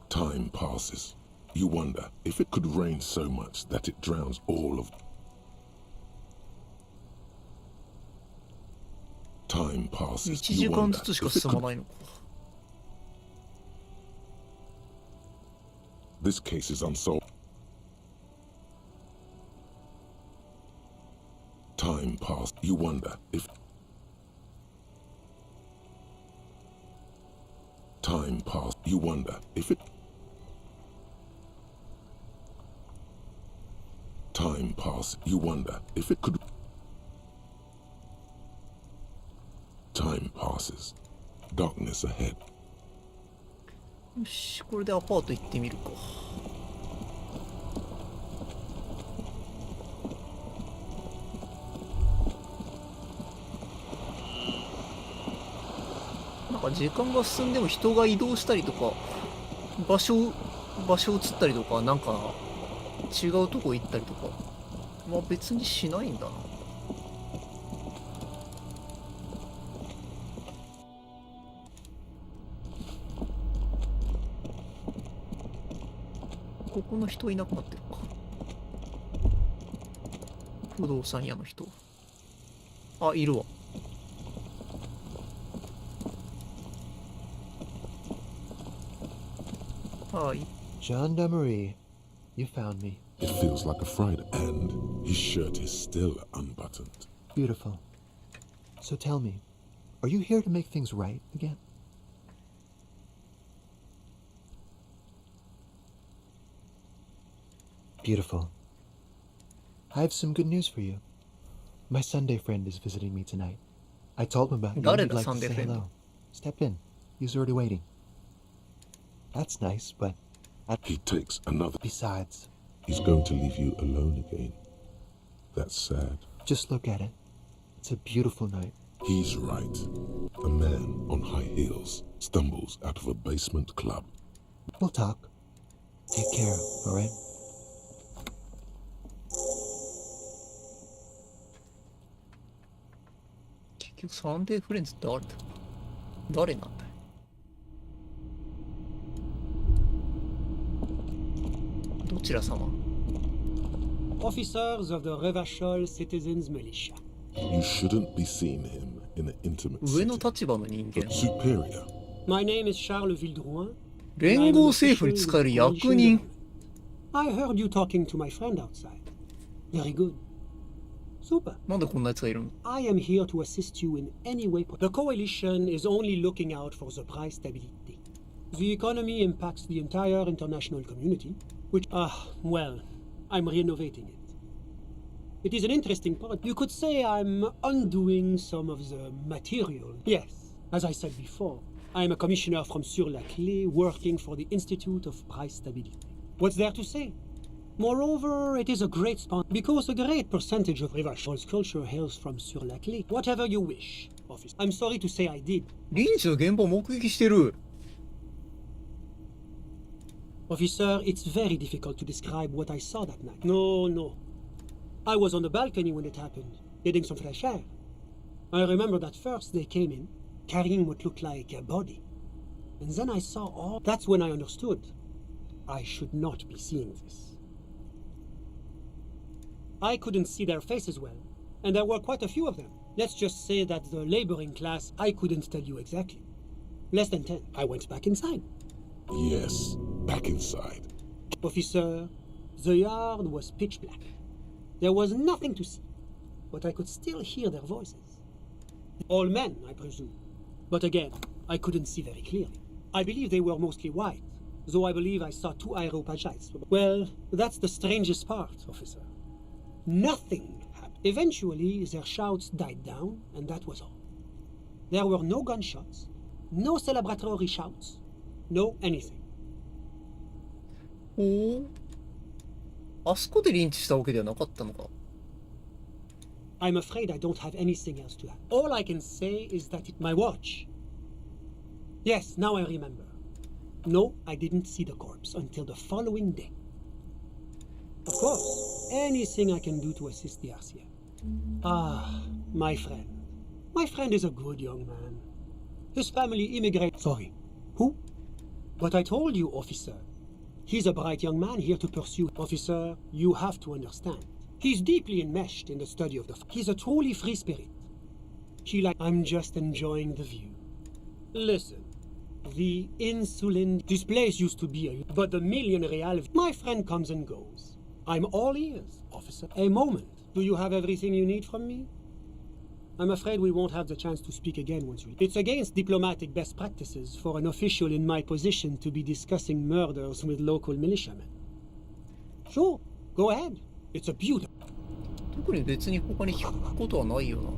S3: Time passes. You wonder if it could rain so much that it drowns all of... Time passes.
S1: 1時間ずつしか進まないのか。
S3: This case is unsolved. Time passed. You wonder if... Time passed. You wonder if it... Time passed. You wonder if it could... Time passes. Darkness ahead.
S1: よし、これでアパート行ってみるか。なんか時間が進んでも人が移動したりとか場所場所移ったりとか、なんか違うとこ行ったりとか、まあ別にしないんだな。ここの人いなくなってるか。不動産屋の人。あ、いるわ。はい。
S2: Gendarmerie, you found me.
S3: It feels like a Friday, and his shirt is still unbuttoned.
S2: Beautiful. So tell me, are you here to make things right again? Beautiful. I have some good news for you. My Sunday friend is visiting me tonight. I told him about you. He'd like to say hello. Step in. He's already waiting. That's nice, but...
S3: He takes another...
S2: Besides...
S3: He's going to leave you alone again. That's sad.
S2: Just look at it. It's a beautiful night.
S3: He's right. A man on high heels stumbles out of a basement club.
S2: We'll talk. Take care, alright?
S1: 結局サンデーフレンズって誰なんだよ。どちら様？
S9: Officers of the Revachol Citizens Militia.
S3: You shouldn't be seeing him in an intimate
S1: 上の立場の人間。
S3: Superior.
S9: My name is Charles Vildrouin.
S1: 連合政府に使える役人。
S9: I heard you talking to my friend outside. Very good. Super.
S1: なんでこんな奴がいるの？
S9: I am here to assist you in any way. The coalition is only looking out for the price stability. The economy impacts the entire international community, which, well, I'm renovating it. It is an interesting part. You could say I'm undoing some of the material. Yes, as I said before, I'm a commissioner from Sur-la-Clé working for the Institute of Price Stability. What's there to say? Moreover, it is a great spot because a great percentage of Revachol's culture hails from Sur-la-Clé. Whatever you wish, officer. I'm sorry to say I did.
S1: リンチの現場を目撃してる。
S9: Officer, it's very difficult to describe what I saw that night. No. I was on the balcony when it happened, getting some fresh air. I remember that first they came in, carrying what looked like a body. And then I saw all... That's when I understood. I should not be seeing this. I couldn't see their faces well, and there were quite a few of them. Let's just say that the laboring class, I couldn't tell you exactly. Less than 10. I went back inside.
S3: Yes, back inside.
S9: Officer, the yard was pitch black. There was nothing to see, but I could still hear their voices. All men, I presume. But again, I couldn't see very clearly. I believe they were mostly white, though I believe I saw 2 Aeropagites. Well, that's the strangest part, officer. Nothing happened. Eventually, their shouts died down, and that was all. There were no gunshots, no celebratory shouts, no anything.
S1: おお。あそこでリンチしたわけではなかったのか。
S9: I'm afraid I don't have anything else to add. All I can say is that my watch. Yes, now I remember. No, I didn't see the corpse until the following day. Of course, anything I can do to assist the RCA. Ah, my friend. My friend is a good young man. His family immigrated. Sorry. Who? But I told you, officer. He's a bright young man here to pursue. Officer, you have to understand. He's deeply enmeshed in the study of the... He's a truly free spirit. I'm just enjoying the view. Listen, the insulin... This place used to be but the million real... My friend comes and goes. I'm all ears, officer. A moment. Do you have everything you need from me? I'm afraid we won't have the chance to speak again once we... It's against diplomatic best practices for an official in my position to be discussing murders with local militiamen. Sure, go ahead. It's a beautiful...
S1: 特に別に他に聞くことはないよな。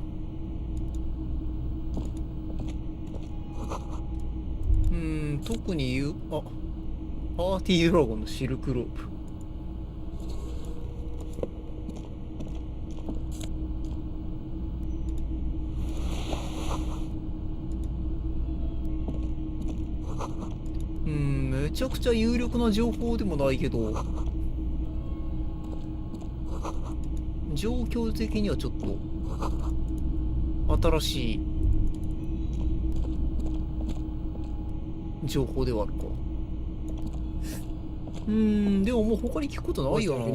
S1: 特に言う、パーティードラゴンのシルクロープ。めちゃくちゃ有力な情報でもないけど、状況的にはちょっと新しい情報ではあるか。でももう他に聞くことないよな。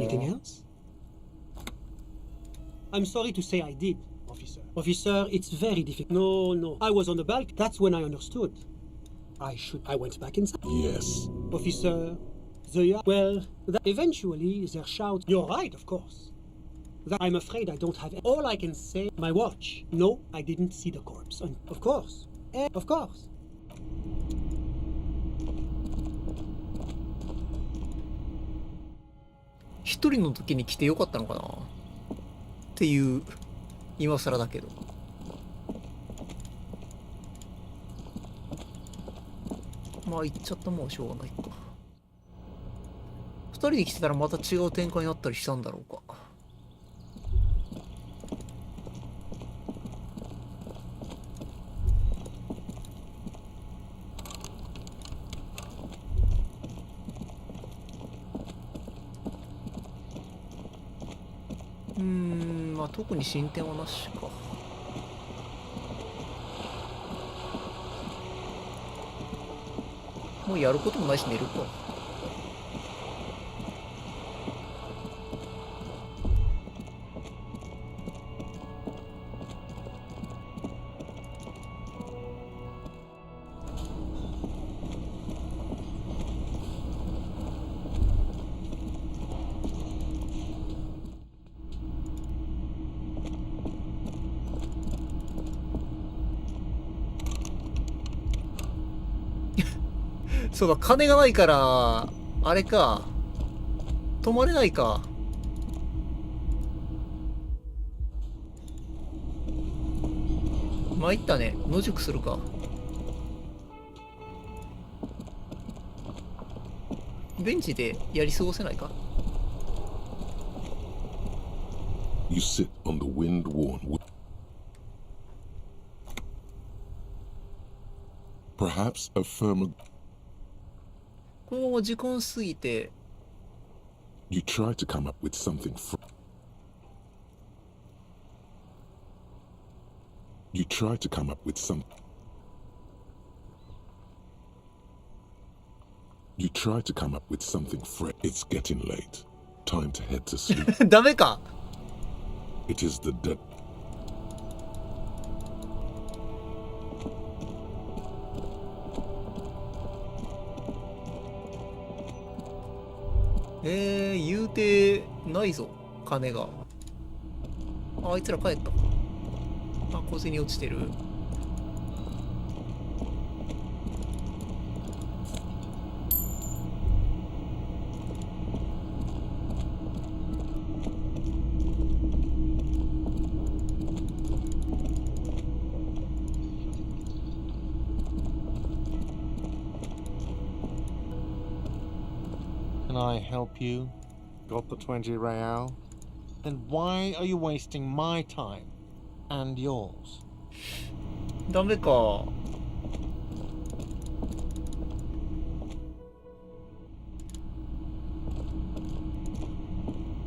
S9: I'm sorry to say I did, officer. Officer, it's very difficult. No, no. I was on the balcony. That's when I understood. I went back inside.
S3: Yes.
S9: Officer, well, eventually their shout. You're right, of course. I'm afraid I don't have all I can say. My watch. No, I didn't see the corpse. Of course. Of course.
S1: 一人の時に来てよかったのかなっていう今更だけど。まあ行っちゃったもんしょうがないか。二人で来てたらまた違う展開になったりしたんだろうか。まあ特に進展はなしか。もうやることもないし寝るか。そうだ、金がないから、あれか。泊まれないか。参ったね。野宿するか。ベンチでやり過ごせないか。
S3: You sit on the wind-worn wood. Perhaps a firmer.
S1: このまま時間過ぎて。
S3: You try to come up with something. You try to come up with some. You try to come up with something fresh. It's getting late. Time to head to sleep.
S1: ダメか。
S3: It is the dead.
S1: 言うてないぞ、金が。あいつら帰った。あ、小銭落ちてる。
S17: Can I help you? Got the 20 real? Then why are you wasting my time and yours?
S1: ダメか。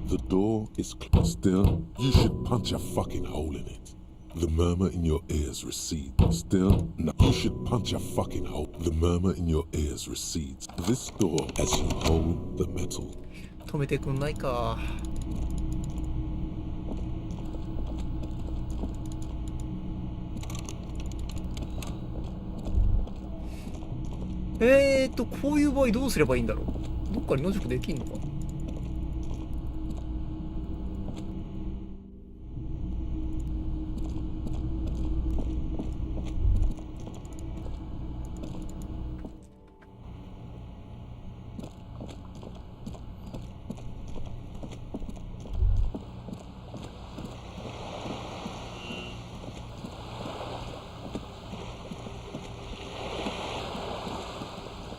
S3: The door is closed. Still, you should punch a fucking hole in it. The murmur in your ears recedes. Still, no, you should punch a fucking hole. The murmur in your ears recedes. This door as you hold the metal.
S1: 止めてくんないか。こういう場合どうすればいいんだろう。どっかに野宿できんのか。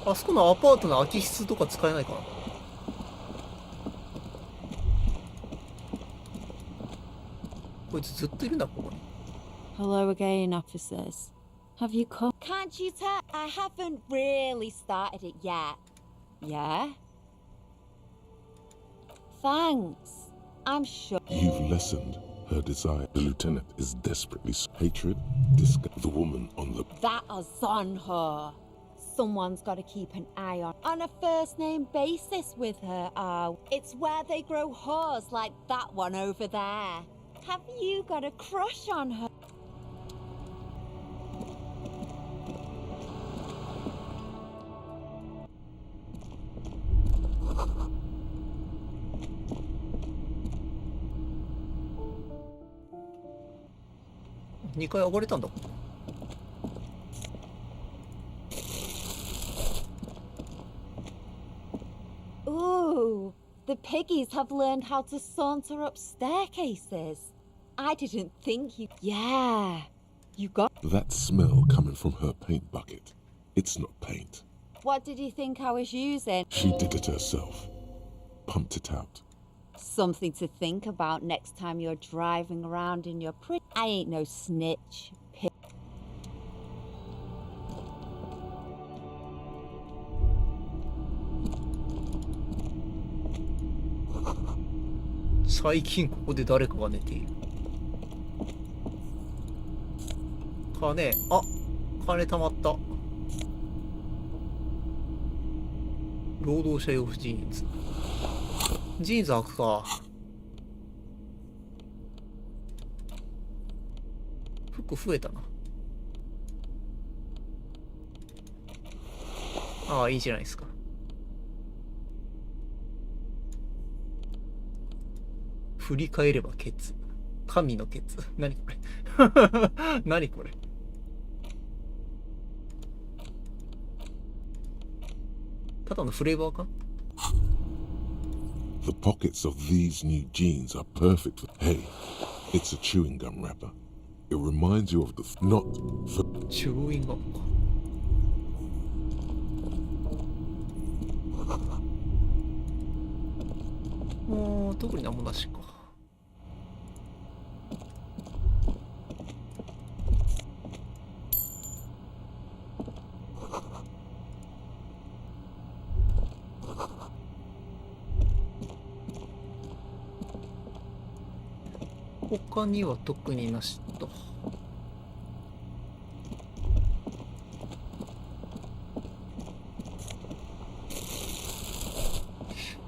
S1: あそこのアパートの空き室とか使えないかな。こいつずっといるんだここに。
S5: Hello again, officers. Have you come?
S13: Can't
S12: you turn. I haven't really started it yet. Yeah? Thanks. I'm sure.
S3: You've lessened her desire. The lieutenant is desperately hatred, disgust. The woman on the...
S12: That is on her. Someone's got to keep an eye on a first-name basis with her. It's where they grow whores like that one over there. Have you got a crush on her?2
S1: 回上がれたんだ。
S12: Ooh, the piggies have learned how to saunter up staircases. I didn't think you... Yeah, you got...
S3: That smell coming from her paint bucket. It's not paint.
S12: What did you think I was using?
S3: She did it herself. Pumped it out.
S12: Something to think about next time you're driving around in your pretty... I ain't no snitch.
S1: "最近ここで誰かが寝ている。金、あ、金貯まった。労働者用ジーンズ。ジーンズ履くか。服増えたな。ああ、いいじゃないですか。振り返ればケツ。神のケツ。何これ何これ。ただのフレーバーか。
S3: The pockets of these new jeans are perfect. Hey, it's a chewing gum wrapper. It reminds you of the not for
S1: chewing gum. もう特になんもなしか。他には特になしと。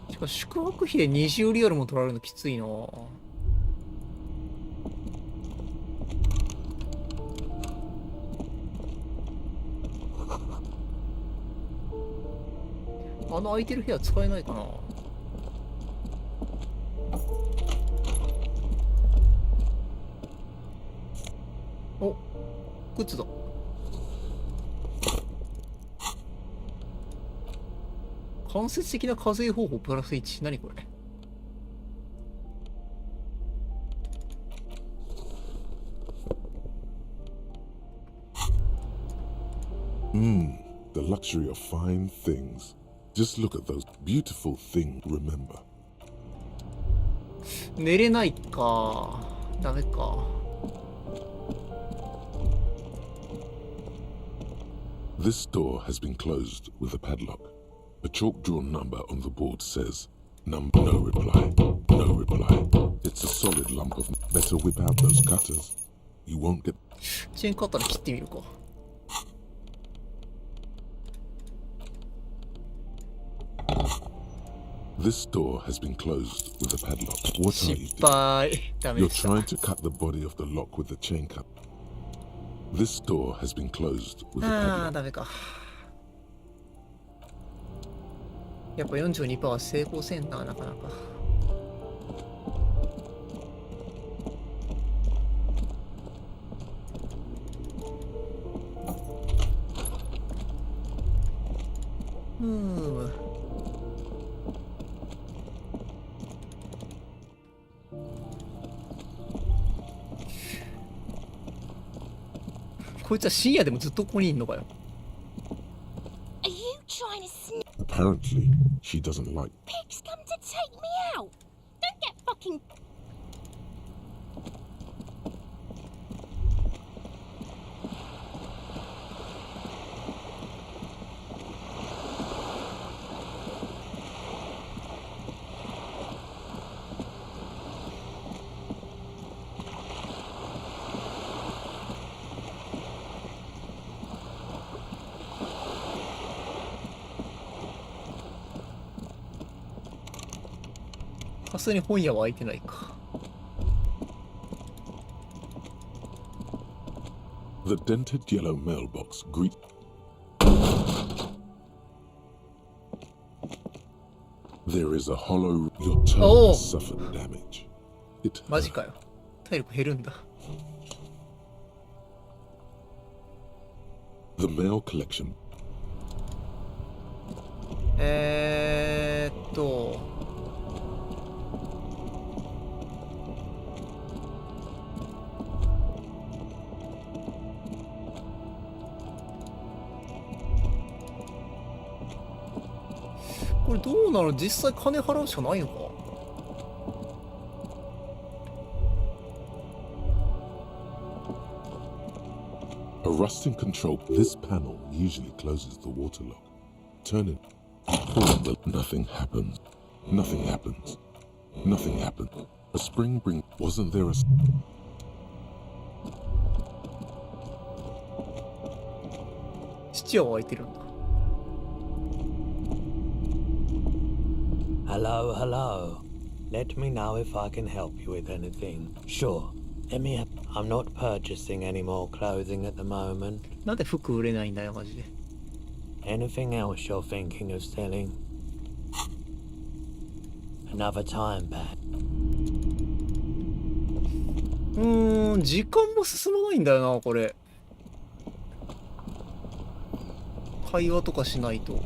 S1: しかし宿泊費で20リアルも取られるのきついな。あの空いてる部屋使えないかな。お、靴だ。間接的な課税方法プラス1。何これ。
S3: The luxury of fine things. Just look at those beautiful things. Remember.
S1: 寝れないか。ダメか。
S3: This door has been closed with a padlock. A chalk-drawn number on the board says, "Number." No reply. No reply. It's a solid lump of... Better whip out those cutters. You won't get...
S1: チェーンカッターで切ってみるか。
S3: This door has been closed with a padlock. What are you
S1: 失敗。ダメ
S3: You're
S1: でした。
S3: trying to cut the body of the lock with the chain cut. This door has been closed with a
S1: ああ、
S3: padlock.
S1: ダメか。やっぱ 42% は成功せんな、なかなか。こいつは深夜でもずっとここにいんのかよ。
S12: Are you trying to sneak?
S3: Apparently, she doesn't like...
S12: Pigs come to take me out. Don't get fucking...
S1: さすがに本屋は開いてないか。
S3: The dented yellow mailbox greet. There is a hollow. Your toe has suffered damage. It.
S1: マジかよ。体力減るんだ。
S3: The mail collection.
S1: これどうなの？実際金払うしかないのか？
S3: A rusting control. This panel usually closes the water lock. Turn it. Nothing happens. Nothing happens. Nothing happens. A spring bring. Wasn't there a.
S15: Hello, hello. Let me know if I can help you with anything. Sure. Let me up. I'm not purchasing any more clothing at the moment.
S1: なんで服売れないんだよ、マジで。
S15: Anything else you're thinking of selling? Another time back.
S1: 時間も進まないんだよな、これ。会話とかしないと。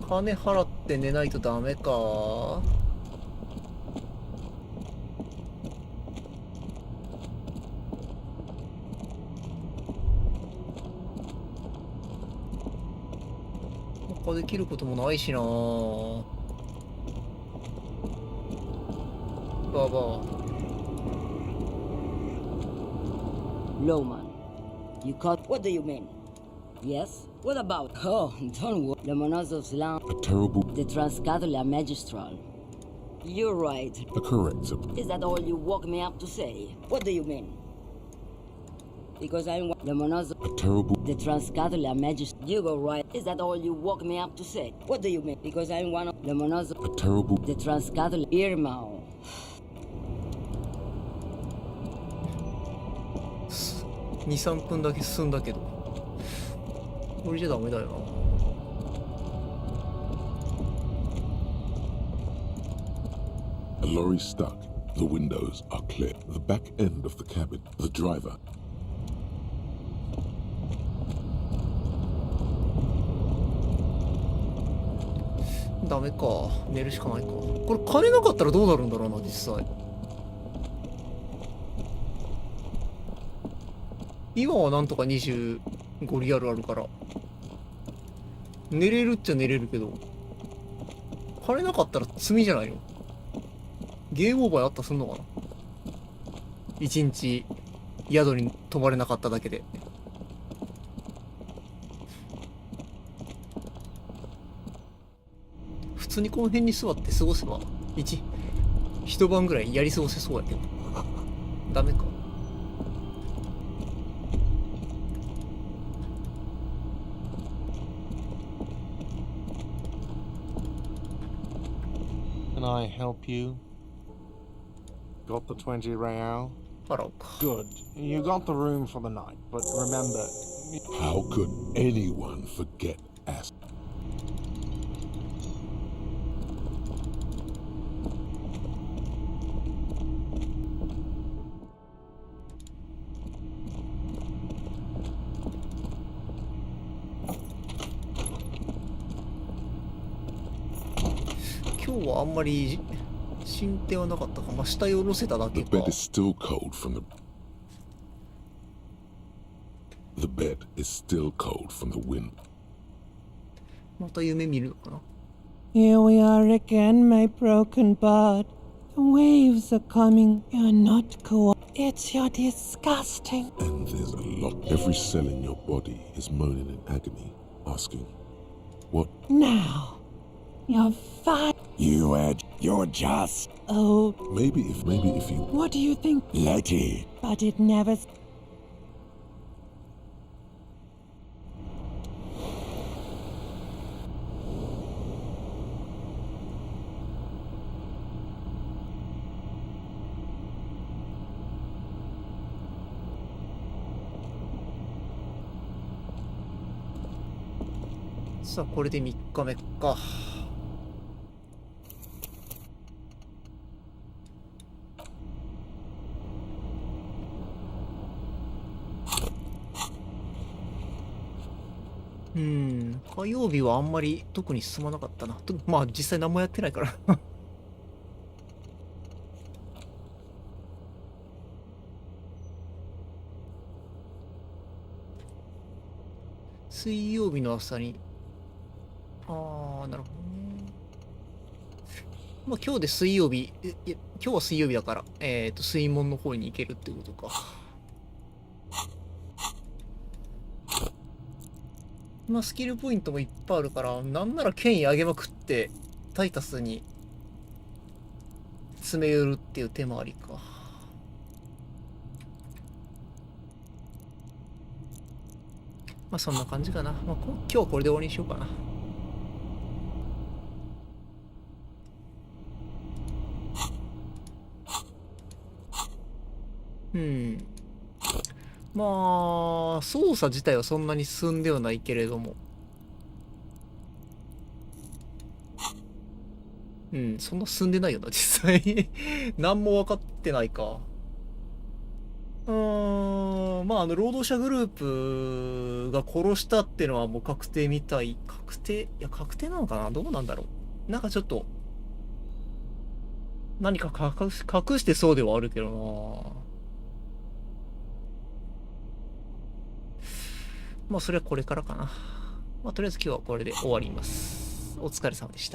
S1: 金払って寝ないとダメか。他できることもないしな。ババア。
S19: Lowman, you caught. What do you mean? Yes? What about? Oh, don't worry. Lomonozov's land.
S3: A terrible.
S19: The Transcadula Magistral. You're right.
S3: A corrector.
S19: Is that all you woke me up to say? What do you mean? Because I'm Lomonozov.
S3: A terrible.
S19: The Transcadula Magistral. You go right. Is that all you woke me up to say? What do you mean? Because I'm one of Lomonozov.
S3: A terrible.
S19: The Transcadula Irmao.
S1: 2、3分だけ進んだけど。これじゃダメだよな。
S3: A lorry stuck. The windows are clear. The back end of the cabin. The driver.
S1: ダメか。寝るしかないか。これ金なかったらどうなるんだろうな、実際。今はなんとか25リアルあるから。寝れるっちゃ寝れるけど。金なかったら罪じゃないの？ゲームオーバーあったらすんのかな？一日宿に泊まれなかっただけで。普通にこの辺に座って過ごせば一晩ぐらいやり過ごせそうやけど。ダメか。
S17: Can I help you? Got the 20 real? Good. You got the room for the night, but remember...
S3: How could anyone forget us?
S1: The
S3: bed is still cold from the... The bed is still cold from the wind.
S1: また夢見るのかな?
S10: Here we are again, my broken bud. The waves are coming. You're not cool. You're disgusting.
S3: And there's a lot. Every cell in your body is moaning in agony, asking, what?
S10: Now, you're fine.
S7: You're just...
S10: Oh.
S3: Maybe if you...
S10: What do you think?
S7: Letty.
S10: But it never...
S1: さあ、これで3日目か。火曜日はあんまり特に進まなかったな。まあ実際何もやってないから水曜日の朝に、なるほどね。まあ今日で水曜日、今日は水曜日だから、水門の方に行けるってことか。まあスキルポイントもいっぱいあるから、なんなら権威上げまくって、タイタスに詰め寄るっていう手もありか。まあそんな感じかな。まあ今日はこれで終わりにしようかな。まあ、操作自体はそんなに進んではないけれども。そんな進んでないよな、実際。何も分かってないか。まあ、労働者グループが殺したっていうのはもう確定みたい。確定なのかな、どうなんだろう。なんかちょっと、何か隠してそうではあるけどな。まあそれはこれからかな。まあとりあえず今日はこれで終わります。お疲れ様でした。